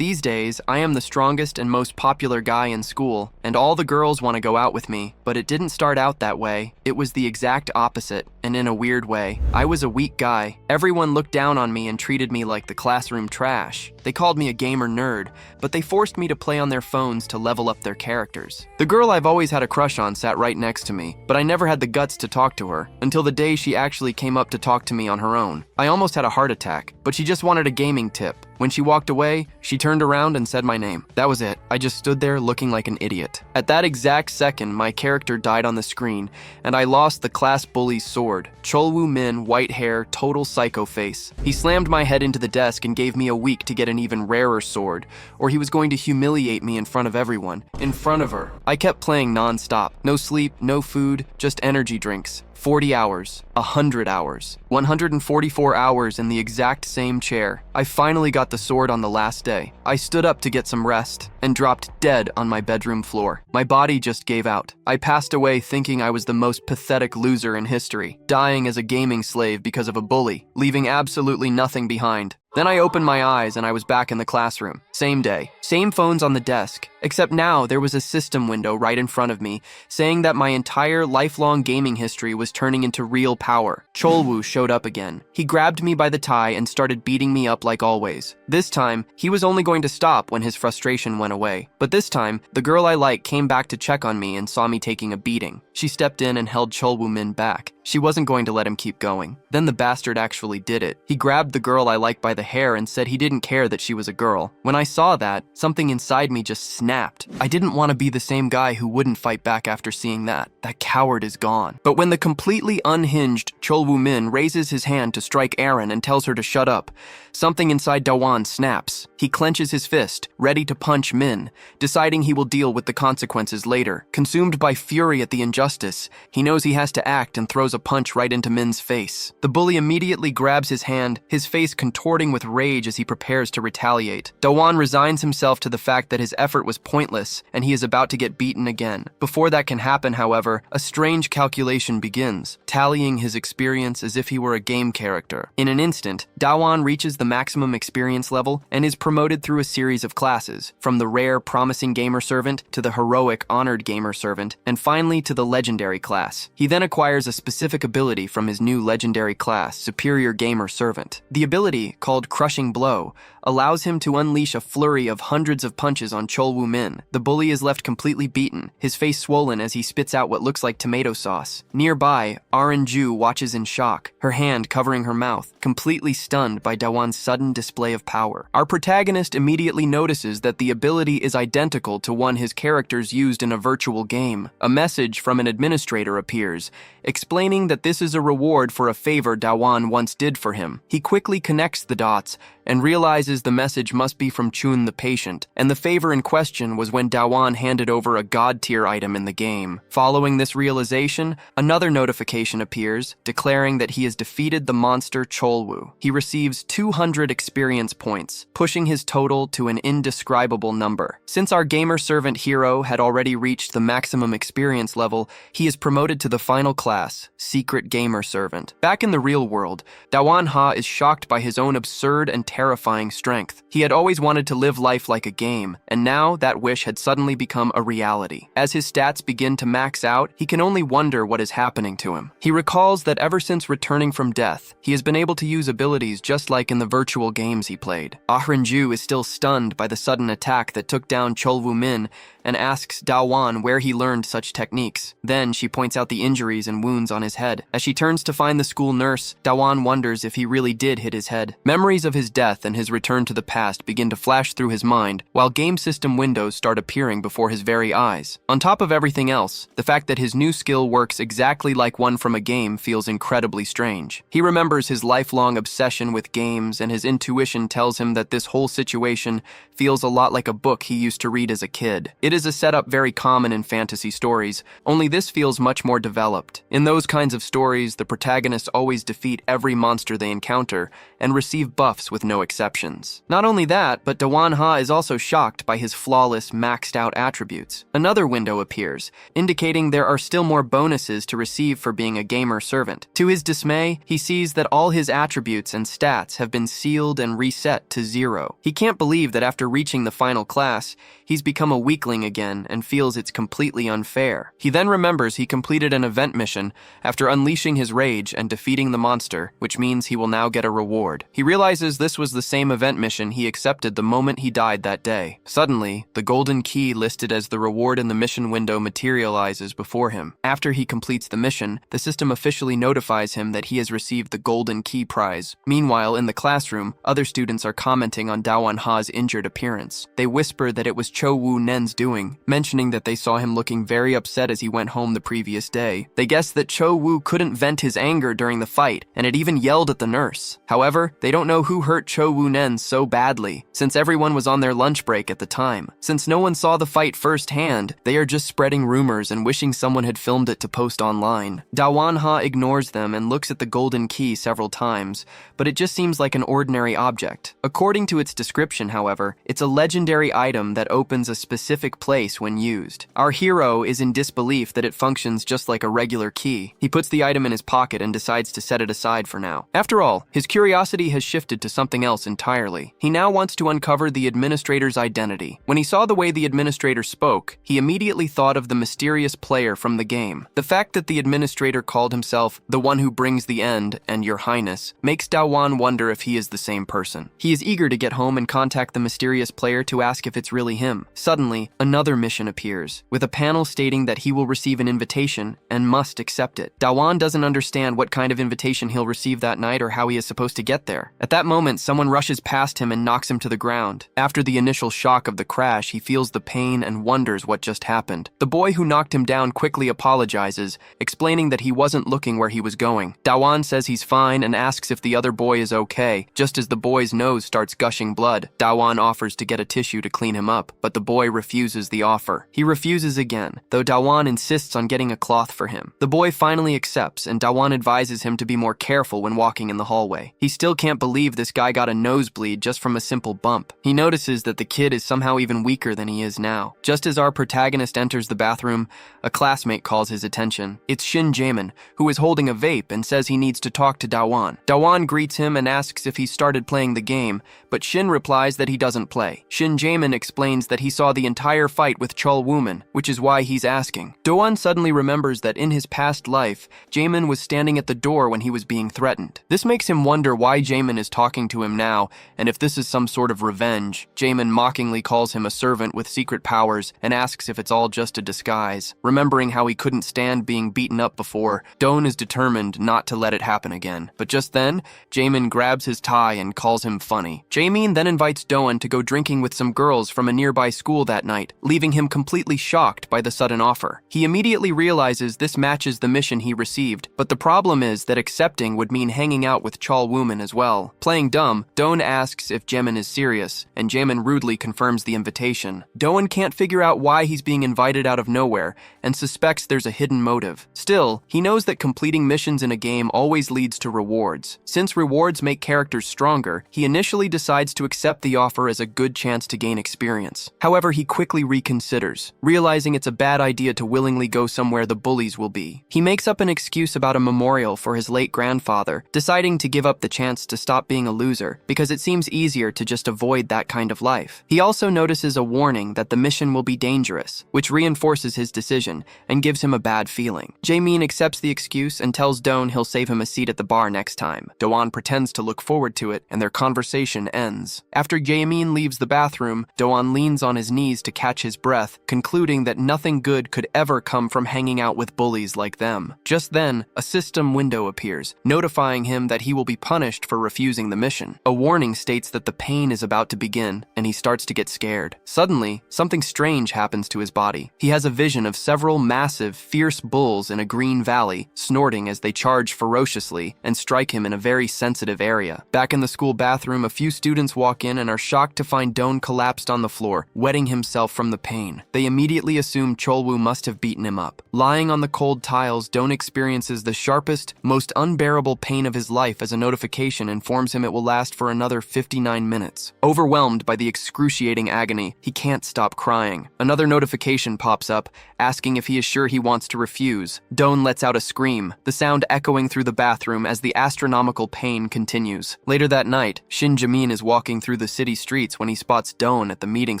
These days, I am the strongest and most popular guy in school, and all the girls want to go out with me, but it didn't start out that way. It was the exact opposite, and in a weird way. I was a weak guy. Everyone looked down on me and treated me like the classroom trash. They called me a gamer nerd, but they forced me to play on their phones to level up their characters. The girl I've always had a crush on sat right next to me, but I never had the guts to talk to her, until the day she actually came up to talk to me on her own. I almost had a heart attack, but she just wanted a gaming tip. When she walked away, she turned around and said my name. That was it. I just stood there looking like an idiot. At that exact second, my character died on the screen, and I lost the class bully's sword. Cholwoo Min, white hair, total psycho face. He slammed my head into the desk and gave me a week to get an even rarer sword, or he was going to humiliate me in front of everyone. In front of her. I kept playing non-stop. No sleep, no food, just energy drinks. 40 hours, 100 hours, 144 hours in the exact same chair. I finally got the sword on the last day. I stood up to get some rest and dropped dead on my bedroom floor. My body just gave out. I passed away thinking I was the most pathetic loser in history, dying as a gaming slave because of a bully, leaving absolutely nothing behind. Then I opened my eyes and I was back in the classroom. Same day, same phones on the desk, except now there was a system window right in front of me saying that my entire lifelong gaming history was turning into real power. Cholwoo showed up again. He grabbed me by the tie and started beating me up like always. This time, he was only going to stop when his frustration went away. But this time, the girl I like came back to check on me and saw me taking a beating. She stepped in and held Cholwoo Min back. She wasn't going to let him keep going. Then the bastard actually did it. He grabbed the girl I like by the hair and said he didn't care that she was a girl. When I saw that, something inside me just snapped. I didn't want to be the same guy who wouldn't fight back after seeing that. That coward is gone. But when the completely unhinged Cholwoo Min raises his hand to strike Aaron and tells her to shut up, something inside Dawan snaps. He clenches his fist, ready to punch Min, deciding he will deal with the consequences later. Consumed by fury at the injustice, he knows he has to act and throws a punch right into Min's face. The bully immediately grabs his hand, his face contorting with rage as he prepares to retaliate. Dawan resigns himself to the fact that his effort was pointless and he is about to get beaten again. Before that can happen, however, a strange calculation begins, tallying his experience as if he were a game character. In an instant, Dawan reaches the maximum experience level and is promoted through a series of classes, from the rare promising gamer servant to the heroic honored gamer servant, and finally to the legendary class. He then acquires a specific ability from his new legendary class, Superior Gamer Servant. The ability, called Crushing Blow, allows him to unleash a flurry of hundreds of punches on Cholwoo Min. The bully is left completely beaten, his face swollen as he spits out what looks like tomato sauce. Nearby, Aranju watches in shock, her hand covering her mouth, completely stunned by Dawan's sudden display of power. Our protagonist immediately notices that the ability is identical to one his characters used in a virtual game. A message from an administrator appears, explaining that this is a reward for a favor Dawan once did for him. He quickly connects the dots and realizes the message must be from Chun the patient, and the favor in question was when Dawan handed over a god-tier item in the game. Following this realization, another notification appears, declaring that he has defeated the monster Cholwoo. He receives 200 experience points, pushing his total to an indescribable number. Since our gamer servant hero had already reached the maximum experience level, he is promoted to the final class, Secret Gamer Servant. Back in the real world, Dawan Ha is shocked by his own absurd and terrifying strength. He had always wanted to live life like a game, and now that wish had suddenly become a reality. As his stats begin to max out, he can only wonder what is happening to him. He recalls that ever since returning from death, he has been able to use abilities just like in the virtual games he played. Ahrinju is still stunned by the sudden attack that took down Cholwoo Min and asks Dawan where he learned such techniques. Then she points out the injuries and wounds on his head. As she turns to find the school nurse, Dawan wonders if he really did hit his head. Memories of his death and his return to the past begin to flash through his mind, while game system windows start appearing before his very eyes. On top of everything else, the fact that his new skill works exactly like one from a game feels incredibly strange. He remembers his lifelong obsession with games, and his intuition tells him that this whole situation feels a lot like a book he used to read as a kid. It is a setup very common in fantasy stories, only this feels much more developed. In those kinds kinds of stories, the protagonists always defeat every monster they encounter and receive buffs with no exceptions. Not only that, but Manhua is also shocked by his flawless, maxed-out attributes. Another window appears, indicating there are still more bonuses to receive for being a gamer servant. To his dismay, he sees that all his attributes and stats have been sealed and reset to 0. He can't believe that after reaching the final class, he's become a weakling again and feels it's completely unfair. He then remembers he completed an event mission after unleashing his rage and defeating the monster, which means he will now get a reward. He realizes this was the same event mission he accepted the moment he died that day. Suddenly, the golden key listed as the reward in the mission window materializes before him. After he completes the mission, the system officially notifies him that he has received the golden key prize. Meanwhile, in the classroom, other students are commenting on Manhua's injured appearance. They whisper that it was Cho Woo Nen's doing, mentioning that they saw him looking very upset as he went home the previous day. They guess that Cho Woo couldn't vent his anger during the fight, and had even yelled at the nurse. However, they don't know who hurt Cho Woo Nen so badly, since everyone was on their lunch break at the time. Since no one saw the fight firsthand, they are just spreading rumors and wishing someone had filmed it to post online. Manhua ignores them and looks at the golden key several times, but it just seems like an ordinary object. According to its description, however, it's a legendary item that opens a specific place when used. Our hero is in disbelief that it functions just like a regular key. He puts the item in his pocket and decides to set it aside for now. After all, his curiosity has shifted to something else entirely. He now wants to uncover the administrator's identity. When he saw the way the administrator spoke, he immediately thought of the mysterious player from the game. The fact that the administrator called himself the one who brings the end and Your Highness makes Dawan wonder if he is the same person. He is eager to get home and contact the mysterious player to ask if it's really him. Suddenly, another mission appears, with a panel stating that he will receive an invitation and must accept it. Dawan doesn't understand what kind of invitation he'll receive that night or how he is supposed to get there. At that moment, someone rushes past him and knocks him to the ground. After the initial shock of the crash, he feels the pain and wonders what just happened. The boy who knocked him down quickly apologizes, explaining that he wasn't looking where he was going. Dawan says he's fine and asks if the other boy is okay. Just as the boy's nose starts gushing blood, Dawan offers to get a tissue to clean him up, but the boy refuses the offer. He refuses again, though Dawan insists on getting a cloth for him. The boy finally accepts, and Dawan advises him to be more careful when walking in the hallway. He still can't believe this guy got a nosebleed just from a simple bump. He notices that the kid is somehow even weaker than he is now. Just as our protagonist enters the bathroom, a classmate calls his attention. It's Shin Jaemin, who is holding a vape and says he needs to talk to Dawan. Dawan greets him and asks if he started playing the game, but Shin replies that he doesn't play. Shin Jaemin explains that he saw the entire fight with Chul Wooman, which is why he's asking. Dawan suddenly remembers that in his past life, Jaemin was standing at the door when he was being threatened. This makes him wonder why Jaemin is talking to him now, and if this is some sort of revenge. Jaemin mockingly calls him a servant with secret powers and asks if it's all just a disguise. Remembering how he couldn't stand being beaten up before, Doan is determined not to let it happen again. But just then, Jaemin grabs his tie and calls him funny. Jaemin then invites Doan to go drinking with some girls from a nearby school that night, leaving him completely shocked by the sudden offer. He immediately realizes this matches the mission he received, but the problem is that accepting would mean hanging out with Chul Wooman as well. Playing dumb, Doan asks if Jaemin is serious, and Jaemin rudely confirms the invitation. Doan can't figure out why he's being invited out of nowhere, and suspects there's a hidden motive. Still, he knows that completing missions in a game always leads to rewards. Since rewards make characters stronger, he initially decides to accept the offer as a good chance to gain experience. However, he quickly reconsiders, realizing it's a bad idea to willingly go somewhere the bullies will be. He makes up an excuse about a memorial for his late grandfather, deciding to give up the chance to stop being a loser, because it seems easier to just avoid that kind of life. He also notices a warning that the mission will be dangerous, which reinforces his decision and gives him a bad feeling. Jaemin accepts the excuse and tells Doan he'll save him a seat at the bar next time. Doan pretends to look forward to it, and their conversation ends. After Jaemin leaves the bathroom, Doan leans on his knees to catch his breath, concluding that nothing good could ever come from hanging out with bullies like them. Just then, a system window appears, notifying him that he will be punished for refusing the mission. A warning states that the pain is about to begin, and he starts to get scared. Suddenly, something strange happens to his body. He has a vision of several massive, fierce bulls in a green valley, snorting as they charge ferociously and strike him in a very sensitive area. Back in the school bathroom, a few students walk in and are shocked to find Doan collapsed on the floor, wetting himself from the pain. They immediately assume Cholwoo must have beaten him up. Lying on the cold tiles, Doan Don experiences the sharpest, most unbearable pain of his life as a notification informs him it will last for another 59 minutes. Overwhelmed by the excruciating agony, he can't stop crying. Another notification pops up, asking if he is sure he wants to refuse. Don lets out a scream, the sound echoing through the bathroom as the astronomical pain continues. Later that night, Shin Jamin is walking through the city streets when he spots Don at the meeting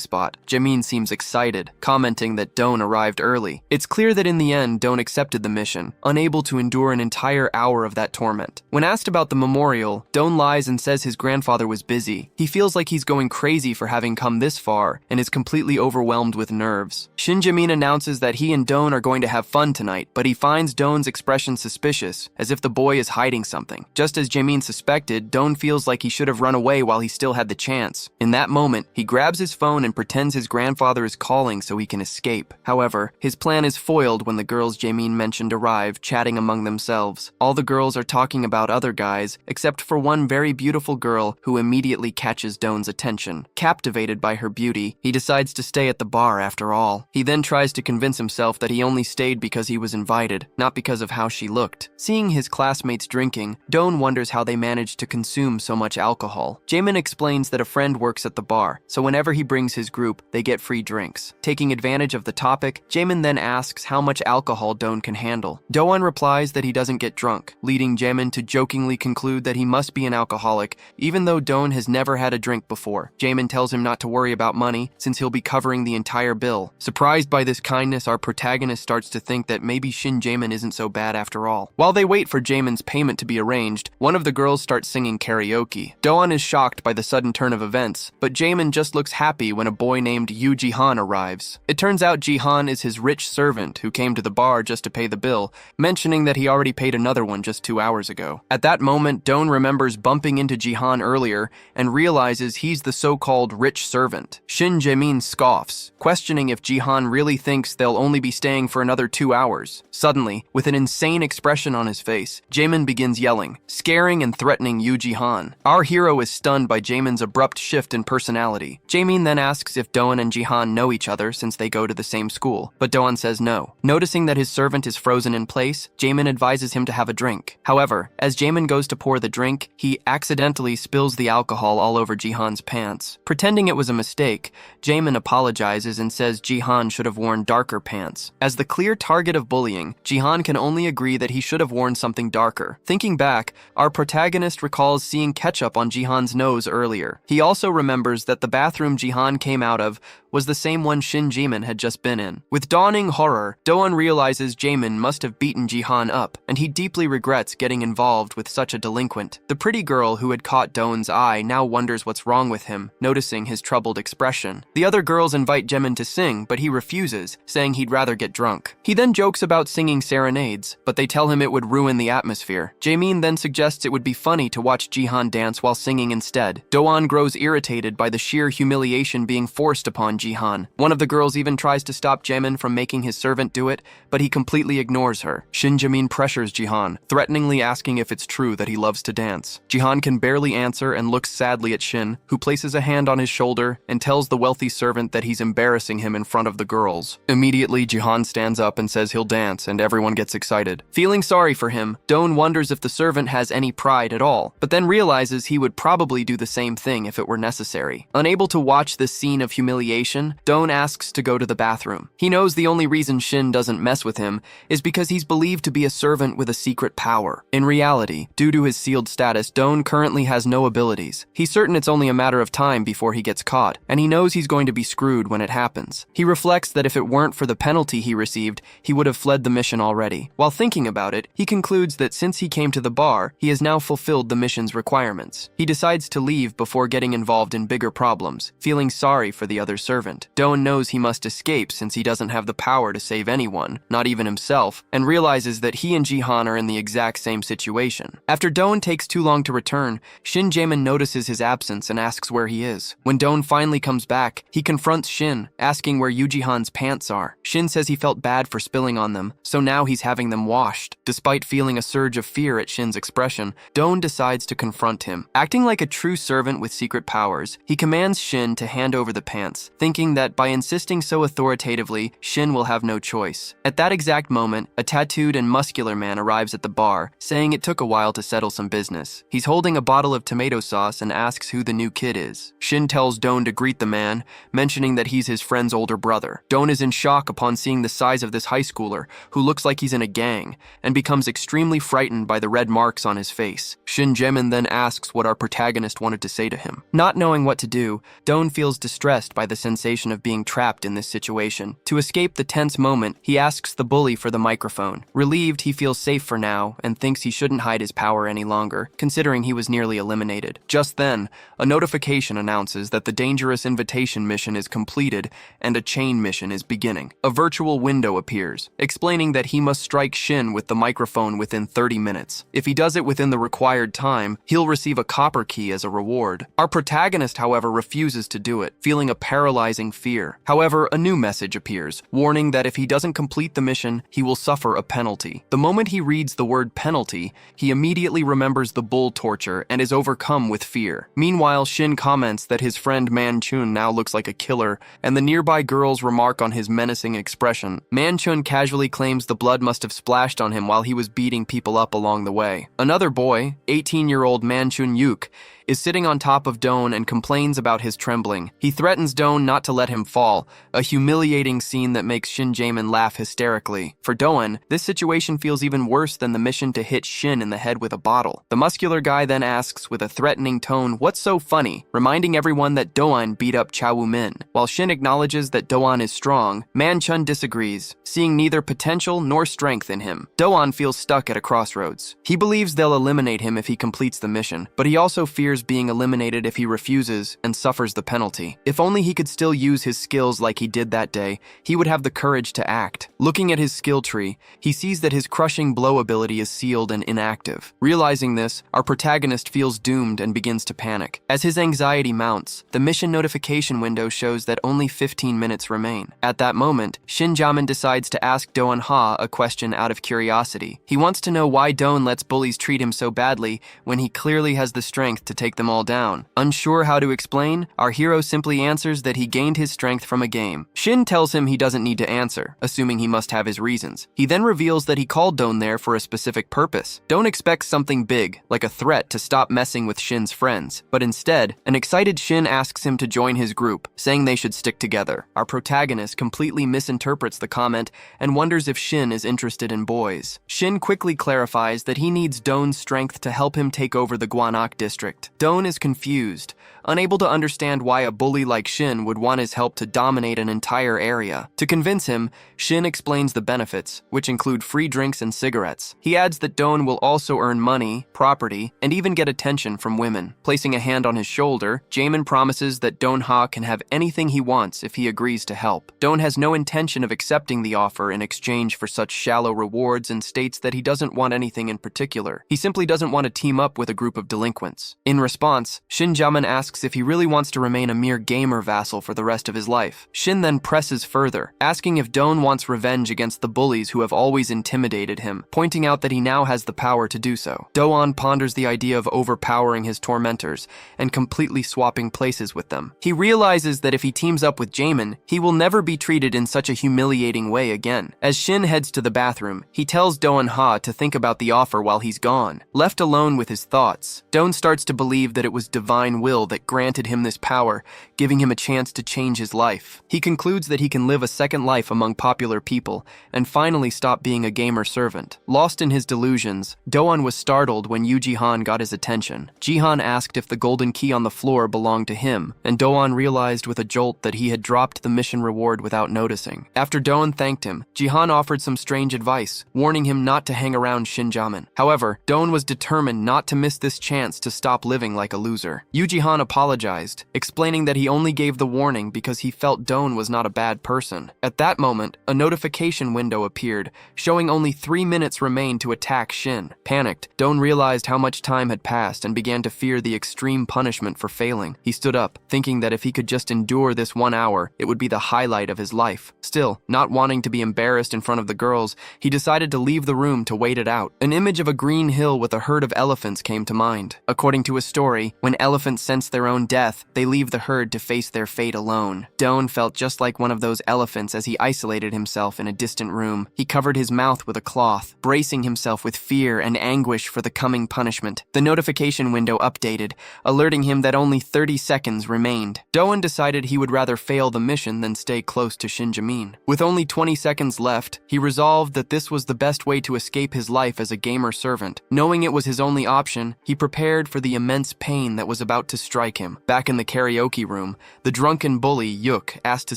spot. Jamin seems excited, commenting that Don arrived early. It's clear that in the end, Don accepted the mission, unable to endure an entire hour of that torment. When asked about the memorial, Don lies and says his grandfather was busy. He feels like he's going crazy for having come this far and is completely overwhelmed with nerves. Shin Jamin announces that he and Don are going to have fun tonight, but he finds Don's expression suspicious, as if the boy is hiding something. Just as Jamin suspected, Don feels like he should have run away while he still had the chance. In that moment, he grabs his phone and pretends his grandfather is calling so he can escape. However, his plan is foiled when the girls Jamin mentioned arrive, chatting among themselves. All the girls are talking about other guys, except for one very beautiful girl who immediately catches Don's attention. Captivated by her beauty, he decides to stay at the bar after all. He then tries to convince himself that he only stayed because he was invited, not because of how she looked. Seeing his classmates drinking, Don wonders how they managed to consume so much alcohol. Jamin explains that a friend works at the bar, so whenever he brings his group, they get free drinks. Taking advantage of the topic, Jamin then asks how much alcohol Don can handle. Doan replies that he doesn't get drunk, leading Jamin to jokingly conclude that he must be an alcoholic, even though Don has never had a drink before. Jamin tells him not to worry about money, since he'll be covering the entire bill. Surprised by this kindness, our protagonist starts to think that maybe Shin Jamin isn't so bad after all. While they wait for Jamin's payment to be arranged, one of the girls starts singing karaoke. Doan is shocked by the sudden turn of events, but Jamin just looks happy when a boy named Yu Jihan arrives. It turns out Jihan is his rich servant who came to the bar just to pay the bill, mentioning that he already paid another one just 2 hours ago. At that moment, Don remembers bumping into Jihan earlier and realizes he's the so-called rich servant. Shin Jamin scoffs, questioning if Jihan really thinks they'll only be staying for another 2 hours. Suddenly, with an insane expression on his face, Jamin begins yelling, scaring and threatening Yu Jihan. Our hero is stunned by Jamin's abrupt shift in personality. Jamin then asks if Doan and Jihan know each other since they go to the same school, but Doan says no. Noticing that his servant is frozen in place, Jamin advises him to have a drink. However, as Jamin goes to pour the drink, he accidentally spills the alcohol all over Jihan's pants. Pretending it was a mistake, Jamin apologizes and says Jihan should have worn darker pants. As the clear target of bullying, Jihan can only agree that he should have worn something darker. Thinking back, our protagonist recalls seeing ketchup on Jihan's nose earlier. He also remembers that the bathroom Jihan came out of was the same one Shin Jamin had just been in. With dawning horror, Doan realizes Jamin must have beaten Jihan up, and he deeply regrets getting involved with such a delinquent. The pretty girl who had caught Doan's eye now wonders what's wrong with him, noticing his troubled expression. The other girls invite Jamin to sing, but he refuses, saying he'd rather get drunk. He then jokes about singing serenades, but they tell him it would ruin the atmosphere. Jamin then suggests it would be funny to watch Jihan dance while singing instead. Doan grows irritated by the sheer humiliation being forced upon Jihan. One of the girls even tries to stop Jamin from making his servant do it, but he completely ignores her. Shin Jamin pressures Jihan, threateningly asking if it's true that he loves to dance. Jihan can barely answer and looks sadly at Shin, who places a hand on his shoulder and tells the wealthy servant that he's embarrassing him in front of the girls. Immediately, Jihan stands up and says he'll dance, and everyone gets excited. Feeling sorry for him, Doan wonders if the servant has any pride at all, but then realizes he would probably do the same thing if it were necessary. Unable to watch this scene of humiliation, Doan asks to go to the bathroom. He knows the only reason Shin doesn't mess with him is because he's believed to be a servant with a secret power. In reality, due to his sealed status, Doan currently has no abilities. He's certain it's only a matter of time before he gets caught, and he knows he's going to be screwed when it happens. He reflects that if it weren't for the penalty he received, he would have fled the mission already. While thinking about it, he concludes that since he came to the bar, he has now fulfilled the mission's requirements. He decides to leave before getting involved in bigger problems, feeling sorry for the other servant. Doan knows he must escape since he doesn't have the power to save anyone, not even himself, and realizes that he and Jihan are in the exact same situation. After Doan takes too long to return, Shin Jamin notices his absence and asks where he is. When Doan finally comes back, he confronts Shin, asking where Yu Jihan's pants are. Shin says he felt bad for spilling on them, so now he's having them washed. Despite feeling a surge of fear at Shin's expression, Doan decides to confront him. Acting like a true servant with secret powers, he commands Shin to hand over the pants, thinking that by insisting so authoritatively, Shin will have no choice. At that exact moment, a tattooed and muscular man arrives at the bar, saying it took a while to settle some business. He's holding a bottle of tomato sauce and asks who the new kid is. Shin tells Don to greet the man, mentioning that he's his friend's older brother. Don is in shock upon seeing the size of this high schooler, who looks like he's in a gang, and becomes extremely frightened by the red marks on his face. Shin Jaemin then asks what our protagonist wanted to say to him. Not knowing what to do, Don feels distressed by the sensation of being trapped in this situation. To escape the tense moment, he asks the bully for the microphone. Relieved, he feels safe for now and thinks he shouldn't hide his power any longer, considering he was nearly eliminated. Just then, a notification announces that the dangerous invitation mission is completed and a chain mission is beginning. A virtual window appears, explaining that he must strike Shin with the microphone within 30 minutes. If he does it within the required time, he'll receive a copper key as a reward. Our protagonist, however, refuses to do it, feeling a paralyzing fear. However, a new message appears, warning that if he doesn't complete the mission, he will suffer a penalty. The moment he reads the word penalty, he immediately remembers the bull torture and is overcome with fear. Meanwhile, Shin comments that his friend Man-chun now looks like a killer, and the nearby girls remark on his menacing expression. Man-chun casually claims the blood must have splashed on him while he was beating people up along the way. Another boy, 18-year-old Man-chun Yuk, is sitting on top of Don and complains about his trembling. He threatens Don not to let him fall, a humiliating scene that makes Shin Jaemin laugh hysterically. For Doan, this situation feels even worse than the mission to hit Shin in the head with a bottle. The muscular guy then asks with a threatening tone, "What's so funny?" reminding everyone that Doan beat up Cha Woo-min. While Shin acknowledges that Doan is strong, Man-chun disagrees, seeing neither potential nor strength in him. Doan feels stuck at a crossroads. He believes they'll eliminate him if he completes the mission, but he also fears being eliminated if he refuses and suffers the penalty. If only he could still use his skills like he did that day, he would have the courage to act. Looking at his skill tree, he sees that his crushing blow ability is sealed and inactive. Realizing this, our protagonist feels doomed and begins to panic. As his anxiety mounts, the mission notification window shows that only 15 minutes remain. At that moment, Shin Jaemin decides to ask Doan Ha a question out of curiosity. He wants to know why Doan lets bullies treat him so badly when he clearly has the strength to take them all down. Unsure how to explain, our hero simply answers that he gained his strength from a game. Shin tells him he doesn't need to answer, assuming he must have his reasons. He then reveals that he called Don there for a specific purpose. Don expects something big, like a threat to stop messing with Shin's friends, but instead, an excited Shin asks him to join his group, saying they should stick together. Our protagonist completely misinterprets the comment and wonders if Shin is interested in boys. Shin quickly clarifies that he needs Don's strength to help him take over the Gwanak district. Don is confused, unable to understand why a bully like Shin would want his help to dominate an entire area. To convince him, Shin explains the benefits, which include free drinks and cigarettes. He adds that Don will also earn money, property, and even get attention from women. Placing a hand on his shoulder, Jaemin promises that Don Ha can have anything he wants if he agrees to help. Don has no intention of accepting the offer in exchange for such shallow rewards and states that he doesn't want anything in particular. He simply doesn't want to team up with a group of delinquents. In response, Shin Jaemin asks if he really wants to remain a mere gamer vassal for the rest of his life. Shin then presses further, asking if Don wants revenge against the bullies who have always intimidated him, pointing out that he now has the power to do so. Doan ponders the idea of overpowering his tormentors and completely swapping places with them. He realizes that if he teams up with Jaemin, he will never be treated in such a humiliating way again. As Shin heads to the bathroom, he tells Doan Ha to think about the offer while he's gone. Left alone with his thoughts, Don starts to believe that it was divine will that granted him this power, giving him a chance to change his life. He concludes that he can live a second life among popular people and finally stop being a gamer servant. Lost in his delusions, Doan was startled when Yu Jihan got his attention. Jihan asked if the golden key on the floor belonged to him, and Doan realized with a jolt that he had dropped the mission reward without noticing. After Doan thanked him, Jihan offered some strange advice, warning him not to hang around Shin Jaemin. However, Doan was determined not to miss this chance to stop living like a loser. Yu Jihan apologized, explaining that he only gave the warning because he felt Doan was not a bad person. At that moment, a notification window appeared, showing only 3 minutes remained to attack Shin. Panicked, Doan realized how much time had passed and began to fear the extreme punishment for failing. He stood up, thinking that if he could just endure this 1 hour, it would be the highlight of his life. Still, not wanting to be embarrassed in front of the girls, he decided to leave the room to wait it out. An image of a green hill with a herd of elephants came to mind. According to a story, when elephants sense their their own death, they leave the herd to face their fate alone. Doan felt just like one of those elephants as he isolated himself in a distant room. He covered his mouth with a cloth, bracing himself with fear and anguish for the coming punishment. The notification window updated, alerting him that only 30 seconds remained. Doan decided he would rather fail the mission than stay close to Shinjamin. With only 20 seconds left, he resolved that this was the best way to escape his life as a gamer servant. Knowing it was his only option, he prepared for the immense pain that was about to strike him. Back in the karaoke room, the drunken bully, Yuk, asked to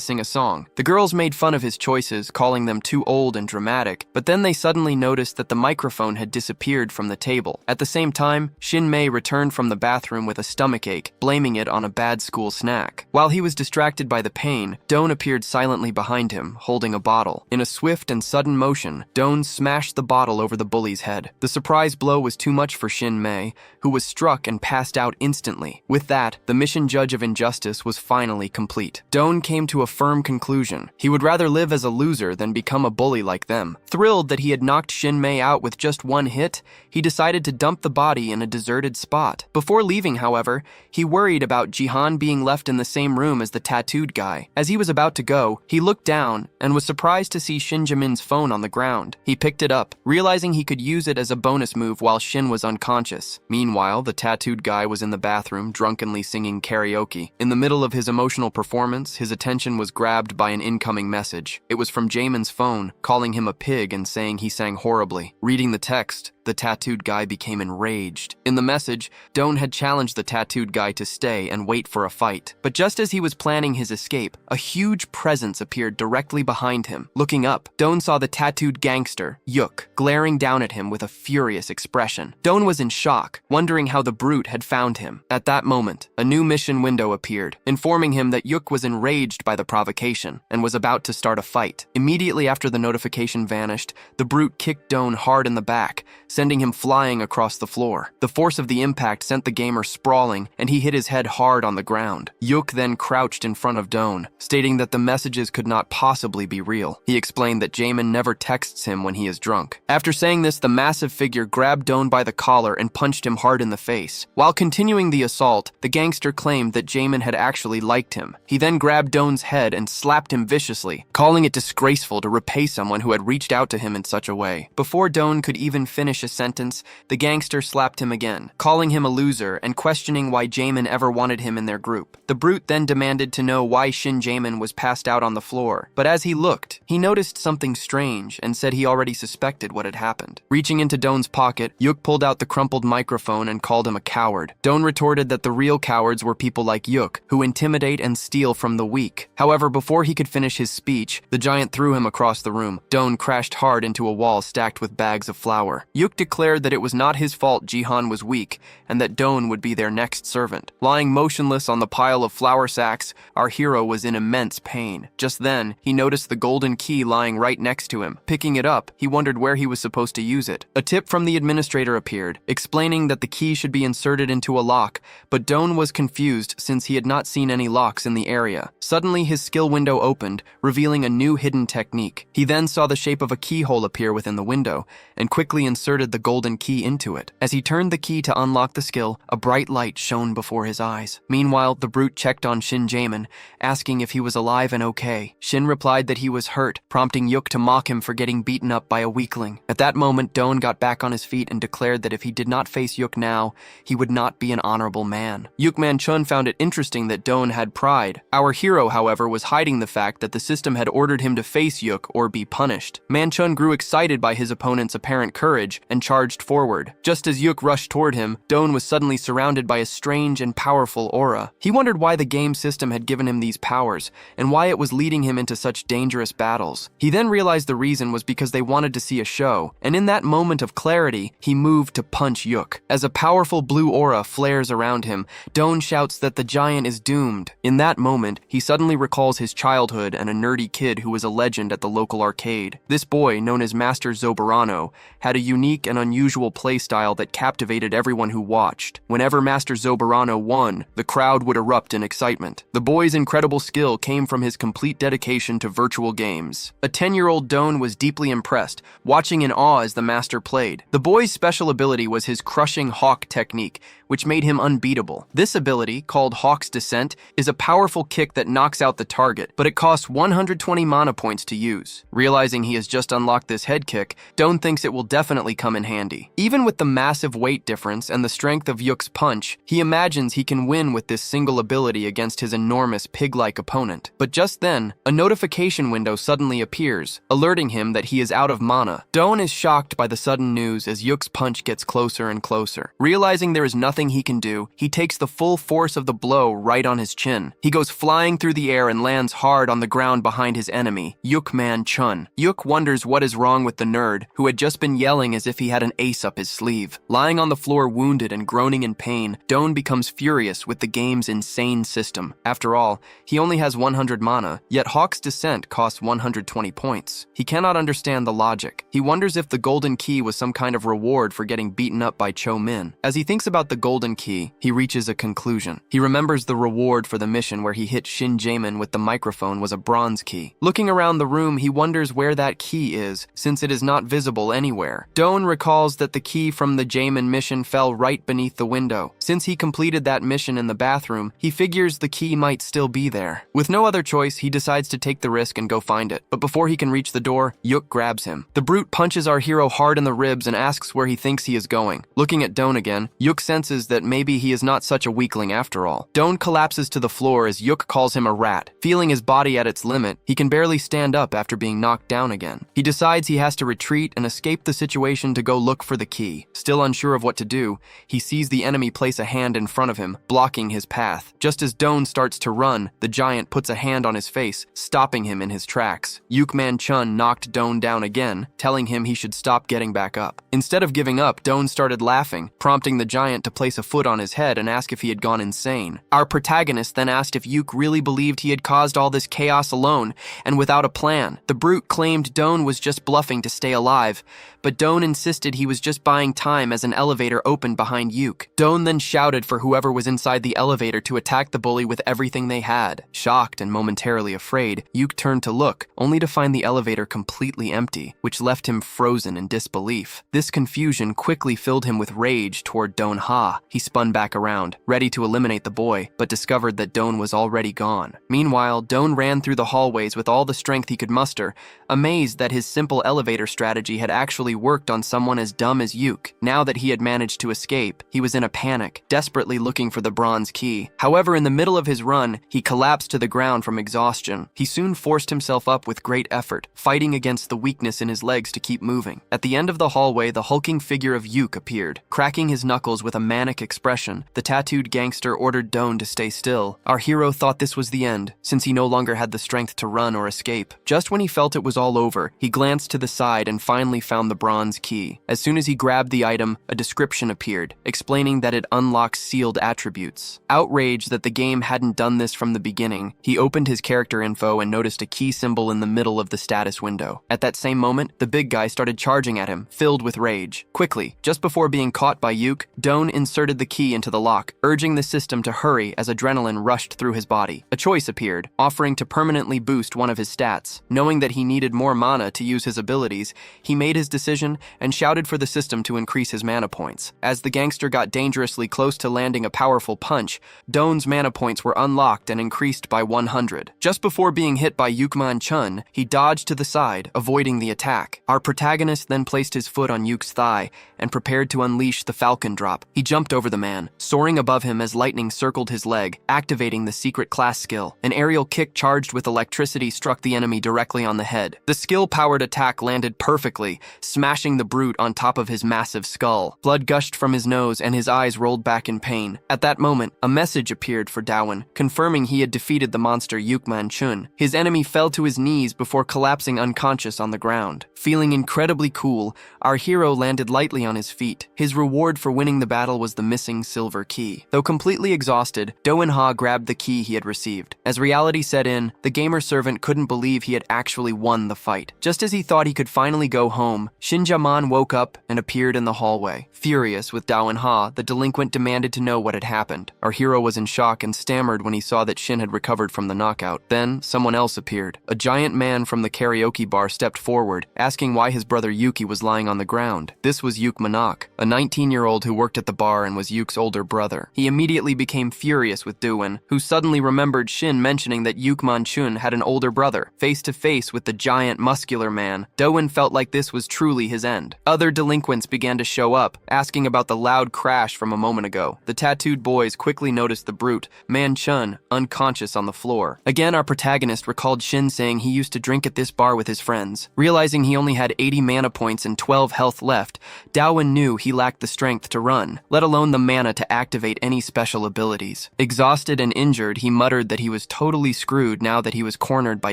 sing a song. The girls made fun of his choices, calling them too old and dramatic, but then they suddenly noticed that the microphone had disappeared from the table. At the same time, Shin-mei returned from the bathroom with a stomachache, blaming it on a bad school snack. While he was distracted by the pain, Doan appeared silently behind him, holding a bottle. In a swift and sudden motion, Doan smashed the bottle over the bully's head. The surprise blow was too much for Shin-mei, who was struck and passed out instantly. With that, the mission judge of injustice was finally complete. Doan came to a firm conclusion. He would rather live as a loser than become a bully like them. Thrilled that he had knocked Shin-mei out with just one hit, he decided to dump the body in a deserted spot. Before leaving, however, he worried about Jihan being left in the same room as the tattooed guy. As he was about to go, he looked down and was surprised to see Shinjamin's phone on the ground. He picked it up, realizing he could use it as a bonus move while Shin was unconscious. Meanwhile, the tattooed guy was in the bathroom, drunkenly singing karaoke. In the middle of his emotional performance, his attention was grabbed by an incoming message. It was from Jamin's phone, calling him a pig and saying he sang horribly. Reading the text, the tattooed guy became enraged. In the message, Doan had challenged the tattooed guy to stay and wait for a fight. But just as he was planning his escape, a huge presence appeared directly behind him. Looking up, Doan saw the tattooed gangster, Yuk, glaring down at him with a furious expression. Doan was in shock, wondering how the brute had found him. At that moment, a new mission window appeared, informing him that Yuk was enraged by the provocation and was about to start a fight. Immediately after the notification vanished, the brute kicked Doan hard in the back, sending him flying across the floor. The force of the impact sent the gamer sprawling, and he hit his head hard on the ground. Yuk then crouched in front of Doan, stating that the messages could not possibly be real. He explained that Jamin never texts him when he is drunk. After saying this, the massive figure grabbed Doan by the collar and punched him hard in the face. While continuing the assault, the gangster claimed that Jamin had actually liked him. He then grabbed Doan's head and slapped him viciously, calling it disgraceful to repay someone who had reached out to him in such a way. Before Doan could even finish a sentence, the gangster slapped him again, calling him a loser and questioning why Jamin ever wanted him in their group. The brute then demanded to know why Shin Jamin was passed out on the floor, but as he looked, he noticed something strange and said he already suspected what had happened. Reaching into Doan's pocket, Yuk pulled out the crumpled microphone and called him a coward. Doan retorted that the real cowards were people like Yuk, who intimidate and steal from the weak. However, before he could finish his speech, the giant threw him across the room. Doan crashed hard into a wall stacked with bags of flour. Yuk declared that it was not his fault Jihan was weak, and that Doan would be their next servant. Lying motionless on the pile of flour sacks, our hero was in immense pain. Just then, he noticed the golden key lying right next to him. Picking it up, he wondered where he was supposed to use it. A tip from the administrator appeared, explaining that the key should be inserted into a lock, but Doan was confused since he had not seen any locks in the area. Suddenly, his skill window opened, revealing a new hidden technique. He then saw the shape of a keyhole appear within the window, and quickly inserted the golden key into it. As he turned the key to unlock the skill, a bright light shone before his eyes. Meanwhile, the brute checked on Shin Jamin, asking if he was alive and okay. Shin replied that he was hurt, prompting Yuk to mock him for getting beaten up by a weakling. At that moment, Doan got back on his feet and declared that if he did not face Yuk now, he would not be an honorable man. Yuk Man-chun found it interesting that Doan had pride. Our hero, however, was hiding the fact that the system had ordered him to face Yuk or be punished. Man-chun grew excited by his opponent's apparent courage and charged forward. Just as Yuk rushed toward him, Doan was suddenly surrounded by a strange and powerful aura. He wondered why the game system had given him these powers, and why it was leading him into such dangerous battles. He then realized the reason was because they wanted to see a show, and in that moment of clarity, he moved to punch Yuk. As a powerful blue aura flares around him, Doan shouts that the giant is doomed. In that moment, he suddenly recalls his childhood and a nerdy kid who was a legend at the local arcade. This boy, known as Master Zobarano, had a unique unique and unusual playstyle that captivated everyone who watched. Whenever Master Zobarano won, the crowd would erupt in excitement. The boy's incredible skill came from his complete dedication to virtual games. A 10-year-old Doan was deeply impressed, watching in awe as the master played. The boy's special ability was his crushing hawk technique, which made him unbeatable. This ability, called Hawk's Descent, is a powerful kick that knocks out the target, but it costs 120 mana points to use. Realizing he has just unlocked this head kick, Doan thinks it will definitely come in handy. Even with the massive weight difference and the strength of Yuk's punch, he imagines he can win with this single ability against his enormous pig-like opponent. But just then, a notification window suddenly appears, alerting him that he is out of mana. Doan is shocked by the sudden news as Yuk's punch gets closer and closer. Realizing there is nothing he can do, he takes the full force of the blow right on his chin. He goes flying through the air and lands hard on the ground behind his enemy, Yuk-man Chun. Yuk wonders what is wrong with the nerd, who had just been yelling as if he had an ace up his sleeve. Lying on the floor wounded and groaning in pain, Doan becomes furious with the game's insane system. After all, he only has 100 mana, yet Hawk's Descent costs 120 points. He cannot understand the logic. He wonders if the golden key was some kind of reward for getting beaten up by Cho Min. As he thinks about the golden key, he reaches a conclusion. He remembers the reward for the mission where he hit Shin Jaemin with the microphone was a bronze key. Looking around the room, he wonders where that key is, since it is not visible anywhere. Doan recalls that the key from the Jaemin mission fell right beneath the window. Since he completed that mission in the bathroom, he figures the key might still be there. With no other choice, he decides to take the risk and go find it. But before he can reach the door, Yuk grabs him. The brute punches our hero hard in the ribs and asks where he thinks he is going. Looking at Doan again, Yuk senses that maybe he is not such a weakling after all. Doan collapses to the floor as Yuk calls him a rat. Feeling his body at its limit, he can barely stand up after being knocked down again. He decides he has to retreat and escape the situation to go look for the key. Still unsure of what to do, he sees the enemy place a hand in front of him, blocking his path. Just as Doan starts to run, the giant puts a hand on his face, stopping him in his tracks. Yuk-man Chun knocked Doan down again, telling him he should stop getting back up. Instead of giving up, Doan started laughing, prompting the giant to place a foot on his head and ask if he had gone insane. Our protagonist then asked if Yuk really believed he had caused all this chaos alone and without a plan. The brute claimed Doan was just bluffing to stay alive, but Doan insisted he was just buying time as an elevator opened behind Yuk. Doan then shouted for whoever was inside the elevator to attack the bully with everything they had. Shocked and momentarily afraid, Yuk turned to look, only to find the elevator completely empty, which left him frozen in disbelief. This confusion quickly filled him with rage toward Doan Ha. He spun back around, ready to eliminate the boy, but discovered that Doan was already gone. Meanwhile, Doan ran through the hallways with all the strength he could muster, amazed that his simple elevator strategy had actually worked on someone as dumb as Yuk. Now that he had managed to escape, he was in a panic, desperately looking for the bronze key. However, in the middle of his run, he collapsed to the ground from exhaustion. He soon forced himself up with great effort, fighting against the weakness in his legs to keep moving. At the end of the hallway, the hulking figure of Yuk appeared. Cracking his knuckles with a manic expression, the tattooed gangster ordered Doan to stay still. Our hero thought this was the end, since he no longer had the strength to run or escape. Just when he felt it was all over, he glanced to the side and finally found the bronze key. As soon as he grabbed the item, a description appeared, explaining that it unlocks sealed attributes. Outraged that the game hadn't done this from the beginning, he opened his character info and noticed a key symbol in the middle of the status window. At that same moment, the big guy started charging at him, filled with rage. Quickly, just before being caught by Yuk, Doan inserted the key into the lock, urging the system to hurry as adrenaline rushed through his body. A choice appeared, offering to permanently boost one of his stats. Knowing that he needed more mana to use his abilities, he made his decision and shouted for the system to increase his mana points. As the gangster got dangerously close to landing a powerful punch, Doan's mana points were unlocked and increased by 100. Just before being hit by Yuk-man Chun, he dodged to the side, avoiding the attack. Our protagonist then placed his foot on Yuk's thigh and prepared to unleash the falcon drop. He jumped over the man, soaring above him as lightning circled his leg, activating the secret class skill. An aerial kick charged with electricity struck the enemy directly on the head. The skill-powered attack landed perfectly, smashing the brute on top of his massive skull. Blood gushed from his nose and his eyes rolled back in pain. At that moment, a message appeared for Doan, confirming he had defeated the monster Yuk-man Chun. His enemy fell to his knees before collapsing unconscious on the ground. Feeling incredibly cool, our hero landed lightly on his feet. His reward for winning the battle was the missing silver key. Though completely exhausted, Doan Ha grabbed the key he had received. As reality set in, the gamer servant couldn't believe he had actually won the fight. Just as he thought he could finally go home, Shin Jaemin Han woke up and appeared in the hallway. Furious with Dao and Ha, the delinquent demanded to know what had happened. Our hero was in shock and stammered when he saw that Shin had recovered from the knockout. Then, someone else appeared. A giant man from the karaoke bar stepped forward, asking why his brother Yuki was lying on the ground. This was Yuk Manak, a 19-year-old who worked at the bar and was Yuk's older brother. He immediately became furious with Doin, who suddenly remembered Shin mentioning that Yuk Man-chun had an older brother. Face to face with the giant, muscular man, Doin felt like this was truly his end. Other delinquents began to show up, asking about the loud crash from a moment ago. The tattooed boys quickly noticed the brute, Man-chun, unconscious on the floor. Again, our protagonist recalled Shin saying he used to drink at this bar with his friends. Realizing he only had 80 mana points and 12 health left, Daowin knew he lacked the strength to run, let alone the mana to activate any special abilities. Exhausted and injured, he muttered that he was totally screwed now that he was cornered by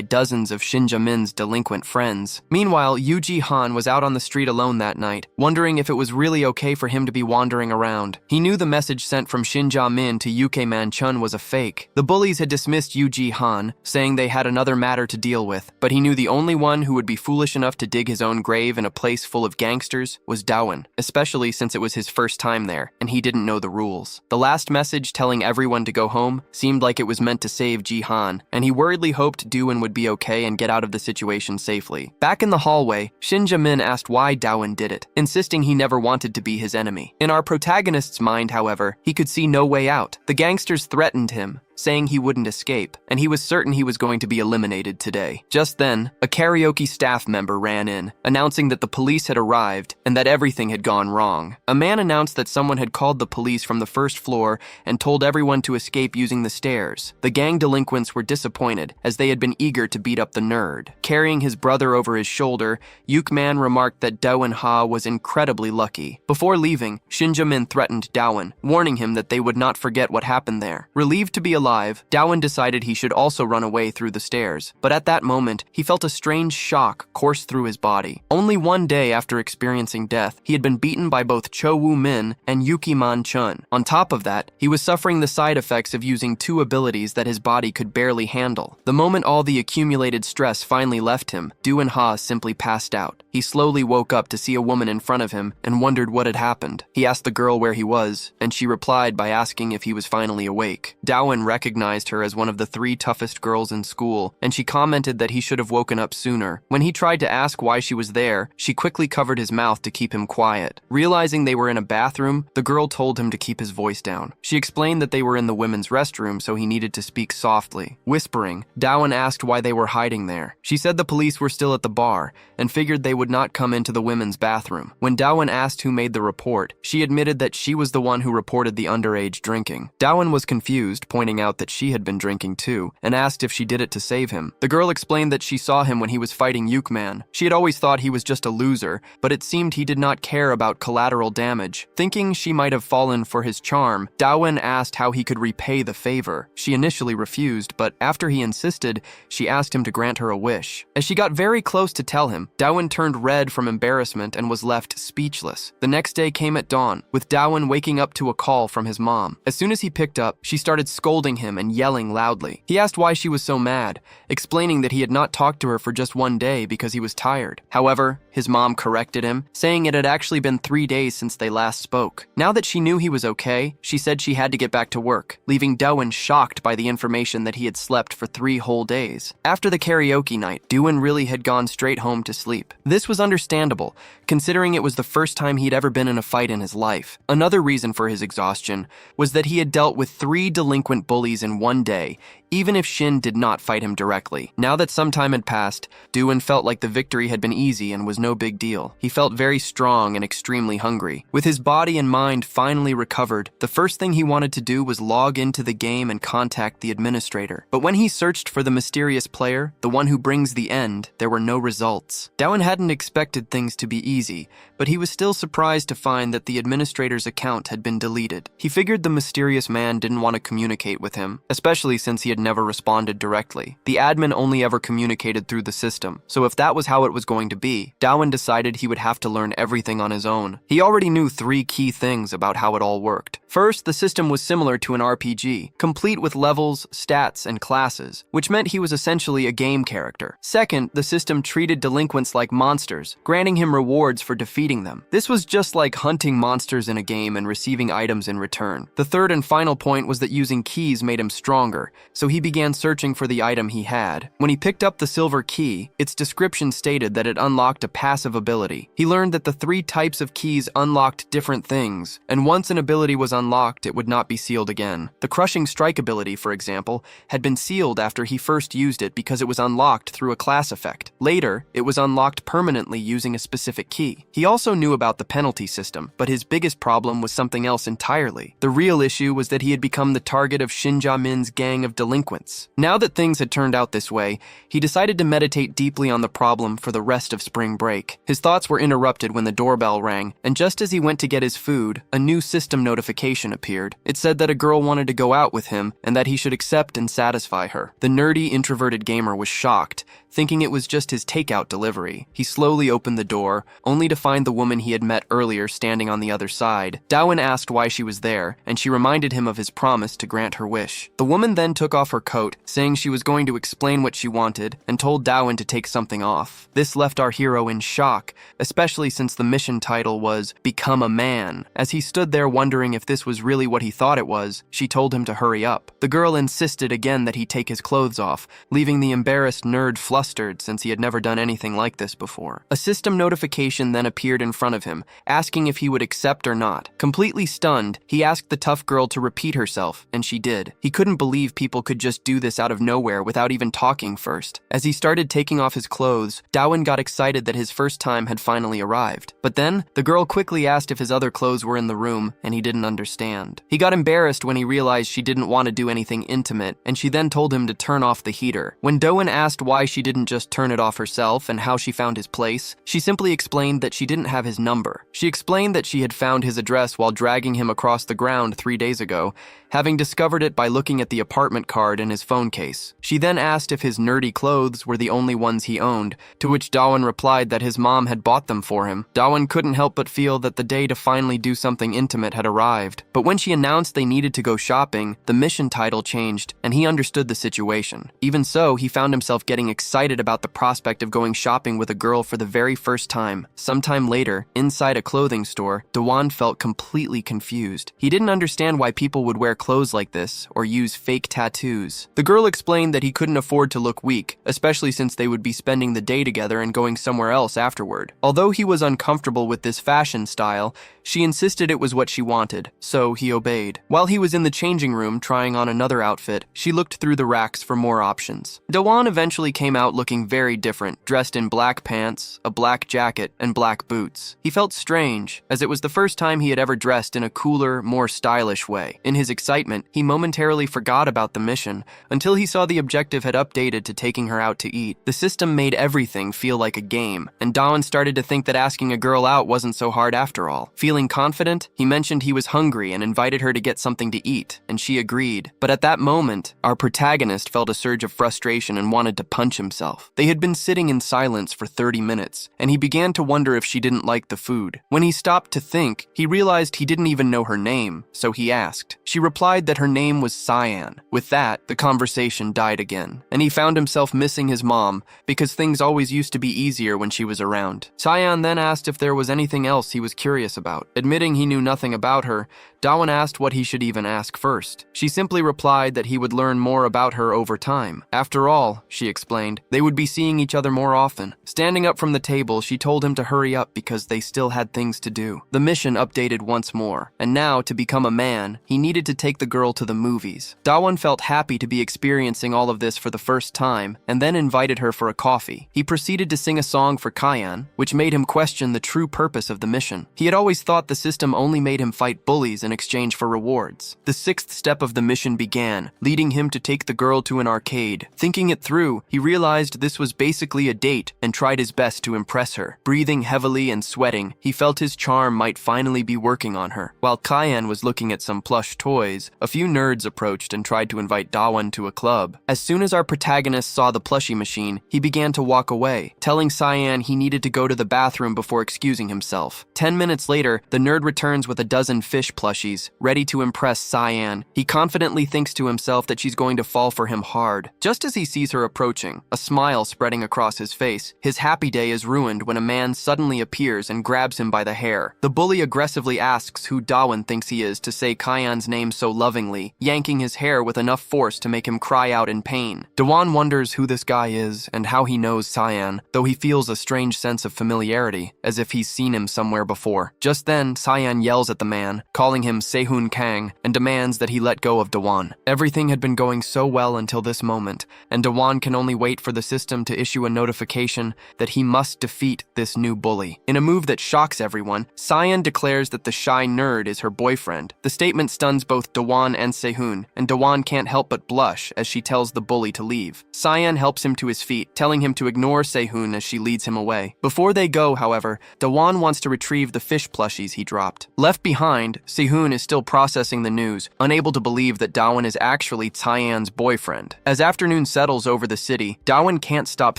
dozens of Shin Jamin's delinquent friends. Meanwhile, Yuji Han was out on the street alone that night, wondering if it was really okay for him to be wandering around. He knew the message sent from Shin Jamin to Yuke Man-chun was a fake. The bullies had dismissed Yuji Han, saying they had another matter to deal with, but he knew the only one who would be foolish enough to dig his own grave in a place full of gangsters was Daowin, especially since it was his first time there, and he didn't know the rules. The last message telling everyone to go home seemed like it was meant to save Ji-han, and he worriedly hoped Daowin would be okay and get out of the situation safely. Back in the hallway, Shin Jamin asked why Daowin did it, insisting he never wanted to be his enemy. In our protagonist's mind, however, he could see no way out. The gangsters threatened him, saying he wouldn't escape, and he was certain he was going to be eliminated today. Just then, a karaoke staff member ran in, announcing that the police had arrived and that everything had gone wrong. A man announced that someone had called the police from the first floor and told everyone to escape using the stairs. The gang delinquents were disappointed, as they had been eager to beat up the nerd. Carrying his brother over his shoulder, Yuk-man remarked that Daowin Ha was incredibly lucky. Before leaving, Shin Jamin threatened Daowin, warning him that they would not forget what happened there. Relieved to be alive, Daowin decided he should also run away through the stairs, but at that moment, he felt a strange shock course through his body. Only one day after experiencing death, he had been beaten by both Cho Woo-min and Yuki Man-chun. On top of that, he was suffering the side effects of using two abilities that his body could barely handle. The moment all the accumulated stress finally left him, Daowin Ha simply passed out. He slowly woke up to see a woman in front of him and wondered what had happened. He asked the girl where he was, and she replied by asking if he was finally awake. Daowin recognized her as one of the 3 toughest girls in school, and she commented that he should have woken up sooner. When he tried to ask why she was there, she quickly covered his mouth to keep him quiet. Realizing they were in a bathroom, the girl told him to keep his voice down. She explained that they were in the women's restroom, so he needed to speak softly. Whispering, Daowin asked why they were hiding there. She said the police were still at the bar, and figured they would not come into the women's bathroom. When Daowin asked who made the report, she admitted that she was the one who reported the underage drinking. Daowin was confused, pointing out that she had been drinking too, and asked if she did it to save him. The girl explained that she saw him when he was fighting Yuk-man. She had always thought he was just a loser, but it seemed he did not care about collateral damage. Thinking she might have fallen for his charm, Daowin asked how he could repay the favor. She initially refused, but after he insisted, she asked him to grant her a wish. As she got very close to tell him, Daowin turned red from embarrassment and was left speechless. The next day came at dawn, with Daowin waking up to a call from his mom. As soon as he picked up, she started scolding him and yelling loudly. He asked why she was so mad, explaining that he had not talked to her for just one day because he was tired. However, his mom corrected him, saying it had actually been 3 days since they last spoke. Now that she knew he was okay, she said she had to get back to work, leaving Daowin shocked by the information that he had slept for 3 whole days. After the karaoke night, Daowin really had gone straight home to sleep. This was understandable, considering it was the first time he'd ever been in a fight in his life. Another reason for his exhaustion was that he had dealt with 3 delinquent bullies in one day, even if Shin did not fight him directly. Now that some time had passed, Daowin felt like the victory had been easy and was no big deal. He felt very strong and extremely hungry. With his body and mind finally recovered, the first thing he wanted to do was log into the game and contact the administrator. But when he searched for the mysterious player, the one who brings the end, there were no results. Daowin hadn't expected things to be easy, but he was still surprised to find that the administrator's account had been deleted. He figured the mysterious man didn't want to communicate with with him, especially since he had never responded directly. The admin only ever communicated through the system, so if that was how it was going to be, Dawan decided he would have to learn everything on his own. He already knew 3 key things about how it all worked. First, the system was similar to an RPG, complete with levels, stats, and classes, which meant he was essentially a game character. Second, the system treated delinquents like monsters, granting him rewards for defeating them. This was just like hunting monsters in a game and receiving items in return. The third and final point was that using keys made him stronger, so he began searching for the item he had. When he picked up the silver key, its description stated that it unlocked a passive ability. He learned that the 3 types of keys unlocked different things, and once an ability was unlocked, it would not be sealed again. The crushing strike ability, for example, had been sealed after he first used it because it was unlocked through a class effect. Later, it was unlocked permanently using a specific key. He also knew about the penalty system, but his biggest problem was something else entirely. The real issue was that he had become the target of Shinja Min's gang of delinquents. Now that things had turned out this way, he decided to meditate deeply on the problem for the rest of spring break. His thoughts were interrupted when the doorbell rang, and just as he went to get his food, a new system notification appeared. It said that a girl wanted to go out with him and that he should accept and satisfy her. The nerdy, introverted gamer was shocked, thinking it was just his takeout delivery. He slowly opened the door, only to find the woman he had met earlier standing on the other side. Dawan asked why she was there, and she reminded him of his promise to grant her wish. The woman then took off her coat, saying she was going to explain what she wanted, and told Dawan to take something off. This left our hero in shock, especially since the mission title was Become a Man. As he stood there wondering if this was really what he thought it was, she told him to hurry up. The girl insisted again that he take his clothes off, leaving the embarrassed nerd flustered since he had never done anything like this before. A system notification then appeared in front of him, asking if he would accept or not. Completely stunned, he asked the tough girl to repeat herself, and she did. He couldn't believe people could just do this out of nowhere without even talking first. As he started taking off his clothes, Dawan got excited that his first time had finally arrived. But then, the girl quickly asked if his other clothes were in the room, and he didn't understand. He got embarrassed when he realized she didn't want to do anything intimate, and she then told him to turn off the heater. When Dawan asked why she didn't just turn it off herself and how she found his place, she simply explained that she didn't have his number. She explained that she had found his address while dragging him across the ground 3 days ago, having discovered it by looking at the apartment card in his phone case. She then asked if his nerdy clothes were the only ones he owned, to which Dawan replied that his mom had bought them for him. Dawan couldn't help but feel that the day to finally do something intimate had arrived. But when she announced they needed to go shopping, the mission title changed, and he understood the situation. Even so, he found himself getting excited about the prospect of going shopping with a girl for the very first time. Sometime later, inside a clothing store, Dawan felt completely confused. He didn't understand why people would wear clothes like this or use fake tattoos. The girl explained that he couldn't afford to look weak, especially since they would be spending the day together and going somewhere else afterward. Although he was uncomfortable with this fashion style, she insisted it was what she wanted, so he obeyed. While he was in the changing room trying on another outfit, she looked through the racks for more options. Dawan eventually came out looking very different, dressed in black pants, a black jacket, and black boots. He felt strange, as it was the first time he had ever dressed in a cooler, more stylish way. In his excitement, he momentarily forgot about the mission, until he saw the objective had updated to taking her out to eat. The system made everything feel like a game, and Dawan started to think that asking a girl out wasn't so hard after all. Feeling confident, he mentioned he was hungry and invited her to get something to eat, and she agreed. But at that moment, our protagonist felt a surge of frustration and wanted to punch himself. They had been sitting in silence for 30 minutes, and he began to wonder if she didn't like the food. When he stopped to think, he realized he didn't even know her name, so he asked. She replied that her name was Cyan. With that, the conversation died again, and he found himself missing his mom, because things always used to be easier when she was around. Cyan then asked if there was anything else he was curious about. Admitting he knew nothing about her, Dawan asked what he should even ask first. She simply replied that he would learn more about her over time. After all, she explained, they would be seeing each other more often. Standing up from the table, she told him to hurry up because they still had things to do. The mission updated once more, and now, to become a man, he needed to take the girl to the movies. Dawan felt happy to be experiencing all of this for the first time, and then invited her for a coffee. He proceeded to sing a song for Cyan, which made him question the true purpose of the mission. He had always thought the system only made him fight bullies in exchange for rewards. The 6th step of the mission began, leading him to take the girl to an arcade. Thinking it through, he realized realized this was basically a date and tried his best to impress her. Breathing heavily and sweating, he felt his charm might finally be working on her. While Cayenne was looking at some plush toys, a few nerds approached and tried to invite Dawan to a club. As soon as our protagonist saw the plushie machine, he began to walk away, telling Cyan he needed to go to the bathroom before excusing himself. 10 minutes later, the nerd returns with a dozen fish plushies, ready to impress Cyan. He confidently thinks to himself that she's going to fall for him hard. Just as he sees her approaching, a smile spreading across his face, his happy day is ruined when a man suddenly appears and grabs him by the hair. The bully aggressively asks who Dawan thinks he is to say Cayon's name so lovingly, yanking his hair with enough force to make him cry out in pain. Dawan wonders who this guy is and how he knows Cyan, though he feels a strange sense of familiarity, as if he's seen him somewhere before. Just then, Cyan yells at the man, calling him Sehun Kang, and demands that he let go of Dawan. Everything had been going so well until this moment, and Dawan can only wait for the system to issue a notification that he must defeat this new bully. In a move that shocks everyone, Cyan declares that the shy nerd is her boyfriend. The statement stuns both Dawan and Sehun, and Dawan can't help but blush as she tells the bully to leave. Cyan helps him to his feet, telling him to ignore Sehun as she leads him away. Before they go, however, Dawan wants to retrieve the fish plushies he dropped. Left behind, Sehun is still processing the news, unable to believe that Dawan is actually Cyan's boyfriend. As afternoon settles over the city, Dawan can't stop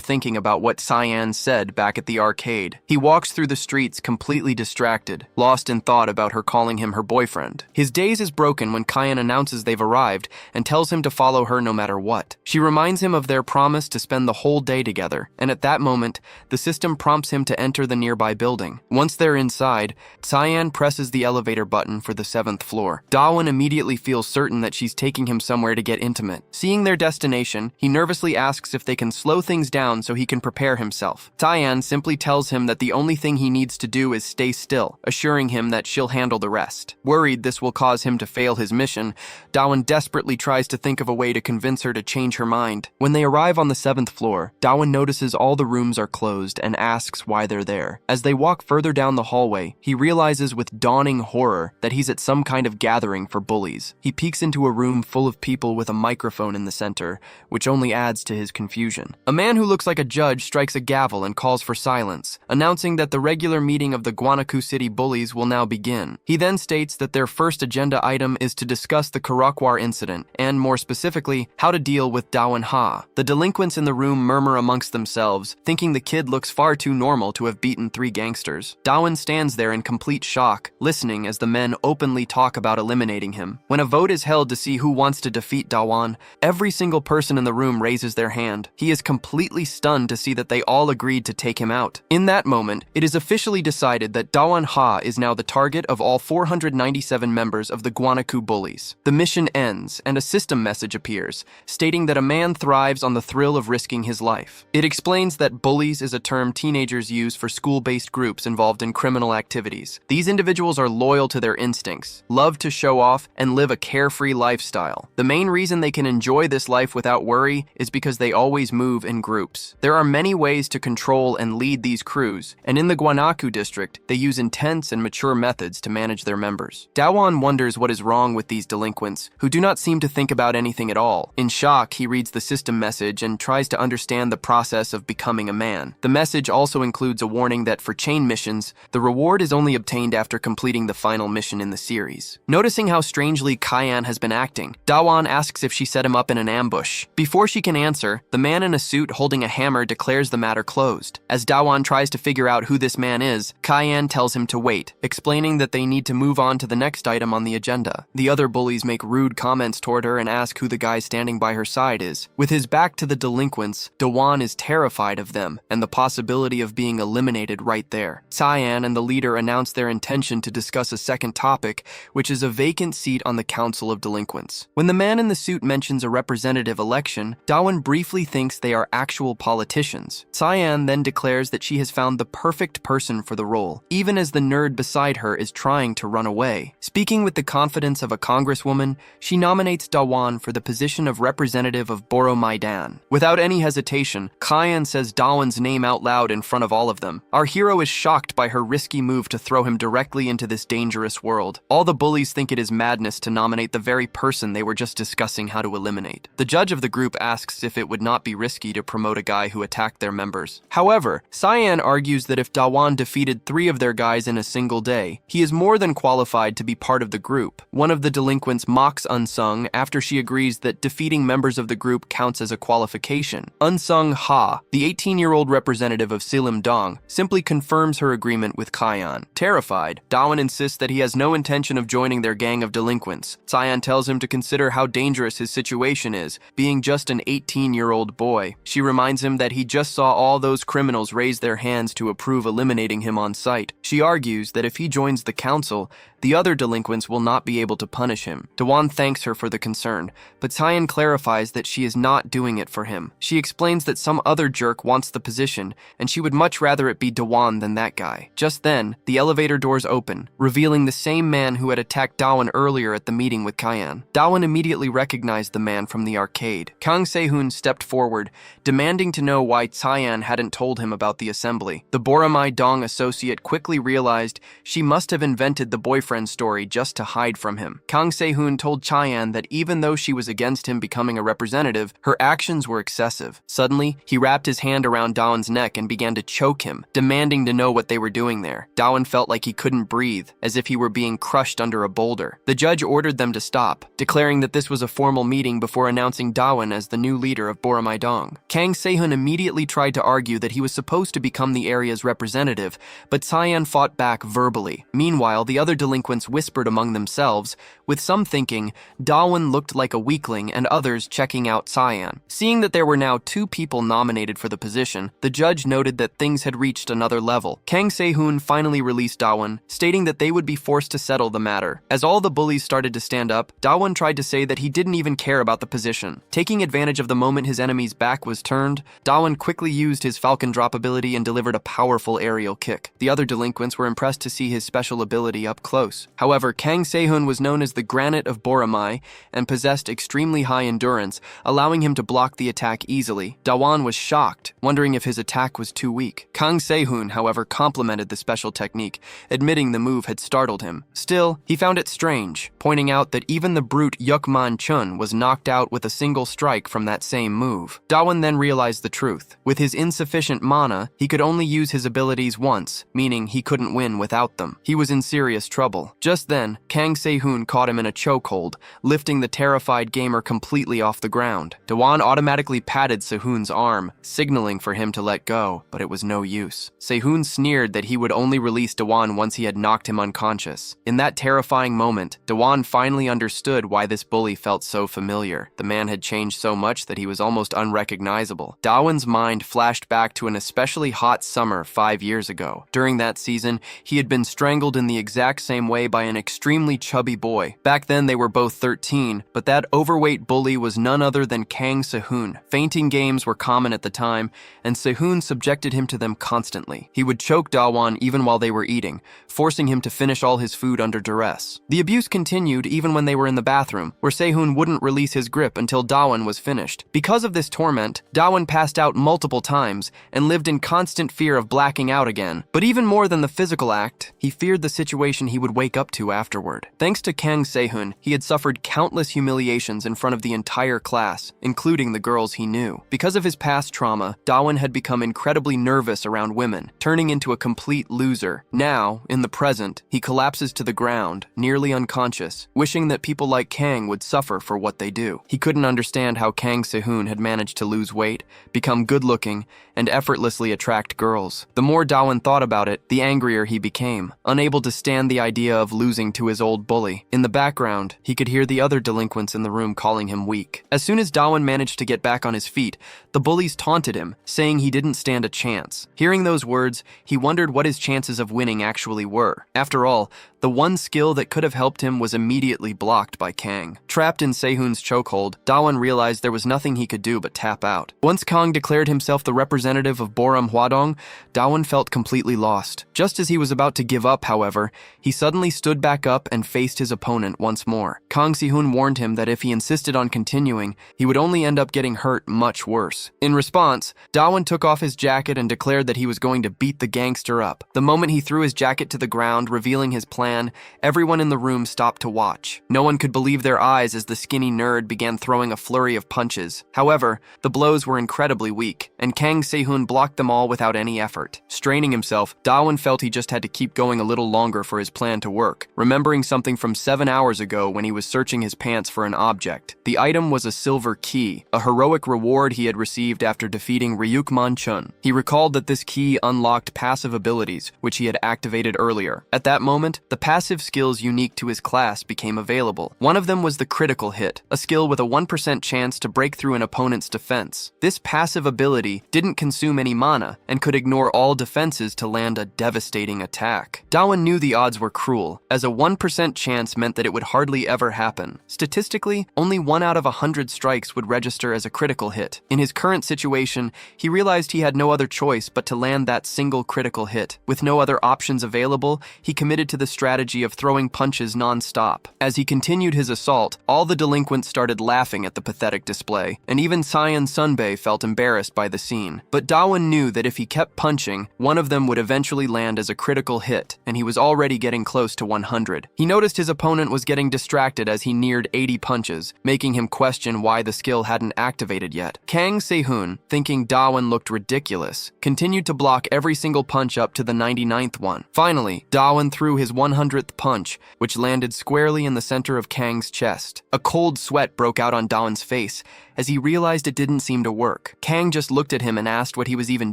thinking about what Cyan said back at the arcade. He walks through the streets completely distracted, lost in thought about her calling him her boyfriend. His daze is broken when Cyan announces they've arrived and tells him to follow her no matter what. She reminds him of their promise to spend the whole day together, and at that moment, the system prompts him to enter the nearby building. Once they're inside, Cyan presses the elevator button for the 7th floor. Dawan immediately feels certain that she's taking him somewhere to get intimate. Seeing their destination, he nervously asks if they can slow things down so he can prepare himself. Cyan simply tells him that the only thing he needs to do is stay still, assuring him that she'll handle the rest. Worried this will cause him to fail his mission, Dawan desperately tries to think of a way to convince her to change her mind. When they arrive on the 7th floor, Dawan notices all the rooms are closed and asks why they're there. As they walk further down the hallway, he realizes with dawning horror that he's at some kind of gathering for bullies. He peeks into a room full of people with a microphone in the center, which only adds to his confusion. A man who looks like a judge strikes a gavel and calls for silence, announcing that the regular meeting of the Guanaku City bullies will now begin. He then states that their first agenda item is to discuss the Karakwar incident, and more specifically, how to deal with Dawan Ha. The delinquents in the room murmur amongst themselves, thinking the kid looks far too normal to have beaten 3 gangsters. Dawan stands there in complete shock, listening as the men openly talk about eliminating him. When a vote is held to see who wants to defeat Dawan, every single person in the room raises their hand. He is completely stunned to see that they all agreed to take him out. In that moment, it is officially decided that Dawan Ha is now the target of all 497 members of the Guanaku bullies. The mission ends, and a system message appears, stating that a man thrives on the thrill of risking his life. It explains that bullies is a term teenagers use for school-based groups involved in criminal activities. These individuals are loyal to their instincts, love to show off, and live a carefree lifestyle. The main reason they can enjoy this life without worry is because they always move in groups. There are many ways to control and lead these crews, and in the Guanaku district, they use intense and mature methods to manage their members. Dawan wonders what is wrong with these delinquents, who do not seem to think about anything at all. In shock, he reads the system message and tries to understand the process of becoming a man. The message also includes a warning that for chain missions, the reward is only obtained after completing the final mission in the series. Noticing how strangely Cayenne has been acting, Dawan asks if she set him up in an ambush. Before she can answer, the man in a suit holding a hammer declares the matter closed. As Dawan tries to figure out who this man is, Cayenne tells him to wait, explaining that they need to move on to the next item on the agenda. The other bullies make rude comments toward her and ask who the guy standing by her side is. With his back to the delinquents, Dawan is terrified of them and the possibility of being eliminated right there. Cyan and the leader announce their intention to discuss a second topic, which is a vacant seat on the Council of Delinquents. When the man in the suit mentions a representative election, Dawan briefly thinks they are actual politicians. Cyan then declares that she has found the perfect person for the role, even as the nerd beside her is trying to run away. Speaking with the confidence of a congresswoman, she nominates Dawan for the position of representative of Boro Maidan. Without any hesitation, Cyan says Dawan's name out loud in front of all of them. Our hero is shocked by her risky move to throw him directly into this dangerous world. All the bullies think it is madness to nominate the very person they were just discussing how to eliminate. The judge of the group asks if it would not be risky to promote a guy who attacked their members. However, Cyan argues that if Dawan defeated 3 of their guys in a single day, he is more than qualified to be part of the group. One of the delinquents mocks Unsung after she agrees that defeating members of the group counts as a qualification. Unsung Ha, the 18-year-old representative of Silim Dong, simply confirms her agreement with Cyan. Terrified, Dawan insists that he has no intention of joining their gang of delinquents. Cyan tells him to consider how dangerous his situation is, being just an 18-year-old boy. She reminds him that he just saw all those criminals raise their hands to approve eliminating him on sight. She argues that if he joins the council, the other delinquents will not be able to punish him. Dawan thanks her for the concern, but Cyan clarifies that she is not doing it for him. She explains that some other jerk wants the position, and she would much rather it be Dawan than that guy. Just then, the elevator doors open, revealing the same man who had attacked Dawan earlier at the meeting with Cyan. Dawan immediately recognized the man from the arcade. Kang Se-hoon stepped forward, demanding to know why Cyan hadn't told him about the assembly. The Boromai Dong associate quickly realized she must have invented the boyfriend story just to hide from him. Kang Se-hoon told Cyan that even though she was against him becoming a representative, her actions were excessive. Suddenly, he wrapped his hand around Dawan's neck and began to choke him, demanding to know what they were doing there. Dawan felt like he couldn't breathe, as if he were being crushed under a boulder. The judge ordered them to stop, declaring that this was a formal meeting before announcing Dawan as the new leader of Boromai Dong. Kang Se-hoon immediately tried to argue that he was supposed to become the area's representative, but Cyan fought back verbally. Meanwhile, the other delinquents whispered among themselves, with some thinking Dawan looked like a weakling and others checking out Cyan. Seeing that there were now 2 people nominated for the position, the judge noted that things had reached another level. Kang Se-hoon finally released Dawan, stating that they would be forced to settle the matter. As all the bullies started to stand up, Dawan tried to say that he didn't even care about the position. Taking advantage of the moment his enemy's back was turned, Dawan quickly used his Falcon Drop ability and delivered a powerful aerial kick. The other delinquents were impressed to see his special ability up close. However, Kang Se-hoon was known as the Granite of Boromai and possessed extremely high endurance, allowing him to block the attack easily. Dawan was shocked, wondering if his attack was too weak. Kang Se-hoon, however, complimented the special technique, admitting the move had startled him. Still, he found it strange, pointing out that even the brute Yukman Chun was knocked out with a single strike from that same move. Dawan then realized the truth. With his insufficient mana, he could only use his abilities once, meaning he couldn't win without them. He was in serious trouble. Just then, Kang Se-hoon caught him in a chokehold, lifting the terrified gamer completely off the ground. Dawan automatically patted Se-hoon's arm, signaling for him to let go, but it was no use. Se-hoon sneered that he would only release Dawan once he had knocked him unconscious. In that terrifying moment, Dawan finally understood why this bully felt so familiar. The man had changed so much that he was almost unrecognizable. Dawan's mind flashed back to an especially hot summer 5 years ago. During that season, he had been strangled in the exact same way by an extremely chubby boy. Back then they were both 13, but that overweight bully was none other than Kang Se-hoon. Fainting games were common at the time, and Se-hoon subjected him to them constantly. He would choke Dawan even while they were eating, forcing him to finish all his food under duress. The abuse continued even when they were in the bathroom, where Se-hoon wouldn't release his grip until Dawan was finished. Because of this torment, Dawan passed out multiple times and lived in constant fear of blacking out again. But even more than the physical act, he feared the situation he would wake up to afterward. Thanks to Kang Se-hoon, he had suffered countless humiliations in front of the entire class, including the girls he knew. Because of his past trauma, Dawan had become incredibly nervous around women, turning into a complete loser. Now, in the present, he collapses to the ground, nearly unconscious, wishing that people like Kang would suffer for what they do. He couldn't understand how Kang Se-hoon had managed to lose weight, become good-looking, and effortlessly attract girls. The more Dawan thought about it, the angrier he became, unable to stand the idea of losing to his old bully. In the background, he could hear the other delinquents in the room calling him weak. As soon as Dawan managed to get back on his feet, the bullies taunted him, saying he didn't stand a chance. Hearing those words, he wondered what his chances of winning actually were. After all, the one skill that could have helped him was immediately blocked by Kang. Trapped in Se-hoon's chokehold, Dawan realized there was nothing he could do but tap out. Once Kang declared himself the representative of Boram Hwadong, Dawan felt completely lost. Just as he was about to give up, however, he suddenly stood back up and faced his opponent once more. Kang Se-hoon warned him that if he insisted on continuing, he would only end up getting hurt much worse. In response, Dawan took off his jacket and declared that he was going to beat the gangster up. The moment he threw his jacket to the ground, revealing his plan plan, everyone in the room stopped to watch. No one could believe their eyes as the skinny nerd began throwing a flurry of punches. However, the blows were incredibly weak, and Kang Se-hoon blocked them all without any effort. Straining himself, Da-won felt he just had to keep going a little longer for his plan to work, remembering something from 7 hours ago when he was searching his pants for an object. The item was a silver key, a heroic reward he had received after defeating Ryukman Chun. He recalled that this key unlocked passive abilities, which he had activated earlier. At that moment, the passive skills unique to his class became available. One of them was the critical hit, a skill with a 1% chance to break through an opponent's defense. This passive ability didn't consume any mana and could ignore all defenses to land a devastating attack. Da-won knew the odds were cruel, as a 1% chance meant that it would hardly ever happen. Statistically, only 1 out of 100 strikes would register as a critical hit. In his current situation, he realized he had no other choice but to land that single critical hit. With no other options available, he committed to the strategy of throwing punches non-stop. As he continued his assault, all the delinquents started laughing at the pathetic display, and even Saiyan Sunbae felt embarrassed by the scene. But Da-won knew that if he kept punching, one of them would eventually land as a critical hit, and he was already getting close to 100. He noticed his opponent was getting distracted as he neared 80 punches, making him question why the skill hadn't activated yet. Kang Se-hoon, thinking Da-won looked ridiculous, continued to block every single punch up to the 99th one. Finally, Da-won threw his 100th punch, which landed squarely in the center of Kang's chest. A cold sweat broke out on Da-won's face as he realized it didn't seem to work. Kang just looked at him and asked what he was even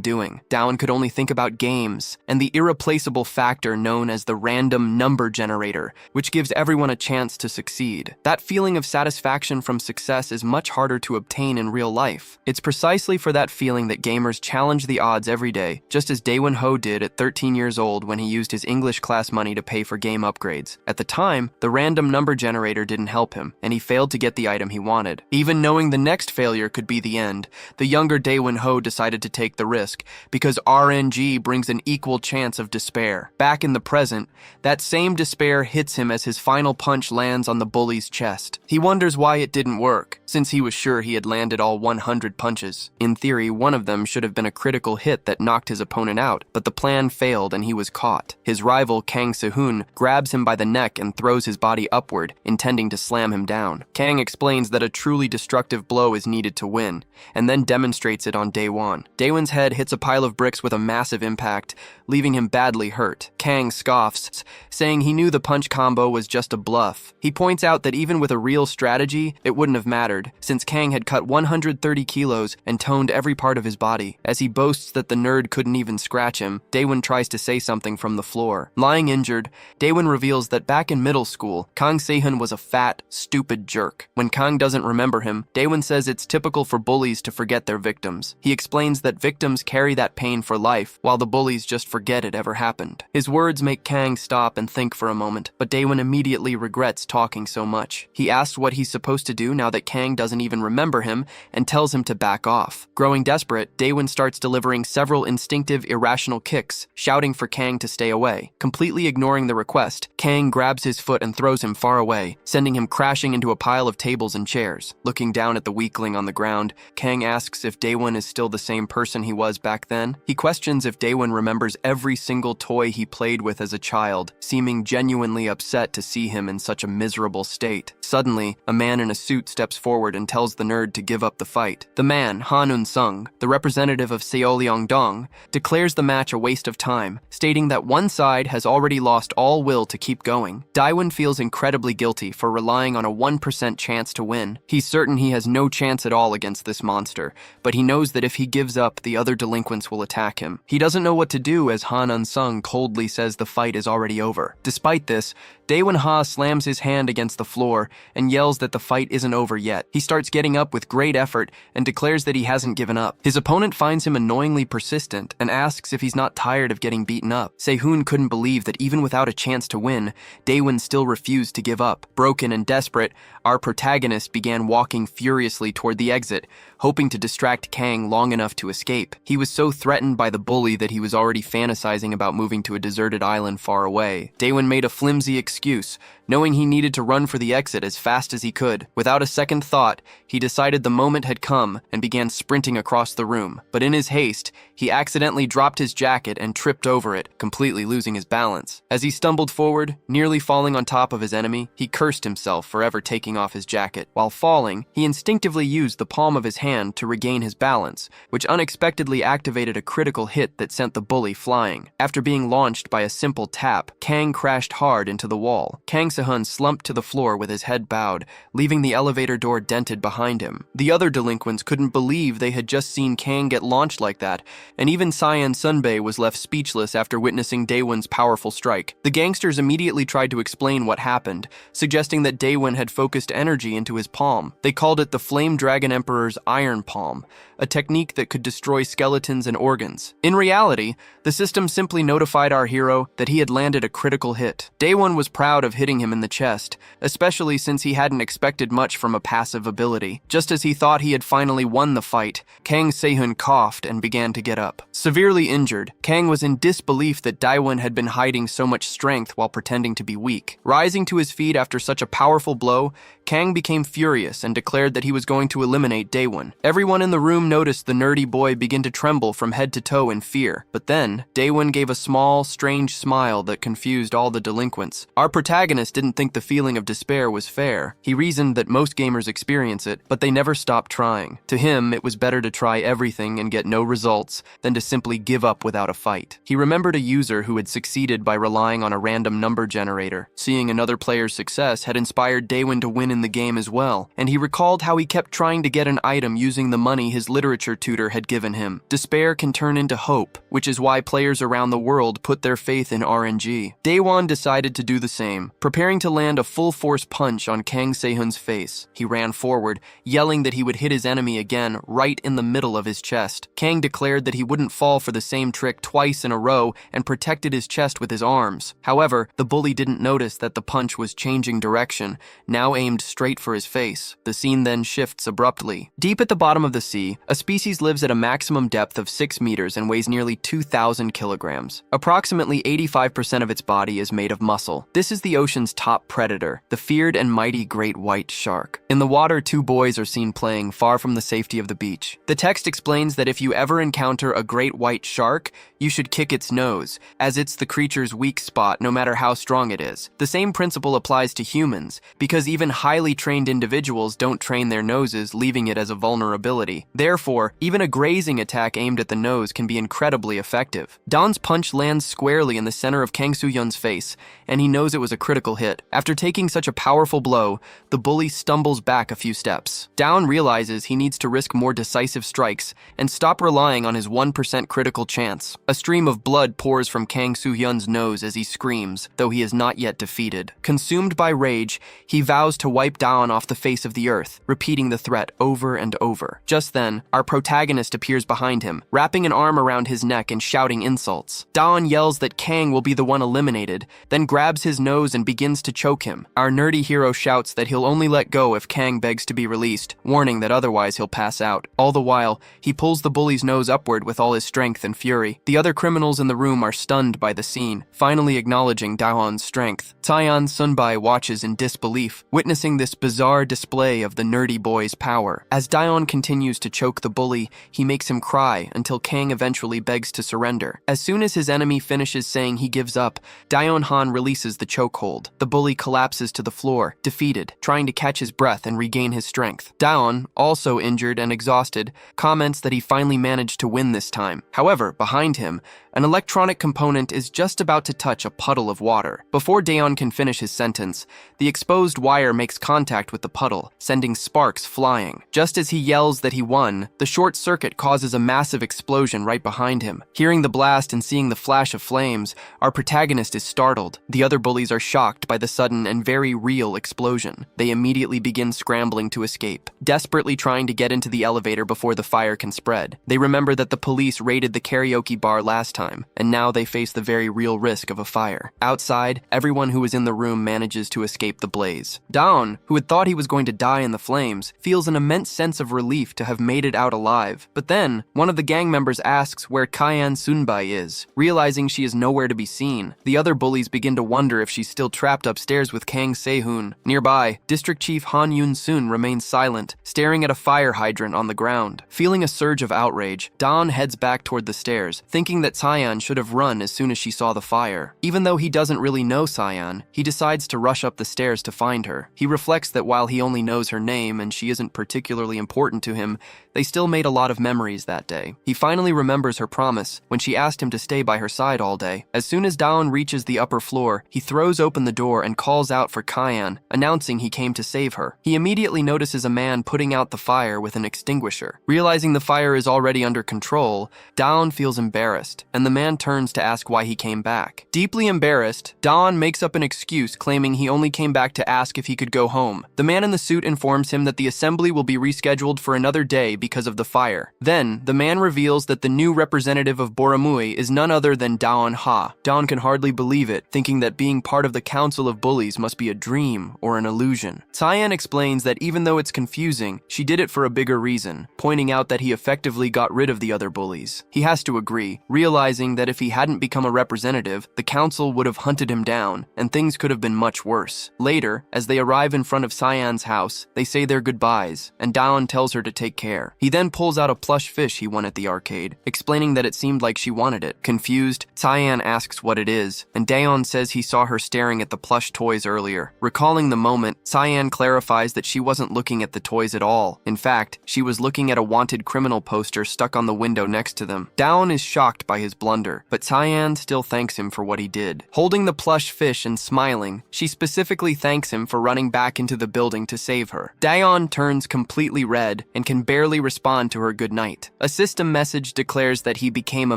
doing. Da-won could only think about games and the irreplaceable factor known as the random number generator, which gives everyone a chance to succeed. That feeling of satisfaction from success is much harder to obtain in real life. It's precisely for that feeling that gamers challenge the odds every day, just as Daewon Ho did at 13 years old when he used his English class money to pay for game upgrades. At the time, the random number generator didn't help him, and he failed to get the item he wanted. Even knowing the next failure could be the end, the younger Daewon Ho decided to take the risk, because RNG brings an equal chance of despair. Back in the present, that same despair hits him as his final punch lands on the bully's chest. He wonders why it didn't work, since he was sure he had landed all 100 punches. In theory, one of them should have been a critical hit that knocked his opponent out, but the plan failed and he was caught. His rival, Kang Se-hoon, grabs him by the neck and throws his body upward, intending to slam him down. Kang explains that a truly destructive blow is needed to win, and then demonstrates it on Daewon. Daewon's head hits a pile of bricks with a massive impact, leaving him badly hurt. Kang scoffs, saying he knew the punch combo was just a bluff. He points out that even with a real strategy, it wouldn't have mattered, since Kang had cut 130 kilos and toned every part of his body. As he boasts that the nerd couldn't even scratch him, Daewon tries to say something from the floor. Lying injured, Daewon reveals that back in middle school, Kang Se-hoon was a fat, stupid jerk. When Kang doesn't remember him, Daewon says it's typical for bullies to forget their victims. He explains that victims carry that pain for life, while the bullies just forget it ever happened. His words make Kang stop and think for a moment, but Daewon immediately regrets talking so much. He asks what he's supposed to do now that Kang doesn't even remember him, and tells him to back off. Growing desperate, Daewon starts delivering several instinctive, irrational kicks, shouting for Kang to stay away. Completely ignoring the request, Kang grabs his foot and throws him far away, sending him crashing into a pile of tables and chairs. Looking down at the weakling on the ground, Kang asks if Daewon is still the same person he was back then. He questions if Daewon remembers every single toy he played with as a child, seeming genuinely upset to see him in such a miserable state. Suddenly, a man in a suit steps forward and tells the nerd to give up the fight. The man, Han Un-sung, the representative of Seollyeongdong, declares the match a waste of time, stating that one side has already lost all will to keep going. Daewon feels incredibly guilty for relying on a 1% chance to win. He's certain he has no chance at all against this monster, but he knows that if he gives up, the other delinquents will attack him. He doesn't know what to do as Han Un-sung coldly says the fight is already over. Despite this, Daewon Ha slams his hand against the floor and yells that the fight isn't over yet. He starts getting up with great effort and declares that he hasn't given up. His opponent finds him annoyingly persistent and asks if he's not tired of getting beaten up. Se-hoon couldn't believe that even without a chance to win, Daewon still refused to give up. Broken and desperate, our protagonist began walking furiously toward the exit, hoping to distract Kang long enough to escape. He was so threatened by the bully that he was already fantasizing about moving to a deserted island far away. Daewon made a flimsy excuse, Knowing he needed to run for the exit as fast as he could, without a second thought, he decided the moment had come and began sprinting across the room. But in his haste, he accidentally dropped his jacket and tripped over it, completely losing his balance. As he stumbled forward, nearly falling on top of his enemy, he cursed himself for ever taking off his jacket. While falling, he instinctively used the palm of his hand to regain his balance, which unexpectedly activated a critical hit that sent the bully flying. After being launched by a simple tap, Kang crashed hard into the wall. Kang Se-hun slumped to the floor with his head bowed, leaving the elevator door dented behind him. The other delinquents couldn't believe they had just seen Kang get launched like that, and even Cyan Sunbae was left speechless after witnessing Daewon's powerful strike. The gangsters immediately tried to explain what happened, suggesting that Daewon had focused energy into his palm. They called it the Flame Dragon Emperor's Iron Palm, a technique that could destroy skeletons and organs. In reality, the system simply notified our hero that he had landed a critical hit. Daewon was proud of hitting him in the chest, especially since he hadn't expected much from a passive ability. Just as he thought he had finally won the fight, Kang Se-hun coughed and began to get up. Severely injured, Kang was in disbelief that Daewon had been hiding so much strength while pretending to be weak. Rising to his feet after such a powerful blow, Kang became furious and declared that he was going to eliminate Daewon. Everyone in the room noticed the nerdy boy begin to tremble from head to toe in fear. But then, Daewon gave a small, strange smile that confused all the delinquents. Our protagonist didn't think the feeling of despair was fair. He reasoned that most gamers experience it, but they never stopped trying. To him, it was better to try everything and get no results than to simply give up without a fight. He remembered a user who had succeeded by relying on a random number generator. Seeing another player's success had inspired Daewon to win in the game as well, and he recalled how he kept trying to get an item using the money his literature tutor had given him. Despair can turn into hope, which is why players around the world put their faith in RNG. Daewon decided to do the same, preparing to land a full-force punch on Kang Se-hun's face. He ran forward, yelling that he would hit his enemy again right in the middle of his chest. Kang declared that he wouldn't fall for the same trick twice in a row and protected his chest with his arms. However, the bully didn't notice that the punch was changing direction, now aimed straight for his face. The scene then shifts abruptly. Deep at the bottom of the sea, a species lives at a maximum depth of 6 meters and weighs nearly 2,000 kilograms. Approximately 85% of its body is made of muscle. This is the ocean's top predator, the feared and mighty great white shark. In the water, 2 boys are seen playing far from the safety of the beach. The text explains that if you ever encounter a great white shark, you should kick its nose, as it's the creature's weak spot no matter how strong it is. The same principle applies to humans, because even highly trained individuals don't train their noses, leaving it as a vulnerability. Therefore, even a grazing attack aimed at the nose can be incredibly effective. Dawn's punch lands squarely in the center of Kang Se-hun's face, and he knows it was a critical hit. After taking such a powerful blow, the bully stumbles back a few steps. Dawn realizes he needs to risk more decisive strikes and stop relying on his 1% critical chance. A stream of blood pours from Kang Se-hun's nose as he screams, though he is not yet defeated. Consumed by rage, he vows to wipe Dawn off the face of the earth, repeating the threat over and over. Just then, our protagonist appears behind him, wrapping an arm around his neck and shouting insults. Dawn yells that Kang will be the one eliminated, then grabs his nose and begins to choke him. Our nerdy hero shouts that he'll only let go if Kang begs to be released, warning that otherwise he'll pass out. All the while, he pulls the bully's nose upward with all his strength and fury. The other criminals in the room are stunned by the scene, finally acknowledging Daewon's strength. Cyan Sunbae watches in disbelief, witnessing this bizarre display of the nerdy boy's power. As Daewon continues to choke the bully, he makes him cry until Kang eventually begs to surrender. As soon as his enemy finishes saying he gives up, Daewon Han releases the chokehold. The bully collapses to the floor, defeated, trying to catch his breath and regain his strength. Daewon, also injured and exhausted, comments that he finally managed to win this time. However, behind him, an electronic component is just about to touch a puddle of water. Before Daewon can finish his sentence, the exposed wire makes contact with the puddle, sending sparks flying. Just as he yells that he won, the short circuit causes a massive explosion right behind him. Hearing the blast and seeing the flash of flames, our protagonist is startled. The other bullies are shocked by the sudden and very real explosion. They immediately begin scrambling to escape, desperately trying to get into the elevator before the fire can spread. They remember that the police raided the karaoke bar last time, and now they face the very real risk of a fire. Outside, everyone who is in the room manages to escape the blaze. Dawn, who had thought he was going to die in the flames, feels an immense sense of relief to have made it out alive. But then, one of the gang members asks where Cyan Sunbae is. Realizing she is nowhere to be seen, the other bullies begin to wonder if she's still trapped trapped upstairs with Kang Se-hoon. Nearby, District Chief Han Yun-sun remains silent, staring at a fire hydrant on the ground. Feeling a surge of outrage, Dawn heads back toward the stairs, thinking that Cyan should have run as soon as she saw the fire. Even though he doesn't really know Cyan, he decides to rush up the stairs to find her. He reflects that while he only knows her name and she isn't particularly important to him, they still made a lot of memories that day. He finally remembers her promise when she asked him to stay by her side all day. As soon as Dawn reaches the upper floor, he throws open the door and calls out for Cyan, announcing he came to save her. He immediately notices a man putting out the fire with an extinguisher. Realizing the fire is already under control, Dawn feels embarrassed, and the man turns to ask why he came back. Deeply embarrassed, Dawn makes up an excuse claiming he only came back to ask if he could go home. The man in the suit informs him that the assembly will be rescheduled for another day because of the fire. Then, the man reveals that the new representative of Boramui is none other than Dawn Ha. Dawn can hardly believe it, thinking that being part of the Council of Bullies must be a dream or an illusion. Cyan explains that even though it's confusing, she did it for a bigger reason, pointing out that he effectively got rid of the other bullies. He has to agree, realizing that if he hadn't become a representative, the council would have hunted him down, and things could have been much worse. Later, as they arrive in front of Cyan's house, they say their goodbyes, and Dawn tells her to take care. He then pulls out a plush fish he won at the arcade, explaining that it seemed like she wanted it. Confused, Cyan asks what it is, and Daeon says he saw her staring at the plush toys earlier. Recalling the moment, Cyan clarifies that she wasn't looking at the toys at all. In fact, she was looking at a wanted criminal poster stuck on the window next to them. Daeon is shocked by his blunder, but Cyan still thanks him for what he did. Holding the plush fish and smiling, she specifically thanks him for running back into the building to save her. Daeon turns completely red and can barely respond to her goodnight. A system message declares that he became a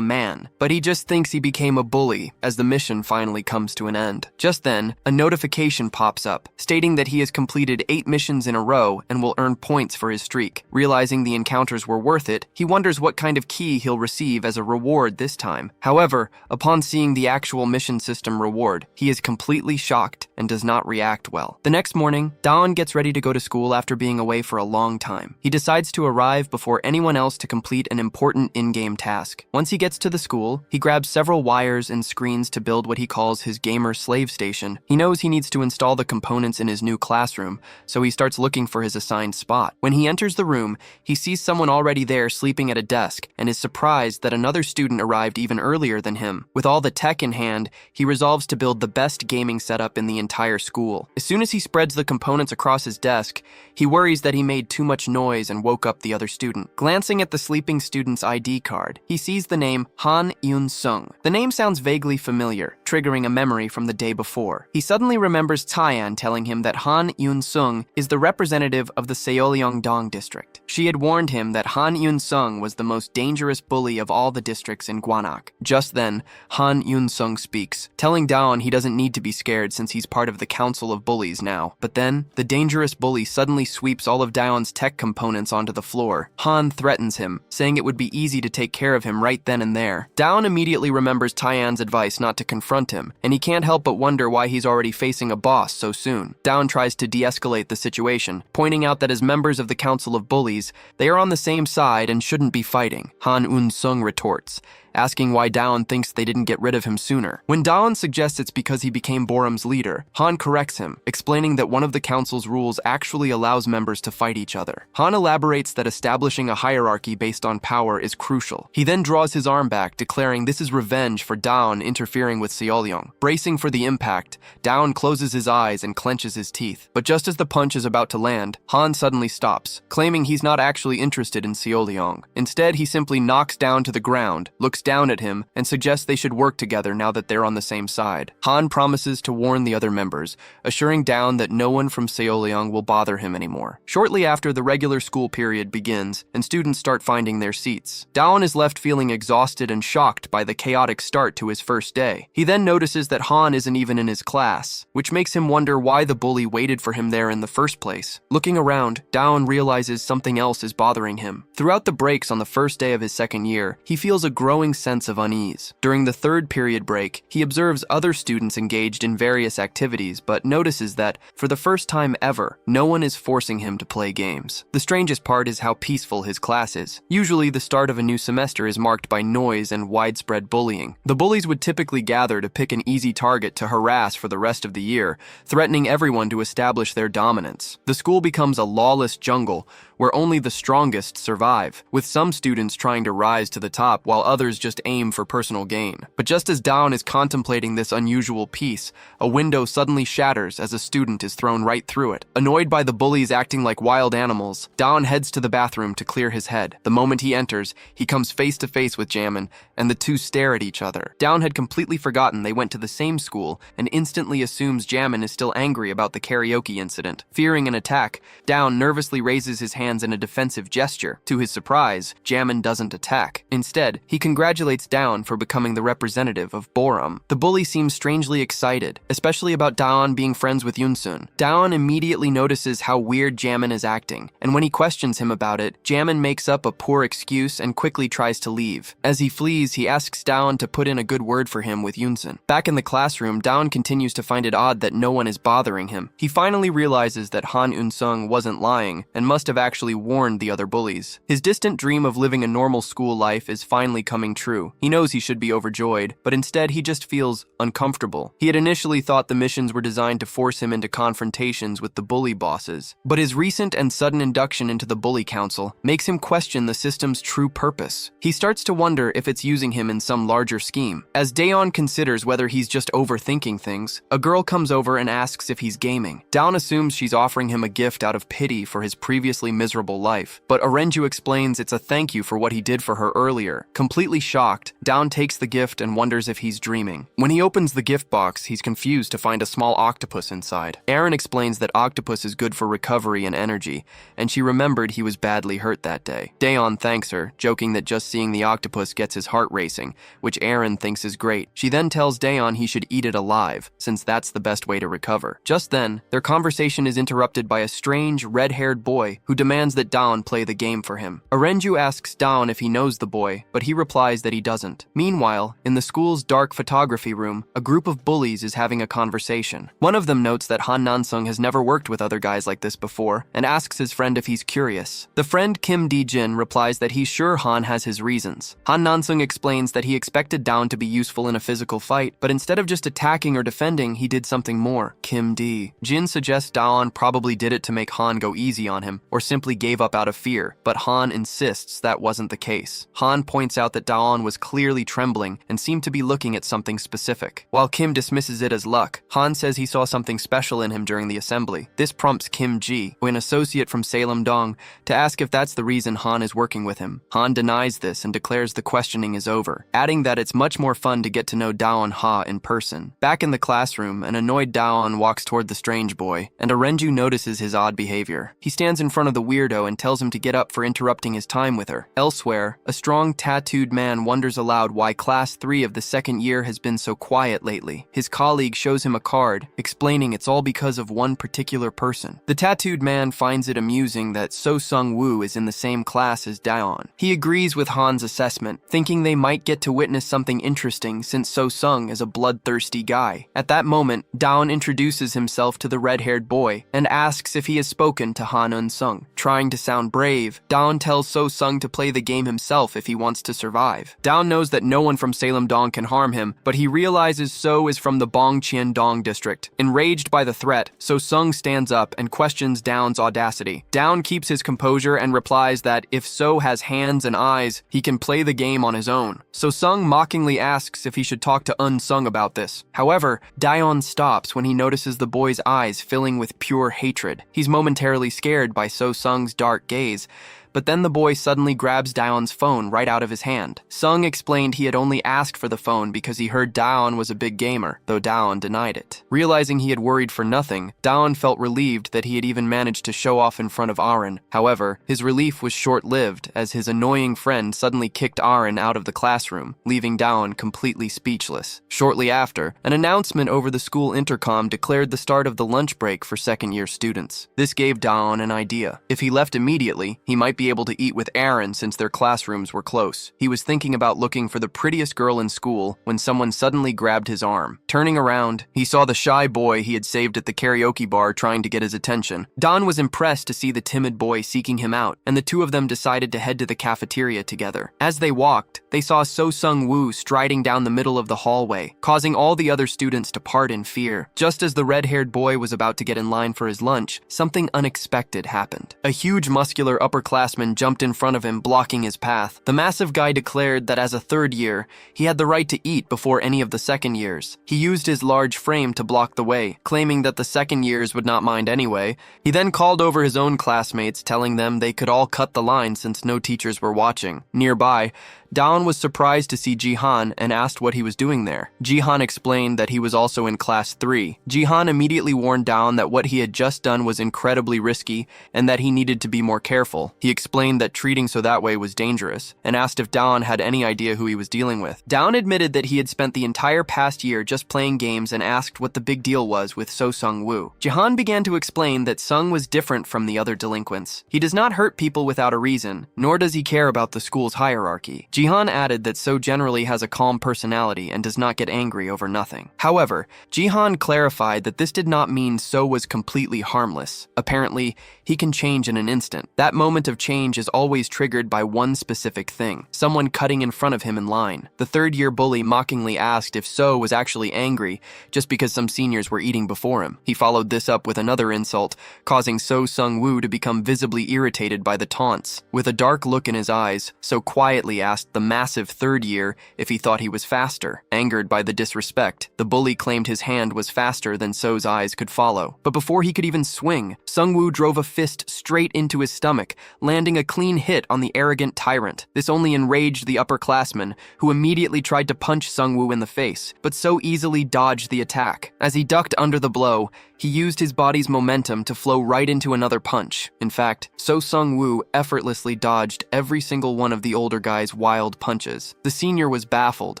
man, but he just thinks he became a bully as the mission finally comes to an end. Just then, a notification pops up, stating that he has completed 8 missions in a row and will earn points for his streak. Realizing the encounters were worth it, he wonders what kind of key he'll receive as a reward this time. However, upon seeing the actual mission system reward, he is completely shocked and does not react well. The next morning, Dawn gets ready to go to school after being away for a long time. He decides to arrive before anyone else to complete an important in-game task. Once he gets to the school, he grabs several wires and screens to build what he calls his gamer slave station. He knows he needs to install the components in his new classroom, so he starts looking for his assigned spot. When he enters the room, he sees someone already there sleeping at a desk and is surprised that another student arrived even earlier than him. With all the tech in hand, he resolves to build the best gaming setup in the entire school. As soon as he spreads the components across his desk, he worries that he made too much noise and woke up the other student. Glancing at the sleeping student's ID card, he sees the name Han Yun-sung. The name sounds vaguely familiar, triggering a memory from the day before. He suddenly remembers Cyan telling him that Han Yun-sung is the representative of the Seollyeongdong district. She had warned him that Han Yun-sung was the most dangerous bully of all the districts in Gwanak. Just then, Han Yun-sung speaks, telling Daon he doesn't need to be scared since he's part of the Council of Bullies now. But then, the dangerous bully suddenly sweeps all of Daon's tech components onto the floor. Han threatens him, saying it would be easy to take care of him right then and there. Daon immediately remembers Tyan's advice not to confront him, and he can't help but wonder why he's already facing a boss so soon. Daon tries to de-escalate the situation, pointing out that as members of the Council of Bullies, they are on the same side and shouldn't be fighting. Han Un-sung retorts, asking why Daon thinks they didn't get rid of him sooner. When Daon suggests it's because he became Boram's leader, Han corrects him, explaining that one of the council's rules actually allows members to fight each other. Han elaborates that establishing a hierarchy based on power is crucial. He then draws his arm back, declaring this is revenge for Daon interfering with Seollyeong. Bracing for the impact, Daon closes his eyes and clenches his teeth. But just as the punch is about to land, Han suddenly stops, claiming he's not actually interested in Seollyeong. Instead, he simply knocks down to the ground, looks down at him, and suggests they should work together now that they're on the same side. Han promises to warn the other members, assuring Daon that no one from Seollyeong will bother him anymore. Shortly after, the regular school period begins, and students start finding their seats. Daon is left feeling exhausted and shocked by the chaotic start to his first day. He then notices that Han isn't even in his class, which makes him wonder why the bully waited for him there in the first place. Looking around, Daon realizes something else is bothering him. Throughout the breaks on the first day of his second year, he feels a growing sense of unease. During the third period break, he observes other students engaged in various activities, but notices that, for the first time ever, no one is forcing him to play games. The strangest part is how peaceful his class is. Usually, the start of a new semester is marked by noise and widespread bullying. The bullies would typically gather to pick an easy target to harass for the rest of the year, threatening everyone to establish their dominance. The school becomes a lawless jungle where only the strongest survive, with some students trying to rise to the top while others just aim for personal gain. But just as Dawn is contemplating this unusual peace, a window suddenly shatters as a student is thrown right through it. Annoyed by the bullies acting like wild animals, Dawn heads to the bathroom to clear his head. The moment he enters, he comes face to face with Jamin, and the two stare at each other. Dawn had completely forgotten they went to the same school and instantly assumes Jamin is still angry about the karaoke incident. Fearing an attack, Dawn nervously raises his hands in a defensive gesture. To his surprise, Jamin doesn't attack. Instead, he congratulates Dawn for becoming the representative of Borum. The bully seems strangely excited, especially about Dawn being friends with Yunsun. Dawn immediately notices how weird Jamin is acting, and when he questions him about it, Jamin makes up a poor excuse and quickly tries to leave. As he flees, he asks Dawn to put in a good word for him with Yunsun. Back in the classroom, Dawn continues to find it odd that no one is bothering him. He finally realizes that Han Eun-sung wasn't lying and must have actually warned the other bullies. His distant dream of living a normal school life is finally coming true. He knows he should be overjoyed, but instead he just feels uncomfortable. He had initially thought the missions were designed to force him into confrontations with the bully bosses, but his recent and sudden induction into the bully council makes him question the system's true purpose. He starts to wonder if it's using him in some larger scheme. As Daeon considers whether he's just overthinking things, a girl comes over and asks if he's gaming. Dawn assumes she's offering him a gift out of pity for his previously miserable life, but Arenju explains it's a thank you for what he did for her earlier. Completely shocked, Dawn takes the gift and wonders if he's dreaming. When he opens the gift box, he's confused to find a small octopus inside. Aaron explains that octopus is good for recovery and energy, and she remembered he was badly hurt that day. Daeon thanks her, joking that just seeing the octopus gets his heart racing, which Aaron thinks is great. She then tells Daeon he should eat it alive, since that's the best way to recover. Just then, their conversation is interrupted by a strange, red-haired boy who demands that Dawn play the game for him. Arenju asks Dawn if he knows the boy, but he replies that he doesn't. Meanwhile, in the school's dark photography room, a group of bullies is having a conversation. One of them notes that Han Nansung has never worked with other guys like this before, and asks his friend if he's curious. The friend Kim Di-jin replies that he's sure Han has his reasons. Han Nansung explains that he expected Dawn to be useful in a physical fight, but instead of just attacking or defending, he did something more. Kim Di-jin suggests Dawn probably did it to make Han go easy on him, or simply gave up out of fear, but Han insists that wasn't the case. Han points out that Dawn was clearly trembling and seemed to be looking at something specific. While Kim dismisses it as luck, Han says he saw something special in him during the assembly. This prompts Kim Ji, an associate from Salem Dong, to ask if that's the reason Han is working with him. Han denies this and declares the questioning is over, adding that it's much more fun to get to know Daon Ha in person. Back in the classroom, an annoyed Daon walks toward the strange boy, and Arenju notices his odd behavior. He stands in front of the weirdo and tells him to get up for interrupting his time with her. Elsewhere, a strong tattooed man wonders aloud why Class 3 of the second year has been so quiet lately. His colleague shows him a card, explaining it's all because of one particular person. The tattooed man finds it amusing that So Sung Woo is in the same class as Daon. He agrees with Han's assessment, thinking they might get to witness something interesting since So Sung is a bloodthirsty guy. At that moment, Daon introduces himself to the red-haired boy and asks if he has spoken to Han Eun-sung. Trying to sound brave, Daon tells So Sung to play the game himself if he wants to survive. Daon knows that no one from Salem Dong can harm him, but he realizes So is from the Bongqian Dong district. Enraged by the threat, So Sung stands up and questions Daon's audacity. Daon keeps his composure and replies that if So has hands and eyes, he can play the game on his own. So Sung mockingly asks if he should talk to Eun-sung about this. However, Daon stops when he notices the boy's eyes filling with pure hatred. He's momentarily scared by So Sung's dark gaze, but then the boy suddenly grabs Daon's phone right out of his hand. Sung explained he had only asked for the phone because he heard Daon was a big gamer, though Daon denied it. Realizing he had worried for nothing, Daon felt relieved that he had even managed to show off in front of Aren. However, his relief was short-lived as his annoying friend suddenly kicked Aren out of the classroom, leaving Daon completely speechless. Shortly after, an announcement over the school intercom declared the start of the lunch break for second-year students. This gave Daon an idea. If he left immediately, he might be be able to eat with Aaron since their classrooms were close. He was thinking about looking for the prettiest girl in school when someone suddenly grabbed his arm. Turning around, he saw the shy boy he had saved at the karaoke bar trying to get his attention. Don was impressed to see the timid boy seeking him out, and the two of them decided to head to the cafeteria together. As they walked, they saw So Sung-woo striding down the middle of the hallway, causing all the other students to part in fear. Just as the red-haired boy was about to get in line for his lunch, something unexpected happened. A huge muscular upperclassman jumped in front of him, blocking his path. The massive guy declared that as a third year, he had the right to eat before any of the second years. He used his large frame to block the way, claiming that the second years would not mind anyway. He then called over his own classmates, telling them they could all cut the line since no teachers were watching. Nearby, Dawn was surprised to see Jihan and asked what he was doing there. Jihan explained that he was also in class 3. Jihan immediately warned Dawn that what he had just done was incredibly risky and that he needed to be more careful. He explained that treating so that way was dangerous and asked if Dawn had any idea who he was dealing with. Dawn admitted that he had spent the entire past year just playing games and asked what the big deal was with So Sung-woo. Jihan began to explain that Sung was different from the other delinquents. He does not hurt people without a reason, nor does he care about the school's hierarchy. Jihan added that So generally has a calm personality and does not get angry over nothing. However, Jihan clarified that this did not mean So was completely harmless. Apparently, he can change in an instant. That moment of change is always triggered by one specific thing: someone cutting in front of him in line. The third-year bully mockingly asked if So was actually angry just because some seniors were eating before him. He followed this up with another insult, causing So Sung-woo to become visibly irritated by the taunts. With a dark look in his eyes, So quietly asked the massive third year if he thought he was faster. Angered by the disrespect, the bully claimed his hand was faster than So's eyes could follow. But before he could even swing, Sung-woo drove a fist straight into his stomach, landing a clean hit on the arrogant tyrant. This only enraged the upperclassman, who immediately tried to punch Sung-woo in the face, but So easily dodged the attack. As he ducked under the blow, he used his body's momentum to flow right into another punch. In fact, So Sung-woo effortlessly dodged every single one of the older guy's wild punches. The senior was baffled,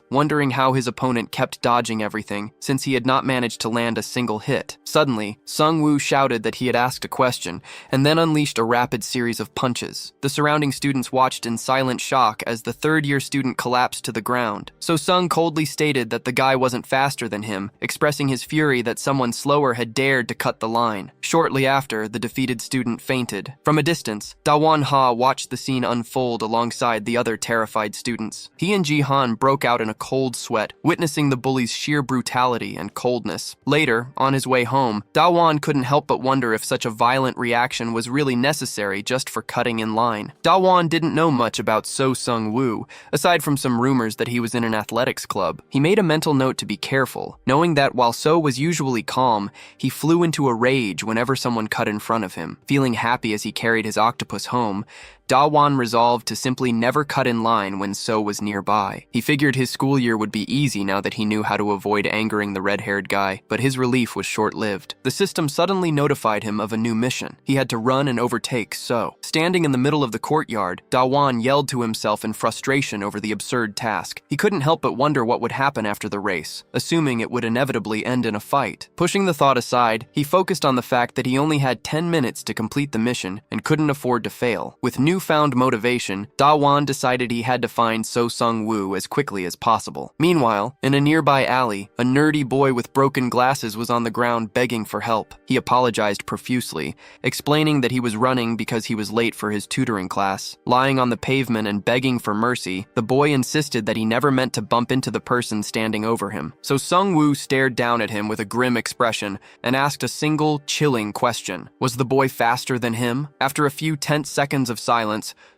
wondering how his opponent kept dodging everything, since he had not managed to land a single hit. Suddenly, Sung-woo shouted that he had asked a question, and then unleashed a rapid series of punches. The surrounding students watched in silent shock as the third-year student collapsed to the ground. So Sung coldly stated that the guy wasn't faster than him, expressing his fury that someone slower had dared to cut the line. Shortly after, the defeated student fainted. From a distance, Da-won-ha watched the scene unfold alongside the other terrified students. He and Jihan broke out in a cold sweat, witnessing the bully's sheer brutality and coldness. Later, on his way home, Da-won couldn't help but wonder if such a violent reaction was really necessary just for cutting in line. Da-won didn't know much about So Sung-woo, aside from some rumors that he was in an athletics club. He made a mental note to be careful, knowing that while So was usually calm, he flew into a rage whenever someone cut in front of him. Feeling happy as he carried his octopus home, Da-won resolved to simply never cut in line when So was nearby. He figured his school year would be easy now that he knew how to avoid angering the red-haired guy, but his relief was short-lived. The system suddenly notified him of a new mission. He had to run and overtake So. Standing in the middle of the courtyard, Da-won yelled to himself in frustration over the absurd task. He couldn't help but wonder what would happen after the race, assuming it would inevitably end in a fight. Pushing the thought aside, he focused on the fact that he only had 10 minutes to complete the mission and couldn't afford to fail. With newfound motivation, Da-won decided he had to find So Sung-woo as quickly as possible. Meanwhile, in a nearby alley, a nerdy boy with broken glasses was on the ground begging for help. He apologized profusely, explaining that he was running because he was late for his tutoring class. Lying on the pavement and begging for mercy, the boy insisted that he never meant to bump into the person standing over him. So Sung-woo stared down at him with a grim expression and asked a single, chilling question. Was the boy faster than him? After a few tense seconds of silence,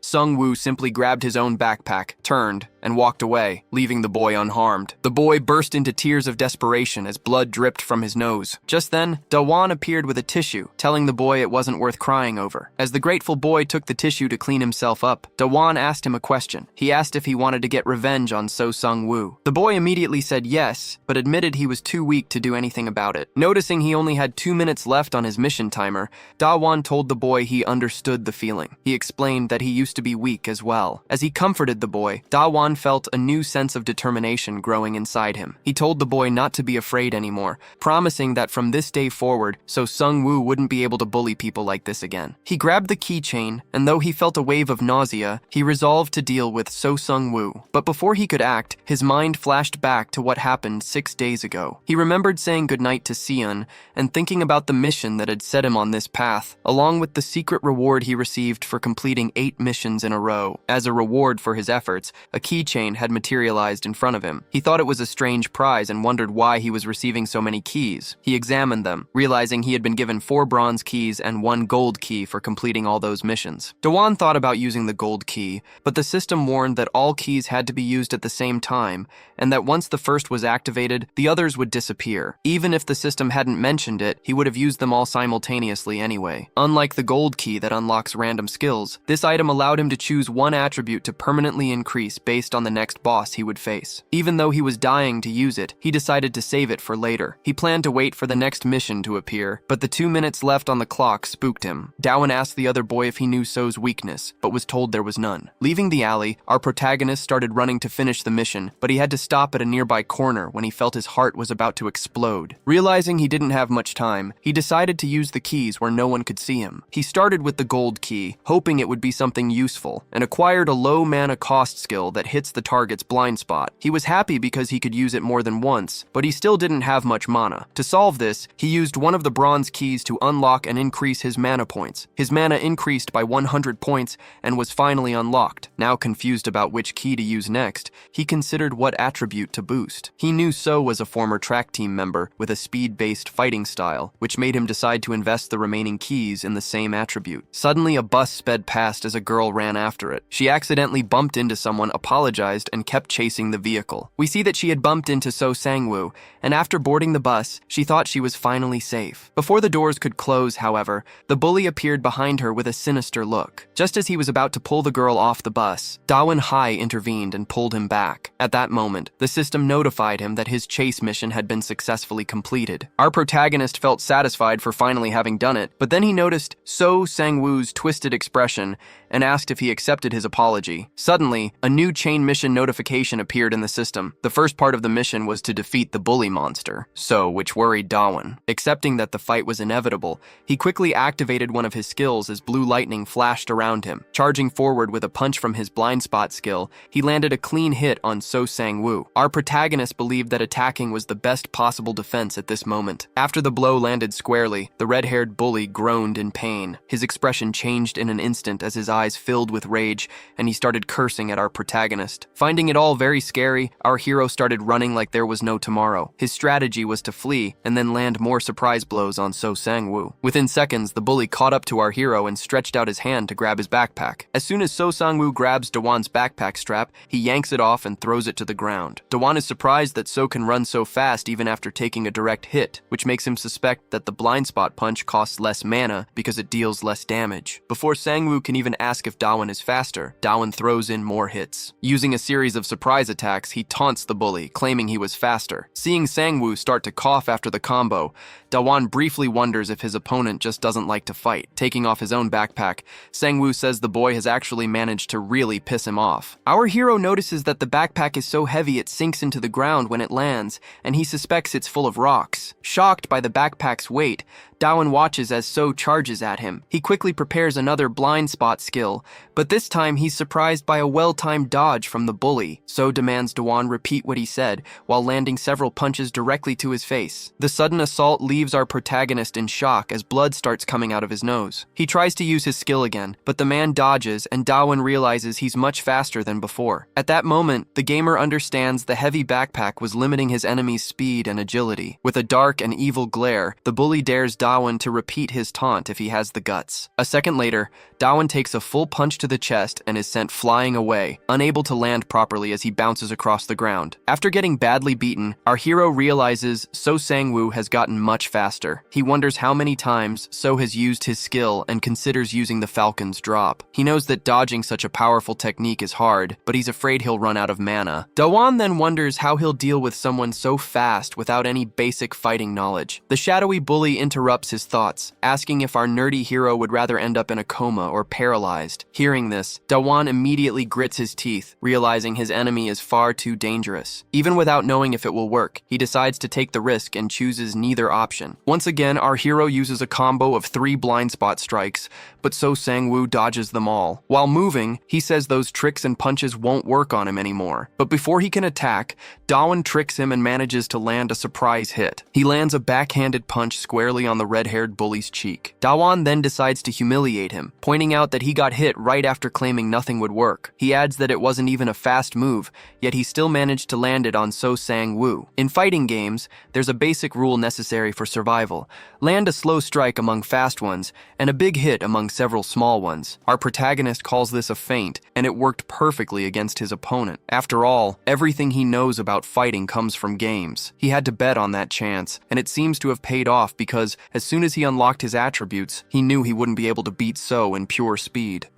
Sung-woo simply grabbed his own backpack, turned, and walked away, leaving the boy unharmed. The boy burst into tears of desperation as blood dripped from his nose. Just then, Da-won appeared with a tissue, telling the boy it wasn't worth crying over. As the grateful boy took the tissue to clean himself up, Da-won asked him a question. He asked if he wanted to get revenge on So Sung-woo. The boy immediately said yes, but admitted he was too weak to do anything about it. Noticing he only had 2 minutes left on his mission timer, Da-won told the boy he understood the feeling. He explained explained that he used to be weak as well. As he comforted the boy, Da-won felt a new sense of determination growing inside him. He told the boy not to be afraid anymore, promising that from this day forward, So Sung-woo wouldn't be able to bully people like this again. He grabbed the keychain, and though he felt a wave of nausea, he resolved to deal with So Sung-woo. But before he could act, his mind flashed back to what happened 6 days ago. He remembered saying goodnight to Seon and thinking about the mission that had set him on this path, along with the secret reward he received for completing 8 missions in a row. As a reward for his efforts, a keychain had materialized in front of him. He thought it was a strange prize and wondered why he was receiving so many keys. He examined them, realizing he had been given 4 bronze keys and 1 gold key for completing all those missions. Da-won thought about using the gold key, but the system warned that all keys had to be used at the same time, and that once the first was activated, the others would disappear. Even if the system hadn't mentioned it, he would have used them all simultaneously anyway. Unlike the gold key that unlocks random skills, this item allowed him to choose one attribute to permanently increase based on the next boss he would face. Even though he was dying to use it, he decided to save it for later. He planned to wait for the next mission to appear, but the 2 minutes left on the clock spooked him. Da-won asked the other boy if he knew So's weakness, but was told there was none. Leaving the alley, our protagonist started running to finish the mission, but he had to stop at a nearby corner when he felt his heart was about to explode. Realizing he didn't have much time, he decided to use the keys where no one could see him. He started with the gold key, hoping it would be something useful, and acquired a low mana cost skill that hits the target's blind spot. He was happy because he could use it more than once, but he still didn't have much mana. To solve this, he used one of the bronze keys to unlock and increase his mana points. His mana increased by 100 points and was finally unlocked. Now confused about which key to use next, he considered what attribute to boost. He knew So was a former track team member with a speed-based fighting style, which made him decide to invest the remaining keys in the same attribute. Suddenly, a bus sped past as a girl ran after it. She accidentally bumped into someone, apologized, and kept chasing the vehicle. We see that she had bumped into So Sang-woo, and after boarding the bus, she thought she was finally safe. Before the doors could close, however, the bully appeared behind her with a sinister look. Just as he was about to pull the girl off the bus, Da-won Hai intervened and pulled him back. At that moment, the system notified him that his chase mission had been successfully completed. Our protagonist felt satisfied for finally having done it, but then he noticed So Sang-woo's twisted expression and asked if he accepted his apology. Suddenly, a new chain mission notification appeared in the system. The first part of the mission was to defeat the bully monster, which worried Da-won. Accepting that the fight was inevitable, he quickly activated one of his skills as blue lightning flashed around him. Charging forward with a punch from his blind spot skill, he landed a clean hit on So Sang-woo. Our protagonist believed that attacking was the best possible defense at this moment. After the blow landed squarely, the red-haired bully groaned in pain. His expression changed in an instant as his eyes filled with rage, and he started cursing at our protagonist. Finding it all very scary, our hero started running like there was no tomorrow. His strategy was to flee and then land more surprise blows on So Sang-woo. Within seconds, the bully caught up to our hero and stretched out his hand to grab his backpack. As soon as So Sang-woo grabs Da-won's backpack strap, he yanks it off and throws it to the ground. Da-won is surprised that So can run so fast even after taking a direct hit, which makes him suspect that the blind spot punch costs less mana because it deals less damage. Before Sang-woo can even ask if Da-won is faster, Da-won throws in more hits. Using a series of surprise attacks, he taunts the bully, claiming he was faster. Seeing Sang-woo start to cough after the combo, Da-won briefly wonders if his opponent just doesn't like to fight. Taking off his own backpack, Sang-woo says the boy has actually managed to really piss him off. Our hero notices that the backpack is so heavy it sinks into the ground when it lands, and he suspects it's full of rocks. Shocked by the backpack's weight, Da-won watches as So charges at him. He quickly prepares another blind spot skill, but this time he's surprised by a well-timed dodge from the bully. So demands Da-won repeat what he said, while landing several punches directly to his face. The sudden assault leaves our protagonist in shock as blood starts coming out of his nose. He tries to use his skill again, but the man dodges and Da-won realizes he's much faster than before. At that moment, the gamer understands the heavy backpack was limiting his enemy's speed and agility. With a dark and evil glare, the bully dares Da-won to repeat his taunt if he has the guts. A second later, Da-won takes a full punch to the chest and is sent flying away, unable to land properly as he bounces across the ground. After getting badly beaten, our hero realizes So Sang-woo has gotten much faster. He wonders how many times So has used his skill and considers using the Falcon's drop. He knows that dodging such a powerful technique is hard, but he's afraid he'll run out of mana. Da-won then wonders how he'll deal with someone so fast without any basic fighting knowledge. The shadowy bully interrupts interrupts his thoughts, asking if our nerdy hero would rather end up in a coma or paralyzed. Hearing this, Dawan immediately grits his teeth, realizing his enemy is far too dangerous. Even without knowing if it will work, he decides to take the risk and chooses neither option. Once again, our hero uses a combo of 3 blind spot strikes, but So Sang-woo dodges them all. While moving, he says those tricks and punches won't work on him anymore. But before he can attack, Dawan tricks him and manages to land a surprise hit. He lands a backhanded punch squarely on the red-haired bully's cheek. Dawan then decides to humiliate him, pointing out that he got hit right after claiming nothing would work. He adds that it wasn't even a fast move, yet he still managed to land it on So Sang-woo. In fighting games, there's a basic rule necessary for survival. Land a slow strike among fast ones, and a big hit among several small ones. Our protagonist calls this a feint, and it worked perfectly against his opponent. After all, everything he knows about fighting comes from games. He had to bet on that chance, and it seems to have paid off because as soon as he unlocked his attributes, he knew he wouldn't be able to beat So in pure speed.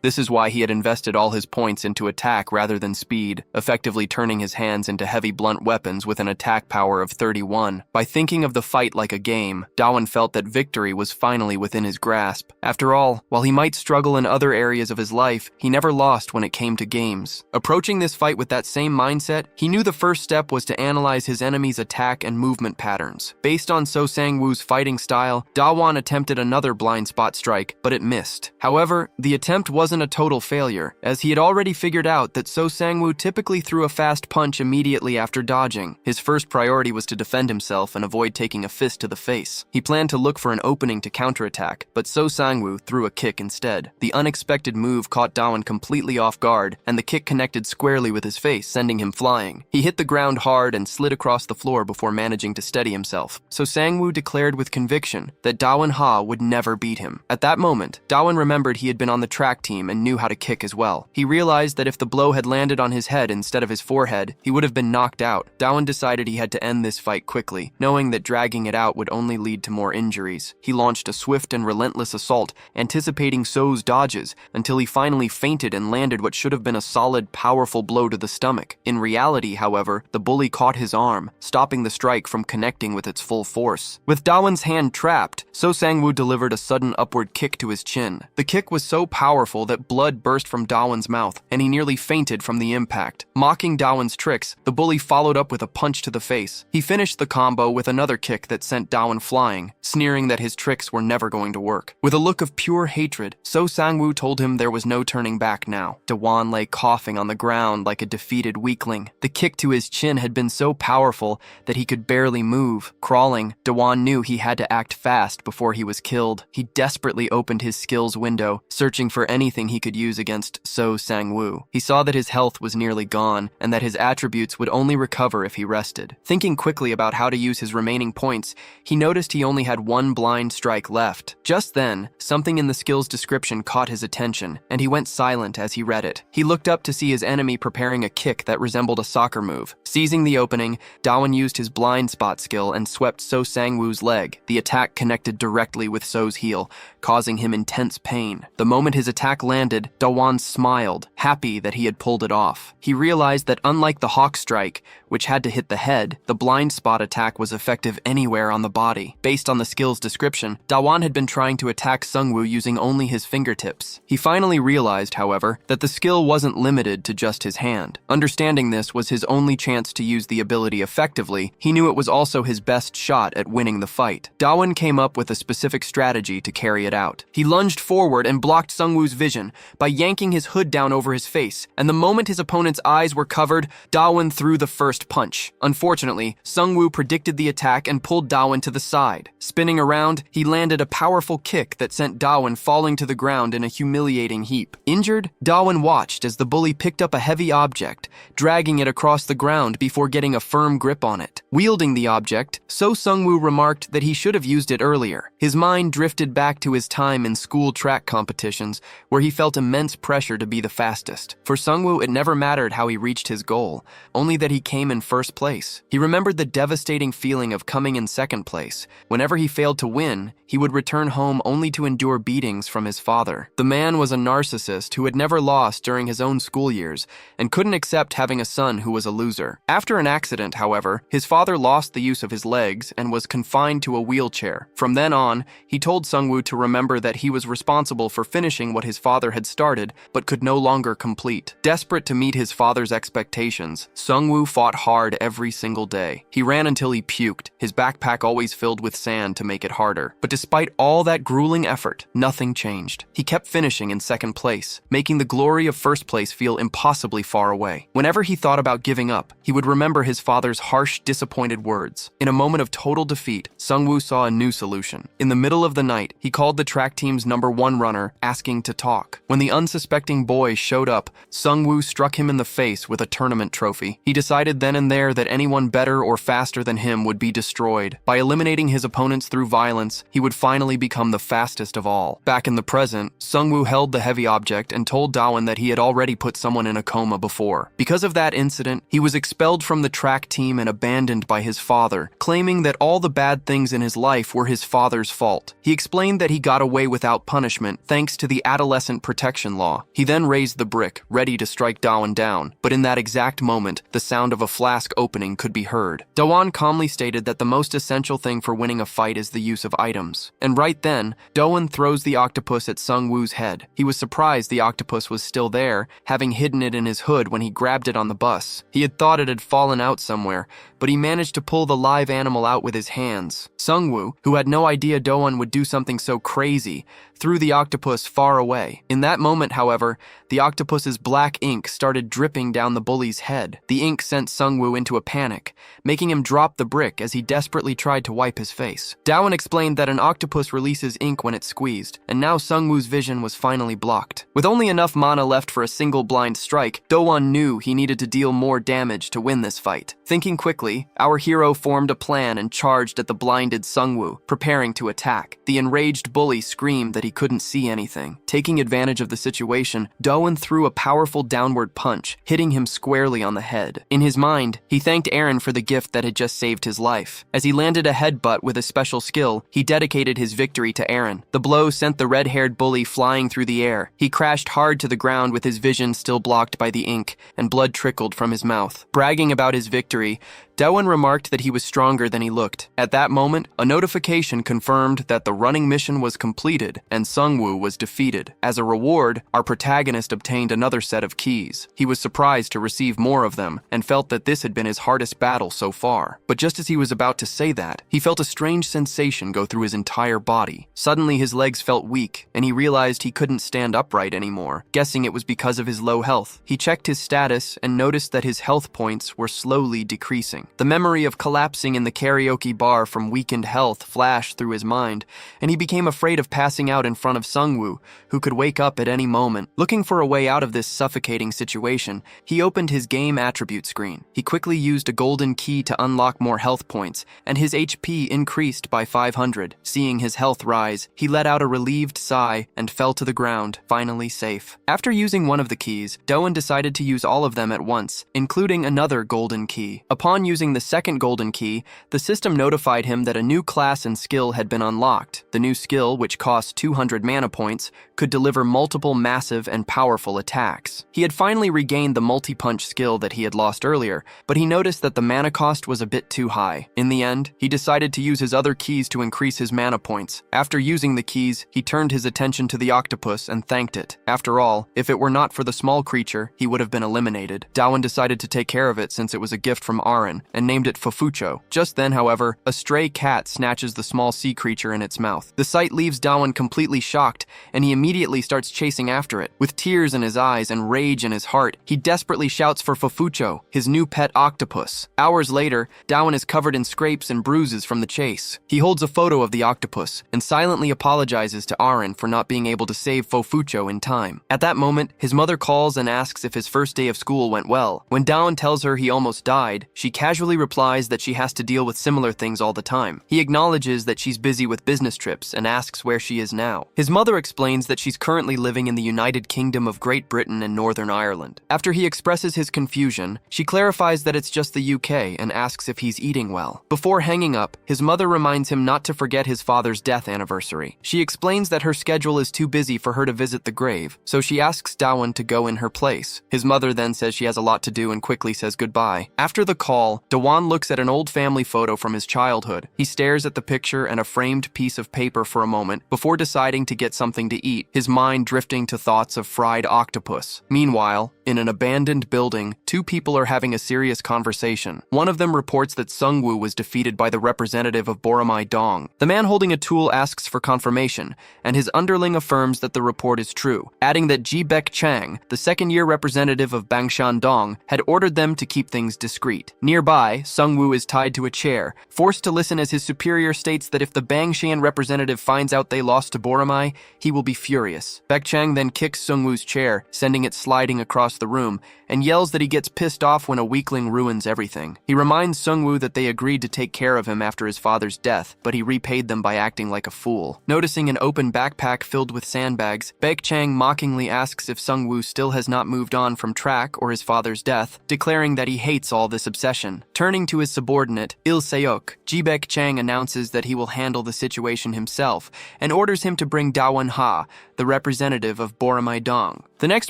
This is why he had invested all his points into attack rather than speed, effectively turning his hands into heavy blunt weapons with an attack power of 31. By thinking of the fight like a game, Dawan felt that victory was finally within his grasp. After all, while he might struggle in other areas of his life, he never lost when it came to games. Approaching this fight with that same mindset, he knew the first step was to analyze his enemy's attack and movement patterns. Based on So Sang-woo's fighting style, Dawan attempted another blind spot strike, but it missed. However, the attempt wasn't a total failure, as he had already figured out that So Sang-woo typically threw a fast punch immediately after dodging. His first priority was to defend himself and avoid taking a fist to the face. He planned to look for an opening to counterattack, but So Sang-woo threw a kick instead. The unexpected move caught Dawan completely off guard, and the kick connected squarely with his face, sending him flying. He hit the ground hard and slid across the floor before managing to steady himself. So Sang-woo declared with conviction that Dawan Ha would never beat him. At that moment, Dawan remembered he had been on the track team and knew how to kick as well. He realized that if the blow had landed on his head instead of his forehead, he would have been knocked out. Dawan decided he had to end this fight quickly, knowing that dragging it out would only lead to more injuries. He launched a swift and relentless assault, anticipating So's dodges, until he finally feinted and landed what should have been a solid, powerful blow to the stomach. In reality, however, the bully caught his arm, stopping the strike from connecting with its full force. With Dawan's hand trapped, So Sang-woo delivered a sudden upward kick to his chin. The kick was so powerful that blood burst from Dawan's mouth, and he nearly fainted from the impact. Mocking Dawan's tricks, the bully followed up with a punch to the face. He finished the combo with another kick that sent Dawan flying, sneering that his tricks were never going to work. With a look of pure hatred, So Sang-woo told him there was no turning back now. Dawan lay coughing on the ground like a defeated weakling. The kick to his chin had been so powerful that he could barely move. Crawling, Dawan knew he had to act fast before he was killed. He desperately opened his skills window, searching for anything he could use against So Sang-woo. He saw that his health was nearly gone, and that his attributes would only recover if he rested. Thinking quickly about how to use his remaining points, he noticed he only had one blind strike left. Just then, something in the skill's description caught his attention, and he went silent as he read it. He looked up to see his enemy preparing a kick that resembled a soccer move. Seizing the opening, Dawan used his blind spot skill and swept So Sang-woo's leg. The attack connected directly with So's heel, causing him intense pain. The moment his attack landed, Dawan smiled, happy that he had pulled it off. He realized that unlike the hawk strike, which had to hit the head, the blind spot attack was effective anywhere on the body. Based on the skill's description, Dawan had been trying to attack Sung-woo using only his fingertips. He finally realized, however, that the skill wasn't limited to just his hand. Understanding this was his only chance to use the ability effectively. He knew it was also his best shot at winning the fight. Dawan came up with a specific strategy to carry it out. He lunged forward and blocked Sung-woo's vision by yanking his hood down over his face, and the moment his opponent's eyes were covered, Dawan threw the first punch. Unfortunately, Sung-woo predicted the attack and pulled Dawan to the side. Spinning around, he landed a powerful kick that sent Dawan falling to the ground in a humiliating heap. Injured, Dawan watched as the bully picked up a heavy object, dragging it across the ground before getting a firm grip on it. Wielding the object, So Sung-woo remarked that he should have used it earlier. His mind drifted back to his time in school track competitions, where he felt immense pressure to be the fastest. fastest. For Sungwoo, it never mattered how he reached his goal, only that he came in first place. He remembered the devastating feeling of coming in second place. Whenever he failed to win, he would return home only to endure beatings from his father. The man was a narcissist who had never lost during his own school years and couldn't accept having a son who was a loser. After an accident, however, his father lost the use of his legs and was confined to a wheelchair. From then on, he told Sungwoo to remember that he was responsible for finishing what his father had started but could no longer complete. Desperate to meet his father's expectations, Sungwoo fought hard every single day. He ran until he puked, his backpack always filled with sand to make it harder. But despite all that grueling effort, nothing changed. He kept finishing in second place, making the glory of first place feel impossibly far away. Whenever he thought about giving up, he would remember his father's harsh, disappointed words. In a moment of total defeat, Sungwoo saw a new solution. In the middle of the night, he called the track team's #1 runner, asking to talk. When the unsuspecting boy showed up, Sungwoo struck him in the face with a tournament trophy. He decided then and there that anyone better or faster than him would be destroyed. By eliminating his opponents through violence, he would finally become the fastest of all. Back in the present, Sungwoo held the heavy object and told Dawan that he had already put someone in a coma before. Because of that incident, he was expelled from the track team and abandoned by his father, claiming that all the bad things in his life were his father's fault. He explained that he got away without punishment thanks to the adolescent protection law. He then raised the brick, ready to strike Dawan down, but in that exact moment, the sound of a flask opening could be heard. Dawan calmly stated that the most essential thing for winning a fight is the use of items. And right then, Dawan throws the octopus at Sungwoo's head. He was surprised the octopus was still there, having hidden it in his hood when he grabbed it on the bus. He had thought it had fallen out somewhere, but he managed to pull the live animal out with his hands. Sungwoo, who had no idea Dawan would do something so crazy, threw the octopus far away. In that moment, however, the octopus's black ink started dripping down the bully's head. The ink sent Sungwoo into a panic, making him drop the brick as he desperately tried to wipe his face. Dawan explained that an octopus releases ink when it's squeezed, and now Sungwoo's vision was finally blocked. With only enough mana left for a single blind strike, Dawan knew he needed to deal more damage to win this fight. Thinking quickly, our hero formed a plan and charged at the blinded Sungwoo, preparing to attack. The enraged bully screamed that he couldn't see anything. Taking advantage of the situation, Dawan threw a powerful downward punch, hitting him squarely on the head. In his mind, he thanked Eren for the gift that had just saved his life. As he landed a headbutt with a special skill, he dedicated his victory to Eren. The blow sent the red-haired bully flying through the air. He crashed hard to the ground with his vision still blocked by the ink, and blood trickled from his mouth. Bragging about his victory, Dawan remarked that he was stronger than he looked. At that moment, a notification confirmed that the running mission was completed and Sungwoo was defeated. As a reward, our protagonist obtained another set of keys. He was surprised to receive more of them and felt that this had been his hardest battle so far. But just as he was about to say that, he felt a strange sensation go through his entire body. Suddenly, his legs felt weak, and he realized he couldn't stand upright anymore. Guessing it was because of his low health, he checked his status and noticed that his health points were slowly decreasing. The memory of collapsing in the karaoke bar from weakened health flashed through his mind, and he became afraid of passing out in front of Sungwoo, who could wake up at any moment. Looking for a way out of this suffocating situation, he opened his game attribute screen. He quickly used a golden key to unlock more health points, and his HP increased by 500. Seeing his health rise, he let out a relieved sigh and fell to the ground, finally safe. After using one of the keys, Dawan decided to use all of them at once, including another golden key. Upon using the second golden key, the system notified him that a new class and skill had been unlocked. The new skill, which cost 200 mana points, could deliver multiple massive and powerful attacks. He had finally regained the multi-punch skill that he had lost earlier, but he noticed that the mana cost was a bit too high. In the end, he decided to use his other keys to increase his mana points. After using the keys, he turned his attention to the octopus and thanked it. After all, if it were not for the small creature, he would have been eliminated. Dawan decided to take care of it since it was a gift from Aren, and named it Fofucho. Just then, however, a stray cat snatches the small sea creature in its mouth. The sight leaves Dawan completely shocked, and he immediately starts chasing after it. With tears in his eyes and rage in his heart, he desperately shouts for Fofucho, his new pet octopus. Hours later, Dawan is covered in scrapes and bruises from the chase. He holds a photo of the octopus and silently apologizes to Aren for not being able to save Fofucho in time. At that moment, his mother calls and asks if his first day of school went well. When Dawan tells her he almost died, she casually casually replies that she has to deal with similar things all the time. He acknowledges that she's busy with business trips and asks where she is now. His mother explains that she's currently living in the United Kingdom of Great Britain and Northern Ireland. After he expresses his confusion, she clarifies that it's just the UK and asks if he's eating well. Before hanging up, his mother reminds him not to forget his father's death anniversary. She explains that her schedule is too busy for her to visit the grave, so she asks Dawon to go in her place. His mother then says she has a lot to do and quickly says goodbye. After the call, Dawon looks at an old family photo from his childhood. He stares at the picture and a framed piece of paper for a moment before deciding to get something to eat, his mind drifting to thoughts of fried octopus. Meanwhile, in an abandoned building, two people are having a serious conversation. One of them reports that Sungwoo was defeated by the representative of Boromai Dong. The man holding a tool asks for confirmation, and his underling affirms that the report is true, adding that Ji-Baek Chang, the second-year representative of Bangshan Dong, had ordered them to keep things discreet. Nearby, Sungwoo is tied to a chair, forced to listen as his superior states that if the Bangshan representative finds out they lost to Boromai, he will be furious. Baek Chang then kicks Sungwoo's chair, sending it sliding across the room, and yells that he gets pissed off when a weakling ruins everything. He reminds Sungwoo that they agreed to take care of him after his father's death, but he repaid them by acting like a fool. Noticing an open backpack filled with sandbags, Baek Chang mockingly asks if Sungwoo still has not moved on from track or his father's death, declaring that he hates all this obsession. Turning to his subordinate, Il Seok, Ji-Baek Chang announces that he will handle the situation himself and orders him to bring Dawon Ha, the representative of Boromai Dong. The next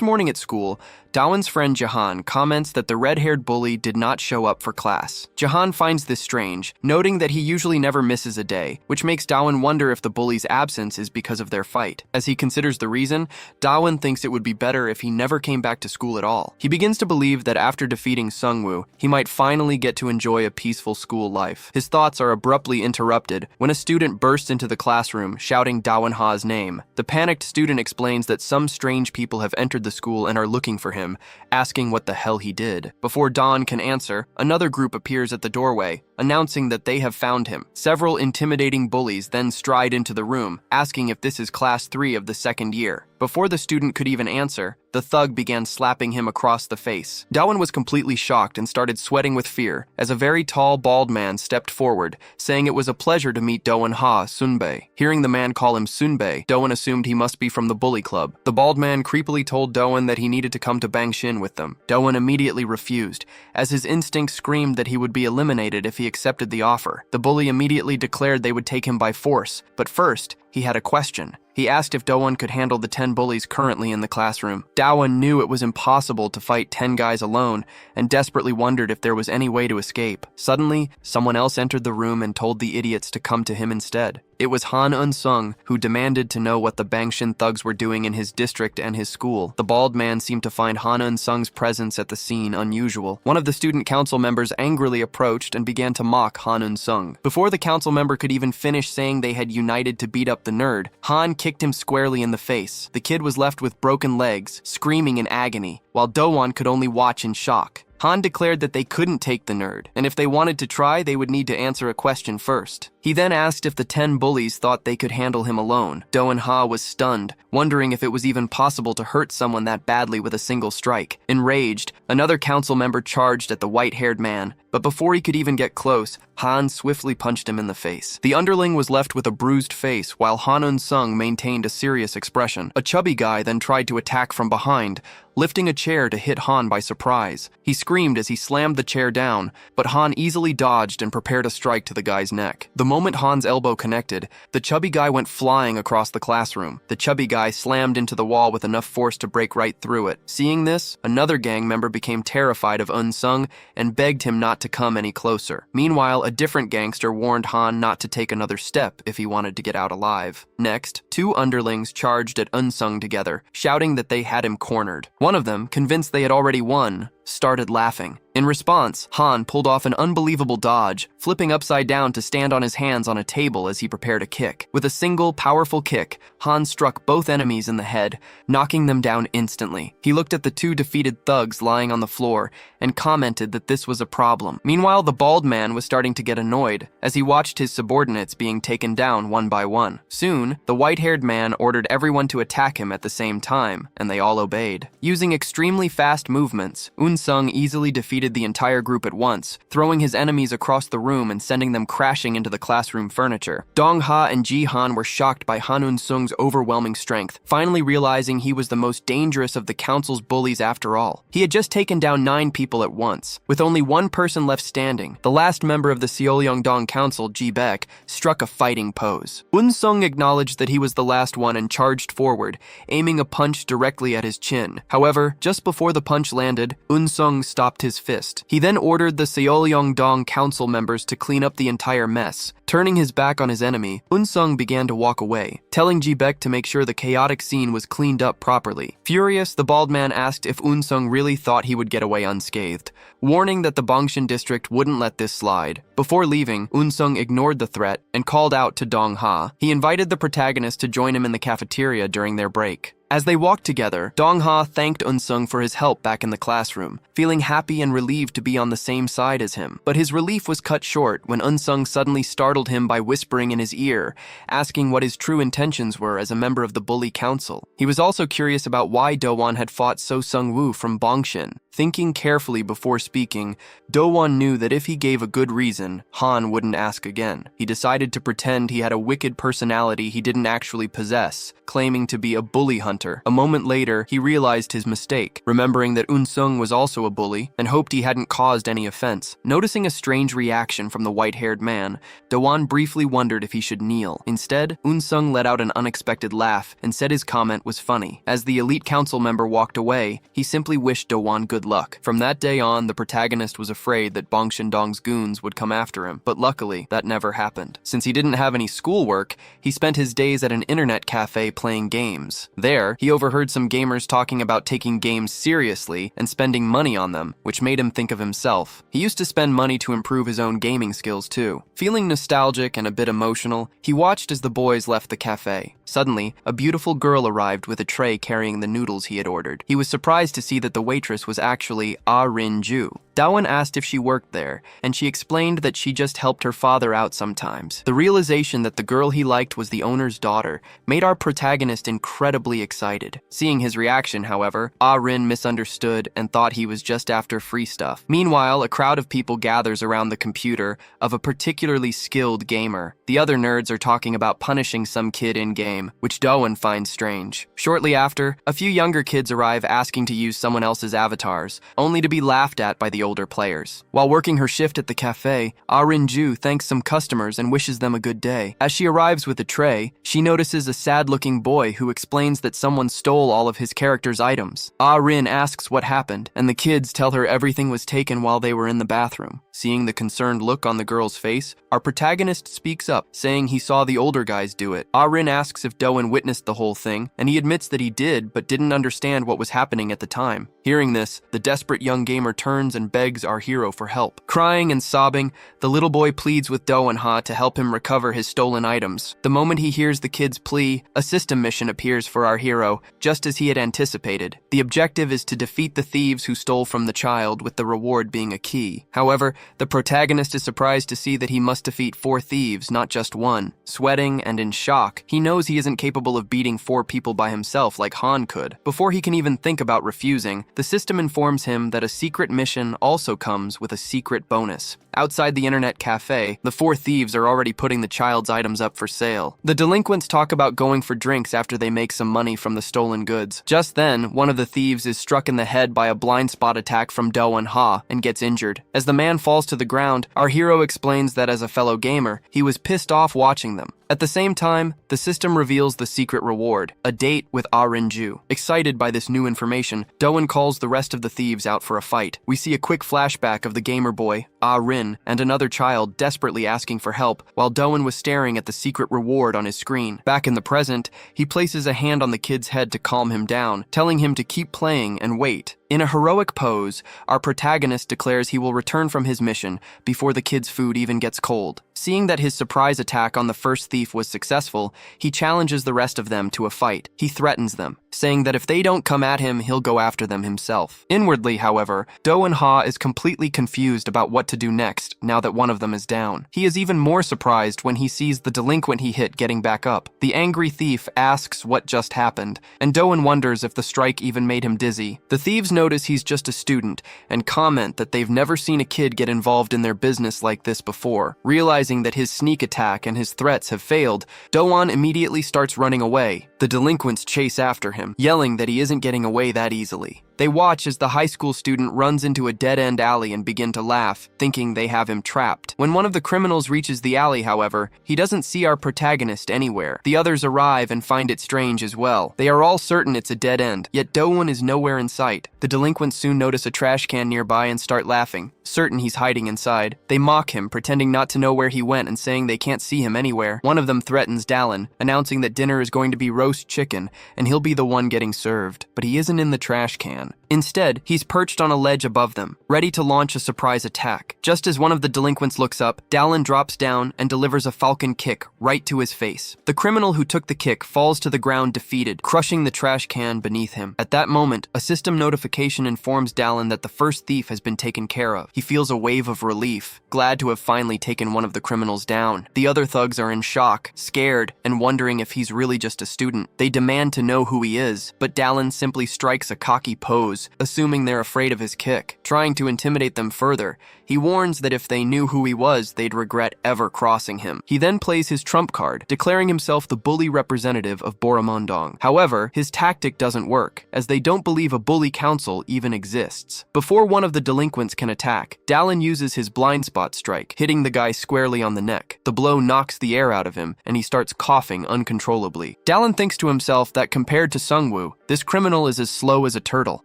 morning at school, Dawon's friend Jahan comments that the red-haired bully did not show up for class. Jahan finds this strange, noting that he usually never misses a day, which makes Dawon wonder if the bully's absence is because of their fight. As he considers the reason, Dawon thinks it would be better if he never came back to school at all. He begins to believe that after defeating Sungwoo, he might finally get to enjoy a peaceful school life. His thoughts are abruptly interrupted when a student bursts into the classroom, shouting Dawon Ha's name. The panicked student explains that some strange people have entered the school and are looking for him, asking what the hell he did. Before Dawn can answer, another group appears at the doorway, announcing that they have found him. Several intimidating bullies then stride into the room, asking if this is class 3 of the second year. Before the student could even answer, the thug began slapping him across the face. Dawon was completely shocked and started sweating with fear as a very tall, bald man stepped forward, saying it was a pleasure to meet Dawon Ha Sunbae. Hearing the man call him Sunbae, Dawon assumed he must be from the bully club. The bald man creepily told Dawon that he needed to come to Bangshin with them. Dawon immediately refused, as his instinct screamed that he would be eliminated if he accepted the offer. The bully immediately declared they would take him by force, but first, he had a question. He asked if Dawon could handle the 10 bullies currently in the classroom. Dawon knew it was impossible to fight 10 guys alone and desperately wondered if there was any way to escape. Suddenly, someone else entered the room and told the idiots to come to him instead. It was Han Eun-sung, who demanded to know what the Bangshin thugs were doing in his district and his school. The bald man seemed to find Han Eun-sung's presence at the scene unusual. One of the student council members angrily approached and began to mock Han Eun-sung. Before the council member could even finish saying they had united to beat up the nerd, Han kicked him squarely in the face. The kid was left with broken legs, screaming in agony, while Dawon could only watch in shock. Han declared that they couldn't take the nerd, and if they wanted to try, they would need to answer a question first. He then asked if the 10 bullies thought they could handle him alone. Dawon Ha was stunned, wondering if it was even possible to hurt someone that badly with a single strike. Enraged, another council member charged at the white-haired man, but before he could even get close, Han swiftly punched him in the face. The underling was left with a bruised face, while Han Eun-sung maintained a serious expression. A chubby guy then tried to attack from behind, lifting a chair to hit Han by surprise. He screamed as he slammed the chair down, but Han easily dodged and prepared a strike to the guy's neck. The moment Han's elbow connected, the chubby guy went flying across the classroom. The chubby guy slammed into the wall with enough force to break right through it. Seeing this, another gang member became terrified of Eun-sung and begged him not to come any closer. Meanwhile, a different gangster warned Han not to take another step if he wanted to get out alive. Next, 2 underlings charged at Eun-sung together, shouting that they had him cornered. One of them, convinced they had already won, started laughing. In response, Han pulled off an unbelievable dodge, flipping upside down to stand on his hands on a table as he prepared a kick. With a single, powerful kick, Han struck both enemies in the head, knocking them down instantly. He looked at the 2 defeated thugs lying on the floor and commented that this was a problem. Meanwhile, the bald man was starting to get annoyed as he watched his subordinates being taken down one by one. Soon, the white-haired man ordered everyone to attack him at the same time, and they all obeyed. Using extremely fast movements, Sung easily defeated the entire group at once, throwing his enemies across the room and sending them crashing into the classroom furniture. Dong Ha and Ji Han were shocked by Han Sung's overwhelming strength, finally realizing he was the most dangerous of the council's bullies after all. He had just taken down 9 people at once. With only one person left standing, the last member of the Seollyeongdong Council, Ji Baek, struck a fighting pose. Sung acknowledged that he was the last one and charged forward, aiming a punch directly at his chin. However, just before the punch landed, Sung stopped his fist. He then ordered the Seollyeongdong Council members to clean up the entire mess. Turning his back on his enemy, Sung began to walk away, telling Ji Baek to make sure the chaotic scene was cleaned up properly. Furious, the bald man asked if Sung really thought he would get away unscathed, warning that the Bongshan district wouldn't let this slide. Before leaving, Sung ignored the threat and called out to Dong Ha. He invited the protagonist to join him in the cafeteria during their break. As they walked together, Dong Ha thanked Sung for his help back in the classroom, feeling happy and relieved to be on the same side as him. But his relief was cut short when Sung suddenly startled him by whispering in his ear, asking what his true intentions were as a member of the Bully Council. He was also curious about why Do-won had fought So Sung-woo from Bongshan. Thinking carefully before speaking, Do-won knew that if he gave a good reason, Han wouldn't ask again. He decided to pretend he had a wicked personality he didn't actually possess, claiming to be a bully hunter. A moment later, he realized his mistake, remembering that Sung was also a bully, and hoped he hadn't caused any offense. Noticing a strange reaction from the white-haired man, Do-won briefly wondered if he should kneel. Instead, Sung let out an unexpected laugh and said his comment was funny. As the elite council member walked away, he simply wished Do-won good luck. From that day on, the protagonist was afraid that Bongshan-dong's goons would come after him, but luckily, that never happened. Since he didn't have any schoolwork, he spent his days at an internet cafe playing games. There, he overheard some gamers talking about taking games seriously and spending money on them, which made him think of himself. He used to spend money to improve his own gaming skills too. Feeling nostalgic and a bit emotional, he watched as the boys left the cafe. Suddenly, a beautiful girl arrived with a tray carrying the noodles he had ordered. He was surprised to see that the waitress was actually Rin-ju. Do-won asked if she worked there, and she explained that she just helped her father out sometimes. The realization that the girl he liked was the owner's daughter made our protagonist incredibly excited. Seeing his reaction, however, Rin misunderstood and thought he was just after free stuff. Meanwhile, a crowd of people gathers around the computer of a particularly skilled gamer. The other nerds are talking about punishing some kid in-game, which Do-won finds strange. Shortly after, a few younger kids arrive asking to use someone else's avatars, only to be laughed at by the older players. While working her shift at the cafe, Rin-ju thanks some customers and wishes them a good day. As she arrives with a tray, she notices a sad-looking boy who explains that someone stole all of his character's items. Rin asks what happened, and the kids tell her everything was taken while they were in the bathroom. Seeing the concerned look on the girl's face, our protagonist speaks up, saying he saw the older guys do it. Rin asks if Do-won witnessed the whole thing, and he admits that he did, but didn't understand what was happening at the time. Hearing this, the desperate young gamer turns and begs our hero for help. Crying and sobbing, the little boy pleads with Do and Ha to help him recover his stolen items. The moment he hears the kid's plea, a system mission appears for our hero, just as he had anticipated. The objective is to defeat the thieves who stole from the child, with the reward being a key. However, the protagonist is surprised to see that he must defeat 4 thieves, not just one. Sweating and in shock, he knows he isn't capable of beating 4 people by himself like Han could. Before he can even think about refusing, the system informs him that a secret mission also comes with a secret bonus. Outside the internet cafe, the 4 thieves are already putting the child's items up for sale. The delinquents talk about going for drinks after they make some money from the stolen goods. Just then, one of the thieves is struck in the head by a blind spot attack from Do and Ha and gets injured. As the man falls to the ground, our hero explains that as a fellow gamer, he was pissed off watching them. At the same time, the system reveals the secret reward, a date with Rin-ju. Excited by this new information, Do-won calls the rest of the thieves out for a fight. We see a quick flashback of the gamer boy, Rin, and another child desperately asking for help, while Do-won was staring at the secret reward on his screen. Back in the present, he places a hand on the kid's head to calm him down, telling him to keep playing and wait. In a heroic pose, our protagonist declares he will return from his mission before the kid's food even gets cold. Seeing that his surprise attack on the first thief was successful, he challenges the rest of them to a fight. He threatens them, saying that if they don't come at him, he'll go after them himself. Inwardly, however, Do-in-ha is completely confused about what to do next now that one of them is down. He is even more surprised when he sees the delinquent he hit getting back up. The angry thief asks what just happened, and Do-in wonders if the strike even made him dizzy. The thieves notice he's just a student and comment that they've never seen a kid get involved in their business like this before. Realizing that his sneak attack and his threats have failed, Do-in immediately starts running away. The delinquents chase after him, yelling that he isn't getting away that easily. They watch as the high school student runs into a dead-end alley and begin to laugh, thinking they have him trapped. When one of the criminals reaches the alley, however, he doesn't see our protagonist anywhere. The others arrive and find it strange as well. They are all certain it's a dead end, yet Do-in is nowhere in sight. The delinquents soon notice a trash can nearby and start laughing, certain he's hiding inside. They mock him, pretending not to know where he went and saying they can't see him anywhere. One of them threatens Dallin, announcing that dinner is going to be roast chicken and he'll be the one getting served, but he isn't in the trash can. Instead, he's perched on a ledge above them, ready to launch a surprise attack. Just as one of the delinquents looks up, Dallin drops down and delivers a falcon kick right to his face. The criminal who took the kick falls to the ground defeated, crushing the trash can beneath him. At that moment, a system notification informs Dallin that the first thief has been taken care of. He feels a wave of relief, glad to have finally taken one of the criminals down. The other thugs are in shock, scared, and wondering if he's really just a student. They demand to know who he is, but Dallin simply strikes a cocky pose, assuming they're afraid of his kick. Trying to intimidate them further, he warns that if they knew who he was, they'd regret ever crossing him. He then plays his trump card, declaring himself the bully representative of Boromondong. However, his tactic doesn't work, as they don't believe a bully council even exists. Before one of the delinquents can attack, Dallin uses his blind spot strike, hitting the guy squarely on the neck. The blow knocks the air out of him, and he starts coughing uncontrollably. Dallin thinks to himself that compared to Sungwoo, this criminal is as slow as a turtle.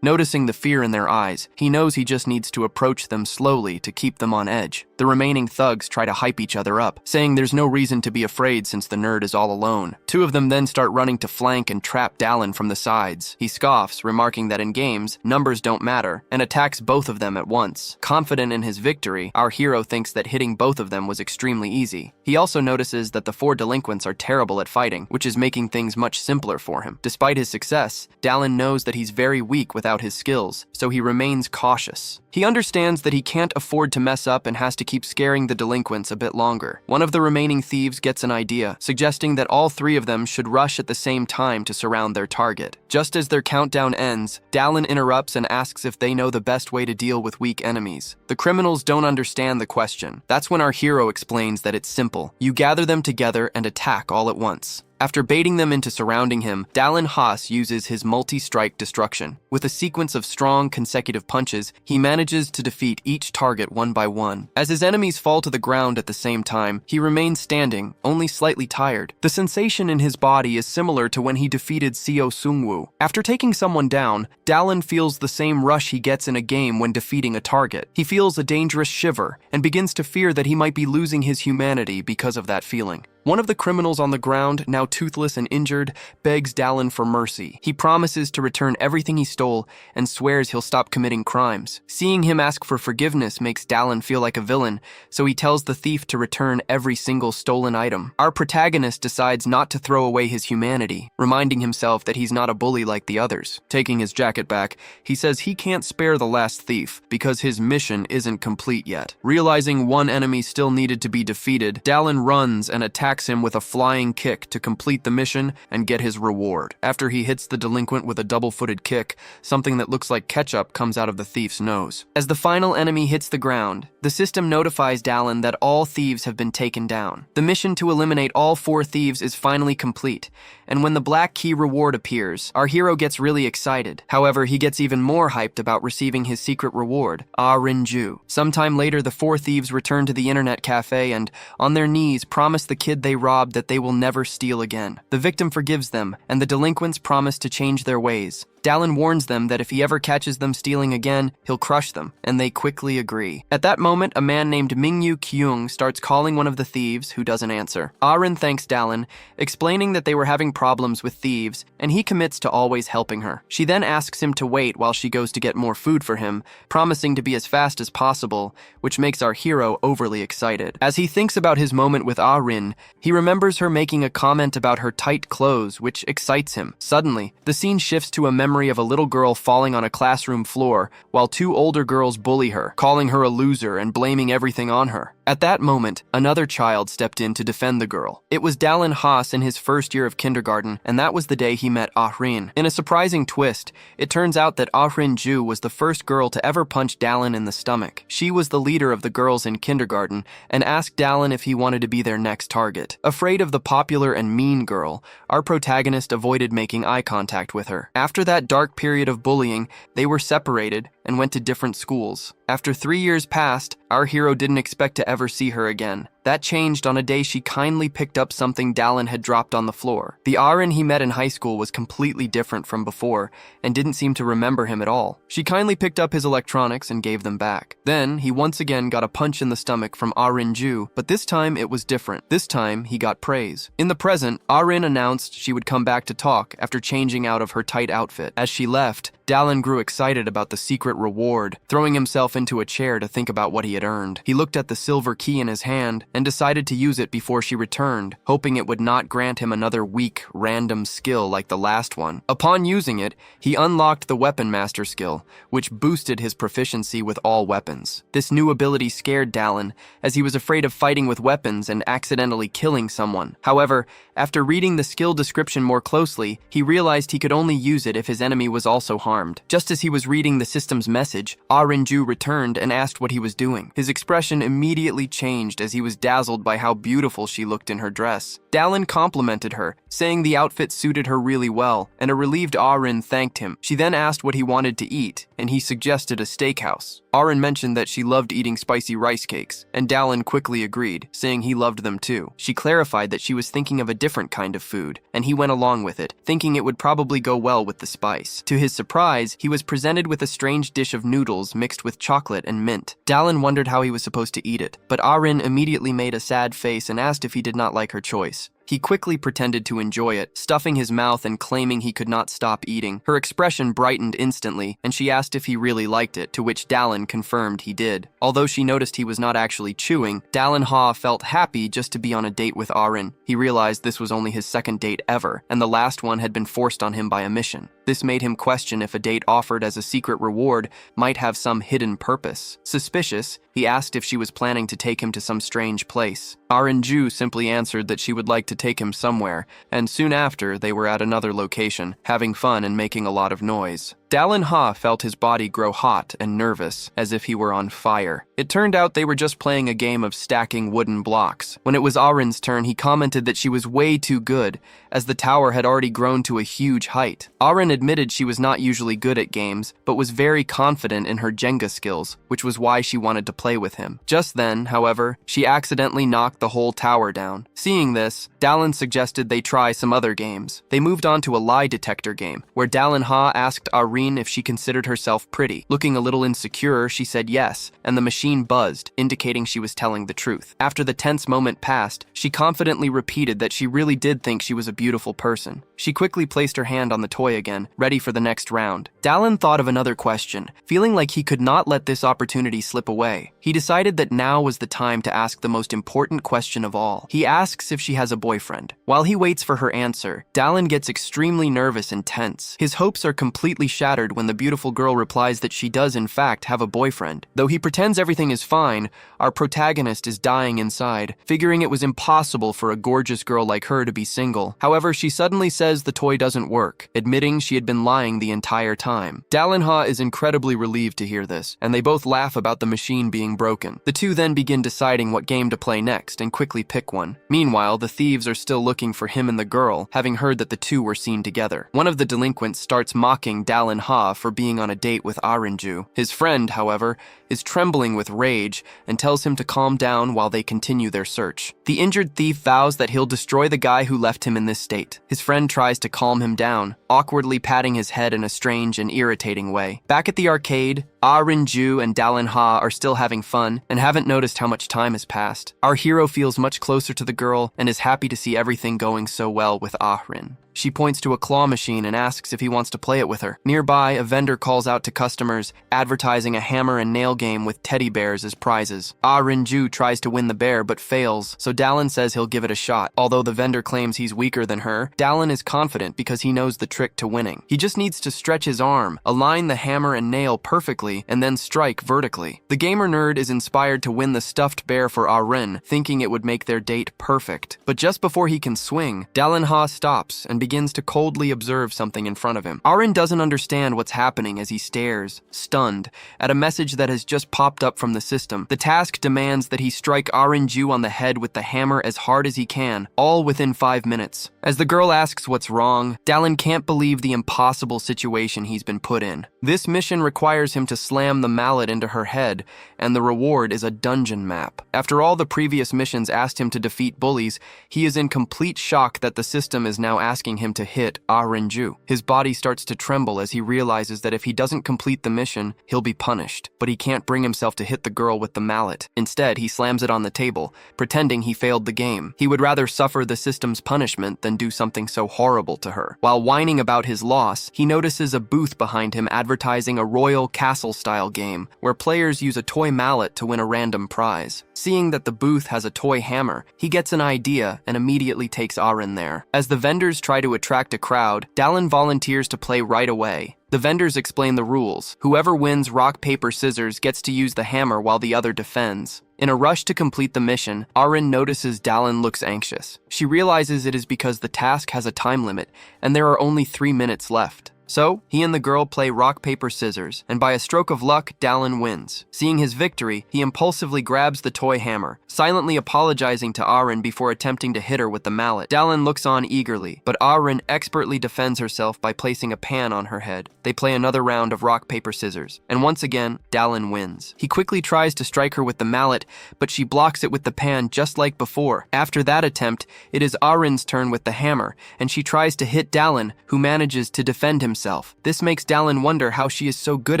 Noticing the fear in their eyes, he knows he just needs to approach them slowly to keep them on edge. The remaining thugs try to hype each other up, saying there's no reason to be afraid since the nerd is all alone. Two of them then start running to flank and trap Dallin from the sides. He scoffs, remarking that in games, numbers don't matter, and attacks both of them at once. Confident in his victory, our hero thinks that hitting both of them was extremely easy. He also notices that the four delinquents are terrible at fighting, which is making things much simpler for him. Despite his success, Dallin knows that he's very weak without his skills, so he remains cautious. He understands that he can't afford to mess up and has to keep scaring the delinquents a bit longer. One of the remaining thieves gets an idea, suggesting that all three of them should rush at the same time to surround their target. Just as their countdown ends, Dallin interrupts and asks if they know the best way to deal with weak enemies. The criminals don't understand the question. That's when our hero explains that it's simple. You gather them together and attack all at once. After baiting them into surrounding him, Dallin Haas uses his multi-strike destruction. With a sequence of strong, consecutive punches, he manages to defeat each target one by one. As his enemies fall to the ground at the same time, he remains standing, only slightly tired. The sensation in his body is similar to when he defeated Seo Sungwoo. After taking someone down, Dallin feels the same rush he gets in a game when defeating a target. He feels a dangerous shiver and begins to fear that he might be losing his humanity because of that feeling. One of the criminals on the ground, now toothless and injured, begs Dallin for mercy. He promises to return everything he stole and swears he'll stop committing crimes. Seeing him ask for forgiveness makes Dallin feel like a villain, so he tells the thief to return every single stolen item. Our protagonist decides not to throw away his humanity, reminding himself that he's not a bully like the others. Taking his jacket back, he says he can't spare the last thief because his mission isn't complete yet. Realizing one enemy still needed to be defeated, Dallin runs and attacks him with a flying kick to complete the mission and get his reward. After he hits the delinquent with a double-footed kick, something that looks like ketchup comes out of the thief's nose. As the final enemy hits the ground, the system notifies Dallin that all thieves have been taken down. The mission to eliminate all four thieves is finally complete, and when the black key reward appears, our hero gets really excited. However, he gets even more hyped about receiving his secret reward, Rinju. Sometime later, the four thieves return to the internet cafe and, on their knees, promise the kid they robbed that they will never steal again. The victim forgives them, and the delinquents promise to change their ways. Dallin warns them that if he ever catches them stealing again, he'll crush them, and they quickly agree. At that moment, a man named Mingyu Kyung starts calling one of the thieves, who doesn't answer. Arin thanks Dallin, explaining that they were having problems with thieves, and he commits to always helping her. She then asks him to wait while she goes to get more food for him, promising to be as fast as possible, which makes our hero overly excited. As he thinks about his moment with Arin, he remembers her making a comment about her tight clothes, which excites him. Suddenly, the scene shifts to a memory of a little girl falling on a classroom floor while two older girls bully her, calling her a loser and blaming everything on her. At that moment, another child stepped in to defend the girl. It was Dallin Haas in his first year of kindergarten, and that was the day he met Ahrin. In a surprising twist, it turns out that Ahrin Ju was the first girl to ever punch Dallin in the stomach. She was the leader of the girls in kindergarten and asked Dallin if he wanted to be their next target. Afraid of the popular and mean girl, our protagonist avoided making eye contact with her. After that dark period of bullying, they were separated and went to different schools. After 3 years passed, our hero didn't expect to ever see her again. That changed on a day she kindly picked up something Dallin had dropped on the floor. The Arin he met in high school was completely different from before and didn't seem to remember him at all. She kindly picked up his electronics and gave them back. Then, he once again got a punch in the stomach from Arin Ju, but this time it was different. This time, he got praise. In the present, Arin announced she would come back to talk after changing out of her tight outfit. As she left, Dallin grew excited about the secret reward, throwing himself into a chair to think about what he had earned. He looked at the silver key in his hand and decided to use it before she returned, hoping it would not grant him another weak, random skill like the last one. Upon using it, he unlocked the Weapon Master skill, which boosted his proficiency with all weapons. This new ability scared Dallin, as he was afraid of fighting with weapons and accidentally killing someone. However, after reading the skill description more closely, he realized he could only use it if his enemy was also harmed. Just as he was reading the system's message, Arin Ju returned and asked what he was doing. His expression immediately changed as he was dazzled by how beautiful she looked in her dress. Dallin complimented her, saying the outfit suited her really well, and a relieved Arin thanked him. She then asked what he wanted to eat, and he suggested a steakhouse. Arin mentioned that she loved eating spicy rice cakes, and Dallin quickly agreed, saying he loved them too. She clarified that she was thinking of a different kind of food, and he went along with it, thinking it would probably go well with the spice. To his surprise, he was presented with a strange dish of noodles mixed with chocolate and mint. Dallin wondered how he was supposed to eat it, but Arin immediately made a sad face and asked if he did not like her choice. He quickly pretended to enjoy it, stuffing his mouth and claiming he could not stop eating. Her expression brightened instantly, and she asked if he really liked it, to which Dallin confirmed he did. Although she noticed he was not actually chewing, Dallin Ha felt happy just to be on a date with Arin. He realized this was only his second date ever, and the last one had been forced on him by a mission. This made him question if a date offered as a secret reward might have some hidden purpose. Suspicious, he asked if she was planning to take him to some strange place. Arin Ju simply answered that she would like to take him somewhere, and soon after they were at another location, having fun and making a lot of noise. Dallin Ha felt his body grow hot and nervous, as if he were on fire. It turned out they were just playing a game of stacking wooden blocks. When it was Arin's turn, he commented that she was way too good, as the tower had already grown to a huge height. Arin admitted she was not usually good at games, but was very confident in her Jenga skills, which was why she wanted to play with him. Just then, however, she accidentally knocked the whole tower down. Seeing this, Dallin suggested they try some other games. They moved on to a lie detector game, where Dallin Ha asked Arin if she considered herself pretty. Looking a little insecure, she said yes, and the machine buzzed, indicating she was telling the truth. After the tense moment passed, she confidently repeated that she really did think she was a beautiful person. She quickly placed her hand on the toy again, ready for the next round. Dallin thought of another question, feeling like he could not let this opportunity slip away. He decided that now was the time to ask the most important question of all. He asks if she has a boyfriend. While he waits for her answer, Dallin gets extremely nervous and tense. His hopes are completely shattered when the beautiful girl replies that she does in fact have a boyfriend. Though he pretends everything is fine, our protagonist is dying inside, figuring it was impossible for a gorgeous girl like her to be single. However, she suddenly says the toy doesn't work, admitting she had been lying the entire time. Dallin Ha is incredibly relieved to hear this, and they both laugh about the machine being broken. The two then begin deciding what game to play next and quickly pick one. Meanwhile, the thieves are still looking for him and the girl, having heard that the two were seen together. One of the delinquents starts mocking Dallin Dallin Ha for being on a date with Arinju. His friend, however, is trembling with rage and tells him to calm down while they continue their search. The injured thief vows that he'll destroy the guy who left him in this state. His friend tries to calm him down, awkwardly patting his head in a strange and irritating way. Back at the arcade, Arinju and Dallin Ha are still having fun and haven't noticed how much time has passed. Our hero feels much closer to the girl and is happy to see everything going so well with Ahrin. She points to a claw machine and asks if he wants to play it with her. Nearby, a vendor calls out to customers, advertising a hammer and nail game with teddy bears as prizes. Arinju tries to win the bear but fails, so Dallin says he'll give it a shot. Although the vendor claims he's weaker than her, Dallin is confident because he knows the trick to winning. He just needs to stretch his arm, align the hammer and nail perfectly, and then strike vertically. The gamer nerd is inspired to win the stuffed bear for Arin, thinking it would make their date perfect. But just before he can swing, Dallin Ha stops and begins to coldly observe something in front of him. Arin doesn't understand what's happening as he stares, stunned, at a message that has just popped up from the system. The task demands that he strike Arinju on the head with the hammer as hard as he can, all within 5 minutes. As the girl asks what's wrong, Dallin can't believe the impossible situation he's been put in. This mission requires him to slam the mallet into her head, and the reward is a dungeon map. After all the previous missions asked him to defeat bullies, he is in complete shock that the system is now asking him to hit Arinju. His body starts to tremble as he realizes that if he doesn't complete the mission, he'll be punished. But he can't bring himself to hit the girl with the mallet. Instead, he slams it on the table, pretending he failed the game. He would rather suffer the system's punishment than do something so horrible to her. While whining about his loss, he notices a booth behind him advertising a royal castle-style game where players use a toy mallet to win a random prize. Seeing that the booth has a toy hammer, he gets an idea and immediately takes Arin there. As the vendors try to attract a crowd, Dallin volunteers to play right away. The vendors explain the rules. Whoever wins rock, paper, scissors gets to use the hammer while the other defends. In a rush to complete the mission, Arin notices Dallin looks anxious. She realizes it is because the task has a time limit, and there are only 3 minutes left. So, he and the girl play rock, paper, scissors, and by a stroke of luck, Dallin wins. Seeing his victory, he impulsively grabs the toy hammer, silently apologizing to Arin before attempting to hit her with the mallet. Dallin looks on eagerly, but Arin expertly defends herself by placing a pan on her head. They play another round of rock, paper, scissors, and once again, Dallin wins. He quickly tries to strike her with the mallet, but she blocks it with the pan just like before. After that attempt, it is Arin's turn with the hammer, and she tries to hit Dallin, who manages to defend himself. This makes Dallin wonder how she is so good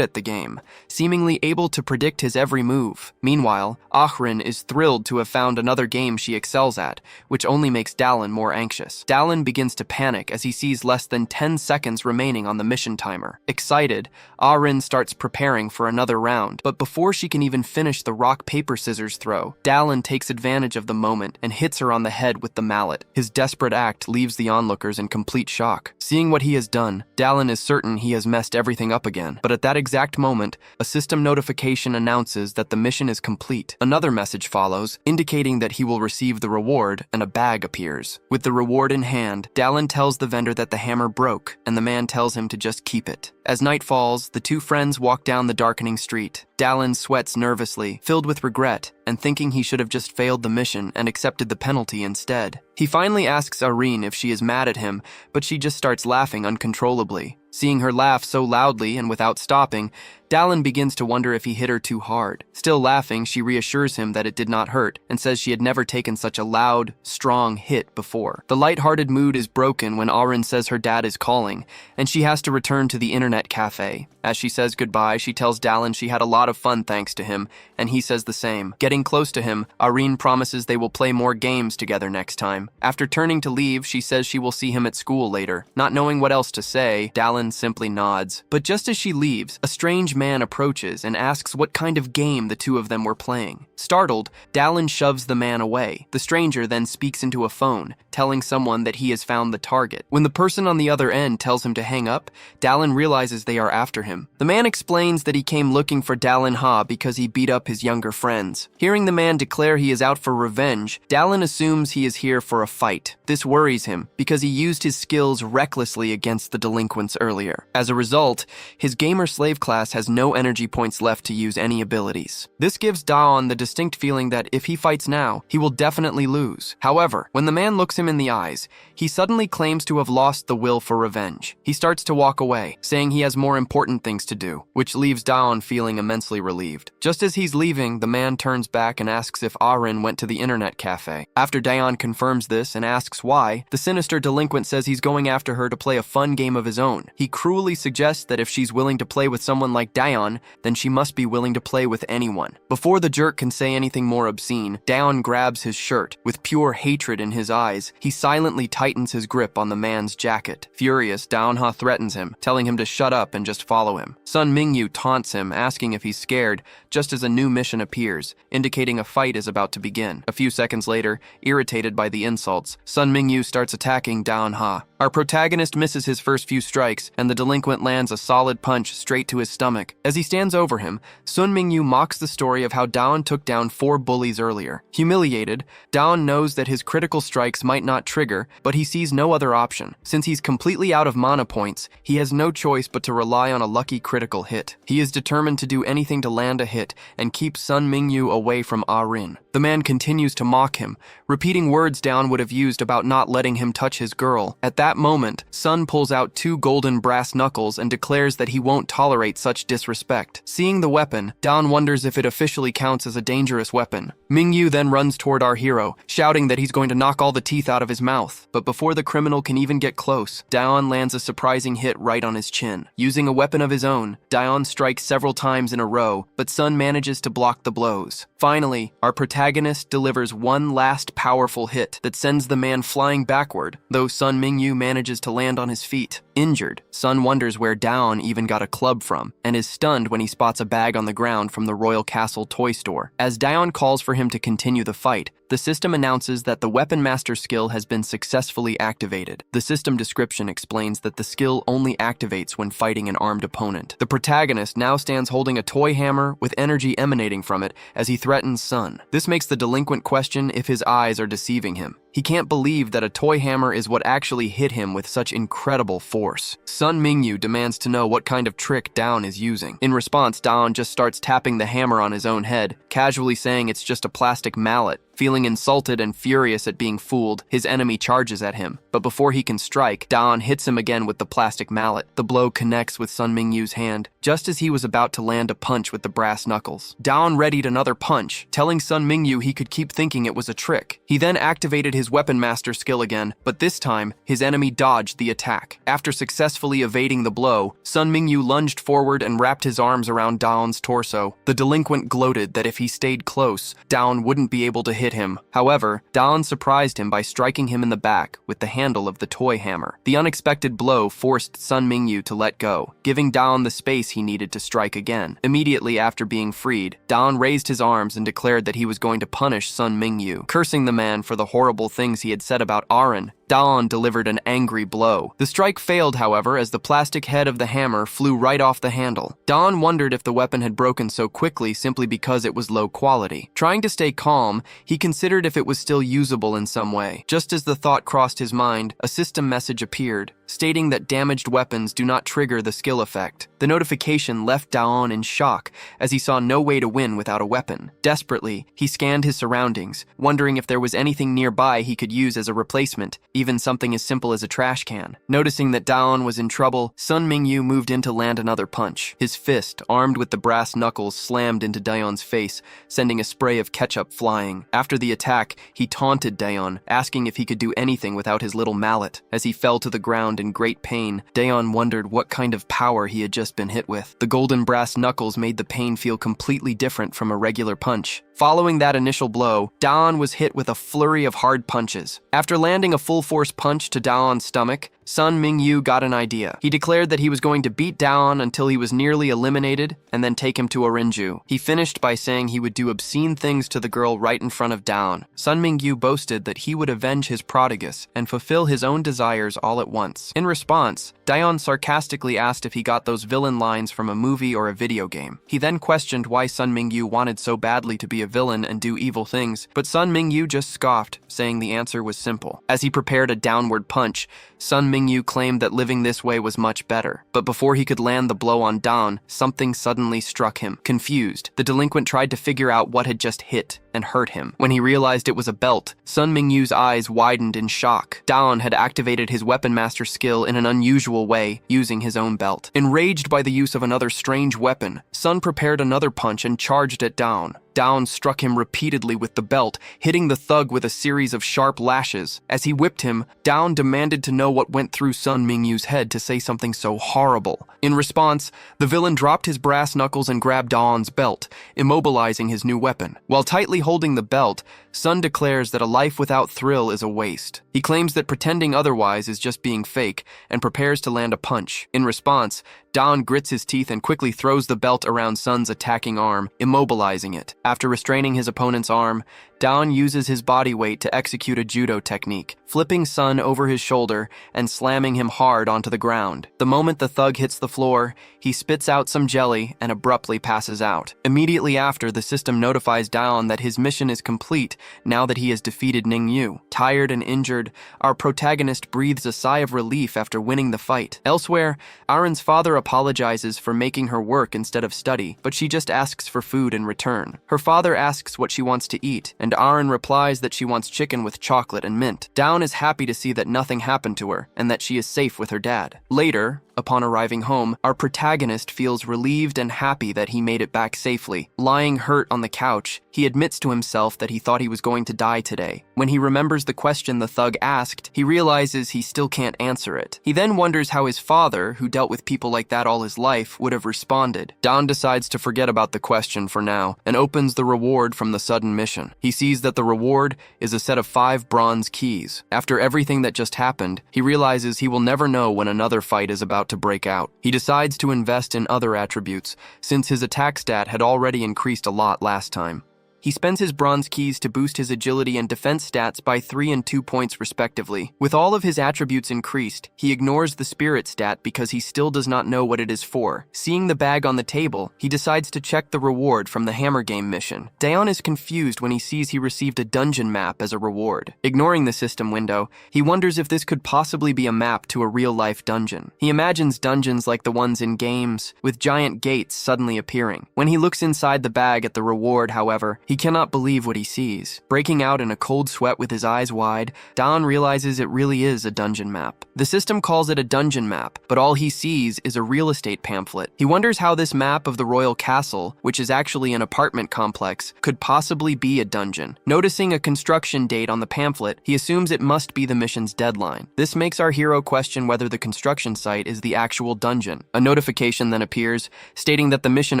at the game, seemingly able to predict his every move. Meanwhile, Ahrin is thrilled to have found another game she excels at, which only makes Dallin more anxious. Dallin begins to panic as he sees less than 10 seconds remaining on the mission timer. Excited, Ahrin starts preparing for another round, but before she can even finish the rock, paper, scissors throw, Dallin takes advantage of the moment and hits her on the head with the mallet. His desperate act leaves the onlookers in complete shock. Seeing what he has done, Dallin is certain he has messed everything up again. But at that exact moment, a system notification announces that the mission is complete. Another message follows, indicating that he will receive the reward, and a bag appears. With the reward in hand, Dallin tells the vendor that the hammer broke, and the man tells him to just keep it. As night falls, the two friends walk down the darkening street. Dallin sweats nervously, filled with regret, and thinking he should have just failed the mission and accepted the penalty instead. He finally asks Arin if she is mad at him, but she just starts laughing uncontrollably. Seeing her laugh so loudly and without stopping, Dallin begins to wonder if he hit her too hard. Still laughing, she reassures him that it did not hurt and says she had never taken such a loud, strong hit before. The lighthearted mood is broken when Arin says her dad is calling, and she has to return to the internet cafe. As she says goodbye, she tells Dallin she had a lot of fun thanks to him, and he says the same. Getting close to him, Arin promises they will play more games together next time. After turning to leave, she says she will see him at school later. Not knowing what else to say, Dallin simply nods. But just as she leaves, a strange man approaches and asks what kind of game the two of them were playing. Startled, Dallin shoves the man away. The stranger then speaks into a phone, telling someone that he has found the target. When the person on the other end tells him to hang up, Dallin realizes they are after him. The man explains that he came looking for Dallin Ha because he beat up his younger friends. Hearing the man declare he is out for revenge, Dallin assumes he is here for a fight. This worries him because he used his skills recklessly against the delinquents earlier. earlier. As a result, his gamer slave class has no energy points left to use any abilities. This gives Daon the distinct feeling that if he fights now, he will definitely lose. However, when the man looks him in the eyes, he suddenly claims to have lost the will for revenge. He starts to walk away, saying he has more important things to do, which leaves Daon feeling immensely relieved. Just as he's leaving, the man turns back and asks if Arin went to the internet cafe. After Daon confirms this and asks why, the sinister delinquent says he's going after her to play a fun game of his own. He cruelly suggests that if she's willing to play with someone like Daon, then she must be willing to play with anyone. Before the jerk can say anything more obscene, Daon grabs his shirt. With pure hatred in his eyes, he silently tightens his grip on the man's jacket. Furious, Daonha threatens him, telling him to shut up and just follow him. Sun Mingyu taunts him, asking if he's scared, just as a new mission appears, indicating a fight is about to begin. A few seconds later, irritated by the insults, Sun Mingyu starts attacking Daonha. Our protagonist misses his first few strikes, and the delinquent lands a solid punch straight to his stomach. As he stands over him, Sun Mingyu mocks the story of how Daon took down 4 bullies earlier. Humiliated, Daon knows that his critical strikes might not trigger, but he sees no other option. Since he's completely out of mana points, he has no choice but to rely on a lucky critical hit. He is determined to do anything to land a hit and keep Sun Mingyu away from Arin. The man continues to mock him, repeating words Daon would have used about not letting him touch his girl. At that moment, Sun pulls out 2 golden brass knuckles and declares that he won't tolerate such disrespect. Seeing the weapon, Daon wonders if it officially counts as a dangerous weapon. Mingyu then runs toward our hero, shouting that he's going to knock all the teeth out of his mouth. But before the criminal can even get close, Daon lands a surprising hit right on his chin. Using a weapon of his own, Daon strikes several times in a row, but Sun manages to block the blows. Finally, our protagonist delivers one last powerful hit that sends the man flying backward, though Sun Mingyu manages to land on his feet. Injured, Sun wonders where Daon even got a club from, and is stunned when he spots a bag on the ground from the Royal Castle toy store. As Daon calls for him to continue the fight, the system announces that the Weapon Master skill has been successfully activated. The system description explains that the skill only activates when fighting an armed opponent. The protagonist now stands holding a toy hammer with energy emanating from it as he threatens Sun. This makes the delinquent question if his eyes are deceiving him. He can't believe that a toy hammer is what actually hit him with such incredible force. Sun Mingyu demands to know what kind of trick Daon is using. In response, Daon just starts tapping the hammer on his own head, casually saying it's just a plastic mallet. Feeling insulted and furious at being fooled, his enemy charges at him. But before he can strike, Daon hits him again with the plastic mallet. The blow connects with Sun Mingyu's hand, just as he was about to land a punch with the brass knuckles. Daon readied another punch, telling Sun Mingyu he could keep thinking it was a trick. He then activated his Weapon Master skill again, but this time, his enemy dodged the attack. After successfully evading the blow, Sun Mingyu lunged forward and wrapped his arms around Daon's torso. The delinquent gloated that if he stayed close, Daon wouldn't be able to hit him. However, Daon surprised him by striking him in the back with the handle of the toy hammer. The unexpected blow forced Sun Mingyu to let go, giving Daon the space he needed to strike again. Immediately after being freed, Daon raised his arms and declared that he was going to punish Sun Mingyu, cursing the man for the horrible things he had said about Arin. Daon delivered an angry blow. The strike failed, however, as the plastic head of the hammer flew right off the handle. Daon wondered if the weapon had broken so quickly simply because it was low quality. Trying to stay calm, he considered if it was still usable in some way. Just as the thought crossed his mind, a system message appeared, stating that damaged weapons do not trigger the skill effect. The notification left Daon in shock, as he saw no way to win without a weapon. Desperately, he scanned his surroundings, wondering if there was anything nearby he could use as a replacement, even something as simple as a trash can. Noticing that Daon was in trouble, Sun Mingyu moved in to land another punch. His fist, armed with the brass knuckles, slammed into Daon's face, sending a spray of ketchup flying. After the attack, he taunted Daon, asking if he could do anything without his little mallet. As he fell to the ground in great pain, Daon wondered what kind of power he had just been hit with. The golden brass knuckles made the pain feel completely different from a regular punch. Following that initial blow, Daon was hit with a flurry of hard punches. After landing a full-force punch to Daon's stomach, Sun Mingyu got an idea. He declared that he was going to beat Daon until he was nearly eliminated and then take him to Orinju. He finished by saying he would do obscene things to the girl right in front of Daon. Sun Mingyu boasted that he would avenge his Protagonist and fulfill his own desires all at once. In response, Daon sarcastically asked if he got those villain lines from a movie or a video game. He then questioned why Sun Mingyu wanted so badly to be a villain and do evil things, but Sun Mingyu just scoffed, saying the answer was simple. As he prepared a downward punch, Sun Mingyu claimed that living this way was much better. But before he could land the blow on Dawn, something suddenly struck him. Confused, the delinquent tried to figure out what had just hit and hurt him. When he realized it was a belt, Sun Mingyu's eyes widened in shock. Dawn had activated his weapon master skill in an unusual way, using his own belt. Enraged by the use of another strange weapon, Sun prepared another punch and charged at Dawn. Dawn struck him repeatedly with the belt, hitting the thug with a series of sharp lashes. As he whipped him, Dawn demanded to know what went through Sun Mingyu's head to say something so horrible. In response, the villain dropped his brass knuckles and grabbed Dawn's belt, immobilizing his new weapon. While tightly holding the belt, Sun declares that a life without thrill is a waste. He claims that pretending otherwise is just being fake, and prepares to land a punch. In response, Dawn grits his teeth and quickly throws the belt around Sun's attacking arm, immobilizing it. After restraining his opponent's arm, Dawn uses his body weight to execute a judo technique, flipping Sun over his shoulder and slamming him hard onto the ground. The moment the thug hits the floor, he spits out some jelly and abruptly passes out. Immediately after, the system notifies Dawn that his mission is complete now that he has defeated Ningyu. Tired and injured, our protagonist breathes a sigh of relief after winning the fight. Elsewhere, Aren's father apologizes for making her work instead of study, but she just asks for food in return. Her father asks what she wants to eat, and Aren replies that she wants chicken with chocolate and mint. Dawn is happy to see that nothing happened to her, and that she is safe with her dad. Later, upon arriving home, our protagonist feels relieved and happy that he made it back safely. Lying hurt on the couch, he admits to himself that he thought he was going to die today. When he remembers the question the thug asked, he realizes he still can't answer it. He then wonders how his father, who dealt with people like that all his life, would have responded. Dawn decides to forget about the question for now, and opens the reward from the sudden mission. He sees that the reward is a set of 5 bronze keys. After everything that just happened, he realizes he will never know when another fight is about to break out. He decides to invest in other attributes, since his attack stat had already increased a lot last time. He spends his bronze keys to boost his agility and defense stats by 3 and 2 points respectively. With all of his attributes increased, he ignores the spirit stat because he still does not know what it is for. Seeing the bag on the table, he decides to check the reward from the Hammer Game mission. Daeon is confused when he sees he received a dungeon map as a reward. Ignoring the system window, he wonders if this could possibly be a map to a real-life dungeon. He imagines dungeons like the ones in games, with giant gates suddenly appearing. When he looks inside the bag at the reward, however, he cannot believe what he sees. Breaking out in a cold sweat with his eyes wide, Dawn realizes it really is a dungeon map. The system calls it a dungeon map, but all he sees is a real estate pamphlet. He wonders how this map of the royal castle, which is actually an apartment complex, could possibly be a dungeon. Noticing a construction date on the pamphlet, he assumes it must be the mission's deadline. This makes our hero question whether the construction site is the actual dungeon. A notification then appears, stating that the mission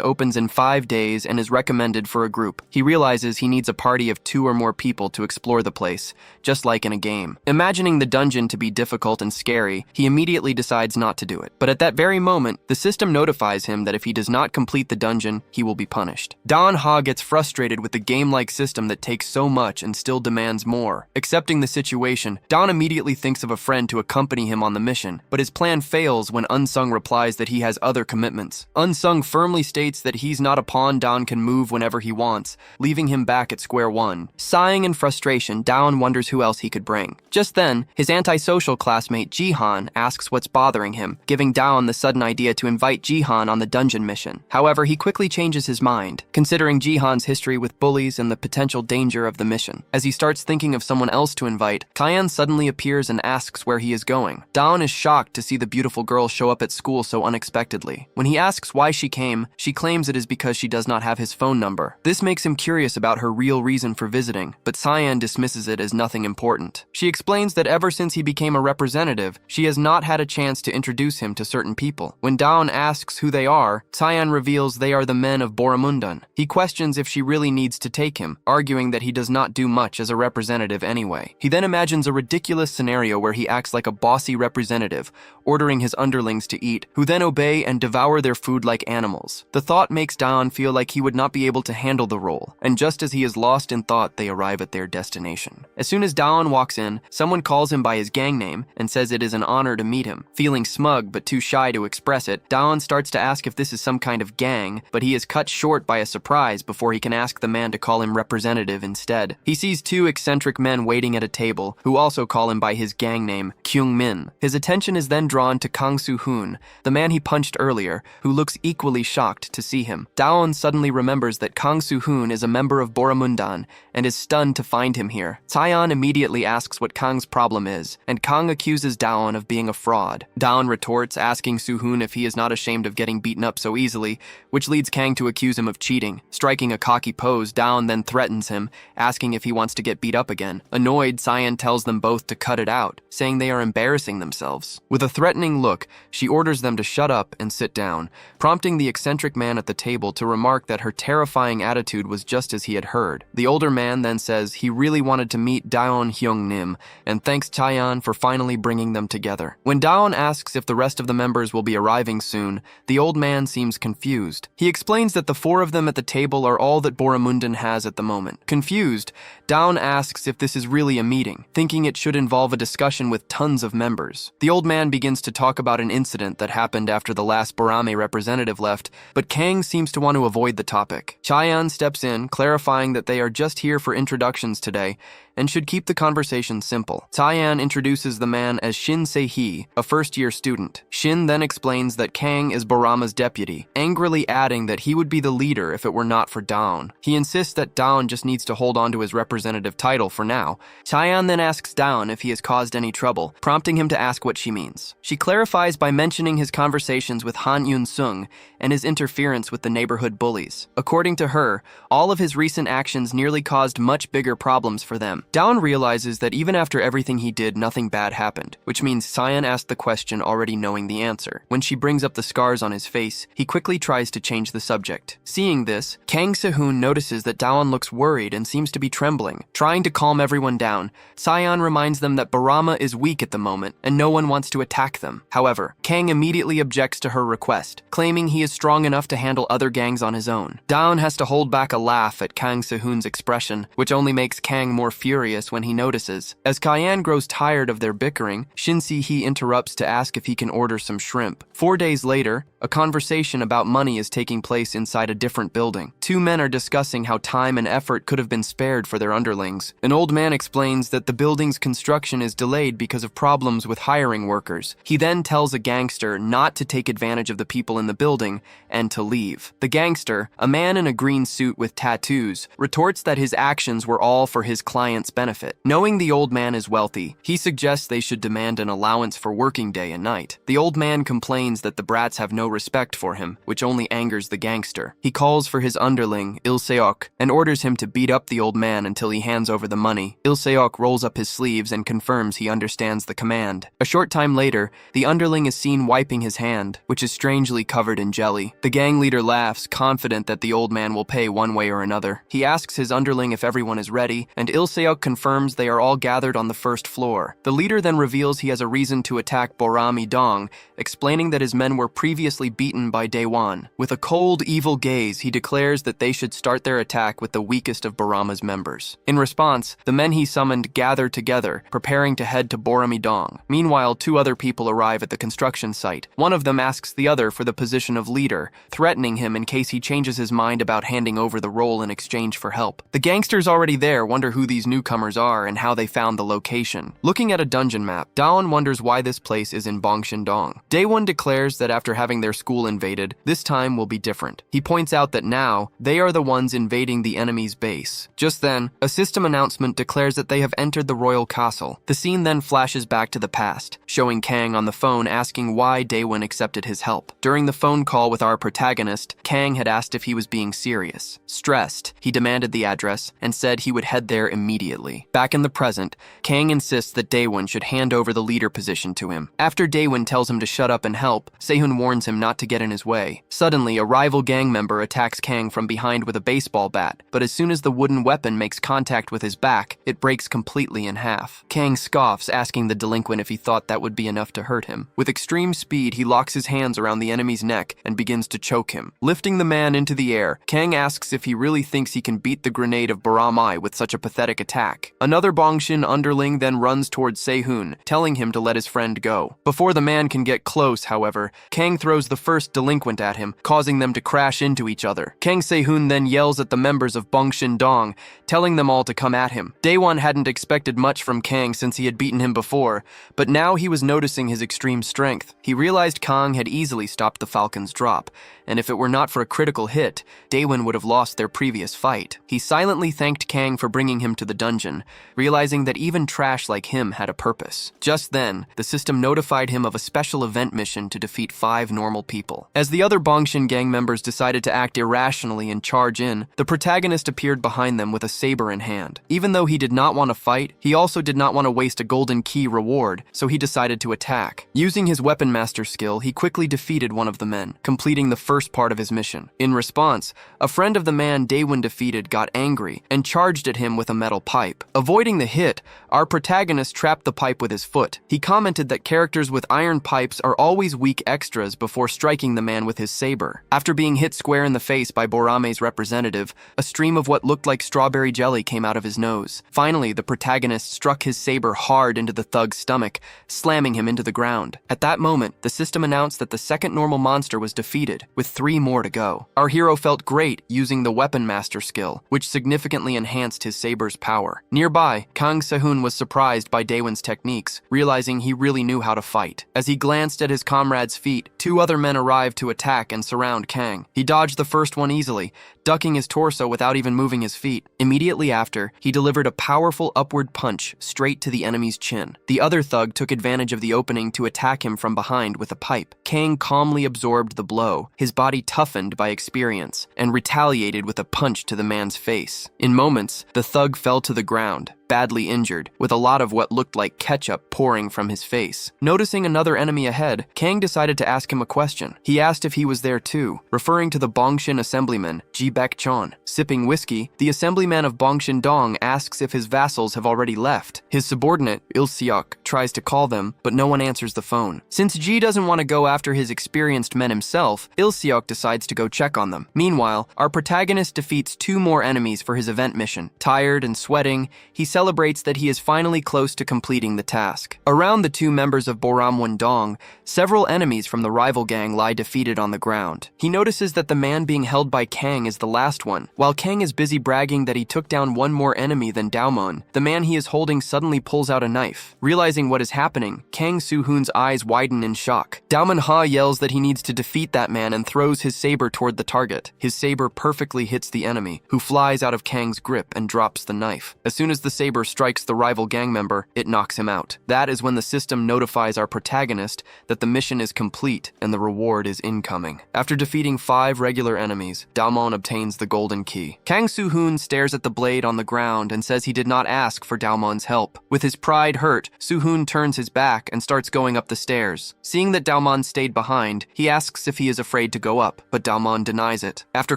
opens in 5 days and is recommended for a group. He realizes he needs a party of 2 or more people to explore the place, just like in a game. Imagining the dungeon to be difficult and scary, he immediately decides not to do it. But at that very moment, the system notifies him that if he does not complete the dungeon, he will be punished. Dawn Ha gets frustrated with the game-like system that takes so much and still demands more. Accepting the situation, Dawn immediately thinks of a friend to accompany him on the mission, but his plan fails when Unsung replies that he has other commitments. Unsung firmly states that he's not a pawn Dawn can move whenever he wants, leaving him back at square one. Sighing in frustration, Dawn wonders who else he could bring. Just then, his antisocial classmate Jihan asks what's bothering him, giving Dawn the sudden idea to invite Jihan on the dungeon mission. However, he quickly changes his mind, considering Jihan's history with bullies and the potential danger of the mission. As he starts thinking of someone else to invite, Kyan suddenly appears and asks where he is going. Dawn is shocked to see the beautiful girl show up at school so unexpectedly. When he asks why she came, she claims it is because she does not have his phone number. This makes him curious about her real reason for visiting, but Cyan dismisses it as nothing important. She explains that ever since he became a representative, she has not had a chance to introduce him to certain people. When Dawn asks who they are, Cyan reveals they are the men of Boromundan. He questions if she really needs to take him, arguing that he does not do much as a representative anyway. He then imagines a ridiculous scenario where he acts like a bossy representative, ordering his underlings to eat, who then obey and devour their food like animals. The thought makes Dawn feel like he would not be able to handle the role, and and just as he is lost in thought, they arrive at their destination. As soon as Daon walks in, someone calls him by his gang name and says it is an honor to meet him. Feeling smug but too shy to express it, Daon starts to ask if this is some kind of gang, but he is cut short by a surprise before he can ask the man to call him representative instead. He sees two eccentric men waiting at a table, who also call him by his gang name, Kyung Min. His attention is then drawn to Kang Soo-hoon, the man he punched earlier, who looks equally shocked to see him. Daon suddenly remembers that Kang Soo-hoon is a member of Boromundan and is stunned to find him here. Taeyeon immediately asks what Kang's problem is, and Kang accuses Daon of being a fraud. Daon retorts, asking Soo-hoon if he is not ashamed of getting beaten up so easily, which leads Kang to accuse him of cheating. Striking a cocky pose, Daon then threatens him, asking if he wants to get beat up again. Annoyed, Taeyeon tells them both to cut it out, saying they are embarrassing themselves. With a threatening look, she orders them to shut up and sit down, prompting the eccentric man at the table to remark that her terrifying attitude was just as he had heard. The older man then says he really wanted to meet Daon Hyung-nim and thanks Taeyeon for finally bringing them together. When Daon asks if the rest of the members will be arriving soon, the old man seems confused. He explains that the four of them at the table are all that Boromundan has at the moment. Confused, Daon asks if this is really a meeting, thinking it should involve a discussion with tons of members. The old man begins to talk about an incident that happened after the last Borame representative left, but Kang seems to want to avoid the topic. Chaeyeon steps in, clarifying that they are just here for introductions today and should keep the conversation simple. Taeyeon introduces the man as Shin Se-hee, a first-year student. Shin then explains that Kang is Borama's deputy, angrily adding that he would be the leader if it were not for Daon. He insists that Daon just needs to hold on to his representative title for now. Taeyeon then asks Daon if he has caused any trouble, prompting him to ask what she means. She clarifies by mentioning his conversations with Han Yun-sung and his interference with the neighborhood bullies. According to her, all of his recent actions nearly caused much bigger problems for them. Daon realizes that even after everything he did, nothing bad happened, which means Taeyeon asked the question already knowing the answer. When she brings up the scars on his face, he quickly tries to change the subject. Seeing this, Kang Se-hoon notices that Daon looks worried and seems to be trembling. Trying to calm everyone down, Taeyeon reminds them that Borama is weak at the moment and no one wants to attack them. However, Kang immediately objects to her request, claiming he is strong enough to handle other gangs on his own. Daon has to hold back a laugh at Kang Se-hoon's expression, which only makes Kang more furious when he notices. As Taeyeon grows tired of their bickering, Shin Se-hee interrupts to ask if he can order some shrimp. 4 days later, a conversation about money is taking place inside a different building. Two men are discussing how time and effort could have been spared for their underlings. An old man explains that the building's construction is delayed because of problems with hiring workers. He then tells a gangster not to take advantage of the people in the building and to leave. The gangster, a man in a green suit with tattoos, retorts that his actions were all for his client's benefit. Knowing the old man is wealthy, he suggests they should demand an allowance for working day and night. The old man complains that the brats have no respect for him, which only angers the gangster. He calls for his underling, Il-seok, and orders him to beat up the old man until he hands over the money. Il-seok rolls up his sleeves and confirms he understands the command. A short time later, the underling is seen wiping his hand, which is strangely covered in jelly. The gang leader laughs, confident that the old man will pay one way or another. He asks his underling if everyone is ready, and Il-seok confirms they are all gathered on the first floor. The leader then reveals he has a reason to attack Borami Dong, explaining that his men were previously beaten by Daewon. With a cold, evil gaze, he declares that they should start their attack with the weakest of Borama's members. In response, the men he summoned gather together, preparing to head to Borami Dong. Meanwhile, 2 other people arrive at the construction site. One of them asks the other for the position of leader, threatening him in case he changes his mind about handing over the role in exchange for help. The gangsters already there wonder who these newcomers are and how they found the location. Looking at a dungeon map, Daon wonders why this place is in Bongshandong. Daewon declares that after having their school invaded, this time will be different. He points out that now, they are the ones invading the enemy's base. Just then, a system announcement declares that they have entered the royal castle. The scene then flashes back to the past, showing Kang on the phone asking why Daewon accepted his help. During the phone call with our protagonist, Kang had asked if he was being serious. Stressed, he demanded the address and said he would head there immediately. immediately. Back in the present, Kang insists that Daewon should hand over the leader position to him. After Daewon tells him to shut up and help, Sehun warns him not to get in his way. Suddenly, a rival gang member attacks Kang from behind with a baseball bat, but as soon as the wooden weapon makes contact with his back, it breaks completely in half. Kang scoffs, asking the delinquent if he thought that would be enough to hurt him. With extreme speed, he locks his hands around the enemy's neck and begins to choke him. Lifting the man into the air, Kang asks if he really thinks he can beat the grenade of Baramai with such a pathetic attack. Another Bongshin underling then runs towards Sehun, telling him to let his friend go. Before the man can get close, however, Kang throws the first delinquent at him, causing them to crash into each other. Kang Sehun then yells at the members of Bongshin Dong, telling them all to come at him. Daewon hadn't expected much from Kang since he had beaten him before, but now he was noticing his extreme strength. He realized Kang had easily stopped the Falcon's drop, and if it were not for a critical hit, Daewon would have lost their previous fight. He silently thanked Kang for bringing him to the dungeon, realizing that even trash like him had a purpose. Just then, the system notified him of a special event mission to defeat 5 normal people. As the other Bongshin gang members decided to act irrationally and charge in, the protagonist appeared behind them with a saber in hand. Even though he did not want to fight, he also did not want to waste a golden key reward, so he decided to attack. Using his weapon master skill, he quickly defeated one of the men, completing the first part of his mission. In response, a friend of the man Daewon defeated got angry and charged at him with a metal pipe. Avoiding the hit, our protagonist trapped the pipe with his foot. He commented that characters with iron pipes are always weak extras before striking the man with his saber. After being hit square in the face by Borame's representative, a stream of what looked like strawberry jelly came out of his nose. Finally, the protagonist struck his saber hard into the thug's stomach, slamming him into the ground. At that moment, the system announced that the second normal monster was defeated, with 3 more to go. Our hero felt great using the weapon master skill, which significantly enhanced his saber's power. Nearby, Kang Sehun was surprised by Daewon's techniques, realizing he really knew how to fight. As he glanced at his comrade's feet, 2 other men arrived to attack and surround Kang. He dodged the first one easily, ducking his torso without even moving his feet. Immediately after, he delivered a powerful upward punch straight to the enemy's chin. The other thug took advantage of the opening to attack him from behind with a pipe. Kang calmly absorbed the blow, his body toughened by experience, and retaliated with a punch to the man's face. In moments, the thug fell to the ground, badly injured, with a lot of what looked like ketchup pouring from his face. Noticing another enemy ahead, Kang decided to ask him a question. He asked if he was there too, referring to the Bongshin assemblyman, Ji Baek-chon. Sipping whiskey, the assemblyman of Bongshin Dong asks if his vassals have already left. His subordinate, Il-seok, tries to call them, but no one answers the phone. Since Ji doesn't want to go after his experienced men himself, Il-seok decides to go check on them. Meanwhile, our protagonist defeats 2 more enemies for his event mission. Tired and sweating, he celebrates that he is finally close to completing the task. Around the 2 members of Boramwon Dong, several enemies from the rival gang lie defeated on the ground. He notices that the man being held by Kang is the last one. While Kang is busy bragging that he took down 1 more enemy than Daomon, the man he is holding suddenly pulls out a knife. Realizing what is happening, Kang Soo-hoon's eyes widen in shock. Daomon Ha yells that he needs to defeat that man and throws his saber toward the target. His saber perfectly hits the enemy, who flies out of Kang's grip and drops the knife. As soon as the saber strikes the rival gang member, it knocks him out. That is when the system notifies our protagonist that the mission is complete and the reward is incoming. After defeating 5 regular enemies, Daomon obtains the golden key. Kang Soo-hoon stares at the blade on the ground and says he did not ask for Daomon's help. With his pride hurt, Soo-hoon turns his back and starts going up the stairs. Seeing that Daomon stayed behind, he asks if he is afraid to go up, but Daomon denies it. After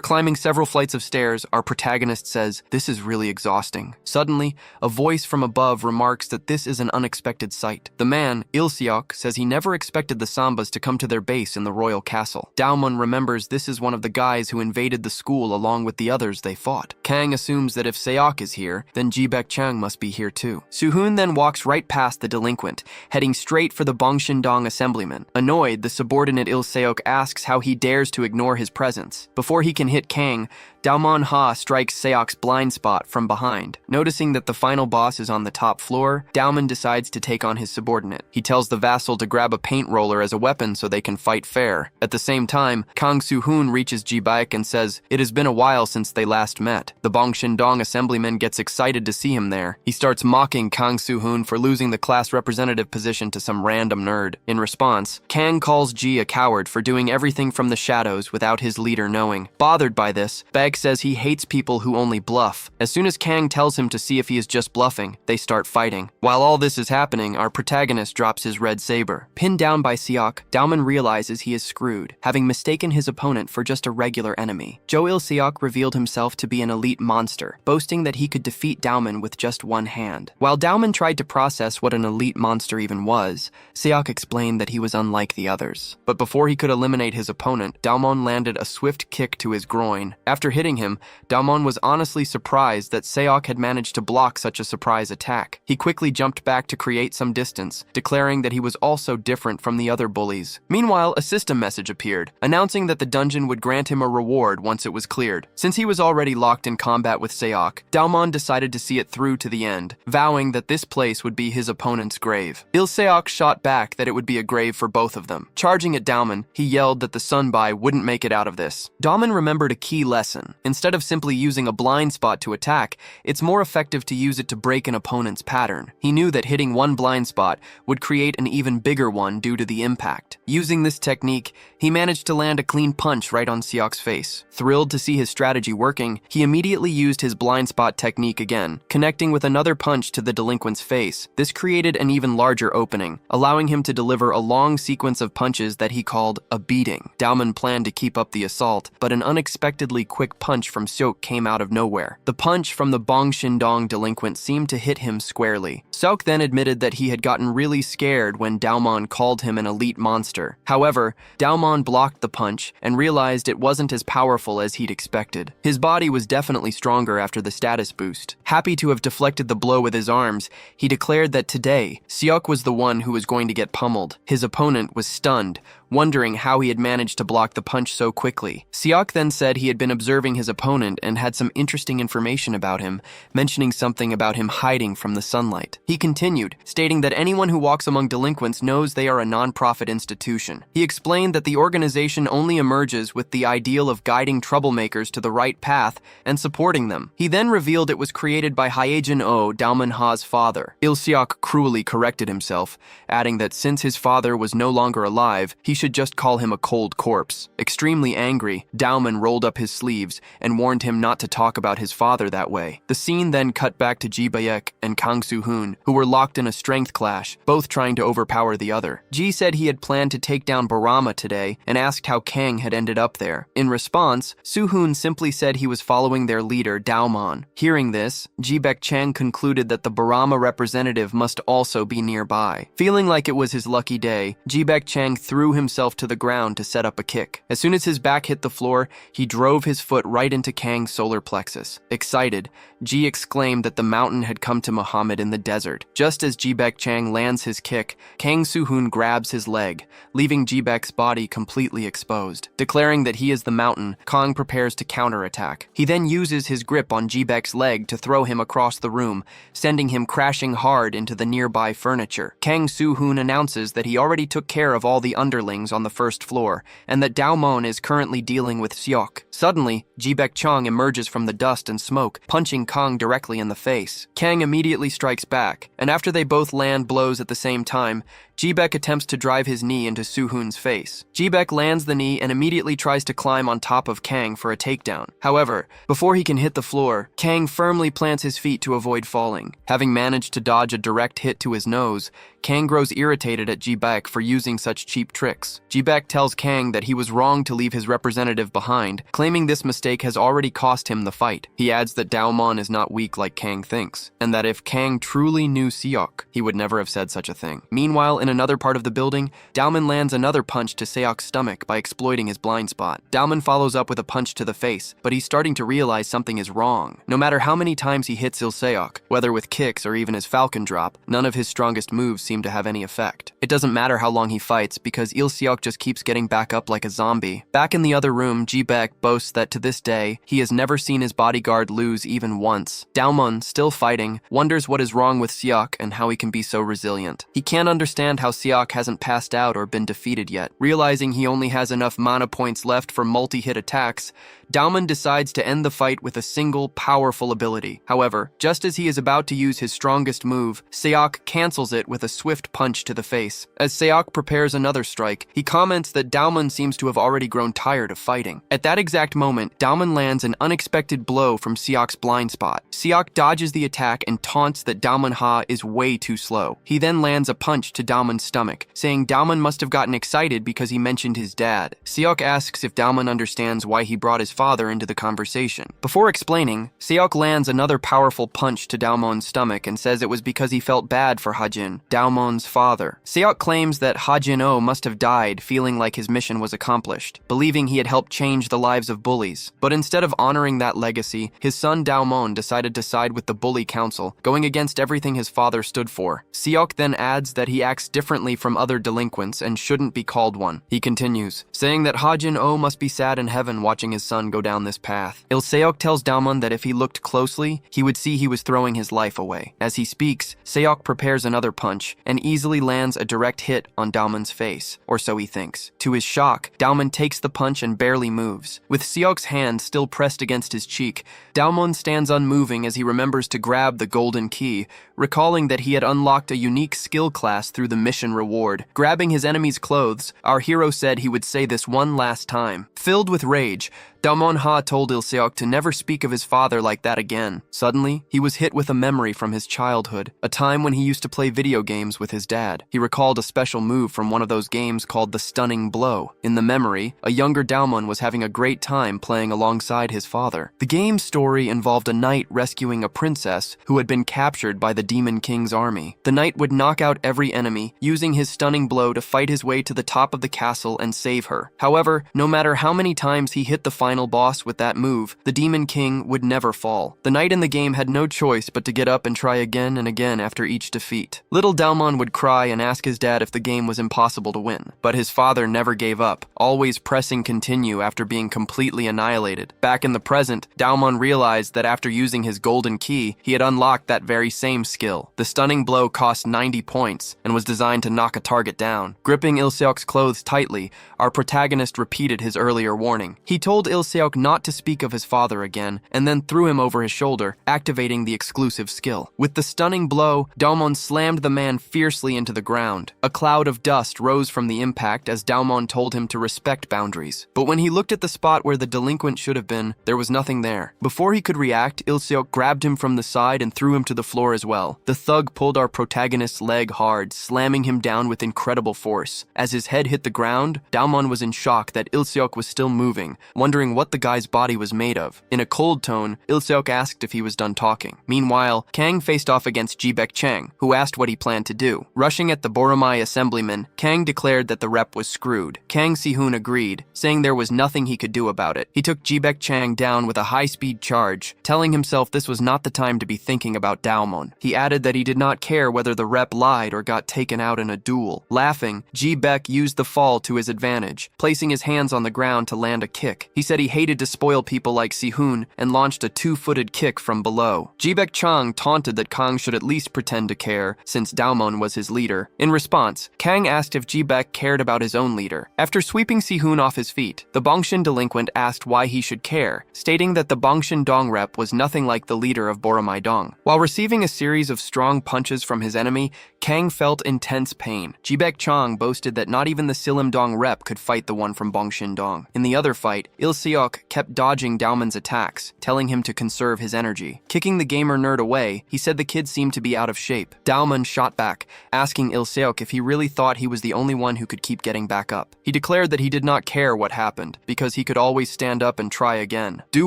climbing several flights of stairs, our protagonist says, "This is really exhausting." Suddenly, a voice from above remarks that this is an unexpected sight. The man, Il-seok, says he never expected the Sambas to come to their base in the royal castle. Daomon remembers this is one of the guys who invaded the school along with the others they fought. Kang assumes that if Seok is here, then Ji Baek-chang must be here too. Soo-hoon then walks right past the delinquent, heading straight for the Bongshin Dong assemblyman. Annoyed, the subordinate Il-seok asks how he dares to ignore his presence. Before he can hit Kang, Daomon Ha strikes Seok's blind spot from behind. Noticing that the final boss is on the top floor, Daomon decides to take on his subordinate. He tells the vassal to grab a paint roller as a weapon so they can fight fair. At the same time, Kang Soo-hoon reaches Ji Baek and says it has been a while since they last met. The Bongshin Dong assemblyman gets excited to see him there. He starts mocking Kang Soo-hoon for losing the class representative position to some random nerd. In response, Kang calls Ji a coward for doing everything from the shadows without his leader knowing. Bothered by this, Baek says he hates people who only bluff. As soon as Kang tells him to see if he is just just bluffing. They start fighting. While all this is happening, our protagonist drops his red saber. Pinned down by Seok, Daomon realizes he is screwed, having mistaken his opponent for just a regular enemy. Seok revealed himself to be an elite monster, boasting that he could defeat Daomon with just one hand. While Daomon tried to process what an elite monster even was, Seok explained that he was unlike the others. But before he could eliminate his opponent, Daomon landed a swift kick to his groin. After hitting him, Daomon was honestly surprised that Seok had managed to block such a surprise attack. He quickly jumped back to create some distance, declaring that he was also different from the other bullies. Meanwhile, a system message appeared, announcing that the dungeon would grant him a reward once it was cleared. Since he was already locked in combat with Seok, Daomon decided to see it through to the end, vowing that this place would be his opponent's grave. Seok shot back that it would be a grave for both of them. Charging at Daomon, he yelled that the Sunbai wouldn't make it out of this. Daomon remembered a key lesson. Instead of simply using a blind spot to attack, it's more effective to use it to break an opponent's pattern. He knew that hitting one blind spot would create an even bigger one due to the impact. Using this technique, he managed to land a clean punch right on Seok's face. Thrilled to see his strategy working, he immediately used his blind spot technique again, connecting with another punch to the delinquent's face. This created an even larger opening, allowing him to deliver a long sequence of punches that he called a beating. Daomon planned to keep up the assault, but an unexpectedly quick punch from Seok came out of nowhere. The punch from the Bong Shindong delinquent seemed to hit him squarely. Seok then admitted that he had gotten really scared when Daomon called him an elite monster. However, Daomon blocked the punch and realized it wasn't as powerful as he'd expected. His body was definitely stronger after the status boost. Happy to have deflected the blow with his arms, he declared that today, Seok was the one who was going to get pummeled. His opponent was stunned, wondering how he had managed to block the punch so quickly. Seok then said he had been observing his opponent and had some interesting information about him, mentioning something about him hiding from the sunlight. He continued, stating that anyone who walks among delinquents knows they are a non-profit institution. He explained that the organization only emerges with the ideal of guiding troublemakers to the right path and supporting them. He then revealed it was created by Hyejin Oh, Daomenha's father. Seok cruelly corrected himself, adding that since his father was no longer alive, he should just call him a cold corpse. Extremely angry, Daomon rolled up his sleeves and warned him not to talk about his father that way. The scene then cut back to Ji Baek and Kang Soo-hoon, who were locked in a strength clash, both trying to overpower the other. Ji said he had planned to take down Barama today and asked how Kang had ended up there. In response, Soo-hoon simply said he was following their leader, Daomon. Hearing this, Ji Baek Chang concluded that the Barama representative must also be nearby. Feeling like it was his lucky day, Ji Baek Chang threw himself to the ground to set up a kick. As soon as his back hit the floor, he drove his foot right into Kang's solar plexus. Excited, Ji exclaimed that the mountain had come to Muhammad in the desert. Just as Ji Baek Chang lands his kick, Kang Soo-hoon grabs his leg, leaving Ji Baek's body completely exposed. Declaring that he is the mountain, Kang prepares to counterattack. He then uses his grip on Ji Baek's leg to throw him across the room, sending him crashing hard into the nearby furniture. Kang Soo-hoon announces that he already took care of all the underlings on the first floor, and that Daomon is currently dealing with Seok. Suddenly, Ji Baek Chang emerges from the dust and smoke, punching Kang directly in the face. Kang immediately strikes back, and after they both land blows at the same time, Ji Baek attempts to drive his knee into Soo-hoon's face. Ji Baek lands the knee and immediately tries to climb on top of Kang for a takedown. However, before he can hit the floor, Kang firmly plants his feet to avoid falling. Having managed to dodge a direct hit to his nose, Kang grows irritated at Ji Baek for using such cheap tricks. Ji Baek tells Kang that he was wrong to leave his representative behind, claiming this mistake has already cost him the fight. He adds that Daomon is not weak like Kang thinks, and that if Kang truly knew Seok, he would never have said such a thing. Meanwhile, in another part of the building, Daomon lands another punch to Seok's stomach by exploiting his blind spot. Daomon follows up with a punch to the face, but he's starting to realize something is wrong. No matter how many times he hits Seok, whether with kicks or even his falcon drop, none of his strongest moves seem to have any effect. It doesn't matter how long he fights, because Seok just keeps getting back up like a zombie. Back in the other room, Ji Baek boasts that to this day, he has never seen his bodyguard lose even once. Daomon, still fighting, wonders what is wrong with Seok and how he can be so resilient. He can't understand understand how Seok hasn't passed out or been defeated yet. Realizing he only has enough mana points left for multi-hit attacks, Daomon decides to end the fight with a single, powerful ability. However, just as he is about to use his strongest move, Seok cancels it with a swift punch to the face. As Seok prepares another strike, he comments that Daomon seems to have already grown tired of fighting. At that exact moment, Daomon lands an unexpected blow from Seok's blind spot. Seok dodges the attack and taunts that Daomon Ha is way too slow. He then lands a punch to Daomon's stomach, saying Daomon must have gotten excited because he mentioned his dad. Seok asks if Daomon understands why he brought his father into the conversation. Before explaining, Seok lands another powerful punch to Daomon's stomach and says it was because he felt bad for Hajin, Daomon's father. Seok claims that Hajin-oh must have died feeling like his mission was accomplished, believing he had helped change the lives of bullies. But instead of honoring that legacy, his son Daomon decided to side with the bully council, going against everything his father stood for. Seok then adds that he acts differently from other delinquents and shouldn't be called one. He continues, saying that Hajin-oh must be sad in heaven watching his son go down this path. Seok tells Daomon that if he looked closely, he would see he was throwing his life away. As he speaks, Seok prepares another punch and easily lands a direct hit on Daomon's face, or so he thinks. To his shock, Daomon takes the punch and barely moves. With Seok's hand still pressed against his cheek, Daomon stands unmoving as he remembers to grab the golden key, recalling that he had unlocked a unique skill class through the mission reward. Grabbing his enemy's clothes, our hero said he would say this one last time. Filled with rage, Daomon Ha told Seok to never speak of his father like that again. Suddenly, he was hit with a memory from his childhood, a time when he used to play video games with his dad. He recalled a special move from one of those games called the Stunning Blow. In the memory, a younger Daomon was having a great time playing alongside his father. The game's story involved a knight rescuing a princess who had been captured by the Demon King's army. The knight would knock out every enemy, using his stunning blow to fight his way to the top of the castle and save her. However, no matter how many times he hit the final boss with that move, the Demon King would never fall. The knight in the game had no choice but to get up and try again and again after each defeat. Little Daomon would cry and ask his dad if the game was impossible to win. But his father never gave up, always pressing continue after being completely annihilated. Back in the present, Daomon realized that after using his golden key, he had unlocked that very same skill. The stunning blow cost 90 points and was designed to knock a target down. Gripping Seok's clothes tightly, our protagonist repeated his earlier warning. He told Seok not to speak of his father again, and then threw him over his shoulder, activating the exclusive skill. With the stunning blow, Daomon slammed the man fiercely into the ground. A cloud of dust rose from the impact as Daomon told him to respect boundaries. But when he looked at the spot where the delinquent should have been, there was nothing there. Before he could react, Seok grabbed him from the side and threw him to the floor as well. The thug pulled our protagonist's leg hard, slamming him down with incredible force. As his head hit the ground, Daomon was in shock that Seok was still moving, wondering what the guy's body was made of. In a cold tone, Seok asked if he was done talking. Meanwhile, Kang faced off against Jibek Chang, who asked what he planned to do. Rushing at the Boromai assemblyman, Kang declared that the rep was screwed. Kang Si-hoon agreed, saying there was nothing he could do about it. He took Jibek Chang down with a high-speed charge, telling himself this was not the time to be thinking about Daomon. He added that he did not care whether the rep lied or got taken out in a duel. Laughing, Jibek used the fall to his advantage, placing his hands on the ground to land a kick. He said he hated to spoil people like Si-hoon and launched a two-footed kick from below. Jibek Chang taunted that Kang should at least pretend to care, since Daomon was his leader. In response, Kang asked if Jibek cared about his own leader. After sweeping Si-hoon off his feet, the Bongshin delinquent asked why he should care, stating that the Bongshin Dong rep was nothing like the leader of Boromai Dong. While receiving a series of strong punches from his enemy, Kang felt intense pain. Jibek Chang boasted that not even the Silim Dong rep could fight the one from Bongshin Dong. In the other fight, Seok kept dodging Daomon's attacks, telling him to conserve his energy. Kicking the gamer nerd away, he said the kid seemed to be out of shape. Daomon shot back, asking Seok if he really thought he was the only one who could keep getting back up. He declared that he did not care what happened, because he could always stand up and try again. Du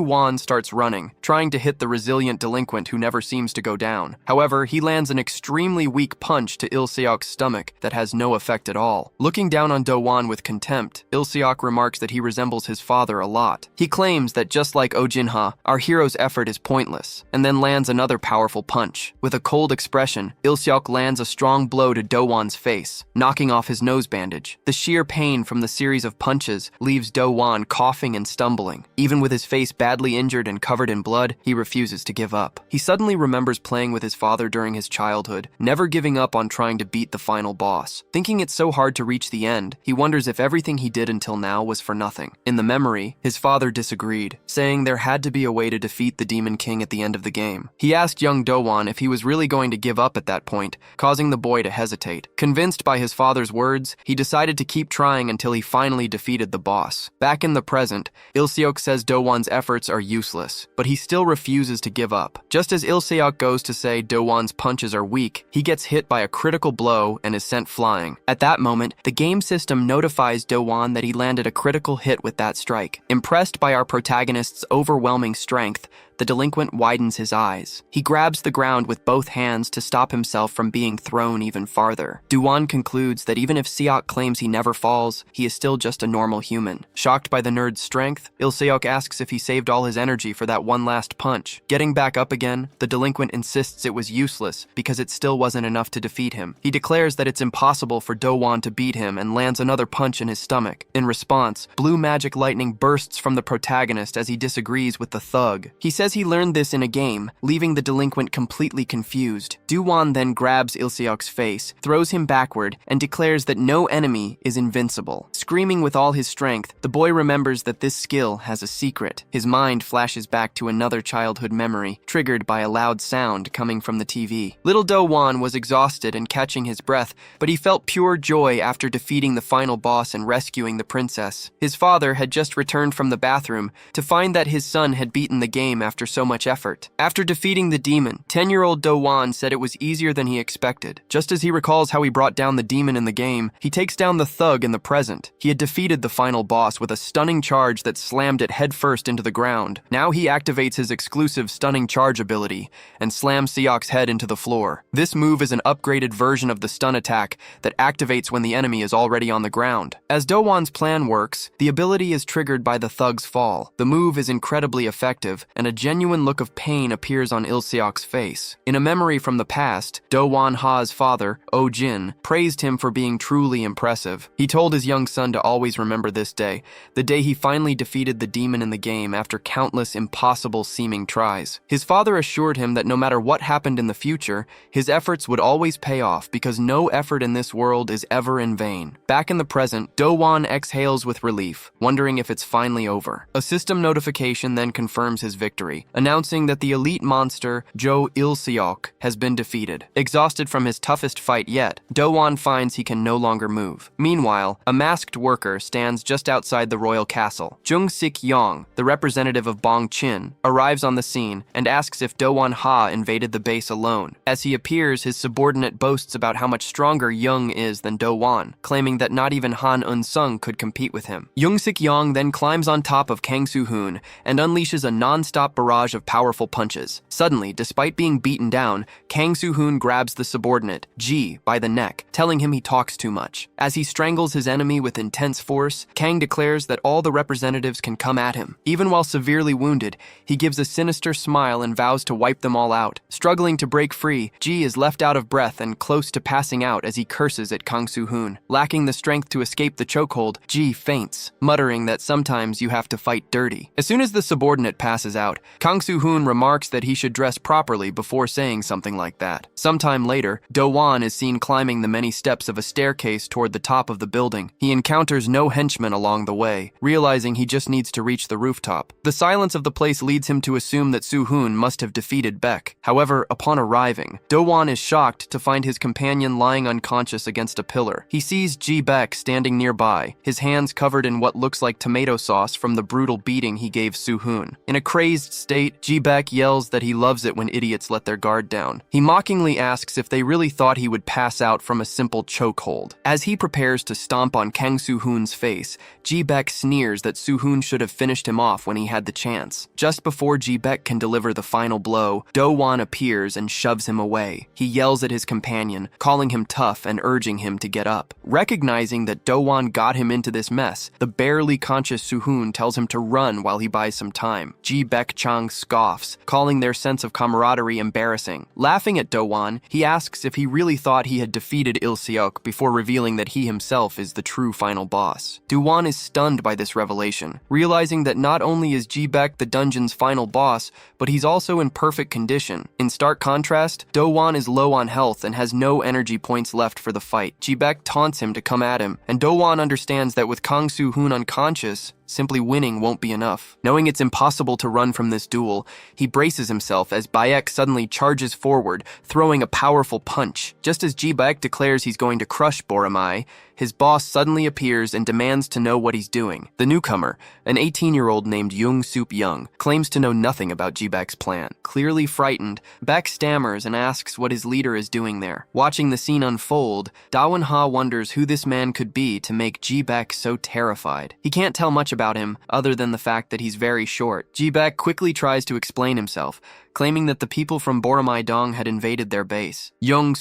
Wan starts running, trying to hit the resilient delinquent who never seems to go down. However, he lands an extremely weak punch to Seok's stomach that has no effect at all. Looking down on Do Wan with contempt, Seok remarks that he resembles his father a lot. lot. He claims that just like Ojinha, our hero's effort is pointless, and then lands another powerful punch. With a cold expression, Il-seok lands a strong blow to Do-won's face, knocking off his nose bandage. The sheer pain from the series of punches leaves Do-won coughing and stumbling. Even with his face badly injured and covered in blood, he refuses to give up. He suddenly remembers playing with his father during his childhood, never giving up on trying to beat the final boss. Thinking it's so hard to reach the end, he wonders if everything he did until now was for nothing. In the memory, his father disagreed, saying there had to be a way to defeat the Demon King at the end of the game. He asked young Do-won if he was really going to give up at that point, causing the boy to hesitate. Convinced by his father's words, he decided to keep trying until he finally defeated the boss. Back in the present, Il-seok says Do-won's efforts are useless, but he still refuses to give up. Just as Il-seok goes to say Do-won's punches are weak, he gets hit by a critical blow and is sent flying. At that moment, the game system notifies Do-won that he landed a critical hit with that strike. Impressed by our protagonist's overwhelming strength, the delinquent widens his eyes. He grabs the ground with both hands to stop himself from being thrown even farther. Do-won concludes that even if Seok claims he never falls, he is still just a normal human. Shocked by the nerd's strength, Il-seok asks if he saved all his energy for that one last punch. Getting back up again, the delinquent insists it was useless because it still wasn't enough to defeat him. He declares that it's impossible for Do-won to beat him and lands another punch in his stomach. In response, blue magic lightning bursts from the protagonist as he disagrees with the thug. He says he learned this in a game, leaving the delinquent completely confused. Do-won then grabs Il-seok's face, throws him backward, and declares that no enemy is invincible. Screaming with all his strength, the boy remembers that this skill has a secret. His mind flashes back to another childhood memory, triggered by a loud sound coming from the TV. Little Do-won was exhausted and catching his breath, but he felt pure joy after defeating the final boss and rescuing the princess. His father had just returned from the bathroom to find that his son had beaten the game after so much effort. After defeating the demon, 10-year-old Do-won said it was easier than he expected. Just as he recalls how he brought down the demon in the game, he takes down the thug in the present. He had defeated the final boss with a stunning charge that slammed it headfirst into the ground. Now he activates his exclusive stunning charge ability and slams Seok's head into the floor. This move is an upgraded version of the stun attack that activates when the enemy is already on the ground. As Do-won's plan works, the ability is triggered by the thug's fall. The move is incredibly effective, and a genuine look of pain appears on Il-seok's face. In a memory from the past, Do-won Ha's father, Oh-jin, praised him for being truly impressive. He told his young son to always remember this day, the day he finally defeated the demon in the game after countless impossible-seeming tries. His father assured him that no matter what happened in the future, his efforts would always pay off because no effort in this world is ever in vain. Back in the present, Do-won exhales with relief, wondering if it's finally over. A system notification then confirms his victory, announcing that the elite monster, Jo Il-seok, has been defeated. Exhausted from his toughest fight yet, Do-won finds he can no longer move. Meanwhile, a masked worker stands just outside the royal castle. Jung-sik-yong, the representative of Bong-chin, arrives on the scene and asks if Do-won Ha invaded the base alone. As he appears, his subordinate boasts about how much stronger Jung is than Do-won, claiming that not even Han Un-sung could compete with him. Jung-sik-yong then climbs on top of Kang Soo-hoon and unleashes a non-stop barrage of powerful punches. Suddenly, despite being beaten down, Kang Soo-hoon grabs the subordinate, Ji, by the neck, telling him he talks too much. As he strangles his enemy with intense force, Kang declares that all the representatives can come at him. Even while severely wounded, he gives a sinister smile and vows to wipe them all out. Struggling to break free, Ji is left out of breath and close to passing out as he curses at Kang Soo-hoon. Lacking the strength to escape the chokehold, Ji faints, muttering that sometimes you have to fight dirty. As soon as the subordinate passes out, Kang Soo-hoon remarks that he should dress properly before saying something like that. Sometime later, Do-won is seen climbing the many steps of a staircase toward the top of the building. He encounters no henchmen along the way, realizing he just needs to reach the rooftop. The silence of the place leads him to assume that Soo-hoon must have defeated Baek. However, upon arriving, Do-won is shocked to find his companion lying unconscious against a pillar. He sees Ji Baek standing nearby, his hands covered in what looks like tomato sauce from the brutal beating he gave Soo-hoon. In a crazed state, Ji Baek yells that he loves it when idiots let their guard down. He mockingly asks if they really thought he would pass out from a simple chokehold. As he prepares to stomp on Kang Soo-hoon's face, Ji-baek sneers that Soo-hoon should have finished him off when he had the chance. Just before Ji-baek can deliver the final blow, Do-won appears and shoves him away. He yells at his companion, calling him tough and urging him to get up. Recognizing that Do-won got him into this mess, the barely conscious Soo-hoon tells him to run while he buys some time. Ji-baek-chang scoffs, calling their sense of camaraderie embarrassing. Laughing at Do-won, he asks if he really thought he had defeated Il-seok before revealing that he himself is the true final boss. Do-won is stunned by this revelation, realizing that not only is Ji-baek the dungeon's final boss, but he's also in perfect condition. In stark contrast, Do-won is low on health and has no energy points left for the fight. Ji-baek taunts him to come at him, and Do-won understands that with Kang Soo-hoon unconscious, simply winning won't be enough. Knowing it's impossible to run from this duel, he braces himself as Baek suddenly charges forward, throwing a powerful punch. Just as Ji-baek declares he's going to crush Boromai, his boss suddenly appears and demands to know what he's doing. The newcomer, an 18-year-old named Young Sup Young, claims to know nothing about Ji-baek's plan. Clearly frightened, Baek stammers and asks what his leader is doing there. Watching the scene unfold, Da-won-ha wonders who this man could be to make Ji-baek so terrified. He can't tell much about him other than the fact that he's very short. Ji-baek quickly tries to explain himself, claiming that the people from Boromai-dong had invaded their base. Young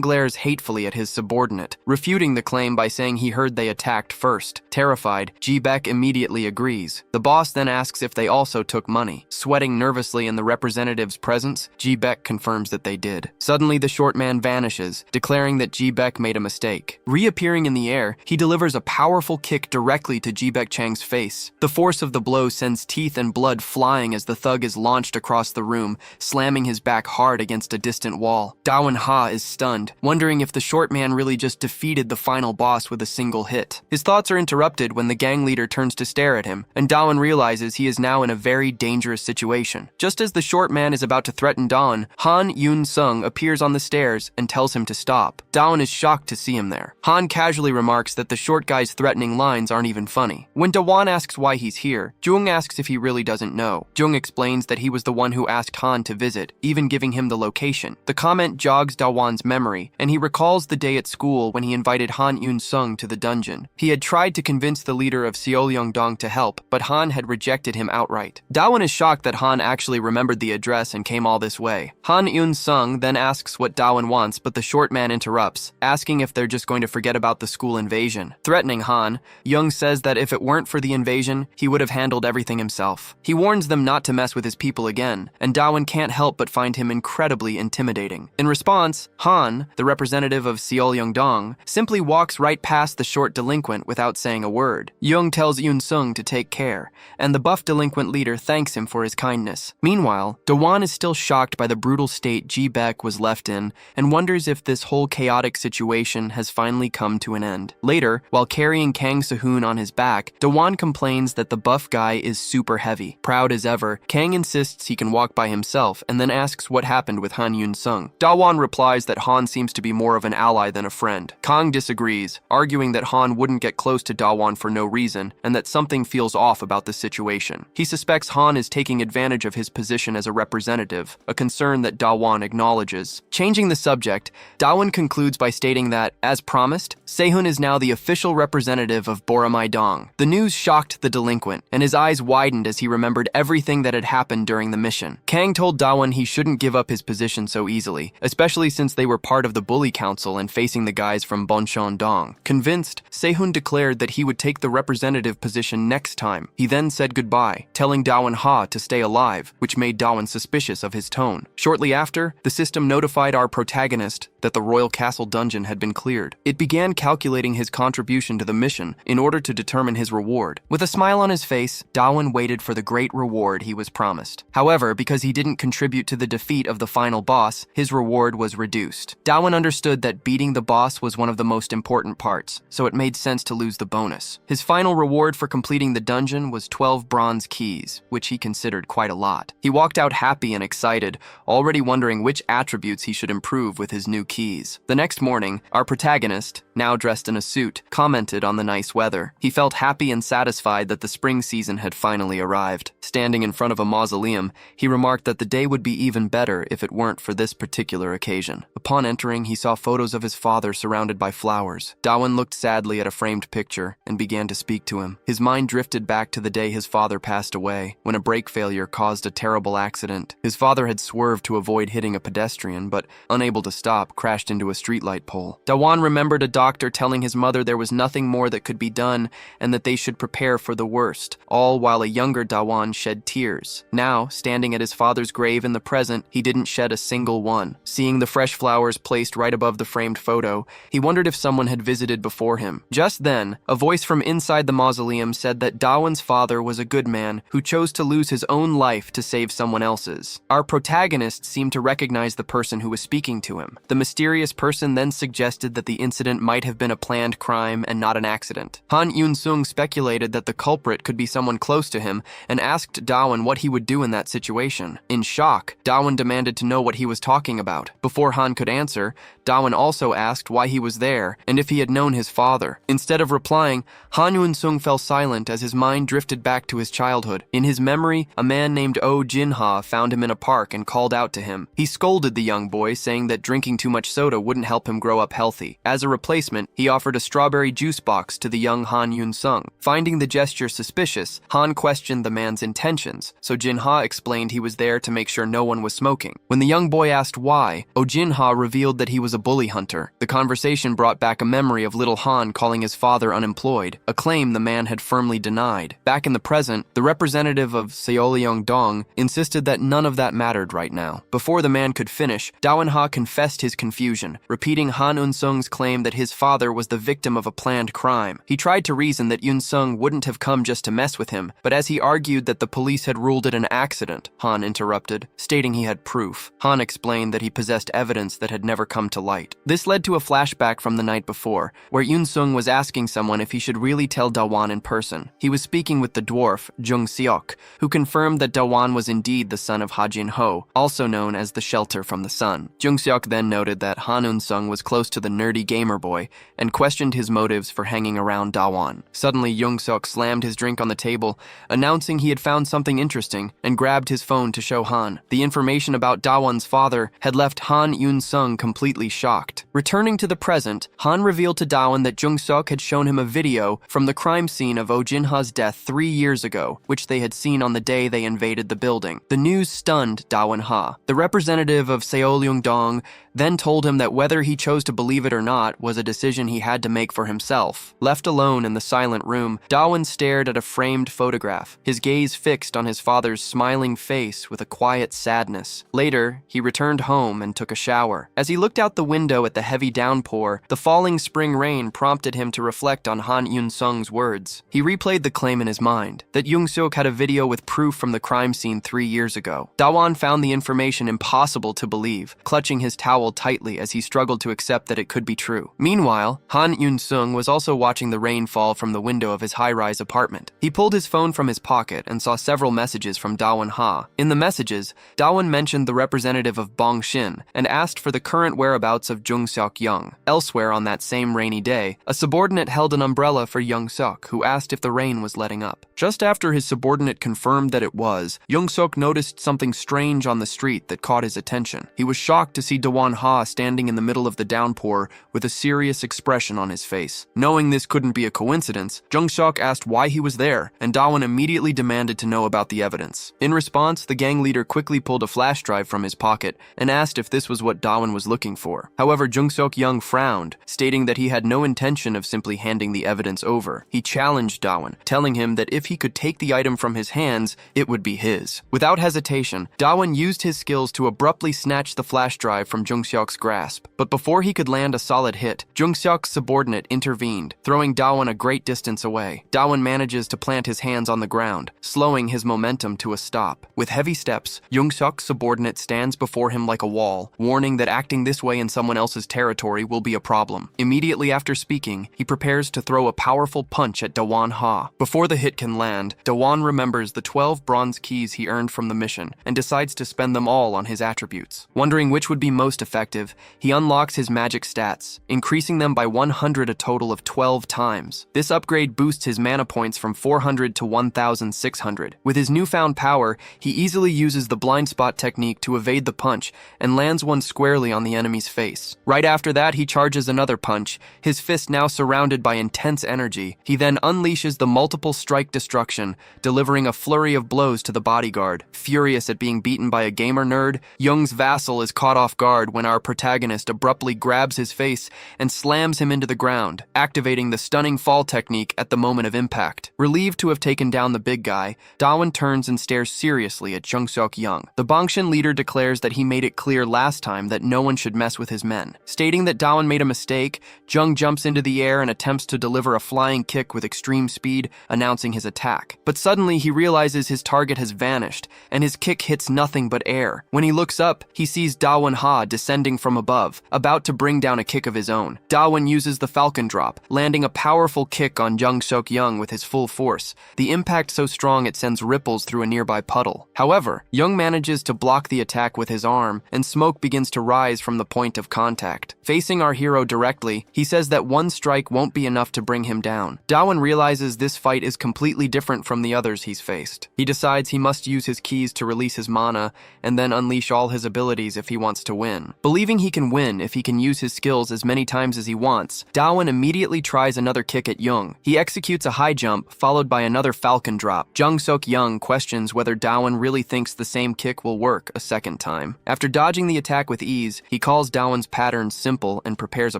glares hatefully at his subordinate, refuting the claim by saying he heard they attacked first. Terrified, Ji-baek immediately agrees. The boss then asks if they also took money. Sweating nervously in the representative's presence, Ji-baek confirms that they did. Suddenly, the short man vanishes, declaring that Ji-baek made a mistake. Reappearing in the air, he delivers a powerful kick directly to Ji-baek-chang's face. The force of the blow sends teeth and blood flying as the thug is launched across the room, slamming his back hard against a distant wall. Da-won-ha is stunned, wondering if the short man really just defeated the final boss with a single hit. His thoughts are interrupted when the gang leader turns to stare at him, and Da-won realizes he is now in a very dangerous situation. Just as the short man is about to threaten Da-won, Han Yoon-sung appears on the stairs and tells him to stop. Da-won is shocked to see him there. Han casually remarks that the short guy's threatening lines aren't even funny. When Da-won asks why he's here, Jung asks if he really doesn't know. Jung explains that he was the one who asked Han to visit, even giving him the location. The comment jogs Da-won's memory, and he recalls the day at school when he invited Han Yoon-sung to the dungeon. He had tried to convince the leader of Seollyeongdong to help, but Han had rejected him outright. Da-won is shocked that Han actually remembered the address and came all this way. Han Yoon-sung then asks what Da-won wants, but the short man interrupts, asking if they're just going to forget about the school invasion. Threatening Han, Young says that if it weren't for the invasion, he would have handled everything himself. He warns them not to mess with his people again, and Da-won can't help but find him incredibly intimidating. In response, Han, the representative of Seollyeongdong, simply walks right past the short delinquent without saying a word. Young tells Yoon-sung to take care, and the buff delinquent leader thanks him for his kindness. Meanwhile, Do-won is still shocked by the brutal state Ji-baek was left in and wonders if this whole chaotic situation has finally come to an end. Later, while carrying Kang Soo-hoon on his back, Do-won complains that the buff guy is super heavy. Proud as ever, Kang insists he can walk by himself and then asks what happened with Han Yoon-sung. Da-won replies that Han seems to be more of an ally than a friend. Kang disagrees, arguing that Han wouldn't get close to Da-won for no reason and that something feels off about the situation. He suspects Han is taking advantage of his position as a representative, a concern that Da-won acknowledges. Changing the subject, Da-won concludes by stating that, as promised, Sehun is now the official representative of Boromai-dong. The news shocked the delinquent, and his eyes widened as he remembered everything that had happened during the mission. Kang told Da-won he shouldn't give up his position so easily, especially since they were part of the Bully Council and facing the guys from Boncheon-dong. Convinced, Sehun declared that he would take the representative position next time. He then said goodbye, telling Da-won-ha to stay alive, which made Da-won suspicious of his tone. Shortly after, the system notified our protagonist that the Royal Castle dungeon had been cleared. It began calculating his contribution to the mission in order to determine his reward. With a smile on his face, Da-won waited for the great reward he was promised. However, because he didn't contribute to the defeat of the final boss, his reward was reduced. Da-won understood that beating the boss was one of the most important parts, so it made sense to lose the bonus. His final reward for completing the dungeon was 12 bronze keys, which he considered quite a lot. He walked out happy and excited, already wondering which attributes he should improve with his new keys. The next morning, our protagonist, now dressed in a suit, commented on the nice weather. He felt happy and satisfied that the spring season had finally arrived. Standing in front of a mausoleum, he remarked that the day would be even better if it weren't for this particular occasion. Upon entering, he saw photos of his father surrounded by flowers. Dawan looked sadly at a framed picture and began to speak to him. His mind drifted back to the day his father passed away, when a brake failure caused a terrible accident. His father had swerved to avoid hitting a pedestrian, but unable to stop, crashed into a streetlight pole. Dawan remembered a doctor telling his mother there was nothing more that could be done and that they should prepare for the worst, all while a younger Dawan shed tears. Now, standing at his father's grave in the present, he didn't shed a single one. Seeing the fresh flowers placed right above the framed photo, he wondered if someone had visited before him. Just then, a voice from inside the mausoleum said that Dawan's father was a good man who chose to lose his own life to save someone else's. Our protagonist seemed to recognize the person who was speaking to him. The mysterious person then suggested that the incident might have been a planned crime and not an accident. Han Yun-sung speculated that the culprit could be someone close to him and asked Dawan what he would do in that situation. In shock, Dawan demanded to know what he was talking about. Before Han could answer, Dawan also asked why he was there and if he had known his father. Instead of replying, Han Yun-sung fell silent as his mind drifted back to his childhood. In his memory, a man named Oh Jin-ha found him in a park and called out to him. He scolded the young boy, saying that drinking too much soda wouldn't help him grow up healthy. As a replacement, he offered a strawberry juice box to the young Han Yun-sung. Finding the gesture suspicious, Han questioned the man's intentions, so Jin-ha explained he was there to make sure no one was smoking. When the young boy asked why, Oh Jin-ha revealed that he was a bully hunter. The conversation brought back a memory of little Han calling his father unemployed, a claim the man had firmly denied. Back in the present, the representative of Seoleong-dong insisted that none of that mattered right now. Before the man could finish, Dawan-ha confessed his confusion, repeating Han Yun-sung's claim that his father was the victim of a planned crime. He tried to reason that Yun-sung wouldn't have come just to mess with him, but as he argued that the police had ruled it an accident, Han interrupted, stating he had proof. Han explained that he possessed evidence that had never come to light. This led to a flashback from the night before, where Yun-sung was asking someone if he should really tell Dawan in person. He was speaking with the dwarf, Jung-seok, who confirmed that Dawan was indeed the son of Ha-jin-ho, also known as the Shelter from the Sun. Jung-seok then noted that Han Yun-sung was close to the nerdy gamer boy and questioned his motives for hanging around Dawan. Suddenly, Jung-seok slammed his drink on the table, announcing he had found something interesting, and grabbed his phone to show Han. The information about Dawan's father had left Han Yun-sung completely shocked. Returning to the present, Han revealed to Dawan that Jung-seok had shown him a video from the crime scene of Oh Jin-ha's death 3 years ago, which they had seen on the day they invaded the building. The news stunned Dawan-ha. The representative of Seoleong-dong then told him that whether he chose to believe it or not was a decision he had to make for himself. Left alone in the silent room, Dawan stared at a framed photograph, his gaze fixed on his father's smiling face with a quiet sadness. Later, he returned home and took a shower. As he looked out the window at the heavy downpour, the falling spring rain prompted him to reflect on Han Yun-sung's words. He replayed the claim in his mind, that Jung-seok had a video with proof from the crime scene 3 years ago. Dawan found the information impossible to believe, clutching his towel tightly as he struggled to accept that it could be true. Meanwhile, Han Yun-sung was also watching the rain fall from the window of his high-rise apartment. He pulled his phone from his pocket and saw several messages from Dawan-ha. In the messages, Dawan mentioned the representative of Bongshin and asked for the current whereabouts of Jung-seok-young. Elsewhere on that same rainy day, a subordinate held an umbrella for Jung-seok, who asked if the rain was letting up. Just after his subordinate confirmed that it was, Jung-seok noticed something strange on the street that caught his attention. He was shocked to see Dawan-ha standing in the middle of the downpour with a serious expression on his face. Knowing this couldn't be a coincidence, Jung-seok asked why he was there, and Dawan immediately demanded to know about the evidence. In response, the gang leader quickly pulled a flash drive from his pocket and asked if this was what Dawan was looking for. However, Jung-seok-young frowned, stating that he had no intention of simply handing the evidence over. He challenged Dawan, telling him that if he could take the item from his hands, it would be his. Without hesitation, Dawan used his skills to abruptly snatch the flash drive from Jung-seok's grasp. But before he could land a solid hit, Jung-seok's subordinate intervened, throwing Dawan a great distance away. Dawan manages to plant his hands on the ground, slowing his momentum to a stop. With heavy steps, Jung-seok's subordinate stands before him like a wall, warning that acting this way in someone else's territory will be a problem. Immediately after speaking, he prepares to throw a powerful punch at Dawan-ha. Before the hit can land, Dawan remembers the 12 bronze keys he earned from the mission and decides to spend them all on his attributes. Wondering which would be most effective, he unlocks his magic stats, increasing increasing them by 100 a total of 12 times. This upgrade boosts his mana points from 400 to 1,600. With his newfound power, he easily uses the blind spot technique to evade the punch and lands one squarely on the enemy's face. Right after that, he charges another punch, his fist now surrounded by intense energy. He then unleashes the multiple strike destruction, delivering a flurry of blows to the bodyguard. Furious at being beaten by a gamer nerd, Young's vassal is caught off guard when our protagonist abruptly grabs his face and slams him into the ground, activating the stunning fall technique at the moment of impact. Relieved to have taken down the big guy, Dawan turns and stares seriously at Jung-seok Young. The Bangshin leader declares that he made it clear last time that no one should mess with his men. Stating that Dawan made a mistake, Jung jumps into the air and attempts to deliver a flying kick with extreme speed, announcing his attack. But suddenly he realizes his target has vanished, and his kick hits nothing but air. When he looks up, he sees Dawan Ha descending from above, about to bring down a kick of his own. Dawan uses the Falcon Drop, landing a powerful kick on Jung-seok Young with his full force. The impact so strong it sends ripples through a nearby puddle. However, Young manages to block the attack with his arm, and smoke begins to rise from the point of contact. Facing our hero directly, he says that one strike won't be enough to bring him down. Dawan realizes this fight is completely different from the others he's faced. He decides he must use his keys to release his mana, and then unleash all his abilities if he wants to win. Believing he can win if he can use his skills as many times as he wants, Dawan immediately tries another kick at Young. He executes a high jump, followed by another Falcon Drop. Jung-seok Young questions whether Dawan really thinks the same kick will work a second time. After dodging the attack with ease, he calls Dawan's pattern simple and prepares a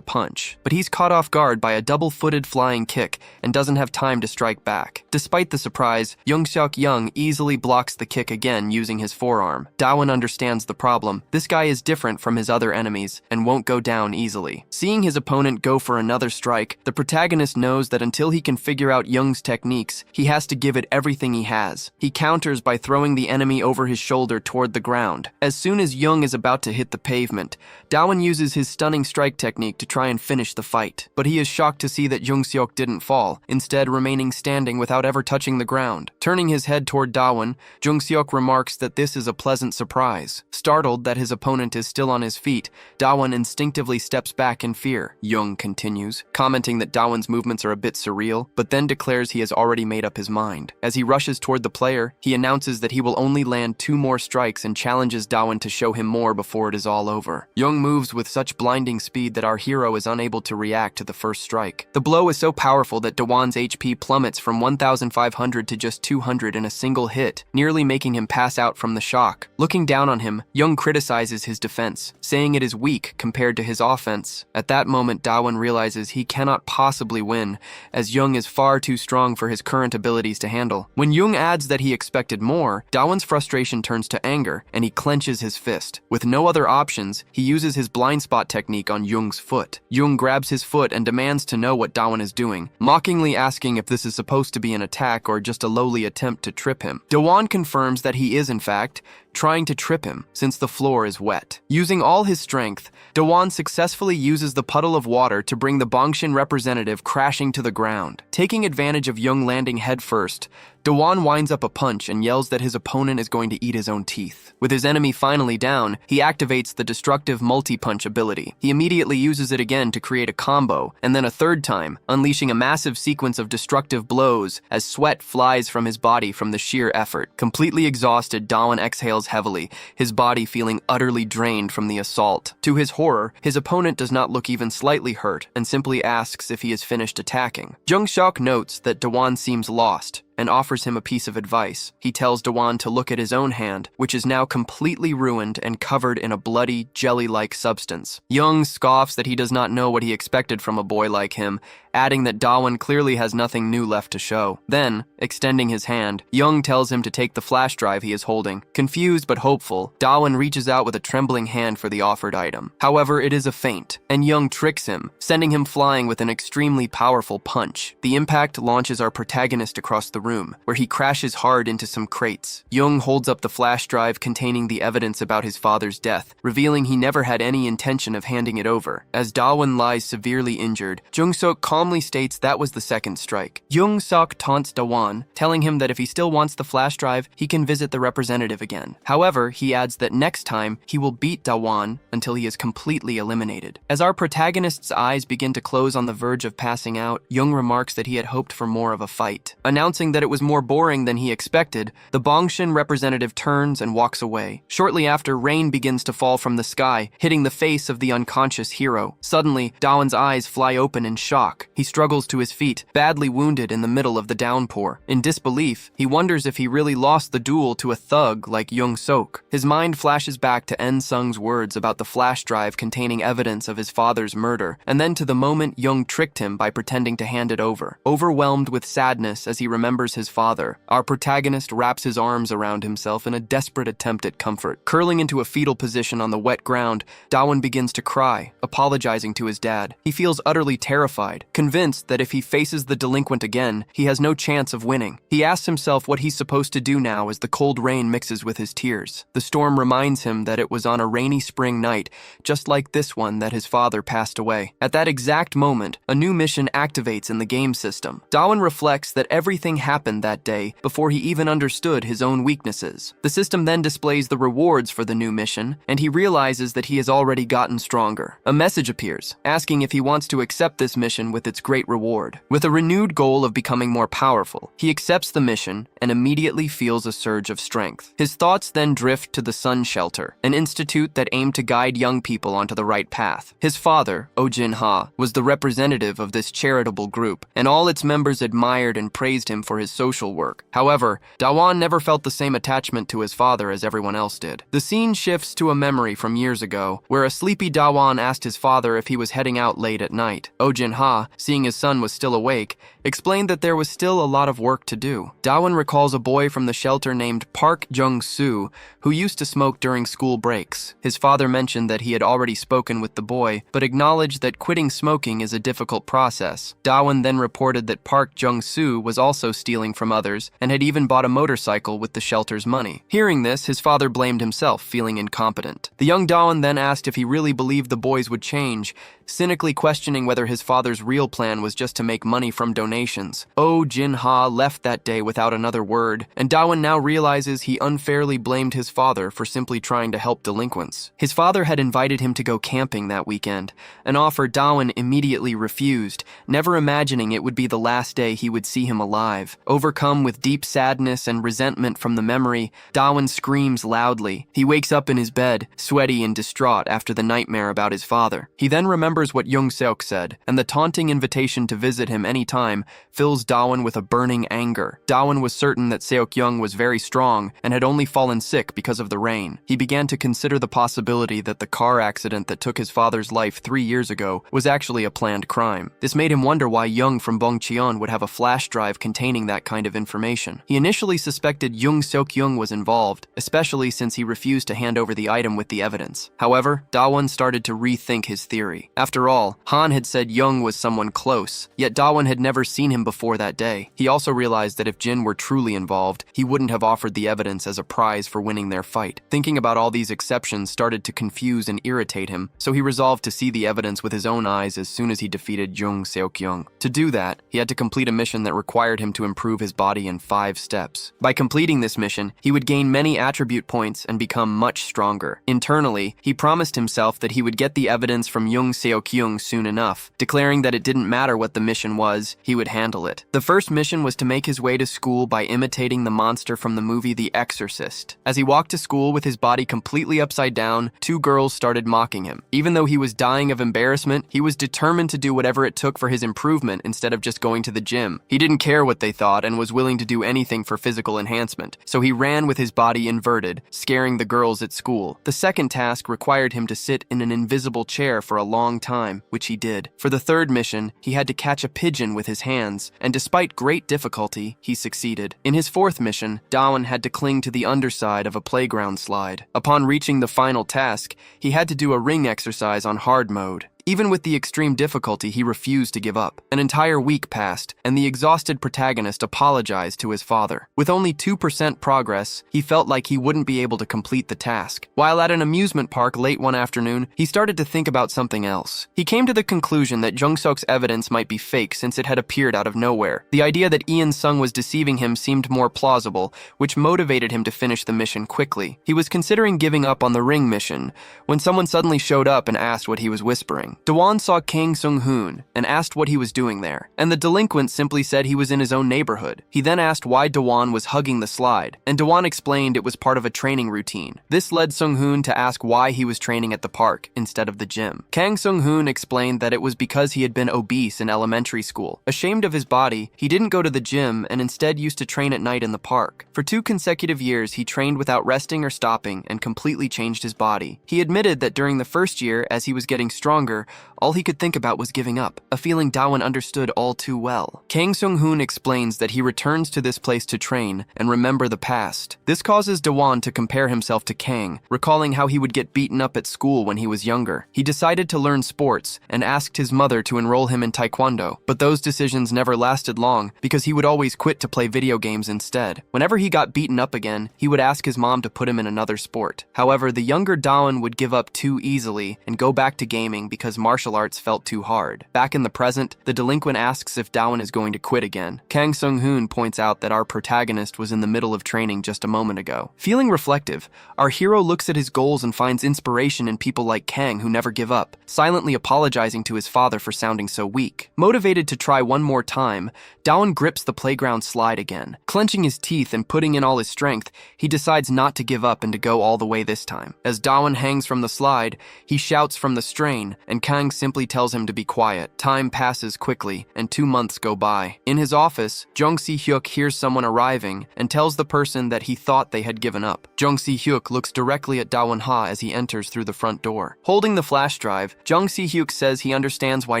punch. But he's caught off guard by a double-footed flying kick and doesn't have time to strike back. Despite the surprise, Jung-seok Young easily blocks the kick again using his forearm. Dawan understands the problem. This guy is different from his other enemies and won't go down easily. Seeing his opponent go for another strike, the protagonist knows that until he can figure out Young's techniques, he has to give it everything he has. He counters by throwing the enemy over his shoulder toward the ground. As soon as Young is about to hit the pavement, Dawan uses his stunning strike technique to try and finish the fight. But he is shocked to see that Jung-seok didn't fall, instead remaining standing without ever touching the ground. Turning his head toward Dawan, Jung-seok remarks that this is a pleasant surprise. Startled that his opponent is still on his feet, Dawan instinctively steps back in fear. Young continues, commenting that Dawan's movements are a bit surreal, but then declares he has already made up his mind. As he rushes toward the player, he announces that he will only land 2 more strikes and challenges Dawan to show him more before it is all over. Young moves with such blinding speed that our hero is unable to react to the first strike. The blow is so powerful that Dawan's HP plummets from 1,500 to just 200 in a single hit, nearly making him pass out from the shock. Looking down on him, Young criticizes his defense, saying it is weak compared to his offense. At that moment, Dawan realizes he cannot possibly win, as Young is far too strong for his current abilities to handle. When Young adds that he expected more, Dawan's frustration turns to anger, and he clenches his fist. With no other options, he uses his blind spot technique on Young's foot. Young grabs his foot and demands to know what Dawan is doing, mockingly asking if this is supposed to be an attack or just a lowly attempt to trip him. Dawan confirms that he is, in fact, trying to trip him, since the floor is wet. Using all his strength, Dawan successfully uses the puddle of water to bring the Bangshin representative crashing to the ground. Taking advantage of Young landing headfirst, Dawan winds up a punch and yells that his opponent is going to eat his own teeth. With his enemy finally down, he activates the destructive multi-punch ability. He immediately uses it again to create a combo, and then a third time, unleashing a massive sequence of destructive blows as sweat flies from his body from the sheer effort. Completely exhausted, Dawan exhales heavily, his body feeling utterly drained from the assault. To his horror, his opponent does not look even slightly hurt and simply asks if he is finished attacking. Jung-seok notes that Dawan seems lost and offers him a piece of advice. He tells Dawan to look at his own hand, which is now completely ruined and covered in a bloody, jelly-like substance. Young scoffs that he does not know what he expected from a boy like him, adding that Dawan clearly has nothing new left to show. Then, extending his hand, Young tells him to take the flash drive he is holding. Confused but hopeful, Dawan reaches out with a trembling hand for the offered item. However, it is a feint, and Young tricks him, sending him flying with an extremely powerful punch. The impact launches our protagonist across the room, room, where he crashes hard into some crates. Jung holds up the flash drive containing the evidence about his father's death, revealing he never had any intention of handing it over. As Dawon lies severely injured, Jung-seok calmly states that was the second strike. Jung-seok taunts Dawon, telling him that if he still wants the flash drive, he can visit the representative again. However, he adds that next time, he will beat Dawon until he is completely eliminated. As our protagonist's eyes begin to close on the verge of passing out, Jung remarks that he had hoped for more of a fight. Announcing that it was more boring than he expected, the Bongshin representative turns and walks away. Shortly after, rain begins to fall from the sky, hitting the face of the unconscious hero. Suddenly, Dawon's eyes fly open in shock. He struggles to his feet, badly wounded in the middle of the downpour. In disbelief, he wonders if he really lost the duel to a thug like Jung-seok. His mind flashes back to En-sung's words about the flash drive containing evidence of his father's murder, and then to the moment Jung tricked him by pretending to hand it over. Overwhelmed with sadness as he remembers his father, our protagonist wraps his arms around himself in a desperate attempt at comfort. Curling into a fetal position on the wet ground, Dawon begins to cry, apologizing to his dad. He feels utterly terrified, convinced that if he faces the delinquent again, he has no chance of winning. He asks himself what he's supposed to do now as the cold rain mixes with his tears. The storm reminds him that it was on a rainy spring night, just like this one, that his father passed away. At that exact moment, a new mission activates in the game system. Dawon reflects that everything happened that day before he even understood his own weaknesses. The system then displays the rewards for the new mission, and he realizes that he has already gotten stronger. A message appears, asking if he wants to accept this mission with its great reward. With a renewed goal of becoming more powerful, he accepts the mission and immediately feels a surge of strength. His thoughts then drift to the Sun Shelter, an institute that aimed to guide young people onto the right path. His father, Oh Jin-ha, was the representative of this charitable group, and all its members admired and praised him for his social work. However, Dawon never felt the same attachment to his father as everyone else did. The scene shifts to a memory from years ago, where a sleepy Dawon asked his father if he was heading out late at night. Oh Jin-ha, seeing his son was still awake, explained that there was still a lot of work to do. Dawon recalls a boy from the shelter named Park Jung-soo, who used to smoke during school breaks. His father mentioned that he had already spoken with the boy, but acknowledged that quitting smoking is a difficult process. Dawon then reported that Park Jung-soo was also stealing from others and had even bought a motorcycle with the shelter's money. Hearing this, his father blamed himself, feeling incompetent. The young Dawon then asked if he really believed the boys would change, cynically questioning whether his father's real plan was just to make money from donations. Oh Jin-ha left that day without another word, and Dawon now realizes he unfairly blamed his father for simply trying to help delinquents. His father had invited him to go camping that weekend, an offer Dawon immediately refused, never imagining it would be the last day he would see him alive. Overcome with deep sadness and resentment from the memory, Dawon screams loudly. He wakes up in his bed, sweaty and distraught after the nightmare about his father. He then remembers what Jung-seok said, and the taunting invitation to visit him anytime fills Dawon with a burning anger. Dawon was certain that Seok-young was very strong and had only fallen sick because of the rain. He began to consider the possibility that the car accident that took his father's life 3 years ago was actually a planned crime. This made him wonder why Jung from Bongcheon would have a flash drive containing that kind of information. He initially suspected Jung Seok-young was involved, especially since he refused to hand over the item with the evidence. However, Dawon started to rethink his theory. After all, Han had said Jung was someone close, yet Dawon had never seen him before that day. He also realized that if Jin were truly involved, he wouldn't have offered the evidence as a prize for winning their fight. Thinking about all these exceptions started to confuse and irritate him, so he resolved to see the evidence with his own eyes as soon as he defeated Jung Seok-young. To do that, he had to complete a mission that required him to improve his body in 5 steps. By completing this mission, he would gain many attribute points and become much stronger. Internally, he promised himself that he would get the evidence from Jung Seok-young soon enough, declaring that it didn't matter what the mission was, he would handle it. The first mission was to make his way to school by imitating the monster from the movie The Exorcist. As he walked to school with his body completely upside down, 2 girls started mocking him. Even though he was dying of embarrassment, he was determined to do whatever it took for his improvement instead of just going to the gym. He didn't care what they thought and was willing to do anything for physical enhancement, so he ran with his body inverted, scaring the girls at school. The second task required him to sit in an invisible chair for a long time, which he did. For the third mission, he had to catch a pigeon with his hands, and despite great difficulty, he succeeded. In his fourth mission, Dawon had to cling to the underside of a playground slide. Upon reaching the final task, he had to do a ring exercise on hard mode. Even with the extreme difficulty, he refused to give up. An entire week passed, and the exhausted protagonist apologized to his father. With only 2% progress, he felt like he wouldn't be able to complete the task. While at an amusement park late one afternoon, he started to think about something else. He came to the conclusion that Jung-suk's evidence might be fake since it had appeared out of nowhere. The idea that Ian Sung was deceiving him seemed more plausible, which motivated him to finish the mission quickly. He was considering giving up on the ring mission when someone suddenly showed up and asked what he was whispering. Dawon saw Kang Sung-hoon and asked what he was doing there, and the delinquent simply said he was in his own neighborhood. He then asked why Dawon was hugging the slide, and Dawon explained it was part of a training routine. This led Sung-hoon to ask why he was training at the park instead of the gym. Kang Sung-hoon explained that it was because he had been obese in elementary school. Ashamed of his body, he didn't go to the gym and instead used to train at night in the park. For 2 consecutive years, he trained without resting or stopping and completely changed his body. He admitted that during the first year, as he was getting stronger, all he could think about was giving up, a feeling Dawon understood all too well. Kang Sung-hoon explains that he returns to this place to train and remember the past. This causes Dawon to compare himself to Kang, recalling how he would get beaten up at school when he was younger. He decided to learn sports and asked his mother to enroll him in taekwondo, but those decisions never lasted long because he would always quit to play video games instead. Whenever he got beaten up again, he would ask his mom to put him in another sport. However, the younger Dawon would give up too easily and go back to gaming because martial arts felt too hard. Back in the present, the delinquent asks if Dawon is going to quit again. Kang Sung-hoon points out that our protagonist was in the middle of training just a moment ago. Feeling reflective, our hero looks at his goals and finds inspiration in people like Kang who never give up, silently apologizing to his father for sounding so weak. Motivated to try one more time, Dawon grips the playground slide again. Clenching his teeth and putting in all his strength, he decides not to give up and to go all the way this time. As Dawon hangs from the slide, he shouts from the strain, and Kang simply tells him to be quiet. Time passes quickly, and 2 months go by. In his office, Jung Si-hyuk hears someone arriving and tells the person that he thought they had given up. Jung Si-hyuk looks directly at Dawon Ha as he enters through the front door. Holding the flash drive, Jung Si-hyuk says he understands why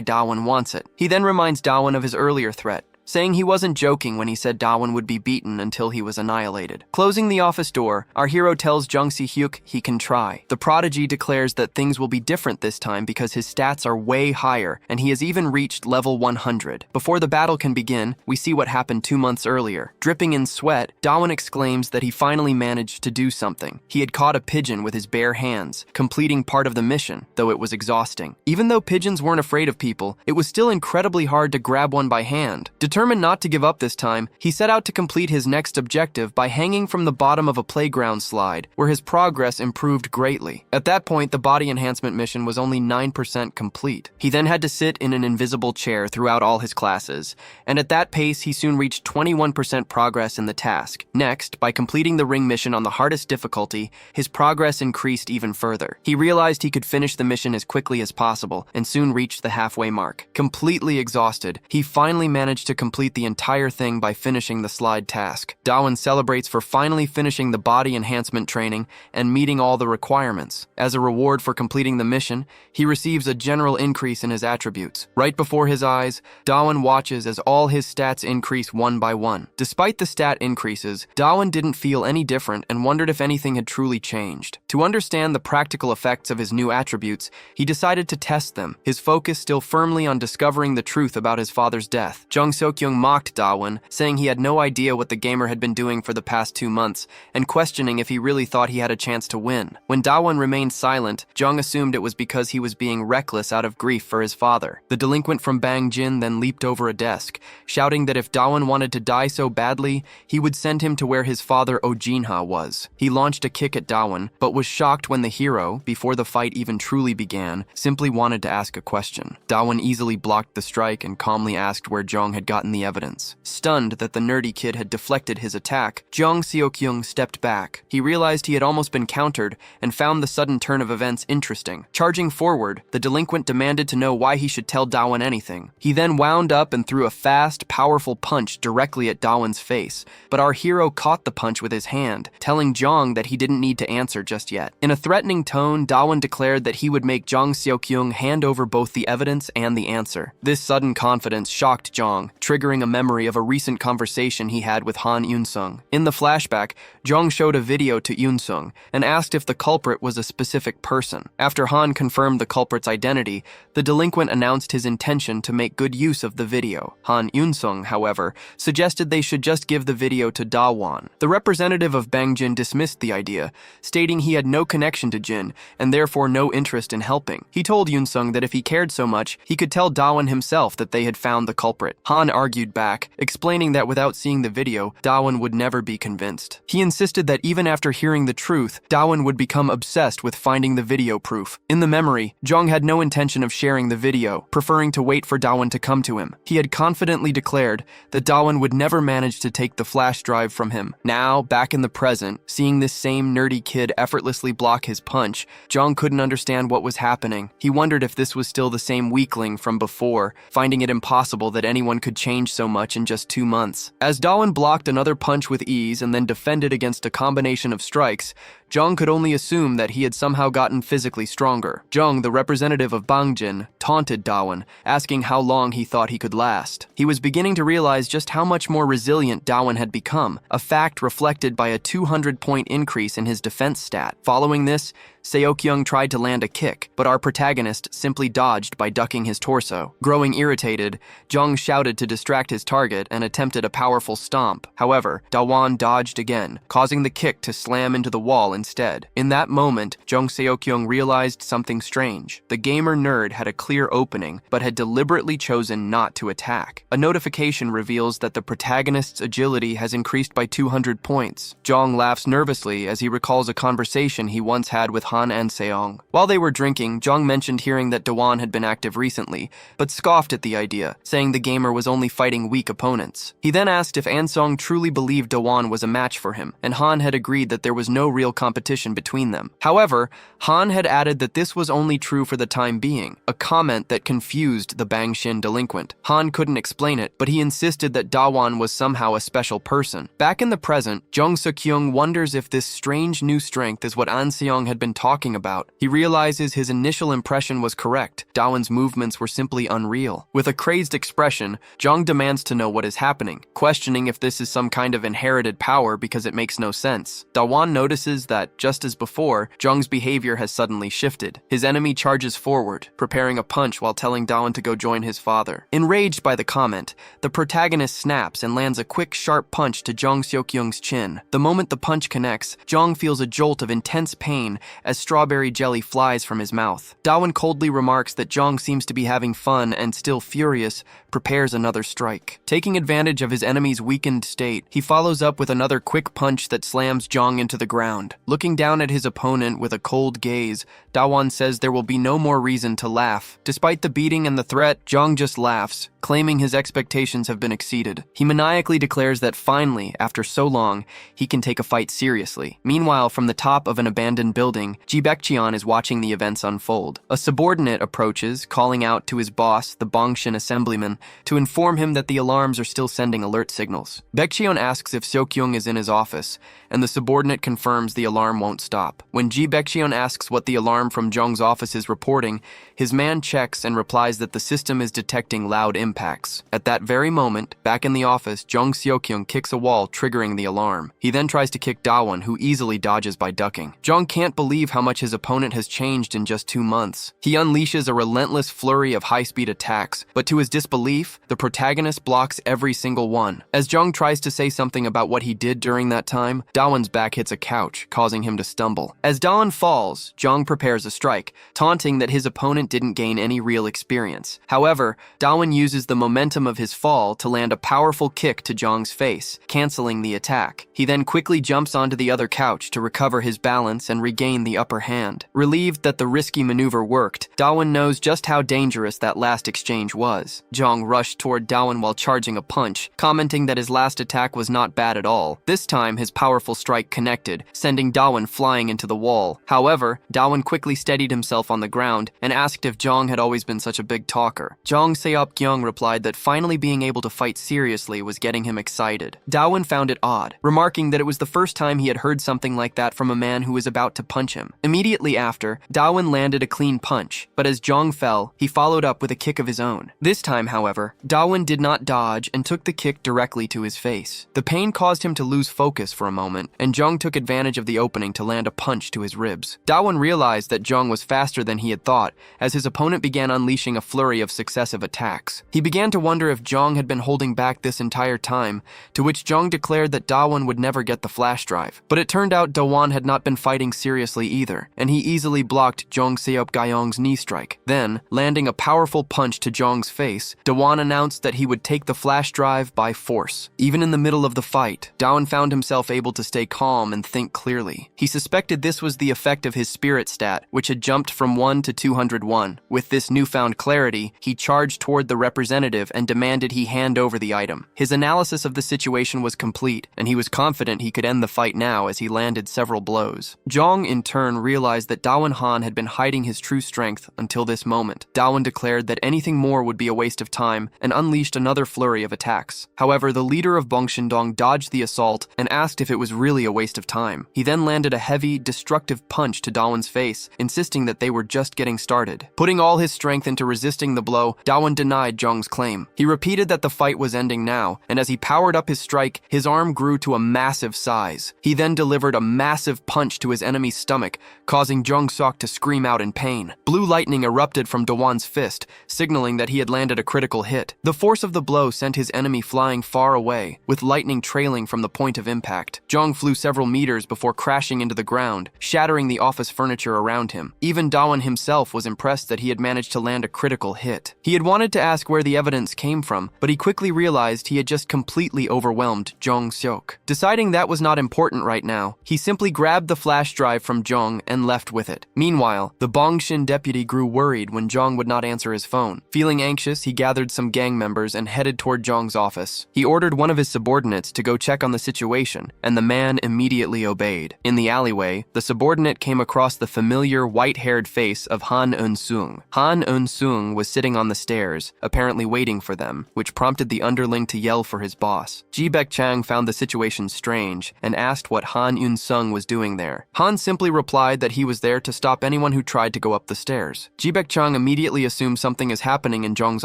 Dawon wants it. He then reminds Dawon of his earlier threat, saying he wasn't joking when he said Dawon would be beaten until he was annihilated. Closing the office door, our hero tells Jung Si-hyuk he can try. The prodigy declares that things will be different this time because his stats are way higher, and he has even reached level 100. Before the battle can begin, we see what happened 2 months earlier. Dripping in sweat, Dawon exclaims that he finally managed to do something. He had caught a pigeon with his bare hands, completing part of the mission, though it was exhausting. Even though pigeons weren't afraid of people, it was still incredibly hard to grab one by hand. Determined not to give up this time, he set out to complete his next objective by hanging from the bottom of a playground slide, where his progress improved greatly. At that point, the body enhancement mission was only 9% complete. He then had to sit in an invisible chair throughout all his classes, and at that pace, he soon reached 21% progress in the task. Next, by completing the ring mission on the hardest difficulty, his progress increased even further. He realized he could finish the mission as quickly as possible, and soon reached the halfway mark. Completely exhausted, he finally managed to complete the entire thing by finishing the slide task. Dawon celebrates for finally finishing the body enhancement training and meeting all the requirements. As a reward for completing the mission, he receives a general increase in his attributes. Right before his eyes, Dawon watches as all his stats increase one by one. Despite the stat increases, Dawon didn't feel any different and wondered if anything had truly changed. To understand the practical effects of his new attributes, he decided to test them, his focus still firmly on discovering the truth about his father's death. Jung So-kyung mocked Dawon, saying he had no idea what the gamer had been doing for the past 2 months, and questioning if he really thought he had a chance to win. When Dawon remained silent, Jung assumed it was because he was being reckless out of grief for his father. The delinquent from Bangjin then leaped over a desk, shouting that if Dawon wanted to die so badly, he would send him to where his father Ojinha was. He launched a kick at Dawon, but was shocked when the hero, before the fight even truly began, simply wanted to ask a question. Dawon easily blocked the strike and calmly asked where Jung had gotten the evidence. Stunned that the nerdy kid had deflected his attack, Jung Seok-kyung stepped back. He realized he had almost been countered and found the sudden turn of events interesting. Charging forward, the delinquent demanded to know why he should tell Dawon anything. He then wound up and threw a fast, powerful punch directly at Dawon's face, but our hero caught the punch with his hand, telling Jung that he didn't need to answer just yet. In a threatening tone, Dawon declared that he would make Jung Seok-kyung hand over both the evidence and the answer. This sudden confidence shocked Jung, triggering a memory of a recent conversation he had with Han Yoon-sung. In the flashback, Jung showed a video to Yoon-sung and asked if the culprit was a specific person. After Han confirmed the culprit's identity, the delinquent announced his intention to make good use of the video. Han Yoon-sung, however, suggested they should just give the video to Da-won. The representative of Bangjin dismissed the idea, stating he had no connection to Jin and therefore no interest in helping. He told Yoon-sung that if he cared so much, he could tell Da-won himself that they had found the culprit. Han argued back, explaining that without seeing the video, Da-won would never be convinced. He insisted that even after hearing the truth, Da-won would become obsessed with finding the video proof. In the memory, Jung had no intention of sharing the video, preferring to wait for Da-won to come to him. He had confidently declared that Da-won would never manage to take the flash drive from him. Now, back in the present, seeing this same nerdy kid effortlessly block his punch, Jung couldn't understand what was happening. He wondered if this was still the same weakling from before, finding it impossible that anyone could change so much in just 2 months. As Da-won blocked another punch with ease and then defended against a combination of strikes, Jung could only assume that he had somehow gotten physically stronger. Jung, the representative of Bangjin, taunted Da-won, asking how long he thought he could last. He was beginning to realize just how much more resilient Da-won had become, a fact reflected by a 200-point increase in his defense stat. Following this, Seok-young tried to land a kick, but our protagonist simply dodged by ducking his torso. Growing irritated, Jung shouted to distract his target and attempted a powerful stomp. However, Da-won dodged again, causing the kick to slam into the wall instead. In that moment, Jung Seok-young realized something strange. The gamer nerd had a clear opening, but had deliberately chosen not to attack. A notification reveals that the protagonist's agility has increased by 200 points. Jung laughs nervously as he recalls a conversation he once had with Han and Seong. While they were drinking, Jung mentioned hearing that Da-won had been active recently, but scoffed at the idea, saying the gamer was only fighting weak opponents. He then asked if An-sung truly believed Da-won was a match for him, and Han had agreed that there was no real competition between them. However, Han had added that this was only true for the time being, a comment that confused the Bangshin delinquent. Han couldn't explain it, but he insisted that Da-won was somehow a special person. Back in the present, Jung Suk-kyung wonders if this strange new strength is what An Seong had been talking about. He realizes his initial impression was correct. Da-won's movements were simply unreal. With a crazed expression, Jung demands to know what is happening, questioning if this is some kind of inherited power because it makes no sense. Da-won notices that, just as before, Jung's behavior has suddenly shifted. His enemy charges forward, preparing a punch while telling Da-won to go join his father. Enraged by the comment, the protagonist snaps and lands a quick, sharp punch to Jung Seok-young's chin. The moment the punch connects, Jung feels a jolt of intense pain as strawberry jelly flies from his mouth. Da-won coldly remarks that Jung seems to be having fun and, still furious, prepares another strike. Taking advantage of his enemy's weakened state, he follows up with another quick punch that slams Jung into the ground. Looking down at his opponent with a cold gaze, Da-won says there will be no more reason to laugh. Despite the beating and the threat, Jung just laughs, claiming his expectations have been exceeded. He maniacally declares that finally, after so long, he can take a fight seriously. Meanwhile, from the top of an abandoned building, Ji Baekcheon is watching the events unfold. A subordinate approaches, calling out to his boss, the Bangshin assemblyman, to inform him that the alarms are still sending alert signals. Baekcheon asks if Seok-young is in his office, and the subordinate confirms the alarm won't stop. When Ji Baekcheon asks what the alarm from Jung's office is reporting, his man checks and replies that the system is detecting loud impacts. At that very moment, back in the office, Jung Seok-young kicks a wall, triggering the alarm. He then tries to kick Da-won, who easily dodges by ducking. Jung can't believe how much his opponent has changed in just 2 months. He unleashes a relentless flurry of high-speed attacks, but to his disbelief, the protagonist blocks every single one. As Jung tries to say something about what he did during that time, Da-won's back hits a couch, causing him to stumble. As Da-won falls, Jung prepares a strike, taunting that his opponent didn't gain any real experience. However, Da-won uses the momentum of his fall to land a powerful kick to Jung's face, canceling the attack. He then quickly jumps onto the other couch to recover his balance and regain the upper hand. Relieved that the risky maneuver worked, Da-won knows just how dangerous that last exchange was. Jung rushed toward Da-won while charging a punch, commenting that his last attack was not bad at all. This time, his powerful strike connected, sending sending Dawan flying into the wall. However, Dawan quickly steadied himself on the ground and asked if Jong had always been such a big talker. Jong Seop-kyung replied that finally being able to fight seriously was getting him excited. Dawan found it odd, remarking that it was the first time he had heard something like that from a man who was about to punch him. Immediately after, Dawan landed a clean punch, but as Jong fell, he followed up with a kick of his own. This time, however, Dawan did not dodge and took the kick directly to his face. The pain caused him to lose focus for a moment, and Jong took advantage of the opening to land a punch to his ribs. Dawan realized that Jong was faster than he had thought, as his opponent began unleashing a flurry of successive attacks. He began to wonder if Jong had been holding back this entire time, to which Jong declared that Dawan would never get the flash drive. But it turned out Dawan had not been fighting seriously either, and he easily blocked Jong Seop-gyeong's knee strike. Then, landing a powerful punch to Jong's face, Dawan announced that he would take the flash drive by force. Even in the middle of the fight, Dawan found himself able to stay calm and think clearly. He suspected this was the effect of his spirit stat, which had jumped from 1 to 201. With this newfound clarity, he charged toward the representative and demanded he hand over the item. His analysis of the situation was complete, and he was confident he could end the fight now as he landed several blows. Jong, in turn, realized that Dawan Han had been hiding his true strength until this moment. Dawan declared that anything more would be a waste of time and unleashed another flurry of attacks. However, the leader of Bongshindong dodged the assault and asked if it was really a waste of time. He then landed a heavy, destructive punch to Dawan's face, insisting that they were just getting started. Putting all his strength into resisting the blow, Dawan denied Jong's claim. He repeated that the fight was ending now, and as he powered up his strike, his arm grew to a massive size. He then delivered a massive punch to his enemy's stomach, causing Jong Seok to scream out in pain. Blue lightning erupted from Dawan's fist, signaling that he had landed a critical hit. The force of the blow sent his enemy flying far away, with lightning trailing from the point of impact. Jong flew several meters before crashing into the ground, shattering the office furniture around him. Even Dawan himself was impressed that he had managed to land a critical hit. He had wanted to ask where the evidence came from, but he quickly realized he had just completely overwhelmed Jong Seok. Deciding that was not important right now, he simply grabbed the flash drive from Jong and left with it. Meanwhile, the Bongshin deputy grew worried when Jong would not answer his phone. Feeling anxious, he gathered some gang members and headed toward Jong's office. He ordered one of his subordinates to go check on the situation, and the man immediately obeyed. In the alleyway, the subordinate came across the familiar white-haired face of Han Eun-sung. Han Eun-sung was sitting on the stairs, apparently waiting for them, which prompted the underling to yell for his boss. Ji Baek-chang found the situation strange and asked what Han Eun-sung was doing there. Han simply replied that he was there to stop anyone who tried to go up the stairs. Ji Baek-chang immediately assumed something is happening in Jong's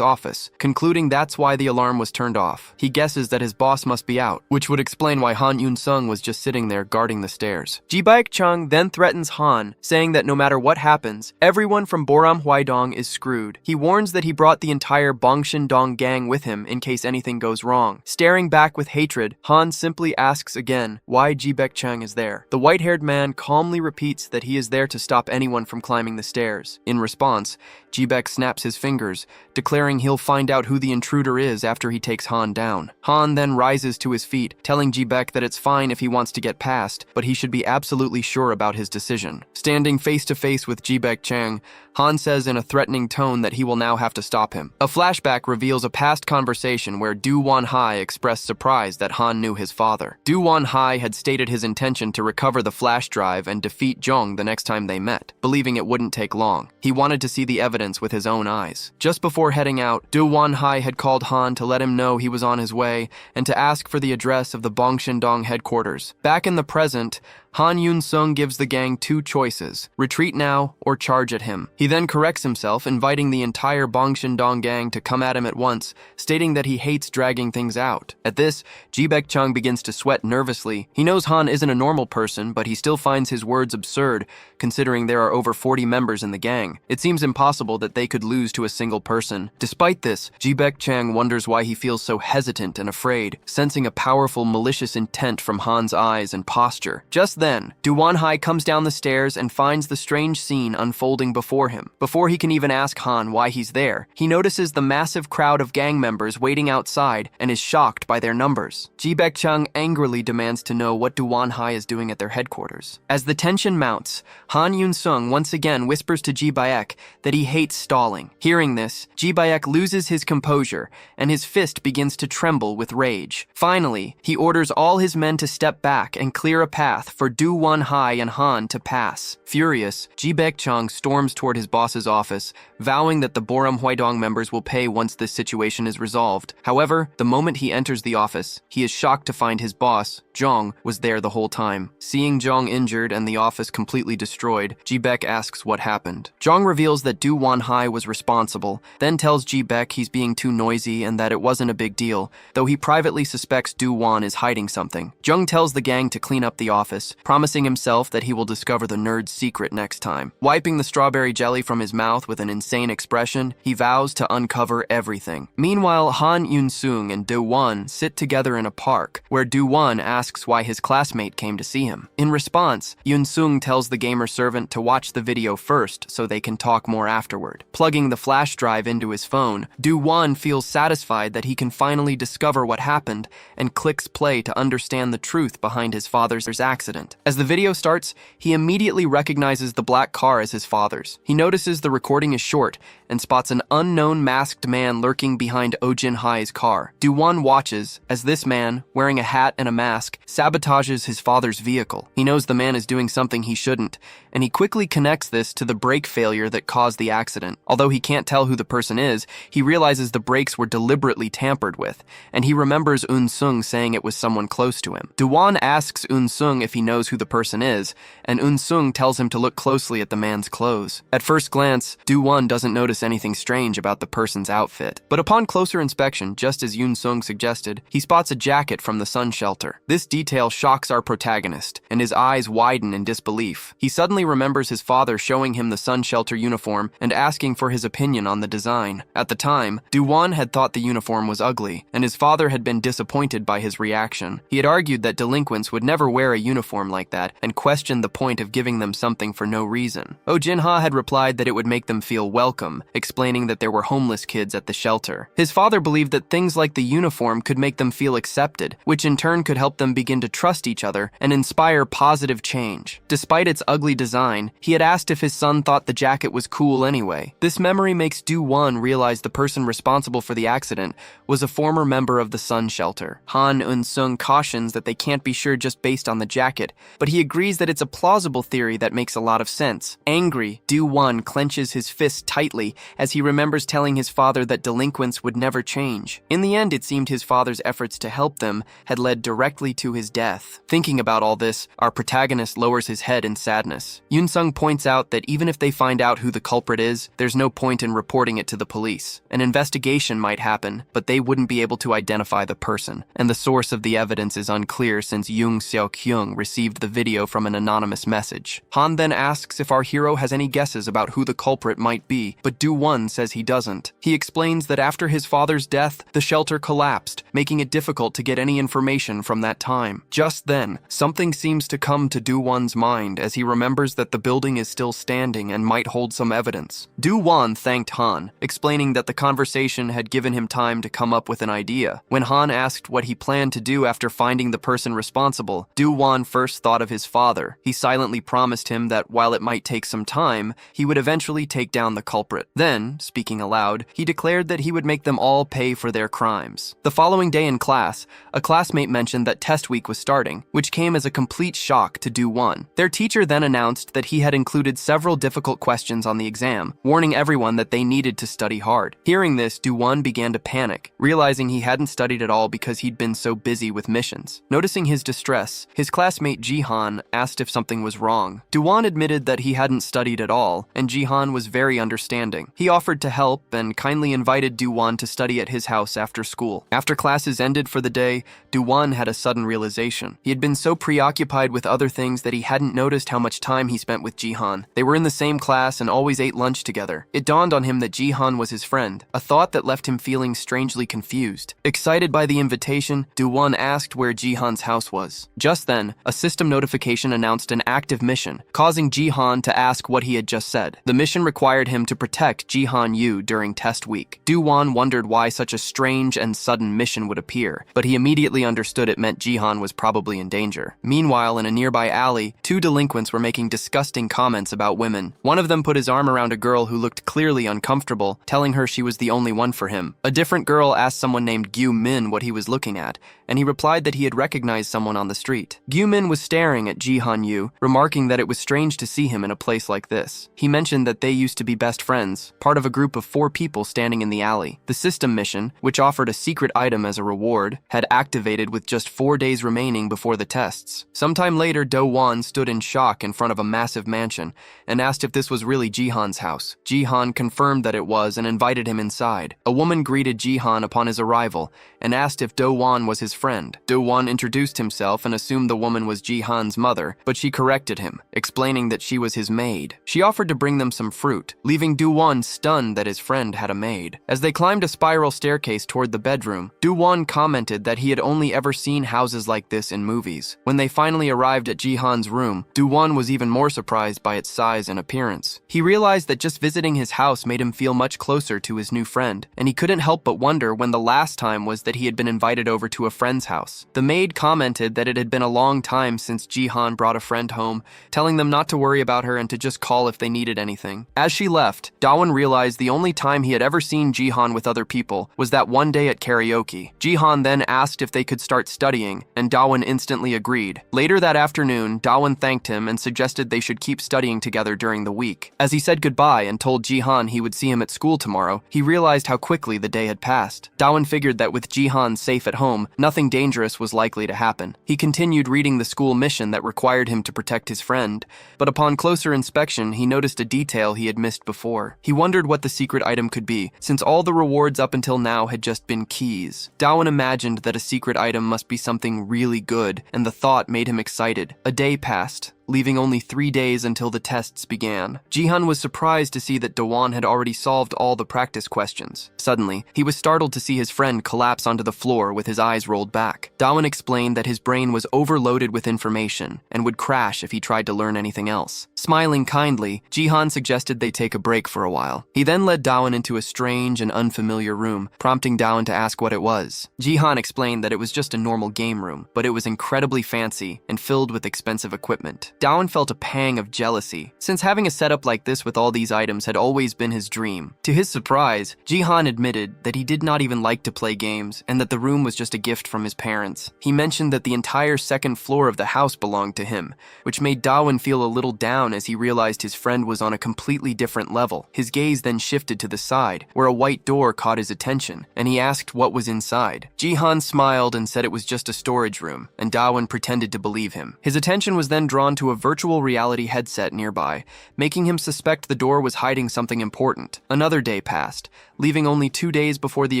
office, concluding that's why the alarm was turned off. He guesses that his boss must be out, which would explain why Han Eun-sung was just sitting there guarding the stairs. Ji Baek-chang then threatens Han, saying that no matter what happens, everyone from Boram Hwaidong is screwed. He warns that he brought the entire Bongshin-dong gang with him in case anything goes wrong. Staring back with hatred, Han simply asks again why Ji Baek-chang is there. The white-haired man calmly repeats that he is there to stop anyone from climbing the stairs. In response, Ji Baek snaps his fingers, declaring he'll find out who the intruder is after he takes Han down. Han then rises to his feet, telling Ji Baek that it's fine if he wants to get past, but he should be absolutely sure about his decision. Standing face to face with Ji Baek-chang, Han says in a threatening tone that he will now have to stop him. A flashback reveals a past conversation where Do Won-hai expressed surprise that Han knew his father. Do Won-hai had stated his intention to recover the flash drive and defeat Jong the next time they met, believing it wouldn't take long. He wanted to see the evidence with his own eyes. Just before heading out, Do Won-hai had called Han to let him know he was on his way and to ask for the address of the Bongshin-dong headquarters. Back in the present, Han Eun-sung gives the gang two choices: retreat now or charge at him. He then corrects himself, inviting the entire Bongshin-dong gang to come at him at once, stating that he hates dragging things out. At this, Ji Baek-chang begins to sweat nervously. He knows Han isn't a normal person, but he still finds his words absurd, considering there are over 40 members in the gang. It seems impossible that they could lose to a single person. Despite this, Ji Baek-chang wonders why he feels so hesitant and afraid, sensing a powerful malicious intent from Han's eyes and posture. Just then, Do Won-hai comes down the stairs and finds the strange scene unfolding before him. Before he can even ask Han why he's there, he notices the massive crowd of gang members waiting outside and is shocked by their numbers. Ji Baek-chang angrily demands to know what Do Won-hai is doing at their headquarters. As the tension mounts, Han Eun-sung once again whispers to Ji Baek that he hates stalling. Hearing this, Ji Baek loses his composure and his fist begins to tremble with rage. Finally, he orders all his men to step back and clear a path for Do-won, Hai, and Han to pass. Furious, Ji-baek-chang storms toward his boss's office, vowing that the Boram Hwaedong members will pay once this situation is resolved. However, the moment he enters the office, he is shocked to find his boss, Jong, was there the whole time. Seeing Jong injured and the office completely destroyed, Ji-baek asks what happened. Jong reveals that Do-won Hai was responsible, then tells Ji-baek he's being too noisy and that it wasn't a big deal, though he privately suspects Do-won is hiding something. Jung tells the gang to clean up the office, promising himself that he will discover the nerd's secret next time. Wiping the strawberry jelly from his mouth with an insane expression, he vows to uncover everything. Meanwhile, Han Yoon-sung and Do-won sit together in a park, where Do-won asks why his classmate came to see him. In response, Yoon-sung tells the gamer servant to watch the video first so they can talk more afterward. Plugging the flash drive into his phone, Do-won feels satisfied that he can finally discover what happened and clicks play to understand the truth behind his father's accident. As the video starts, he immediately recognizes the black car as his father's. He notices the recording is short and spots an unknown masked man lurking behind Oh Jin-hai's car. Do-won watches as this man, wearing a hat and a mask, sabotages his father's vehicle. He knows the man is doing something he shouldn't, and he quickly connects this to the brake failure that caused the accident. Although he can't tell who the person is, he realizes the brakes were deliberately tampered with, and he remembers Eun-sung saying it was someone close to him. Do-won asks Eun-sung if he knows who the person is, and Eun-sung tells him to look closely at the man's clothes. At first glance, Do-won doesn't notice anything strange about the person's outfit, but upon closer inspection, just as Eun-sung suggested, he spots a jacket from the sun shelter. This detail shocks our protagonist, and his eyes widen in disbelief. He suddenly remembers his father showing him the sun shelter uniform and asking for his opinion on the design. At the time, Do-won had thought the uniform was ugly, and his father had been disappointed by his reaction. He had argued that delinquents would never wear a uniform like that and questioned the point of giving them something for no reason. Oh Jin-ha had replied that it would make them feel welcome, explaining that there were homeless kids at the shelter. His father believed that things like the uniform could make them feel accepted, which in turn could help them begin to trust each other and inspire positive change. Despite its ugly design, he had asked if his son thought the jacket was cool anyway. This memory makes Do-won realize the person responsible for the accident was a former member of the sun shelter. Han Eun-sung cautions that they can't be sure just based on the jacket, but he agrees that it's a plausible theory that makes a lot of sense. Angry, Do-won clenches his fist tightly as he remembers telling his father that delinquents would never change. In the end, it seemed his father's efforts to help them had led directly to his death. Thinking about all this, our protagonist lowers his head in sadness. Yoon-sung points out that even if they find out who the culprit is, there's no point in reporting it to the police. An investigation might happen, but they wouldn't be able to identify the person, and the source of the evidence is unclear since Yoon Seok-hyung received the video from an anonymous message. Han then asks if our hero has any guesses about who the culprit might be, but Do-won says he doesn't. He explains that after his father's death, the shelter collapsed, making it difficult to get any information from that time. Just then, something seems to come to Do-won's mind as he remembers that the building is still standing and might hold some evidence. Do-won thanked Han, explaining that the conversation had given him time to come up with an idea. When Han asked what he planned to do after finding the person responsible, Do-won first thought of his father. He silently promised him that while it might take some time, he would eventually take down the culprit. Then, speaking aloud, he declared that he would make them all pay for their crimes. The following day in class, a classmate mentioned that test week was starting, which came as a complete shock to Do-won. Their teacher then announced that he had included several difficult questions on the exam, warning everyone that they needed to study hard. Hearing this, Do-won began to panic, realizing he hadn't studied at all because he'd been so busy with missions. Noticing his distress, his classmate Ji-han asked if something was wrong. Do-won admitted that he hadn't studied at all, and Ji-han was very understanding. He offered to help and kindly invited Do-won to study at his house after school. After classes ended for the day, Do-won had a sudden realization. He had been so preoccupied with other things that he hadn't noticed how much time he spent with Ji-han. They were in the same class and always ate lunch together. It dawned on him that Ji-han was his friend, a thought that left him feeling strangely confused. Excited by the invitation, Do-won asked where Ji-han's house was. Just then, a system notification announced an active mission, causing Ji-han to ask what he had just said. The mission required him to protect protect Jihan Yu during test week. Do-won wondered why such a strange and sudden mission would appear, but he immediately understood it meant Jihan was probably in danger. Meanwhile, in a nearby alley, two delinquents were making disgusting comments about women. One of them put his arm around a girl who looked clearly uncomfortable, telling her she was the only one for him. A different girl asked someone named Gyu Min what he was looking at, and he replied that he had recognized someone on the street. Gyu Min was staring at Jihan Yu, remarking that it was strange to see him in a place like this. He mentioned that they used to be best friends, part of a group of 4 people standing in the alley. The system mission, which offered a secret item as a reward, had activated with just 4 days remaining before the tests. Sometime later, Do-won stood in shock in front of a massive mansion and asked if this was really Jihan's house. Jihan confirmed that it was and invited him inside. A woman greeted Jihan upon his arrival and asked if Do-won was his friend. Do-won introduced himself and assumed the woman was Jihan's mother, but she corrected him, explaining that she was his maid. She offered to bring them some fruit, leaving Do-won stunned that his friend had a maid. As they climbed a spiral staircase toward the bedroom, Do-won commented that he had only ever seen houses like this in movies. When they finally arrived at Jihan's room, Do-won was even more surprised by its size and appearance. He realized that just visiting his house made him feel much closer to his new friend, and he couldn't help but wonder when the last time was that he had been invited over to a friend's house. The maid commented that it had been a long time since Jihan brought a friend home, telling them not to worry about her and to just call if they needed anything. As she left, Do-won realized the only time he had ever seen Jihan with other people was that one day at karaoke. Jihan then asked if they could start studying, and Do-won instantly agreed. Later that afternoon, Do-won thanked him and suggested they should keep studying together during the week. As he said goodbye and told Jihan he would see him at school tomorrow, he realized how quickly the day had passed. Do-won figured that with Jihan safe at home, nothing dangerous was likely to happen. He continued reading the school mission that required him to protect his friend, but upon closer inspection, he noticed a detail he had missed before. He wondered what the secret item could be, since all the rewards up until now had just been keys. Do-won imagined that a secret item must be something really good, and the thought made him excited. A day passed, leaving only 3 days until the tests began. Jihan was surprised to see that Do-won had already solved all the practice questions. Suddenly, he was startled to see his friend collapse onto the floor with his eyes rolled back. Do-won explained that his brain was overloaded with information and would crash if he tried to learn anything else. Smiling kindly, Jihan suggested they take a break for a while. He then led Do-won into a strange and unfamiliar room, prompting Do-won to ask what it was. Jihan explained that it was just a normal game room, but it was incredibly fancy and filled with expensive equipment. Do-won felt a pang of jealousy, since having a setup like this with all these items had always been his dream. To his surprise, Jihan admitted that he did not even like to play games and that the room was just a gift from his parents. He mentioned that the entire second floor of the house belonged to him, which made Do-won feel a little down as he realized his friend was on a completely different level. His gaze then shifted to the side, where a white door caught his attention, and he asked what was inside. Jihan smiled and said it was just a storage room, and Do-won pretended to believe him. His attention was then drawn to a virtual reality headset nearby, making him suspect the door was hiding something important. Another day passed, leaving only 2 days before the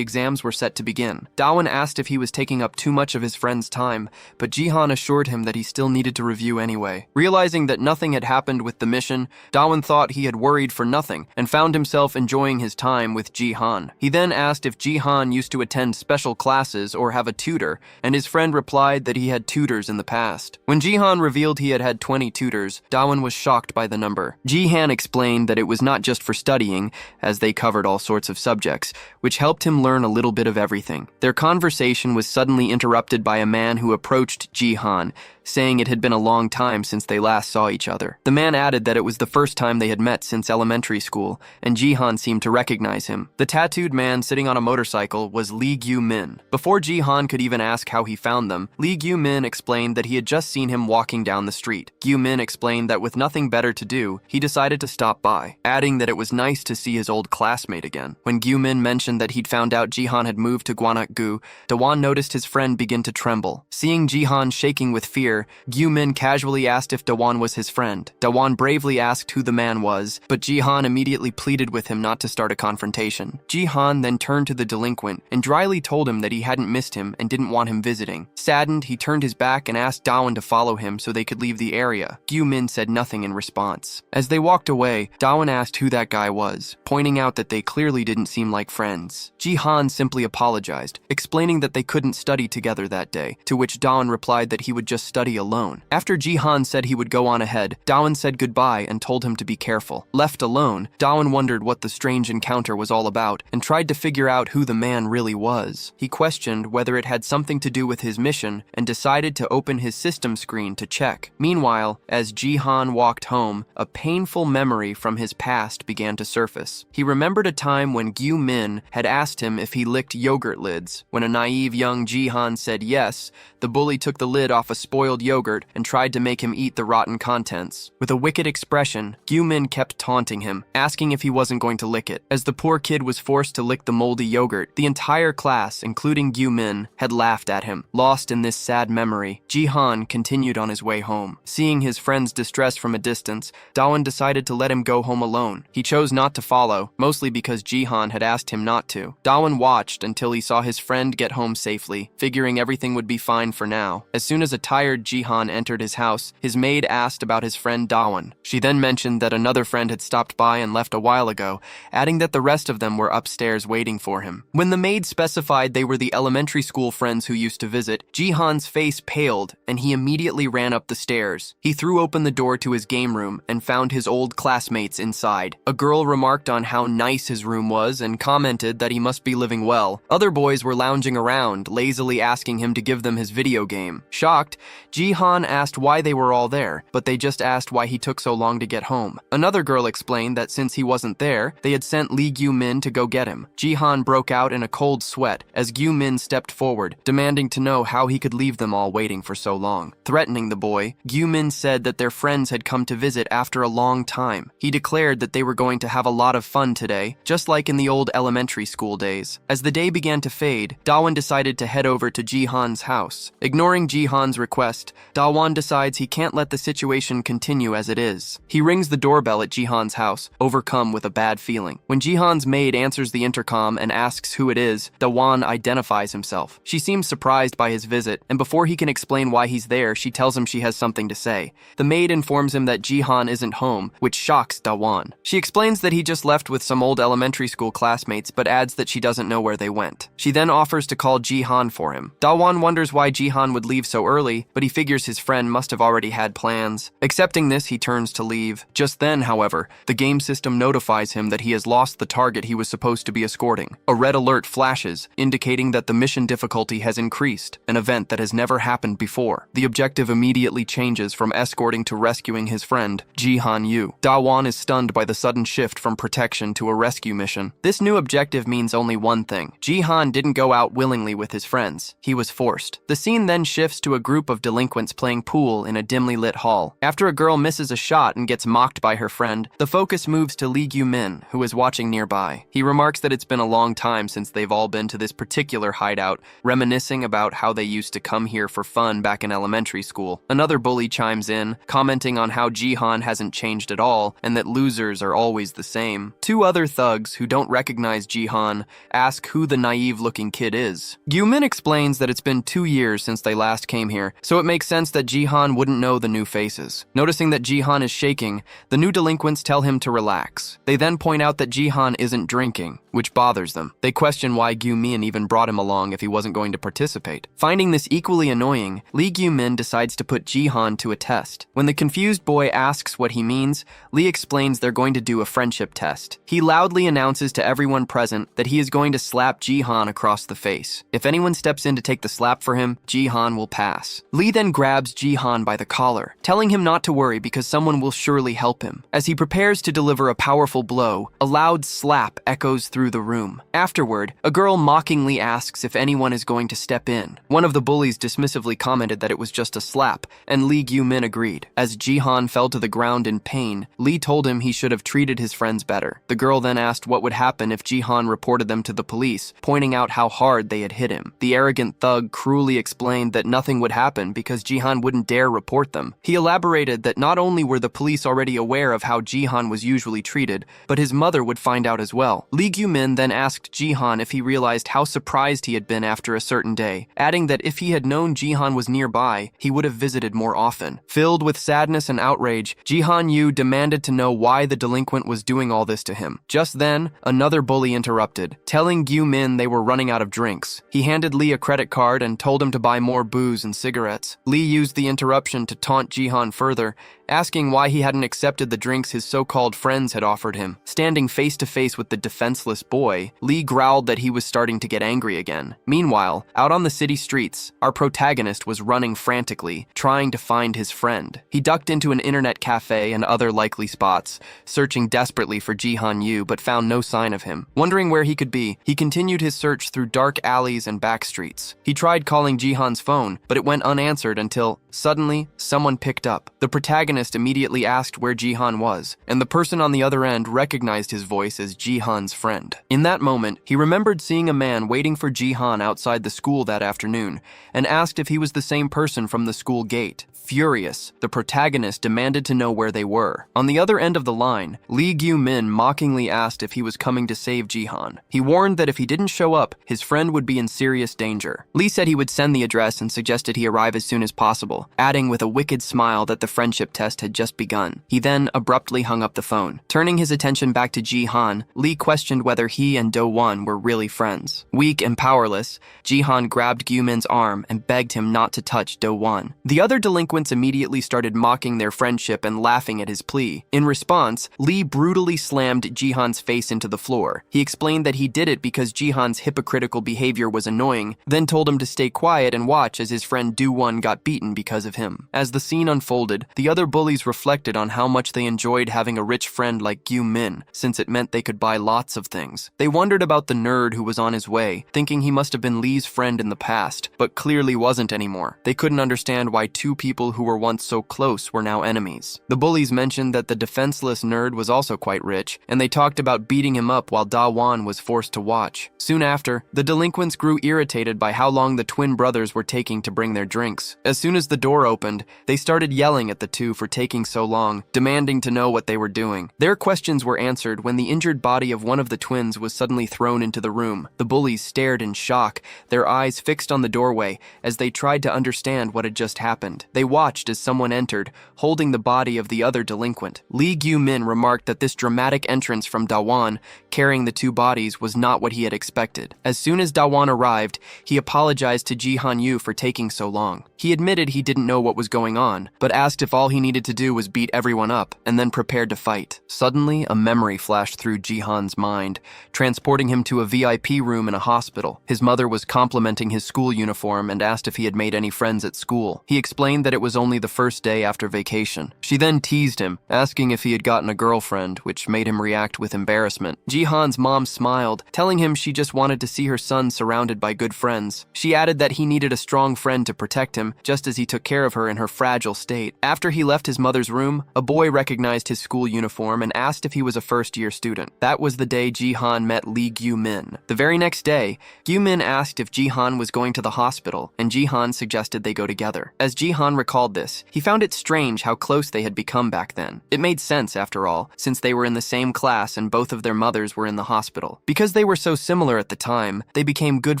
exams were set to begin. Do-won asked if he was taking up too much of his friend's time, but Jihan assured him that he still needed to review anyway. Realizing that nothing had happened with the mission, Do-won thought he had worried for nothing and found himself enjoying his time with Jihan. He then asked if Jihan used to attend special classes or have a tutor, and his friend replied that he had tutors in the past. When Jihan revealed he had had 20 tutors, Do-won was shocked by the number. Jihan explained that it was not just for studying, as they covered all sorts of subjects, which helped him learn a little bit of everything. Their conversation was suddenly interrupted by a man who approached Jihan, saying it had been a long time since they last saw each other. The man added that it was the first time they had met since elementary school, and Jihan seemed to recognize him. The tattooed man sitting on a motorcycle was Lee Gyu-min. Before Jihan could even ask how he found them, Lee Gyu-min explained that he had just seen him walking down the street. Gyu-min explained that with nothing better to do, he decided to stop by, adding that it was nice to see his old classmate again. When Gyu-min mentioned that he'd found out Jihan had moved to Gwanak-gu, Do-won noticed his friend begin to tremble. Seeing Jihan shaking with fear, Gyu-min casually asked if Do-won was his friend. Do-won bravely asked who the man was, but Jihan immediately pleaded with him not to start a confrontation. Jihan then turned to the delinquent and dryly told him that he hadn't missed him and didn't want him visiting. Saddened, he turned his back and asked Do-won to follow him so they could leave the area. Gyu-min said nothing in response. As they walked away, Do-won asked who that guy was, pointing out that they clearly didn't seem like friends. Jihan simply apologized, explaining that they couldn't study together that day, to which Do-won replied that he would just study study alone. After Jihan said he would go on ahead, Dawan said goodbye and told him to be careful. Left alone, Dawan wondered what the strange encounter was all about and tried to figure out who the man really was. He questioned whether it had something to do with his mission and decided to open his system screen to check. Meanwhile, as Jihan walked home, a painful memory from his past began to surface. He remembered a time when Gyu Min had asked him if he licked yogurt lids. When a naive young Jihan said yes, the bully took the lid off a spoiled yogurt and tried to make him eat the rotten contents. With a wicked expression, Gyu Min kept taunting him, asking if he wasn't going to lick it. As the poor kid was forced to lick the moldy yogurt, the entire class, including Gyu Min, had laughed at him. Lost in this sad memory, Jihan continued on his way home. Seeing his friend's distress from a distance, Dawan decided to let him go home alone. He chose not to follow, mostly because Jihan had asked him not to. Dawan watched until he saw his friend get home safely, figuring everything would be fine for now. As soon as a tired Jihan entered his house, his maid asked about his friend Dawan. She then mentioned that another friend had stopped by and left a while ago, adding that the rest of them were upstairs waiting for him. When the maid specified they were the elementary school friends who used to visit, Jihan's face paled and he immediately ran up the stairs. He threw open the door to his game room and found his old classmates inside. A girl remarked on how nice his room was and commented that he must be living well. Other boys were lounging around, lazily asking him to give them his video game. Shocked, Jihan asked why they were all there, but they just asked why he took so long to get home. Another girl explained that since he wasn't there, they had sent Lee Gyu Min to go get him. Jihan broke out in a cold sweat as Gyu Min stepped forward, demanding to know how he could leave them all waiting for so long. Threatening the boy, Gyu Min said that their friends had come to visit after a long time. He declared that they were going to have a lot of fun today, just like in the old elementary school days. As the day began to fade, Dawan decided to head over to Jihan's house. Ignoring Jihan's request, Dawan decides he can't let the situation continue as it is. He rings the doorbell at Jihan's house, overcome with a bad feeling. When Jihan's maid answers the intercom and asks who it is, Dawan identifies himself. She seems surprised by his visit, and before he can explain why he's there, she tells him she has something to say. The maid informs him that Jihan isn't home, which shocks Dawan. She explains that he just left with some old elementary school classmates, but adds that she doesn't know where they went. She then offers to call Jihan for him. Dawan wonders why Jihan would leave so early, but he figures his friend must have already had plans. Accepting this, he turns to leave. Just then, however, the game system notifies him that he has lost the target he was supposed to be escorting. A red alert flashes, indicating that the mission difficulty has increased, an event that has never happened before. The objective immediately changes from escorting to rescuing his friend, Jihan Yu. Dawan is stunned by the sudden shift from protection to a rescue mission. This new objective means only one thing. Jihan didn't go out willingly with his friends. He was forced. The scene then shifts to a group of delinquents playing pool in a dimly lit hall. After a girl misses a shot and gets mocked by her friend, the focus moves to Lee Gyu Min, who is watching nearby. He remarks that it's been a long time since they've all been to this particular hideout, reminiscing about how they used to come here for fun back in elementary school. Another bully chimes in, commenting on how Jihan hasn't changed at all and that losers are always the same. Two other thugs who don't recognize Jihan ask who the naive-looking kid is. Gyu Min explains that it's been 2 years since they last came here, so it makes sense that Jihan wouldn't know the new faces. Noticing that Jihan is shaking, the new delinquents tell him to relax. They then point out that Jihan isn't drinking, which bothers them. They question why Gyu Min even brought him along if he wasn't going to participate. Finding this equally annoying, Lee Gyu Min decides to put Jihan to a test. When the confused boy asks what he means, Lee explains they're going to do a friendship test. He loudly announces to everyone present that he is going to slap Jihan across the face. If anyone steps in to take the slap for him, Jihan will pass. Lee then grabs Jihan by the collar, telling him not to worry because someone will surely help him. As he prepares to deliver a powerful blow, a loud slap echoes through the room. Afterward, a girl mockingly asks if anyone is going to step in. One of the bullies dismissively commented that it was just a slap, and Lee Gyu Min agreed. As Jihan fell to the ground in pain, Lee told him he should have treated his friends better. The girl then asked what would happen if Jihan reported them to the police, pointing out how hard they had hit him. The arrogant thug cruelly explained that nothing would happen because Jihan wouldn't dare report them. He elaborated that not only were the police already aware of how Jihan was usually treated, but his mother would find out as well. Lee Gyu Gyu-min then asked Jihan if he realized how surprised he had been after a certain day, adding that if he had known Jihan was nearby, he would have visited more often. Filled with sadness and outrage, Jihan-yu demanded to know why the delinquent was doing all this to him. Just then, another bully interrupted, telling Gyu-min they were running out of drinks. He handed Lee a credit card and told him to buy more booze and cigarettes. Lee used the interruption to taunt Jihan further, asking why he hadn't accepted the drinks his so-called friends had offered him. Standing face-to-face with the defenseless boy, Lee growled that he was starting to get angry again. Meanwhile, out on the city streets, our protagonist was running frantically, trying to find his friend. He ducked into an internet cafe and other likely spots, searching desperately for Jihan-yu but found no sign of him. Wondering where he could be, he continued his search through dark alleys and back streets. He tried calling Jihan's phone, but it went unanswered until, suddenly, someone picked up. The protagonist immediately asked where Jihan was, and the person on the other end recognized his voice as Jihan's friend. In that moment, he remembered seeing a man waiting for Jihan outside the school that afternoon, and asked if he was the same person from the school gate. Furious, the protagonist demanded to know where they were. On the other end of the line, Lee Gyu-min mockingly asked if he was coming to save Jihan. He warned that if he didn't show up, his friend would be in serious danger. Lee said he would send the address and suggested he arrive as soon as possible, adding with a wicked smile that the friendship test had just begun. He then abruptly hung up the phone. Turning his attention back to Jihan, Lee questioned whether he and Do-won were really friends. Weak and powerless, Jihan grabbed Gyu-min's arm and begged him not to touch Do-won. The other delinquents immediately started mocking their friendship and laughing at his plea. In response, Lee brutally slammed Jihan's face into the floor. He explained that he did it because Jihan's hypocritical behavior was annoying, then told him to stay quiet and watch as his friend Do-won got beaten because of him. As the scene unfolded, the other bullies reflected on how much they enjoyed having a rich friend like Gyu-min, since it meant they could buy lots of things. They wondered about the nerd who was on his way, thinking he must have been Lee's friend in the past, but clearly wasn't anymore. They couldn't understand why two people who were once so close were now enemies. The bullies mentioned that the defenseless nerd was also quite rich, and they talked about beating him up while Da-won was forced to watch. Soon after, the delinquents grew irritated by how long the twin brothers were taking to bring their drinks. As soon as the door opened, they started yelling at the two for taking so long, demanding to know what they were doing. Their questions were answered when the injured body of one of the twins was suddenly thrown into the room. The bullies stared in shock, their eyes fixed on the doorway as they tried to understand what had just happened. They watched as someone entered, holding the body of the other delinquent. Lee Gyu-min remarked that this dramatic entrance from Da-won, carrying the two bodies, was not what he had expected. As soon as Da-won arrived, he apologized to Jihan-yu for taking so long. He admitted he didn't know what was going on, but asked if all he needed to do was beat everyone up, and then prepared to fight. Suddenly, a memory flashed through Jihan's mind, transporting him to a VIP room in a hospital. His mother was complimenting his school uniform and asked if he had made any friends at school. He explained that it was only the first day after vacation. She then teased him, asking if he had gotten a girlfriend, which made him react with embarrassment. Jihan's mom smiled, telling him she just wanted to see her son surrounded by good friends. She added that he needed a strong friend to protect him, just as he took care of her in her fragile state. After he left his mother's room, a boy recognized his school uniform and asked if he was a first-year student. That was the day Jihan met Lee Gyu-min. The very next day, Gyu-min asked if Jihan was going to the hospital, and Jihan suggested they go together. As Jihan recalled this, he found it strange how close they had become back then. It made sense, after all, since they were in the same class and both of their mothers were in the hospital. Because they were so similar at the time, they became good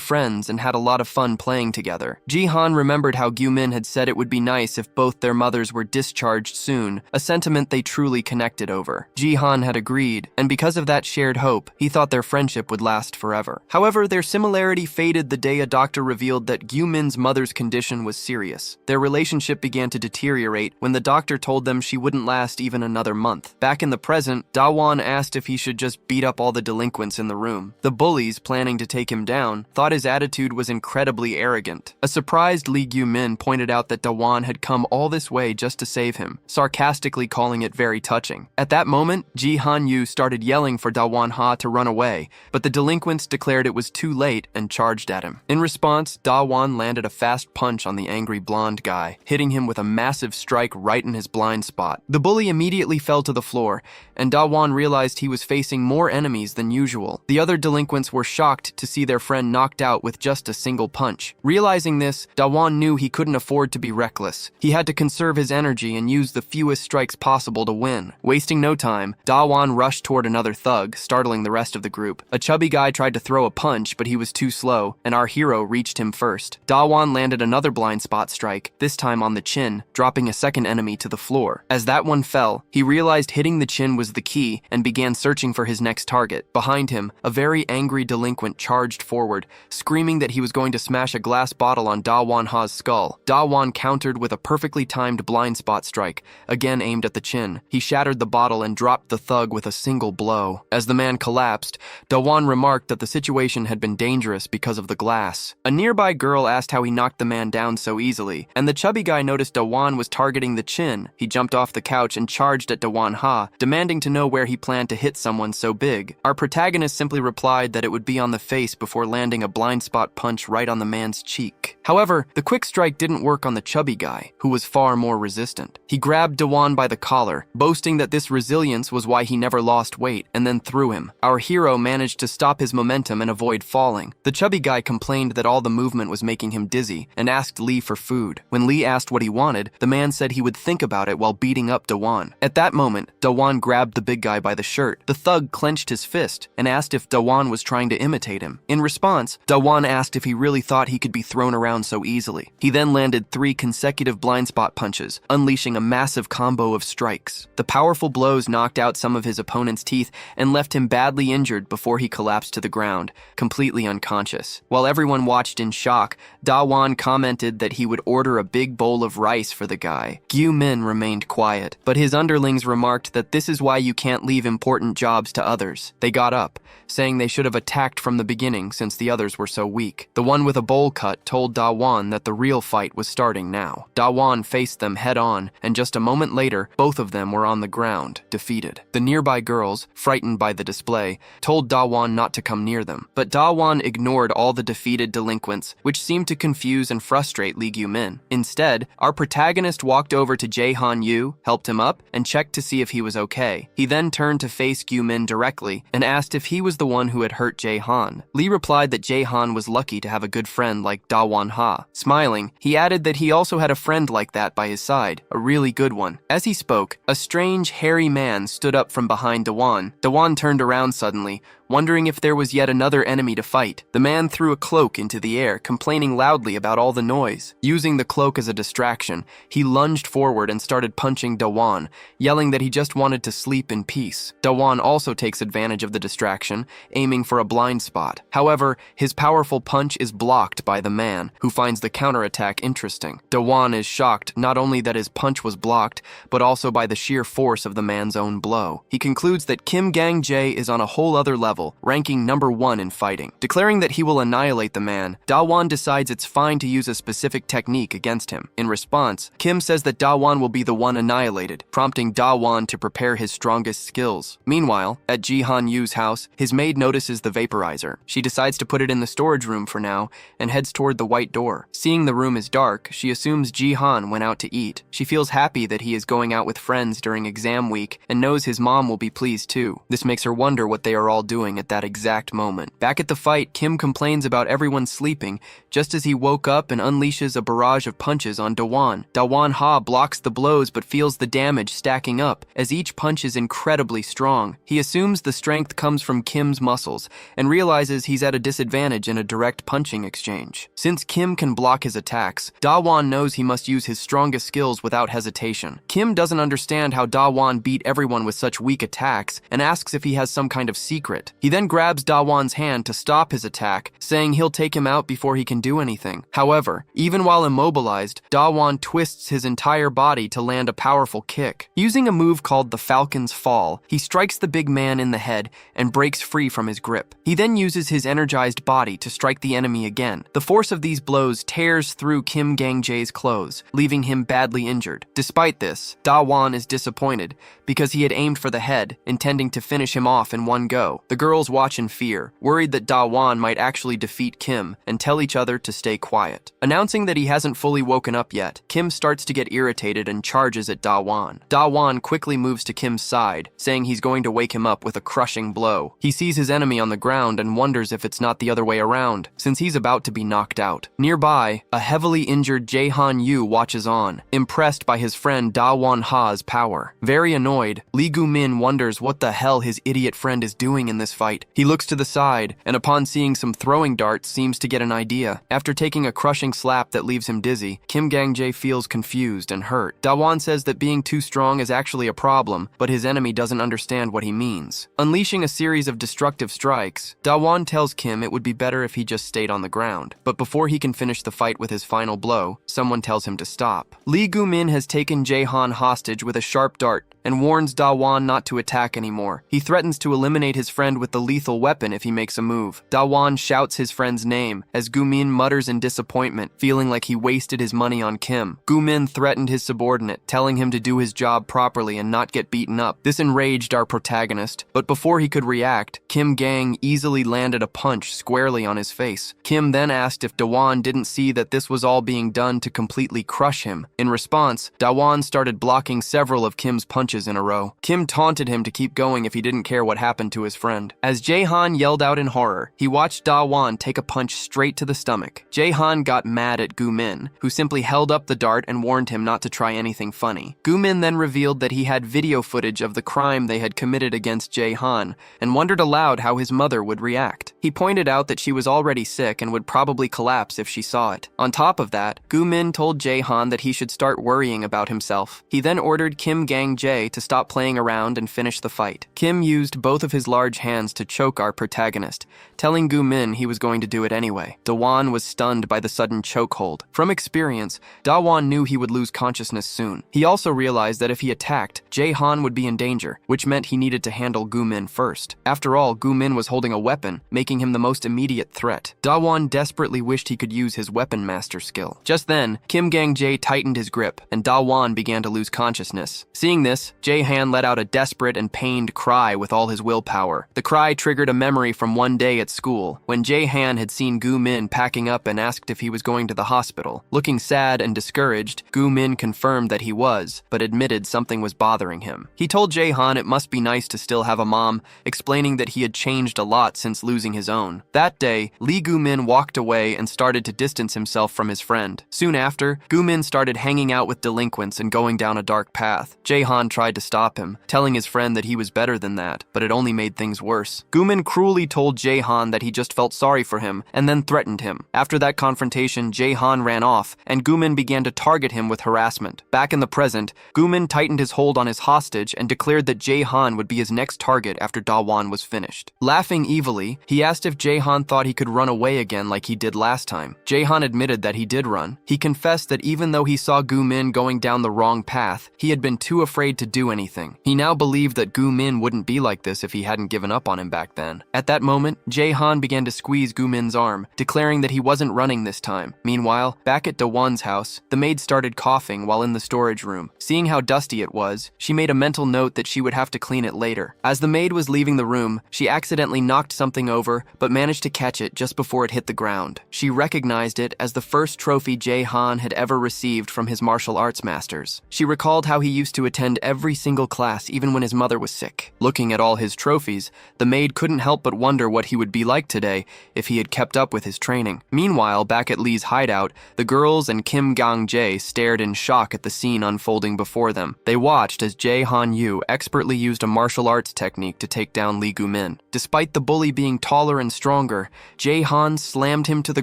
friends and had a lot of fun playing together. Jihan remembered how Gyu-min had said it would be nice if both their mothers were discharged soon, a sentiment they truly connected over. Jihan had agreed, and because of that shared hope, he thought their friendship would last forever. However, their similarity faded the day a doctor revealed that Gyu-min's mother's condition was serious. Their relationship began to deteriorate when the doctor told them she wouldn't last even another month. Back in the present, Da-won asked if he should just beat up all the delinquents in the room. The bullies, planning to take him down, thought his attitude was incredibly arrogant. A surprised Lee Gyu-min pointed out that Da-won had come all this way just to save him, sarcastically calling it very touching. At that moment, Jihan-yu started yelling for Da-won-ha to run away, but the delinquents declared it was too late and charged at him. In response, Da-won landed a fast punch on the angry blonde guy, hitting hitting him with a massive strike right in his blind spot. The bully immediately fell to the floor, and Da-won realized he was facing more enemies than usual. The other delinquents were shocked to see their friend knocked out with just a single punch. Realizing this, Da-won knew he couldn't afford to be reckless. He had to conserve his energy and use the fewest strikes possible to win. Wasting no time, Da-won rushed toward another thug, startling the rest of the group. A chubby guy tried to throw a punch, but he was too slow, and our hero reached him first. Da-won landed another blind spot strike, this time on the chin, dropping a second enemy to the floor. As that one fell, he realized hitting the chin was the key and began searching for his next target. Behind him, a very angry delinquent charged forward, screaming that he was going to smash a glass bottle on Da-won-ha's skull. Da-won countered with a perfectly timed blind spot strike, again aimed at the chin. He shattered the bottle and dropped the thug with a single blow. As the man collapsed, Da-won remarked that the situation had been dangerous because of the glass. A nearby girl asked how he knocked the man down so easily, and the chubby guy noticed Da-won was targeting the chin. He jumped off the couch and charged at Da-won-ha, demanding to know where he planned to hit someone so big. Our protagonist simply replied that it would be on the face before landing a blind spot punch right on the man's cheek. However, the quick strike didn't work on the chubby guy, who was far more resistant. He grabbed Da-won by the collar, boasting that this resilience was why he never lost weight, and then threw him. Our hero managed to stop his momentum and avoid falling. The chubby guy complained that all the movement was making him dizzy, and asked Lee for food. When Lee asked what he wanted, the man said he would think about it while beating up Da-won. At that moment, Da-won grabbed the big guy by the shirt. The thug clenched his fist and asked if Da-won was trying to imitate him. In response, Da-won asked if he really thought he could be thrown around so easily. He then landed 3 consecutive blind spot punches, unleashing a massive combo of strikes. The powerful blows knocked out some of his opponent's teeth and left him badly injured before he collapsed to the ground, completely unconscious. While everyone watched in shock, Da-won commented that he would order a big bowl of rice for the guy. Gyu-min remained quiet, but his underlings remarked that this is why you can't leave important jobs to others. They got up, saying they should have attacked from the beginning since the others were so weak. The one with a bowl cut told Da-won that the real fight was starting now. Da-won faced them head-on, and just a moment later, both of them were on the ground, defeated. The nearby girls, frightened by the display, told Da-won not to come near them, but Da-won ignored all the defeated delinquents, which seemed to confuse and frustrate Lee Gyu-min. Instead, our protagonist walked over to Jae-han-yu, helped him up, and checked to see if he was okay. He then turned to face Gyu-min directly and asked if he was the one who had hurt Jae-han. Lee replied that Jae-han was lucky to have a good friend like Da-won-ha. Smiling, he added that he also had a friend like that by his side, a really good one. As he spoke, a strange, hairy man stood up from behind Da-won. Da-won turned around suddenly, wondering if there was yet another enemy to fight. The man threw a cloak into the air, complaining loudly about all the noise. Using the cloak as a distraction, he lunged forward and started punching Da-won, yelling that he just wanted to sleep in peace. Da-won also takes advantage of the distraction, aiming for a blind spot. However, his powerful punch is blocked by the man, who finds the counterattack interesting. Da-won is shocked not only that his punch was blocked, but also by the sheer force of the man's own blow. He concludes that Kim Gang-jae is on a whole other level, ranking number 1 in fighting. Declaring that he will annihilate the man, Da-won decides it's fine to use a specific technique against him. In response, Kim says that Da-won will be the one annihilated, prompting Da-won to prepare his strongest skills. Meanwhile, at Ji-han-yu's house, his maid notices the vaporizer. She decides to put it in the storage room for now and heads toward the white door. Seeing the room is dark, she assumes Ji-han went out to eat. She feels happy that he is going out with friends during exam week and knows his mom will be pleased too. This makes her wonder what they are all doing at that exact moment. Back at the fight, Kim complains about everyone sleeping just as he woke up and unleashes a barrage of punches on Da-won. Da-won-ha blocks the blows but feels the damage stacking up as each punch is incredibly strong. He assumes the strength comes from Kim's muscles and realizes he's at a disadvantage in a direct punching exchange. Since Kim can block his attacks, Da-won knows he must use his strongest skills without hesitation. Kim doesn't understand how Da-won beat everyone with such weak attacks and asks if he has some kind of secret. He then grabs Da-won's hand to stop his attack, saying he'll take him out before he can do anything. However, even while immobilized, Da-won twists his entire body to land a powerful kick. Using a move called the Falcon's Fall, he strikes the big man in the head and breaks free from his grip. He then uses his energized body to strike the enemy again. The force of these blows tears through Kim Gang-jae's clothes, leaving him badly injured. Despite this, Da-won is disappointed because he had aimed for the head, intending to finish him off in one go. The girls watch in fear, worried that Da-won might actually defeat Kim, and tell each other to stay quiet. Announcing that he hasn't fully woken up yet, Kim starts to get irritated and charges at Da-won. Da-won quickly moves to Kim's side, saying he's going to wake him up with a crushing blow. He sees his enemy on the ground and wonders if it's not the other way around, since he's about to be knocked out. Nearby, a heavily injured Jae-han-yu watches on, impressed by his friend Da-won-ha's power. Very annoyed, Lee Gu-min wonders what the hell his idiot friend is doing in this fight. He looks to the side, and upon seeing some throwing darts, seems to get an idea. After taking a crushing slap that leaves him dizzy, Kim Gang-jae feels confused and hurt. Da-won says that being too strong is actually a problem, but his enemy doesn't understand what he means. Unleashing a series of destructive strikes, Da-won tells Kim it would be better if he just stayed on the ground. But before he can finish the fight with his final blow, someone tells him to stop. Lee Gu-min has taken Jae-han hostage with a sharp dart and warns Da-won not to attack anymore. He threatens to eliminate his friend with the lethal weapon if he makes a move. Da-won shouts his friend's name as Gu-min mutters in disappointment, feeling like he wasted his money on Kim. Gu-min threatened his subordinate, telling him to do his job properly and not get beaten up. This enraged our protagonist, but before he could react, Kim Gang easily landed a punch squarely on his face. Kim then asked if Da-won didn't see that this was all being done to completely crush him. In response, Da-won started blocking several of Kim's punches in a row. Kim taunted him to keep going if he didn't care what happened to his friend. As Jae-han yelled out in horror, he watched Da-won take a punch straight to the stomach. Jae-han got mad at Gu-min, who simply held up the dart and warned him not to try anything funny. Gu-min then revealed that he had video footage of the crime they had committed against Jae-han, and wondered aloud how his mother would react. He pointed out that she was already sick and would probably collapse if she saw it. On top of that, Gu-min told Jae-han that he should start worrying about himself. He then ordered Kim Gang-jae to stop playing around and finish the fight. Kim used both of his large hands to choke our protagonist, telling Gu-min he was going to do it anyway. Da-won was stunned by the sudden chokehold. From experience, Da-won knew he would lose consciousness soon. He also realized that if he attacked, Jae-han would be in danger, which meant he needed to handle Gu-min first. After all, Gu-min was holding a weapon, making him the most immediate threat. Da-won desperately wished he could use his weapon master skill. Just then, Kim Gang-jae tightened his grip, and Da-won began to lose consciousness. Seeing this, Jae-han let out a desperate and pained cry with all his willpower. The cry triggered a memory from one day at school, when Jae-han had seen Gu-min packing up and asked if he was going to the hospital. Looking sad and discouraged, Gu-min confirmed that he was, but admitted something was bothering him. He told Jae-han it must be nice to still have a mom, explaining that he had changed a lot since losing his own. That day, Lee Gu-min walked away and started to distance himself from his friend. Soon after, Gu-min started hanging out with delinquents and going down a dark path. Jae-han tried to stop him, telling his friend that he was better than that, but it only made things worse. Gu-min cruelly told Jae-han that he just felt sorry for him, and then threatened him. After that confrontation, Jae-han ran off, and Gu-min began to target him with harassment. Back in the present, Gu-min tightened his hold on his hostage and declared that Jae-han would be his next target after Da-won was finished. Laughing evilly, he asked if Jae-han thought he could run away again like he did last time. Jae-han admitted that he did run. He confessed that even though he saw Gu-min going down the wrong path, he had been too afraid to do anything. He now believed that Gu-min wouldn't be like this if he hadn't given up on him back then. At that moment, Jae-han began to squeeze Gu-min's arm, declaring that he wasn't running this time. Meanwhile, back at Da-won's house, the maid started coughing while in the storage room. Seeing how dusty it was, she made a mental note that she would have to clean it later. As the maid was leaving the room, she accidentally knocked something over, but managed to catch it just before it hit the ground. She recognized it as the first trophy Jae-han had ever received from his martial arts masters. She recalled how he used to attend every single class even when his mother was sick. Looking at all his trophies, the maid couldn't help but wonder what he would be like today if he had kept up with his training. Meanwhile, back at Lee's hideout, the girls and Kim Gang-jae stared in shock at the scene unfolding before them. They watched as Jae-han-yu expertly used a martial arts technique to take down Lee Gu-min. Despite the bully being taller and stronger, Jae-han slammed him to the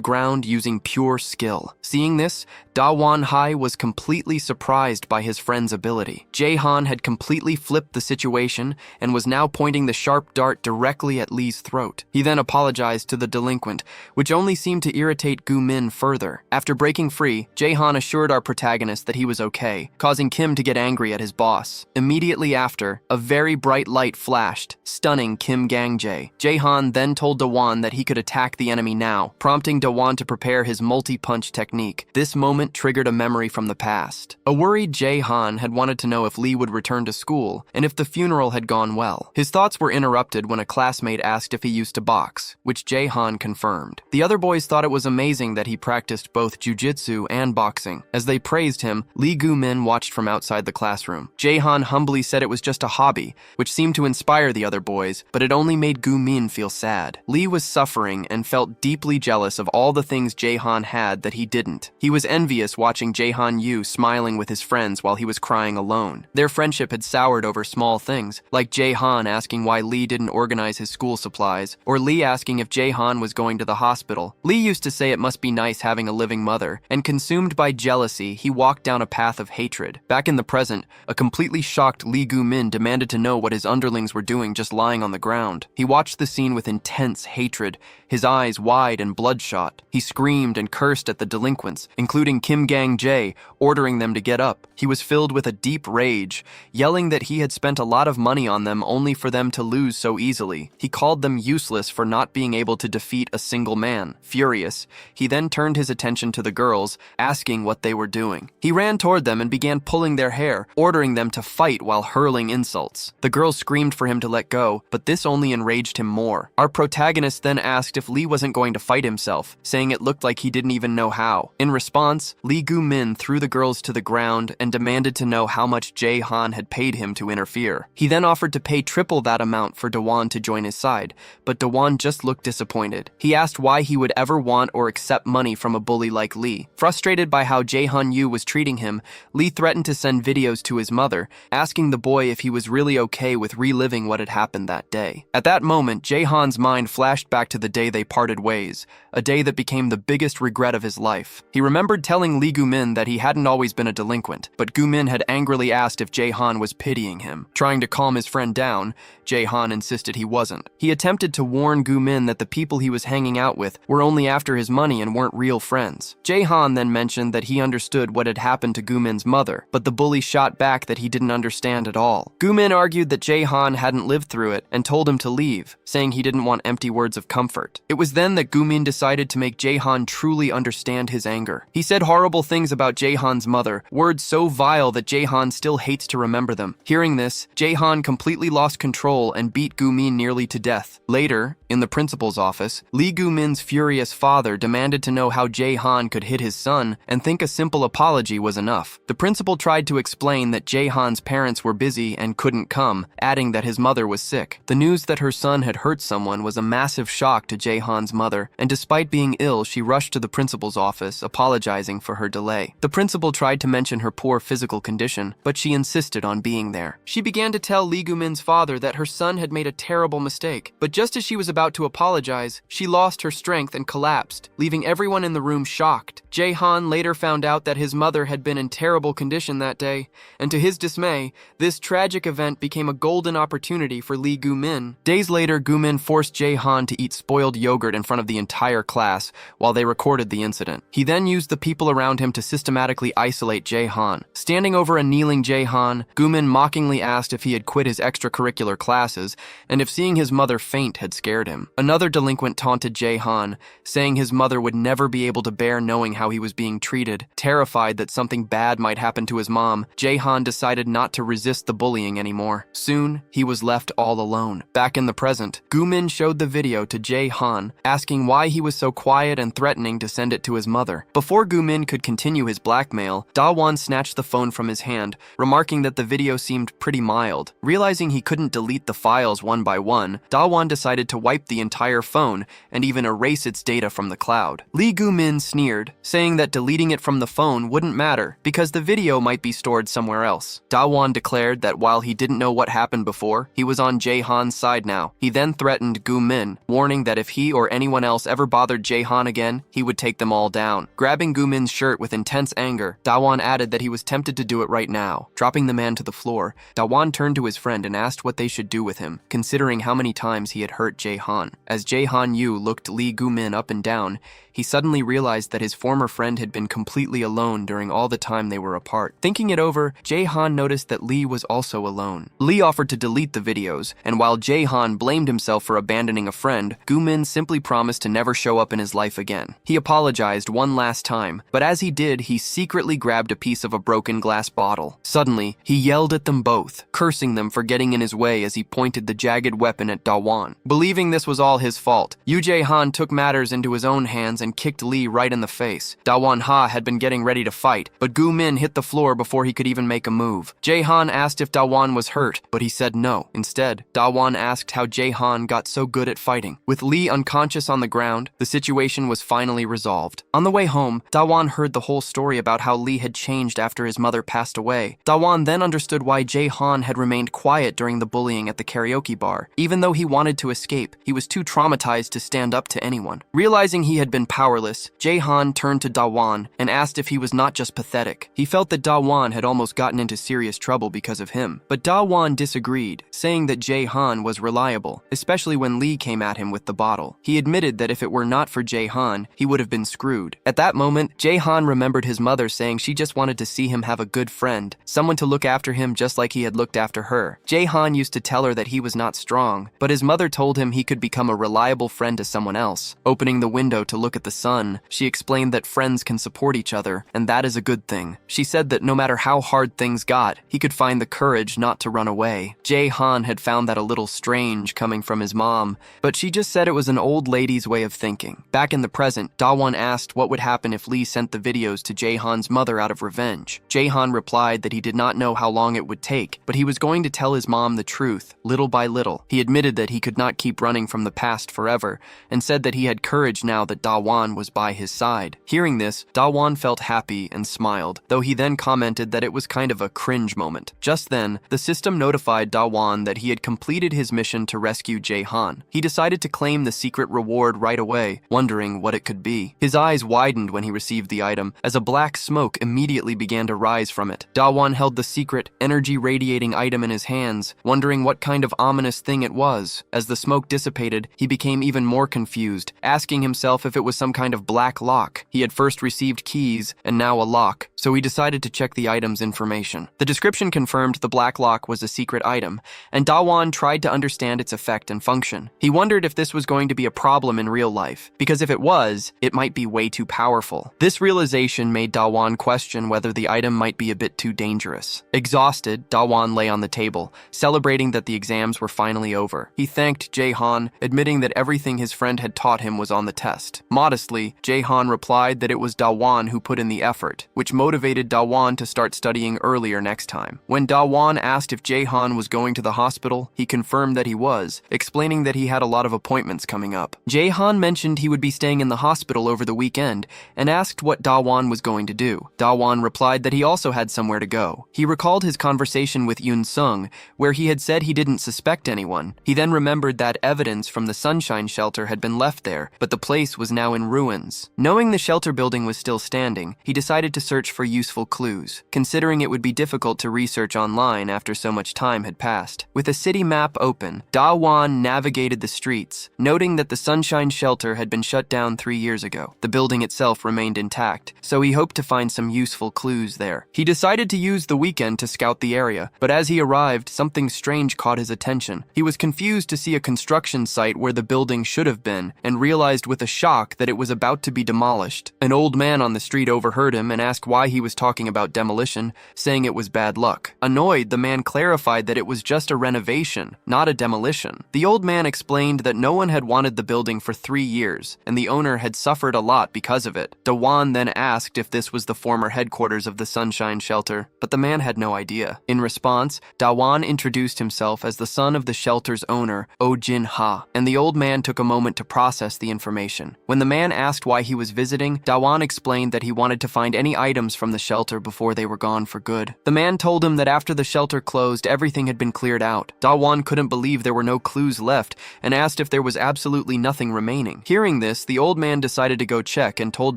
ground using pure skill. Seeing this, Da-won-hai was completely surprised by his friend's ability. Jae-han had completely flipped the situation and was now pointing the sharp dart directly at Lee's throat. He then apologized to the delinquent, which only seemed to irritate Gu-min further. After breaking free, Jae-han assured our protagonist that he was okay, causing Kim to get angry at his boss. Immediately after, a very bright light flashed, stunning Kim Gang-jae. Jae-han then told Da-won that he could attack the enemy now, prompting Da-won to prepare his multi-punch technique. This moment triggered a memory from the past. A worried Jae-han had wanted to know if Lee would return to school and if the funeral had gone well. His thoughts were interrupted when when a classmate asked if he used to box, which Jae-han confirmed. The other boys thought it was amazing that he practiced both jujitsu and boxing. As they praised him, Lee Gu-min watched from outside the classroom. Jae-han humbly said it was just a hobby, which seemed to inspire the other boys, but it only made Gu-min feel sad. Lee was suffering and felt deeply jealous of all the things Jae-han had that he didn't. He was envious watching Jae-han Yu smiling with his friends while he was crying alone. Their friendship had soured over small things, like Jae-han asking why Lee didn't organize his school supplies, or Lee asking if Jae-han was going to the hospital. Lee used to say it must be nice having a living mother, and consumed by jealousy, he walked down a path of hatred. Back in the present, a completely shocked Lee Gu-min demanded to know what his underlings were doing just lying on the ground. He watched the scene with intense hatred, his eyes wide and bloodshot. He screamed and cursed at the delinquents, including Kim Gang-jae, ordering them to get up. He was filled with a deep rage, yelling that he had spent a lot of money on them only for them to lose so easily. He called them useless for not being able to defeat a single man. Furious, he then turned his attention to the girls, asking what they were doing. He ran toward them and began pulling their hair, ordering them to fight while hurling insults. The girls screamed for him to let go, but this only enraged him more. Our protagonist then asked if Lee wasn't going to fight himself, saying it looked like he didn't even know how. In response, Lee Gu-min threw the girls to the ground and demanded to know how much Jae-han had paid him to interfere. He then offered to pay triple that amount for Dawon to join his side, but Dawon just looked disappointed. He asked why he would ever want or accept money from a bully like Lee. Frustrated by how Jae-han Yu was treating him, Lee threatened to send videos to his mother, asking the boy if he was really okay with reliving what had happened that day. At that moment, Jae-han's mind flashed back to the day they parted ways, a day that became the biggest regret of his life. He remembered telling Lee Gu-min that he hadn't always been a delinquent, but Gu-min had angrily asked if Jae-han was pitying him. Trying to calm his friend down, Jae-han insisted he wasn't. He attempted to warn Gu-min that the people he was hanging out with were only after his money and weren't real friends. Jae-han then mentioned that he understood what had happened to Gu-min's mother, but the bully shot back that he didn't understand at all. Gu-min argued that Jae-han hadn't lived through it and told him to leave, saying he didn't want empty words of comfort. It was then that Gu-min decided to make Jae-han truly understand his anger. He said horrible things about Jae-han's mother, words so vile that Jae-han still hates to remember them. Hearing this, Jae-han completely lost control and beat Gu-min nearly to death. Later, in the principal's office, Lee Gu-min's furious father demanded to know how Jae-han could hit his son and think a simple apology was enough. The principal tried to explain that Jae-han's parents were busy and couldn't come, adding that his mother was sick. The news that her son had hurt someone was a massive shock to Jae-han's mother, and despite being ill, she rushed to the principal's office, apologizing for her delay. The principal tried to mention her poor physical condition, but she insisted on being there. She began to tell Lee Gu-min's father that her son had made a terrible mistake, but just as she was about to apologize, she lost her strength and collapsed, leaving everyone in the room shocked. Jae-han later found out that his mother had been in terrible condition that day, and to his dismay, this tragic event became a golden opportunity for Lee Gu-min. Days later, Gu-min forced Jae-han to eat spoiled yogurt in front of the entire class while they recorded the incident. He then used the people around him to systematically isolate Jae-han. Standing over a kneeling Jae-han, Gu-min mockingly asked if he had quit his extracurricular classes and if seeing his mother faint had scared him. Another delinquent taunted Jae-han, saying his mother would never be able to bear knowing how he was being treated. Terrified that something bad might happen to his mom, Jae-han decided not to resist the bullying anymore. Soon, he was left all alone. Back in the present, Gu-min showed the video to Jae-han, asking why he was so quiet and threatening to send it to his mother. Before Gu-min could continue his blackmail, Da-won snatched the phone from his hand, remarking that the video seemed pretty mild. Realizing he couldn't delete the files one by one, Da-won decided to wipe the entire phone and even erase its data from the cloud. Lee Gu-min sneered, saying that deleting it from the phone wouldn't matter because the video might be stored somewhere else. Da-won declared that while he didn't know what happened before, he was on Jae-han's side now. He then threatened Gu-min, warning that if he or anyone else ever bothered Jae-han again, he would take them all down. Grabbing Gu-min's shirt with intense anger, Da-won added that he was tempted to do it right now. Dropping the man to the floor, Da-won turned to his friend and asked what they should do with him, considering how many times he had hurt Jae-han. As Jae-han Yu looked Lee Gu-min up and down, he suddenly realized that his former former friend had been completely alone during all the time they were apart. Thinking it over, Jae-han noticed that Lee was also alone. Lee offered to delete the videos, and while Jae-han blamed himself for abandoning a friend, Gu-min simply promised to never show up in his life again. He apologized one last time, but as he did, he secretly grabbed a piece of a broken glass bottle. Suddenly, he yelled at them both, cursing them for getting in his way as he pointed the jagged weapon at Da-won. Believing this was all his fault, Yoo Jae-han took matters into his own hands and kicked Lee right in the face. Da-won Ha had been getting ready to fight, but Gu-min hit the floor before he could even make a move. Jae-han asked if Da-won was hurt, but he said no. Instead, Da-won asked how Jae-han got so good at fighting. With Lee unconscious on the ground, the situation was finally resolved. On the way home, Da-won heard the whole story about how Lee had changed after his mother passed away. Da-won then understood why Jae-han had remained quiet during the bullying at the karaoke bar. Even though he wanted to escape, he was too traumatized to stand up to anyone. Realizing he had been powerless, Jae-han turned to Da-won and asked if he was not just pathetic. He felt that Da-won had almost gotten into serious trouble because of him. But Da-won disagreed, saying that Jae-han was reliable, especially when Lee came at him with the bottle. He admitted that if it were not for Jae-han, he would have been screwed. At that moment, Jae-han remembered his mother saying she just wanted to see him have a good friend, someone to look after him just like he had looked after her. Jae-han used to tell her that he was not strong, but his mother told him he could become a reliable friend to someone else. Opening the window to look at the sun, she explained that friends can support each other, and that is a good thing. She said that no matter how hard things got, he could find the courage not to run away. Jae-han had found that a little strange coming from his mom, but she just said it was an old lady's way of thinking. Back in the present, Da-won asked what would happen if Lee sent the videos to Jae-han's mother out of revenge. Jae-han replied that he did not know how long it would take, but he was going to tell his mom the truth, little by little. He admitted that he could not keep running from the past forever, and said that he had courage now that Da-won was by his side. Hearing this, Da-won felt happy and smiled, though he then commented that it was kind of a cringe moment. Just then, the system notified Da-won that he had completed his mission to rescue Jae-han. He decided to claim the secret reward right away, wondering what it could be. His eyes widened when he received the item, as a black smoke immediately began to rise from it. Da-won held the secret, energy-radiating item in his hands, wondering what kind of ominous thing it was. As the smoke dissipated, he became even more confused, asking himself if it was some kind of black lock. He had first received keys, and now a lock, so he decided to check the item's information. The description confirmed the black lock was a secret item, and Da-won tried to understand its effect and function. He wondered if this was going to be a problem in real life, because if it was, it might be way too powerful. This realization made Da-won question whether the item might be a bit too dangerous. Exhausted, Da-won lay on the table, celebrating that the exams were finally over. He thanked Jae-han, admitting that everything his friend had taught him was on the test. Modestly, Jae-han replied that it was Da-won who put in the effort, which motivated Da-won to start studying earlier next time. When Da-won asked if Jae-han was going to the hospital, he confirmed that he was, explaining that he had a lot of appointments coming up. Jae-han mentioned he would be staying in the hospital over the weekend and asked what Da-won was going to do. Da-won replied that he also had somewhere to go. He recalled his conversation with Yoon-sung, where he had said he didn't suspect anyone. He then remembered that evidence from the Sunshine Shelter had been left there, but the place was now in ruins. Knowing the shelter building was still standing, he decided to search for useful clues, considering it would be difficult to research online after so much time had passed. With a city map open, Da-won navigated the streets, noting that the Sunshine Shelter had been shut down 3 years ago. The building itself remained intact, so he hoped to find some useful clues there. He decided to use the weekend to scout the area, but as he arrived, something strange caught his attention. He was confused to see a construction site where the building should have been, and realized with a shock that it was about to be demolished. An old man on the street overheard him and asked why he was talking about demolition, saying it was bad luck. Annoyed, the man clarified that it was just a renovation, not a demolition. The old man explained that no one had wanted the building for 3 years, and the owner had suffered a lot because of it. Da-won then asked if this was the former headquarters of the Sunshine Shelter, but the man had no idea. In response, Da-won introduced himself as the son of the shelter's owner, Oh Jin-ha, and the old man took a moment to process the information. When the man asked why he was visiting, Da-won explained that he wanted to find any items from the shelter before they were gone for good. The man told him that after the shelter closed, everything had been cleared out. Da-won couldn't believe there were no clues left and asked if there was absolutely nothing remaining. Hearing this, the old man decided to go check and told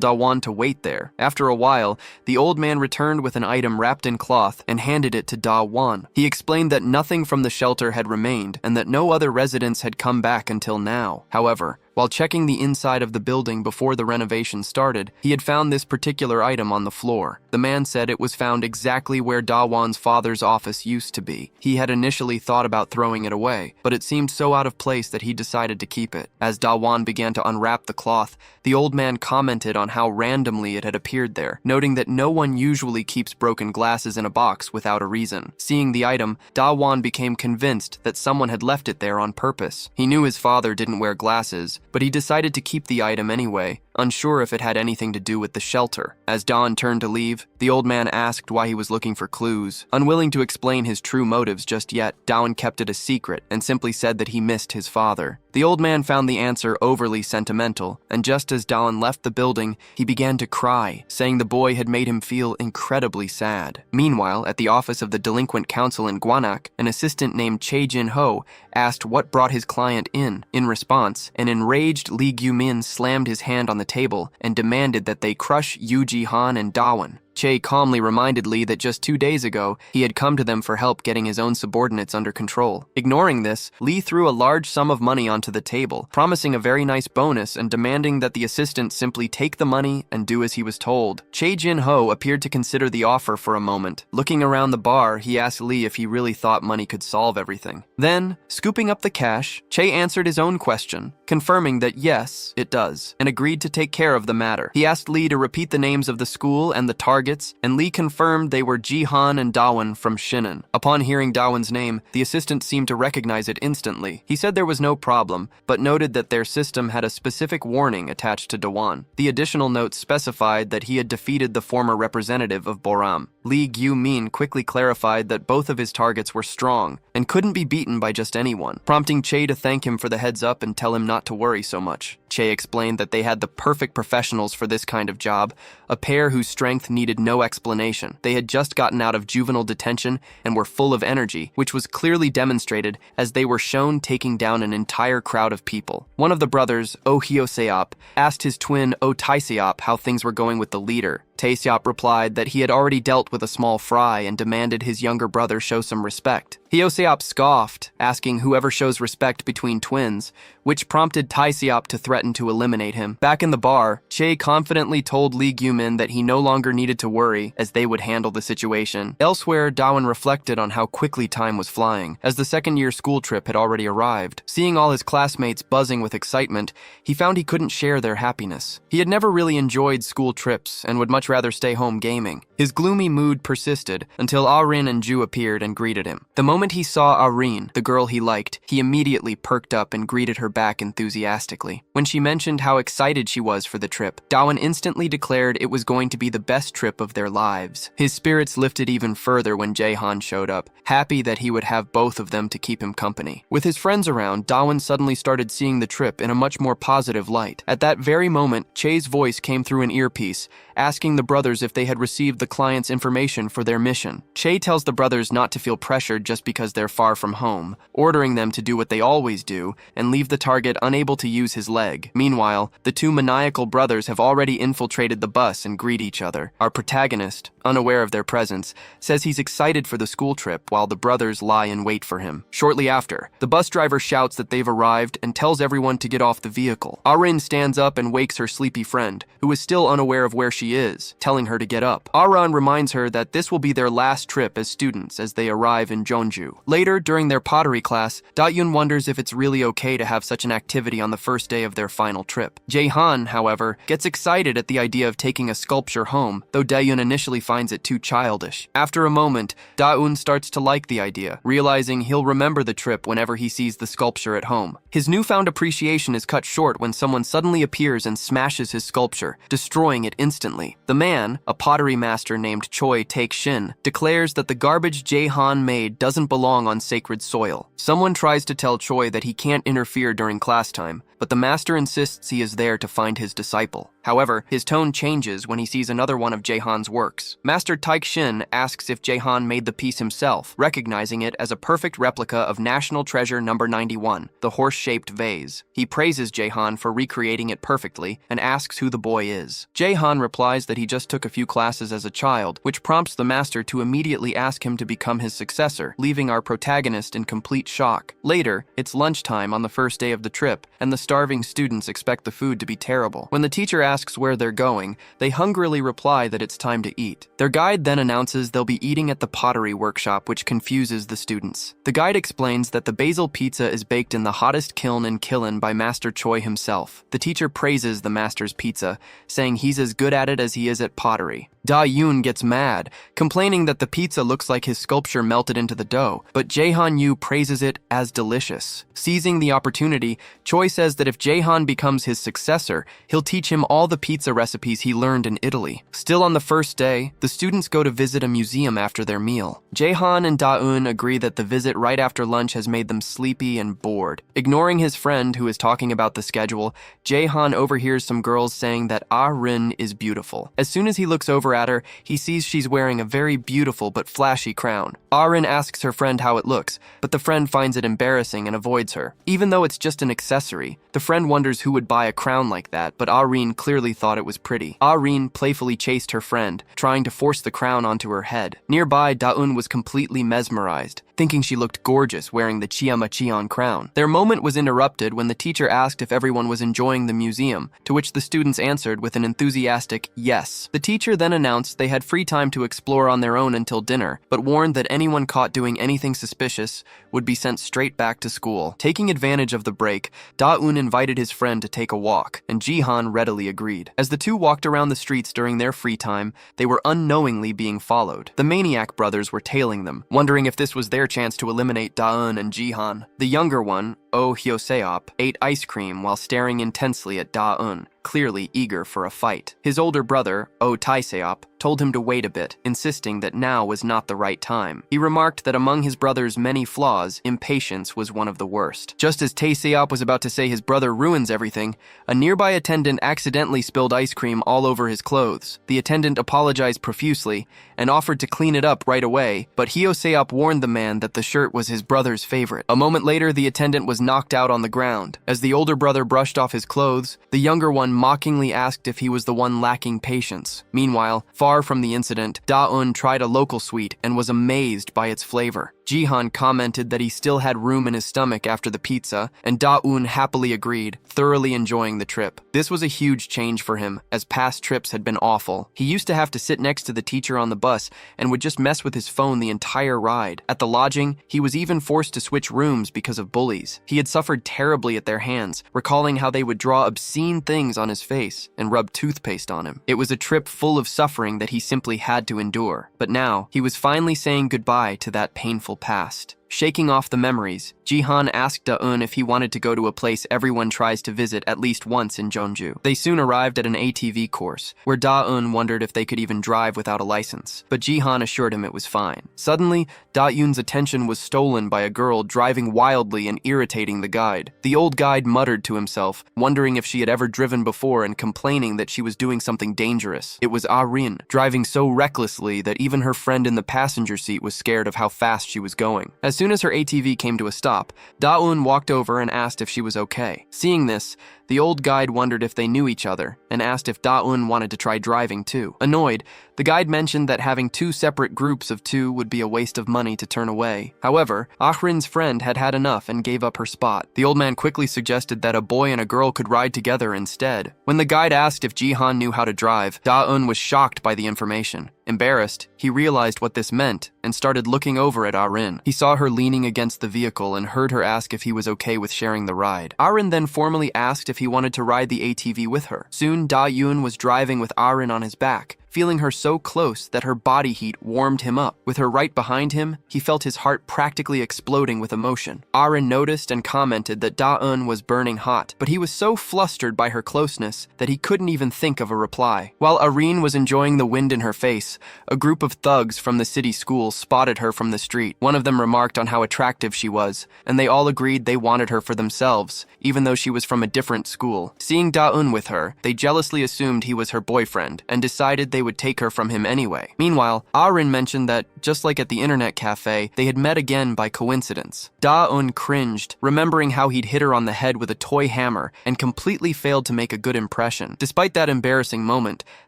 Da-won to wait there. After a while, the old man returned with an item wrapped in cloth and handed it to Da-won. He explained that nothing from the shelter had remained and that no other residents had come back until now. However, While checking the inside of the building before the renovation started, he had found this particular item on the floor. The man said it was found exactly where Dawon's father's office used to be. He had initially thought about throwing it away, but it seemed so out of place that he decided to keep it. As Dawon began to unwrap the cloth, the old man commented on how randomly it had appeared there, noting that no one usually keeps broken glasses in a box without a reason. Seeing the item, Dawon became convinced that someone had left it there on purpose. He knew his father didn't wear glasses, but he decided to keep the item anyway, unsure if it had anything to do with the shelter. As Dawn turned to leave, the old man asked why he was looking for clues. Unwilling to explain his true motives just yet, Dawn kept it a secret and simply said that he missed his father. The old man found the answer overly sentimental, and just as Dawn left the building, he began to cry, saying the boy had made him feel incredibly sad. Meanwhile, at the office of the delinquent counsel in Gwanak, an assistant named Chae Jin-ho asked what brought his client in. In response, an enraged Lee Gyu-min slammed his hand on the table and demanded that they crush Yu Ji-han and Dawon. Chae calmly reminded Lee that just 2 days ago, he had come to them for help getting his own subordinates under control. Ignoring this, Lee threw a large sum of money onto the table, promising a very nice bonus and demanding that the assistant simply take the money and do as he was told. Chae Jin-ho appeared to consider the offer for a moment. Looking around the bar, he asked Lee if he really thought money could solve everything. Then, scooping up the cash, Chae answered his own question, confirming that yes, it does, and agreed to take care of the matter. He asked Lee to repeat the names of the school and the target, and Lee confirmed they were Ji-han and Dawon from Shounen. Upon hearing Dawon's name, the assistant seemed to recognize it instantly. He said there was no problem, but noted that their system had a specific warning attached to Dawon. The additional note specified that he had defeated the former representative of Boram. Lee Gyu-min quickly clarified that both of his targets were strong and couldn't be beaten by just anyone, prompting Chae to thank him for the heads up and tell him not to worry so much. Chae explained that they had the perfect professionals for this kind of job, a pair whose strength needed no explanation. They had just gotten out of juvenile detention and were full of energy, which was clearly demonstrated as they were shown taking down an entire crowd of people. One of the brothers, Oh Hyo-seop, asked his twin Oh Tae-seop how things were going with the leader. Tae-seop replied that he had already dealt with a small fry and demanded his younger brother show some respect. Hyo-seop scoffed, asking whoever shows respect between twins, which prompted Tae-seop to threaten to eliminate him. Back in the bar, Chae confidently told Lee Gyu-min that he no longer needed to worry, as they would handle the situation. Elsewhere, Dawon reflected on how quickly time was flying, as the second-year school trip had already arrived. Seeing all his classmates buzzing with excitement, he found he couldn't share their happiness. He had never really enjoyed school trips and would much rather stay home gaming. His gloomy mood persisted until Ah-rin and Ju appeared and greeted him. The moment he saw Ah-rin, the girl he liked, he immediately perked up and greeted her back enthusiastically. When she mentioned how excited she was for the trip, Dawon instantly declared it was going to be the best trip of their lives. His spirits lifted even further when Jae-han showed up, happy that he would have both of them to keep him company. With his friends around, Dawon suddenly started seeing the trip in a much more positive light. At that very moment, Chae's voice came through an earpiece, asking the brothers if they had received the client's information for their mission. Chae tells the brothers not to feel pressured just because they're far from home, ordering them to do what they always do and leave the target unable to use his leg. Meanwhile, the two maniacal brothers have already infiltrated the bus and greet each other. Our protagonist, unaware of their presence, says he's excited for the school trip while the brothers lie in wait for him. Shortly after, the bus driver shouts that they've arrived and tells everyone to get off the vehicle. Ah-rin stands up and wakes her sleepy friend, who is still unaware of where she is, telling her to get up. Ah-ran reminds her that this will be their last trip as students as they arrive in Jeonju. Later, during their pottery class, Da-yoon wonders if it's really okay to have such an activity on the first day of their final trip. Jae-han, however, gets excited at the idea of taking a sculpture home, though Da-yoon initially finds it too childish. After a moment, Da-eun starts to like the idea, realizing he'll remember the trip whenever he sees the sculpture at home. His newfound appreciation is cut short when someone suddenly appears and smashes his sculpture, destroying it instantly. The man, a pottery master named Choi Taek-shin, declares that the garbage Jae-han made doesn't belong on sacred soil. Someone tries to tell Choi that he can't interfere during class time, but the master insists he is there to find his disciple. However, his tone changes when he sees another one of Jae-han's works. Master Taek-shin asks if Jae-han made the piece himself, recognizing it as a perfect replica of National Treasure No. 91, the horse-shaped vase. He praises Jae-han for recreating it perfectly and asks who the boy is. Jae-han replies that he just took a few classes as a child, which prompts the master to immediately ask him to become his successor, leaving our protagonist in complete shock. Later, it's lunchtime on the first day of the trip, and the starving students expect the food to be terrible. When the teacher asks where they're going, they hungrily reply that it's time to eat. Their guide then announces they'll be eating at the pottery workshop, which confuses the students. The guide explains that the basil pizza is baked in the hottest kiln in Killin by Master Choi himself. The teacher praises the master's pizza, saying he's as good at it as he is at pottery. Da-yoon gets mad, complaining that the pizza looks like his sculpture melted into the dough, but Jae-han-yu praises it as delicious. Seizing the opportunity, Choi says that if Jae-han becomes his successor, he'll teach him all the pizza recipes he learned in Italy. Still on the first day, the students go to visit a museum after their meal. Jae-han and Da-eun agree that the visit right after lunch has made them sleepy and bored. Ignoring his friend who is talking about the schedule, Jae-han overhears some girls saying that Ah-rin is beautiful. As soon as he looks over at her, he sees she's wearing a very beautiful but flashy crown. Ah-rin asks her friend how it looks, but the friend finds it embarrassing and avoids her. Even though it's just an accessory, the friend wonders who would buy a crown like that, but Ah-rin clearly thought it was pretty. Ah-rin playfully chased her friend, trying to force the crown onto her head. Nearby, Da-eun was completely mesmerized, thinking she looked gorgeous wearing the Chiama-chion crown. Their moment was interrupted when the teacher asked if everyone was enjoying the museum, to which the students answered with an enthusiastic yes. The teacher then announced they had free time to explore on their own until dinner, but warned that anyone caught doing anything suspicious would be sent straight back to school. Taking advantage of the break, Da-eun invited his friend to take a walk, and Ji-han readily agreed. As the two walked around the streets during their free time, they were unknowingly being followed. The Maniac brothers were tailing them, wondering if this was their chance to eliminate Da-eun and Ji-han. The younger one, Oh Hyo-seop, ate ice cream while staring intensely at Da-eun, clearly eager for a fight. His older brother, Oh Tae-seop, told him to wait a bit, insisting that now was not the right time. He remarked that among his brother's many flaws, impatience was one of the worst. Just as Tae-seop was about to say his brother ruins everything, a nearby attendant accidentally spilled ice cream all over his clothes. The attendant apologized profusely and offered to clean it up right away, but Hyo-seop warned the man that the shirt was his brother's favorite. A moment later, the attendant was knocked out on the ground. As the older brother brushed off his clothes, the younger one mockingly asked if he was the one lacking patience. Meanwhile, far from the incident, Da-eun tried a local sweet and was amazed by its flavor. Ji-han commented that he still had room in his stomach after the pizza, and Da-eun happily agreed, thoroughly enjoying the trip. This was a huge change for him, as past trips had been awful. He used to have to sit next to the teacher on the bus and would just mess with his phone the entire ride. At the lodging, he was even forced to switch rooms because of bullies. He had suffered terribly at their hands, recalling how they would draw obscene things on his face and rub toothpaste on him. It was a trip full of suffering that he simply had to endure. But now, he was finally saying goodbye to that painful past. Shaking off the memories, Ji-han asked Da-eun if he wanted to go to a place everyone tries to visit at least once in Jeonju. They soon arrived at an ATV course, where Da-eun wondered if they could even drive without a license, but Ji-han assured him it was fine. Suddenly, Da-eun's attention was stolen by a girl driving wildly and irritating the guide. The old guide muttered to himself, wondering if she had ever driven before and complaining that she was doing something dangerous. It was Ah-rin, driving so recklessly that even her friend in the passenger seat was scared of how fast she was going. As soon as her ATV came to a stop, Da-eun walked over and asked if she was okay. Seeing this, the old guide wondered if they knew each other and asked if Da-eun wanted to try driving too. Annoyed, the guide mentioned that having two separate groups of two would be a waste of money to turn away. However, Ah-rin's friend had had enough and gave up her spot. The old man quickly suggested that a boy and a girl could ride together instead. When the guide asked if Ji-han knew how to drive, Da-eun was shocked by the information. Embarrassed, he realized what this meant and started looking over at Ah-rin. He saw her leaning against the vehicle and heard her ask if he was okay with sharing the ride. Ah-rin then formally asked if he wanted to ride the ATV with her. Soon, Da-eun was driving with Ah-rin on his back, feeling her so close that her body heat warmed him up. With her right behind him, he felt his heart practically exploding with emotion. Ah-rin noticed and commented that Da-eun was burning hot, but he was so flustered by her closeness that he couldn't even think of a reply. While Ah-rin was enjoying the wind in her face, a group of thugs from the city school spotted her from the street. One of them remarked on how attractive she was, and they all agreed they wanted her for themselves, even though she was from a different school. Seeing Da-eun with her, they jealously assumed he was her boyfriend and decided they would would take her from him anyway. Meanwhile, Arin mentioned that, just like at the internet cafe, they had met again by coincidence. Da-eun cringed, remembering how he'd hit her on the head with a toy hammer and completely failed to make a good impression. Despite that embarrassing moment,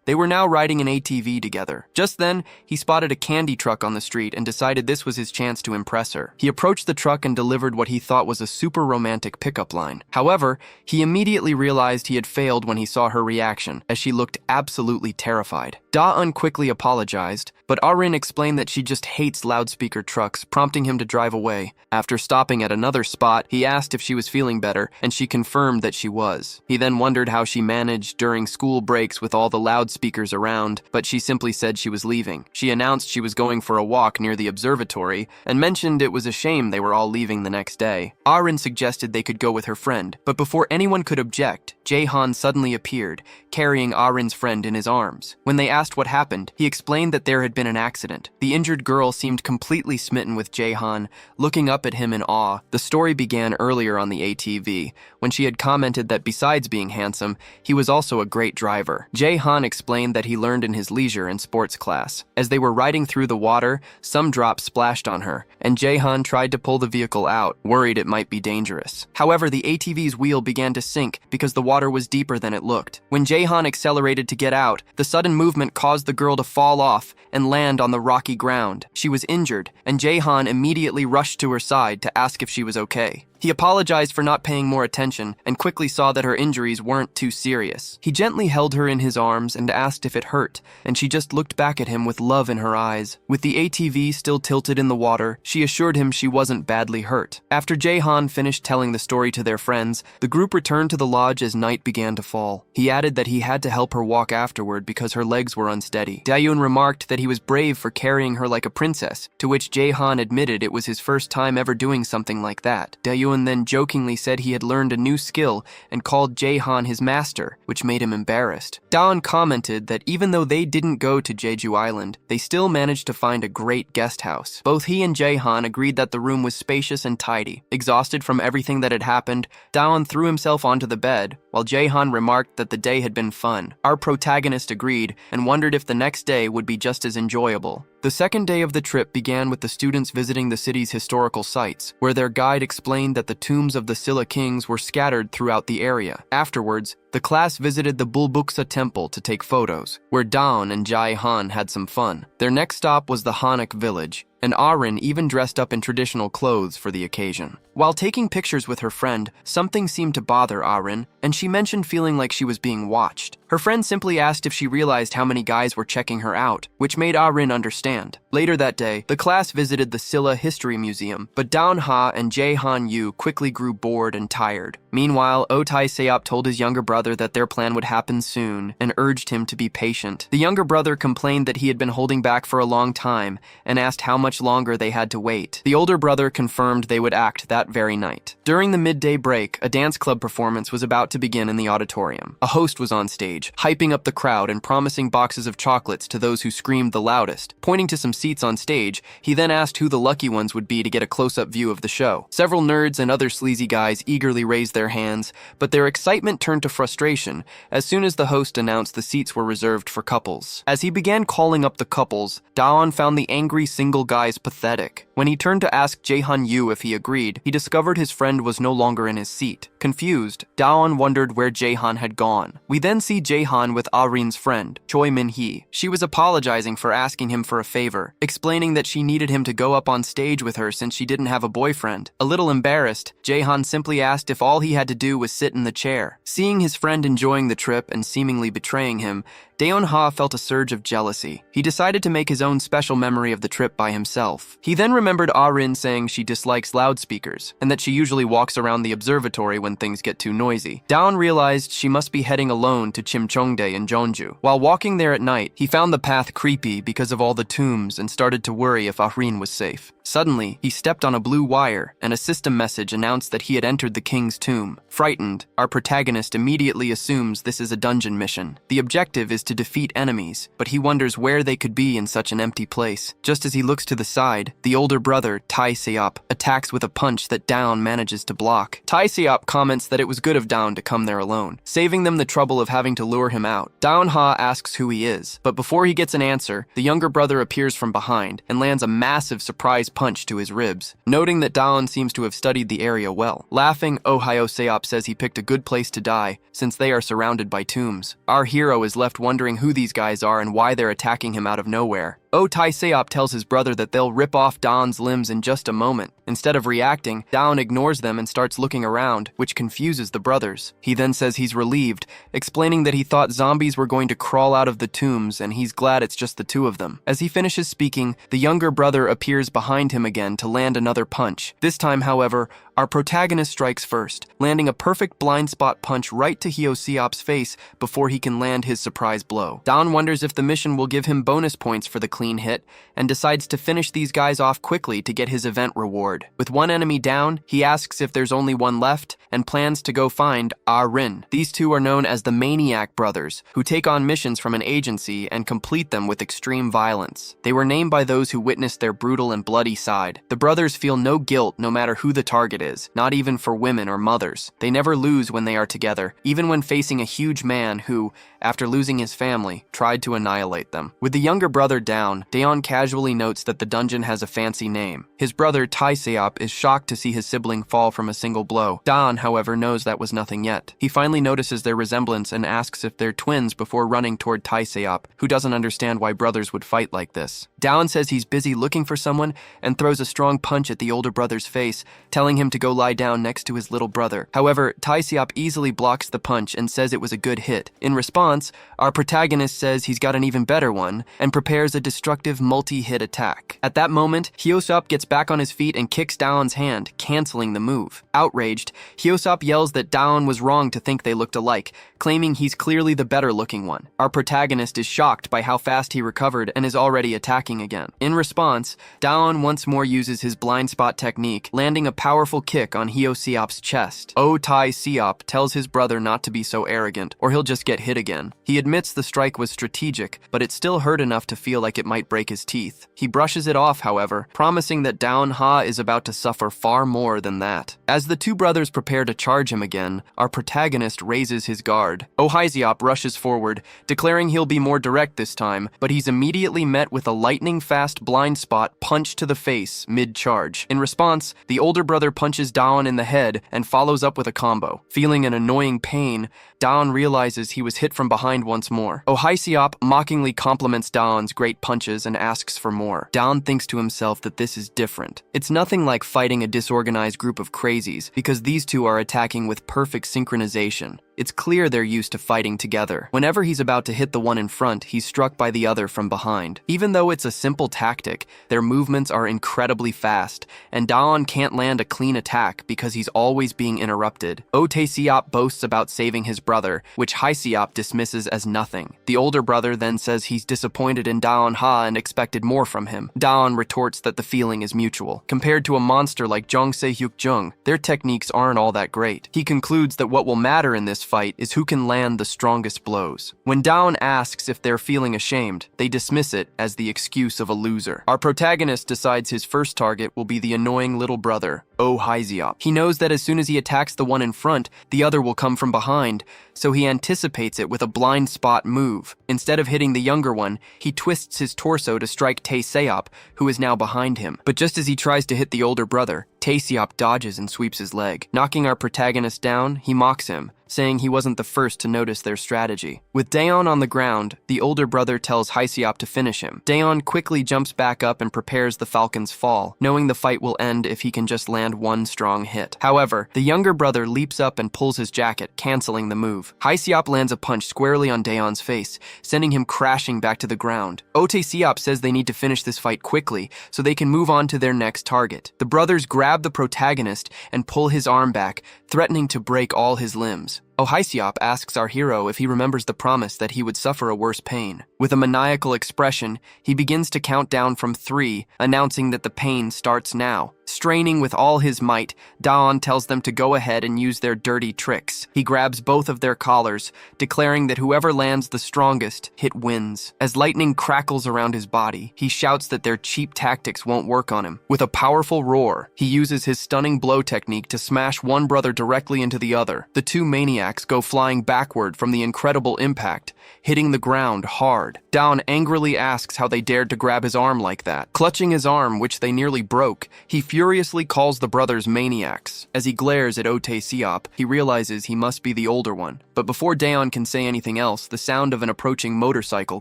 they were now riding an ATV together. Just then, he spotted a candy truck on the street and decided this was his chance to impress her. He approached the truck and delivered what he thought was a super romantic pickup line. However, he immediately realized he had failed when he saw her reaction, as she looked absolutely terrified. Da-eun quickly apologized, but Arin explained that she just hates loudspeaker trucks, prompting him to drive away. After stopping at another spot, he asked if she was feeling better, and she confirmed that she was. He then wondered how she managed during school breaks with all the loudspeakers around, but she simply said she was leaving. She announced she was going for a walk near the observatory, and mentioned it was a shame they were all leaving the next day. Arin suggested they could go with her friend, but before anyone could object, Jae-han suddenly appeared, carrying Arin's friend in his arms. When they asked what happened, he explained that there had been an accident. The injured girl seemed completely smitten with Jae-han, looking up at him in awe. The story began earlier on the ATV, when she had commented that besides being handsome, he was also a great driver. Jae-han explained that he learned in his leisure and sports class. As they were riding through the water, some drops splashed on her, and Jae-han tried to pull the vehicle out, worried it might be dangerous. However, the ATV's wheel began to sink because the water was deeper than it looked. When Jae-han accelerated to get out, the sudden movement caused the girl to fall off and land on the rocky ground. She was injured, and Jae-han immediately rushed to her side to ask if she was okay. He apologized for not paying more attention and quickly saw that her injuries weren't too serious. He gently held her in his arms and asked if it hurt, and she just looked back at him with love in her eyes. With the ATV still tilted in the water, she assured him she wasn't badly hurt. After Jae-han finished telling the story to their friends, the group returned to the lodge as night began to fall. He added that he had to help her walk afterward because her legs were unsteady. Da-eun remarked that he was brave for carrying her like a princess, to which Jae-han admitted it was his first time ever doing something like that. Da-eun then jokingly said he had learned a new skill and called Jae-han his master, which made him embarrassed. Da-eun commented that even though they didn't go to Jeju Island, they still managed to find a great guest house. Both he and Jae-han agreed that the room was spacious and tidy. Exhausted from everything that had happened, Da-eun threw himself onto the bed, while Jae-han remarked that the day had been fun. Our protagonist agreed and wondered if the next day would be just as enjoyable. The second day of the trip began with the students visiting the city's historical sites, where their guide explained that the tombs of the Silla kings were scattered throughout the area. Afterwards, the class visited the Bulbuksa temple to take photos, where Da-eun and Jae-han had some fun. Their next stop was the Hanok village, and Arin even dressed up in traditional clothes for the occasion. While taking pictures with her friend, something seemed to bother Arin, and she mentioned feeling like she was being watched. Her friend simply asked if she realized how many guys were checking her out, which made Arin understand. Later that day, the class visited the Silla History Museum, but Da-eun-ha and Jae-han-yu quickly grew bored and tired. Meanwhile, Oh-tae-seop told his younger brother that their plan would happen soon and urged him to be patient. The younger brother complained that he had been holding back for a long time and asked how much longer they had to wait. The older brother confirmed they would act that very night. During the midday break, a dance club performance was about to begin in the auditorium. A host was on stage, hyping up the crowd and promising boxes of chocolates to those who screamed the loudest. Pointing to some seats on stage, he then asked who the lucky ones would be to get a close-up view of the show. Several nerds and other sleazy guys eagerly raised their hands, but their excitement turned to frustration as soon as the host announced the seats were reserved for couples. As he began calling up the couples, Da-eun found the angry single guys pathetic. When he turned to ask Jae-han-yu if he agreed, he discovered his friend was no longer in his seat. Confused, Da-eun wondered where Jae-han had gone. We then see Jae-han with Arin's friend, Choi Min-hee. She was apologizing for asking him for a favor, explaining that she needed him to go up on stage with her since she didn't have a boyfriend. A little embarrassed, Jae-han simply asked if all he had to do was sit in the chair. Seeing his friend enjoying the trip and seemingly betraying him, Da-eun-ha felt a surge of jealousy. He decided to make his own special memory of the trip by himself. He then remembered Arin saying she dislikes loudspeakers, and that she usually walks around the observatory when things get too noisy. Da-eun realized she must be heading alone to Chimcheongdae in Jeonju. While walking there at night, he found the path creepy because of all the tombs and started to worry if Arin was safe. Suddenly, he stepped on a blue wire, and a system message announced that he had entered the king's tomb. Frightened, our protagonist immediately assumes this is a dungeon mission. The objective is to defeat enemies, but he wonders where they could be in such an empty place. Just as he looks to the side, the older brother, Tai Seop, attacks with a punch that Daon manages to block. Tai Seop comments that it was good of Daon to come there alone, saving them the trouble of having to lure him out. Daon Ha asks who he is, but before he gets an answer, the younger brother appears from behind and lands a massive surprise punch to his ribs, noting that Daon seems to have studied the area well. Laughing, Ohio Seop says he picked a good place to die, since they are surrounded by tombs. Our hero is left wondering who these guys are and why they're attacking him out of nowhere. Tai Seop tells his brother that they'll rip off Daon's limbs in just a moment. Instead of reacting, Daon ignores them and starts looking around, which confuses the brothers. He then says he's relieved, explaining that he thought zombies were going to crawl out of the tombs and he's glad it's just the two of them. As he finishes speaking, the younger brother appears behind him again to land another punch. This time, however, our protagonist strikes first, landing a perfect blind spot punch right to Hyo Seop's face before he can land his surprise blow. Daon wonders if the mission will give him bonus points for the clean hit, and decides to finish these guys off quickly to get his event reward. With one enemy down, he asks if there's only one left, and plans to go find Rin. These two are known as the Maniac Brothers, who take on missions from an agency and complete them with extreme violence. They were named by those who witnessed their brutal and bloody side. The brothers feel no guilt no matter who the target is, not even for women or mothers. They never lose when they are together, even when facing a huge man who, after losing his family, tried to annihilate them. With the younger brother down, Daon casually notes that the dungeon has a fancy name. His brother, Tai Seop, is shocked to see his sibling fall from a single blow. Daon, however, knows that was nothing yet. He finally notices their resemblance and asks if they're twins before running toward Tai Seop, who doesn't understand why brothers would fight like this. Daon says he's busy looking for someone and throws a strong punch at the older brother's face, telling him to go lie down next to his little brother. However, Tai Seop easily blocks the punch and says it was a good hit. In response, our protagonist says he's got an even better one and prepares a destructive multi-hit attack. At that moment, Hyosop gets back on his feet and kicks Daon's hand, canceling the move. Outraged, Hyosop yells that Daon was wrong to think they looked alike, claiming he's clearly the better-looking one. Our protagonist is shocked by how fast he recovered and is already attacking again. In response, Daon once more uses his blind spot technique, landing a powerful kick on Hyoseop's chest. Tai Seop tells his brother not to be so arrogant, or he'll just get hit again. He admits the strike was strategic, but it still hurt enough to feel like it might break his teeth. He brushes it off, however, promising that Daon Ha is about to suffer far more than that. As the two brothers prepare to charge him again, our protagonist raises his guard. Hyseop rushes forward, declaring he'll be more direct this time, but he's immediately met with a lightning-fast blind spot punch to the face mid-charge. In response, the older brother punches Daon in the head and follows up with a combo. Feeling an annoying pain, Daon realizes he was hit from behind once more. Hyseop mockingly compliments Daon's great punches and asks for more. Daon thinks to himself that this is different. It's nothing like fighting a disorganized group of crazies, because these two are attacking with perfect synchronization. It's clear they're used to fighting together. Whenever he's about to hit the one in front, he's struck by the other from behind. Even though it's a simple tactic, their movements are incredibly fast, and Daon can't land a clean attack because he's always being interrupted. Seop boasts about saving his brother, which Hyseop dismisses as nothing. The older brother then says he's disappointed in Daon Ha and expected more from him. Daon retorts that the feeling is mutual. Compared to a monster like Jongse Hyuk Jung, their techniques aren't all that great. He concludes that what will matter in this fight is who can land the strongest blows. When Daon asks if they're feeling ashamed, they dismiss it as the excuse of a loser. Our protagonist decides his first target will be the annoying little brother, Hyseop. He knows that as soon as he attacks the one in front, the other will come from behind, so he anticipates it with a blind spot move. Instead of hitting the younger one, he twists his torso to strike Tae-seop, who is now behind him. But just as he tries to hit the older brother, Tae-seop dodges and sweeps his leg. Knocking our protagonist down, he mocks him, saying he wasn't the first to notice their strategy. With Daon on the ground, the older brother tells Hyseop to finish him. Daon quickly jumps back up and prepares the Falcon's fall, knowing the fight will end if he can just land one strong hit. However, the younger brother leaps up and pulls his jacket, canceling the move. Hyseop lands a punch squarely on Daon's face, sending him crashing back to the ground. Tae-seop says they need to finish this fight quickly so they can move on to their next target. The brothers grab the protagonist and pull his arm back, threatening to break all his limbs. Ohaisiop asks our hero if he remembers the promise that he would suffer a worse pain. With a maniacal expression, he begins to count down from 3, announcing that the pain starts now. Straining with all his might, Daon tells them to go ahead and use their dirty tricks. He grabs both of their collars, declaring that whoever lands the strongest hit wins. As lightning crackles around his body, he shouts that their cheap tactics won't work on him. With a powerful roar, he uses his stunning blow technique to smash one brother directly into the other. The 2 maniacs go flying backward from the incredible impact, hitting the ground hard. Daon angrily asks how they dared to grab his arm like that. Clutching his arm, which they nearly broke, he furiously calls the brothers maniacs. As he glares at Otaesiop, he realizes he must be the older one. But before Daon can say anything else, the sound of an approaching motorcycle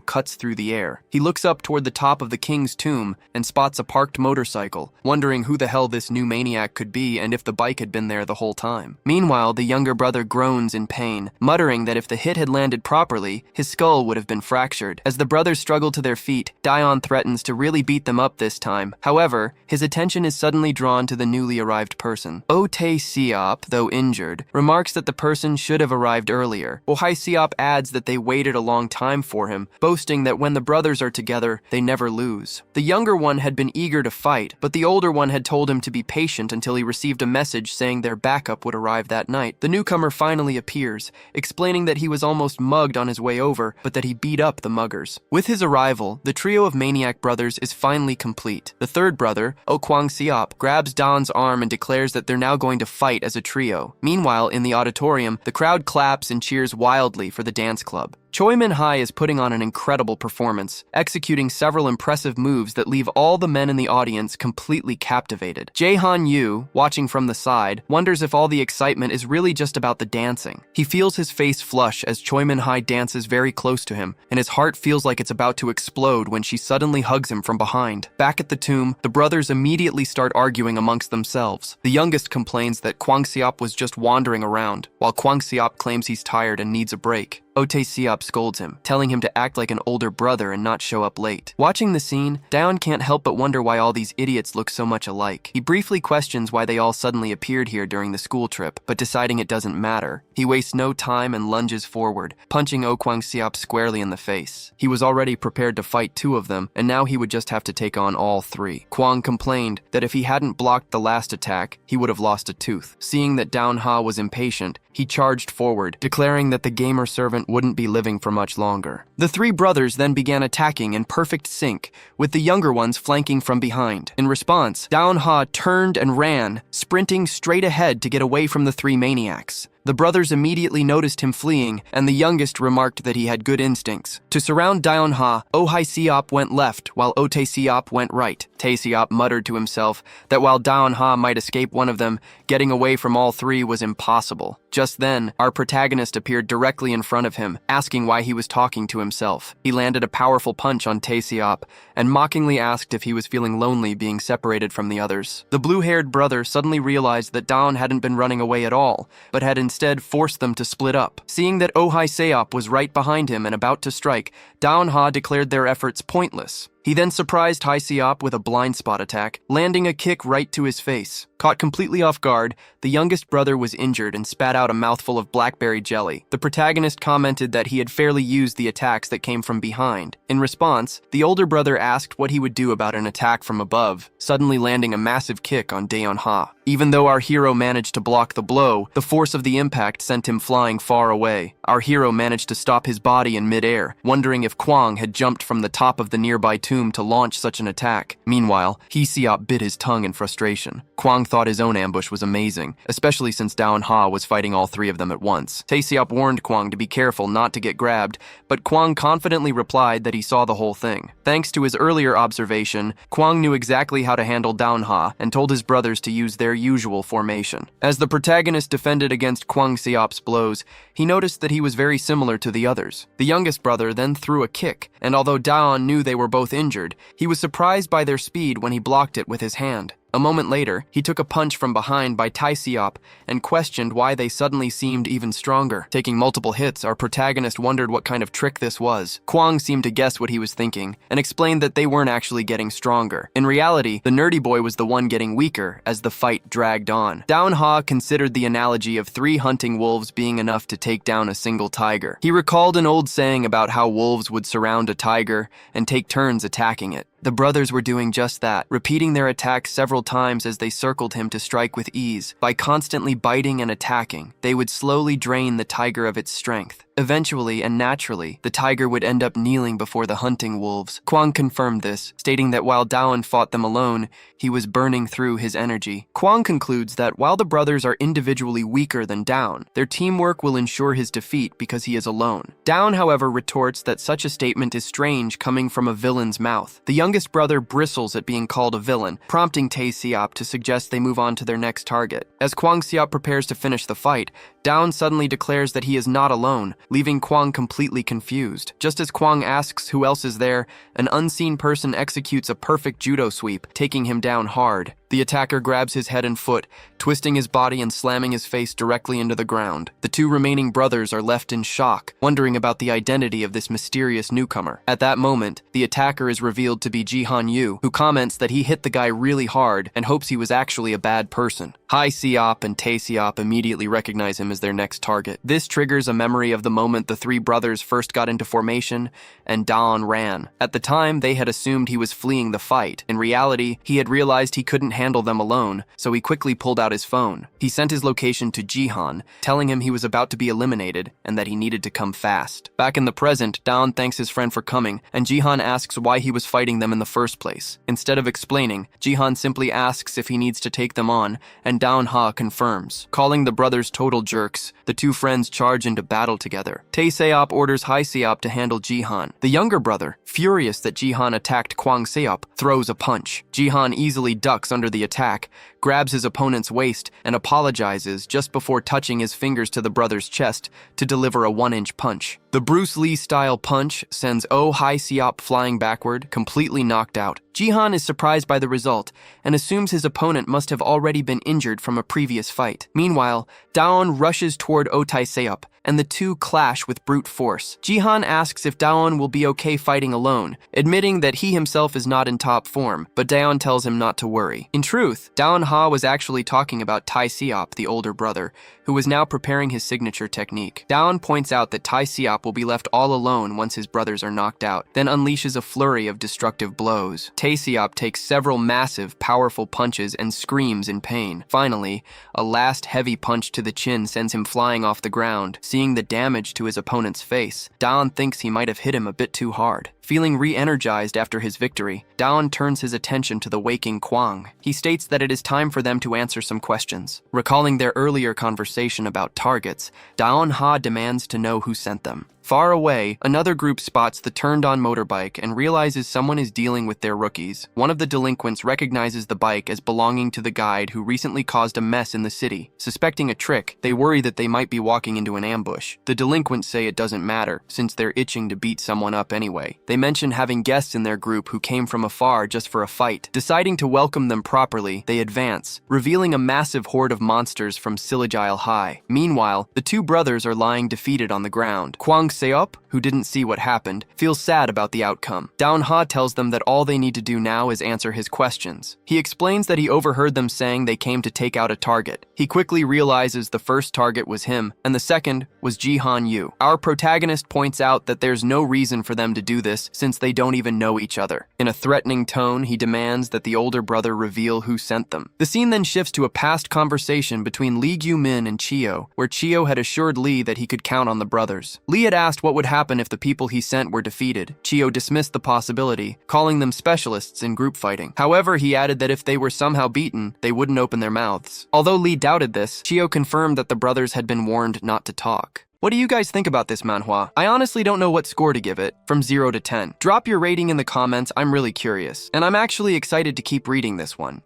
cuts through the air. He looks up toward the top of the king's tomb and spots a parked motorcycle, wondering who the hell this new maniac could be and if the bike had been there the whole time. Meanwhile, the younger brother groans in pain, muttering that if the hit had landed properly, his skull would have been fractured. As the brothers struggle to their feet, Daon threatens to really beat them up this time. However, his attention is suddenly drawn to the newly arrived person. Otaesiop, though injured, remarks that the person should have arrived earlier. Ohaisiop adds that they waited a long time for him, boasting that when the brothers are together, they never lose. The younger one had been eager to fight, but the older one had told him to be patient until he received a message saying their backup would arrive that night. The newcomer finally appears, explaining that he was almost mugged on his way over, but that he beat up the muggers. With his arrival, the trio of maniac brothers is finally complete. The third brother, Okwangsiop, grabs Daon's arm and declares that they're now going to fight as a trio. Meanwhile, in the auditorium, the crowd claps and cheers wildly for the dance club. Choi Min-hai is putting on an incredible performance, executing several impressive moves that leave all the men in the audience completely captivated. Jae-han Yu, watching from the side, wonders if all the excitement is really just about the dancing. He feels his face flush as Choi Min-hai dances very close to him, and his heart feels like it's about to explode when she suddenly hugs him from behind. Back at the tomb, the brothers immediately start arguing amongst themselves. The youngest complains that Kwangsiop was just wandering around, while Kwangsiop claims he's tired and needs a break. Otaesiop scolds him, telling him to act like an older brother and not show up late. Watching the scene, Daon can't help but wonder why all these idiots look so much alike. He briefly questions why they all suddenly appeared here during the school trip, but deciding it doesn't matter, he wastes no time and lunges forward, punching Okwangsiop squarely in the face. He was already prepared to fight 2 of them, and now he would just have to take on all 3. Kwang complained that if he hadn't blocked the last attack, he would have lost a tooth. Seeing that Daon Ha was impatient, he charged forward, declaring that the gamer servant wouldn't be living for much longer. The 3 brothers then began attacking in perfect sync, with the younger ones flanking from behind. In response, Daon Ha turned and ran, sprinting straight ahead to get away from the 3 maniacs. The brothers immediately noticed him fleeing, and the youngest remarked that he had good instincts. To surround Daon Ha, Ohaisiop went left, while Otaesiop went right. Taesiop muttered to himself that while Daon Ha might escape one of them, getting away from all 3 was impossible. Just then, our protagonist appeared directly in front of him, asking why he was talking to himself. He landed a powerful punch on Taesiop, and mockingly asked if he was feeling lonely being separated from the others. The blue-haired brother suddenly realized that Daon hadn't been running away at all, but had instead forced them to split up. Seeing that Ohaisiop was right behind him and about to strike, Daon Ha declared their efforts pointless. He then surprised Haisiop with a blind spot attack, landing a kick right to his face. Caught completely off guard, the youngest brother was injured and spat out a mouthful of blackberry jelly. The protagonist commented that he had fairly used the attacks that came from behind. In response, the older brother asked what he would do about an attack from above, suddenly landing a massive kick on Daon Ha. Even though our hero managed to block the blow, the force of the impact sent him flying far away. Our hero managed to stop his body in midair, wondering if Kwang had jumped from the top of the nearby tomb to launch such an attack. Meanwhile, Haisiop bit his tongue in frustration. Kwang thought his own ambush was amazing, especially since Daon Ha was fighting all 3 of them at once. Taesiop warned Kwang to be careful not to get grabbed, but Kwang confidently replied that he saw the whole thing. Thanks to his earlier observation, Kwang knew exactly how to handle Daon Ha and told his brothers to use their usual formation. As the protagonist defended against Kwangsiop's blows, he noticed that he was very similar to the others. The youngest brother then threw a kick, and although Daon knew they were both injured, he was surprised by their speed when he blocked it with his hand. A moment later, he took a punch from behind by Taisiop and questioned why they suddenly seemed even stronger. Taking multiple hits, our protagonist wondered what kind of trick this was. Kwang seemed to guess what he was thinking and explained that they weren't actually getting stronger. In reality, the nerdy boy was the one getting weaker as the fight dragged on. Downha considered the analogy of 3 hunting wolves being enough to take down a single tiger. He recalled an old saying about how wolves would surround a tiger and take turns attacking it. The brothers were doing just that, repeating their attacks several times as they circled him to strike with ease. By constantly biting and attacking, they would slowly drain the tiger of its strength. Eventually and naturally, the tiger would end up kneeling before the hunting wolves. Kwang confirmed this, stating that while Daon fought them alone, he was burning through his energy. Kwang concludes that while the brothers are individually weaker than Daon, their teamwork will ensure his defeat because he is alone. Daon, however, retorts that such a statement is strange coming from a villain's mouth. The youngest brother bristles at being called a villain, prompting Tae-seop to suggest they move on to their next target. As Kwang-seop prepares to finish the fight, Daon suddenly declares that he is not alone, leaving Kwang completely confused. Just as Kwang asks who else is there, an unseen person executes a perfect judo sweep, taking him down hard. The attacker grabs his head and foot, twisting his body and slamming his face directly into the ground. The 2 remaining brothers are left in shock, wondering about the identity of this mysterious newcomer. At that moment, the attacker is revealed to be Jihan Yu, who comments that he hit the guy really hard and hopes he was actually a bad person. Hai-seop and Tae-seop immediately recognize him as their next target. This triggers a memory of the moment the 3 brothers first got into formation and Daon ran. At the time, they had assumed he was fleeing the fight. In reality, he had realized he couldn't handle them alone, so he quickly pulled out his phone. He sent his location to Jihan, telling him he was about to be eliminated and that he needed to come fast. Back in the present, Daon thanks his friend for coming, and Jihan asks why he was fighting them in the first place. Instead of explaining, Jihan simply asks if he needs to take them on, and Daon-ha confirms. Calling the brothers total jerks, the 2 friends charge into battle together. Tae-seop orders Hai-seop to handle Jihan. The younger brother, furious that Jihan attacked Kwang-seop, throws a punch. Jihan easily ducks under the attack, grabs his opponent's waist, and apologizes just before touching his fingers to the brother's chest to deliver a 1-inch punch. The Bruce Lee-style punch sends Hai-seop flying backward, completely knocked out. Jihan is surprised by the result and assumes his opponent must have already been injured from a previous fight. Meanwhile, Daon rushes toward Tae-seop, and the 2 clash with brute force. Jihan asks if Daon will be okay fighting alone, admitting that he himself is not in top form, but Daon tells him not to worry. In truth, Daon-ha was actually talking about Tae-seop, the older brother, who was now preparing his signature technique. Daon points out that Tae-seop will be left all alone once his brothers are knocked out, then unleashes a flurry of destructive blows. Tae-seop takes several massive, powerful punches and screams in pain. Finally, a last heavy punch to the chin sends him flying off the ground. Seeing the damage to his opponent's face, Daon thinks he might have hit him a bit too hard. Feeling re-energized after his victory, Daon turns his attention to the waking Kwang. He states that it is time for them to answer some questions. Recalling their earlier conversation about targets, Daon-ha demands to know who sent them. Far away, another group spots the turned-on motorbike and realizes someone is dealing with their rookies. One of the delinquents recognizes the bike as belonging to the guide who recently caused a mess in the city. Suspecting a trick, they worry that they might be walking into an ambush. The delinquents say it doesn't matter, since they're itching to beat someone up anyway. They mention having guests in their group who came from afar just for a fight. Deciding to welcome them properly, they advance, revealing a massive horde of monsters from Silagile High. Meanwhile, the 2 brothers are lying defeated on the ground. Kwang-seop, who didn't see what happened, feels sad about the outcome. Daon-ha tells them that all they need to do now is answer his questions. He explains that he overheard them saying they came to take out a target. He quickly realizes the first target was him, and the second was Jihan Yu. Our protagonist points out that there's no reason for them to do this since they don't even know each other. In a threatening tone, he demands that the older brother reveal who sent them. The scene then shifts to a past conversation between Lee Gyu-min and Chio, where Chio had assured Lee that he could count on the brothers. Lee had asked what would happen if the people he sent were defeated. Chio dismissed the possibility, calling them specialists in group fighting. However, he added that if they were somehow beaten, they wouldn't open their mouths. Although Lee doubted this, Chio confirmed that the brothers had been warned not to talk. What do you guys think about this manhwa? I honestly don't know what score to give it, from 0 to 10. Drop your rating in the comments, I'm really curious. And I'm actually excited to keep reading this one.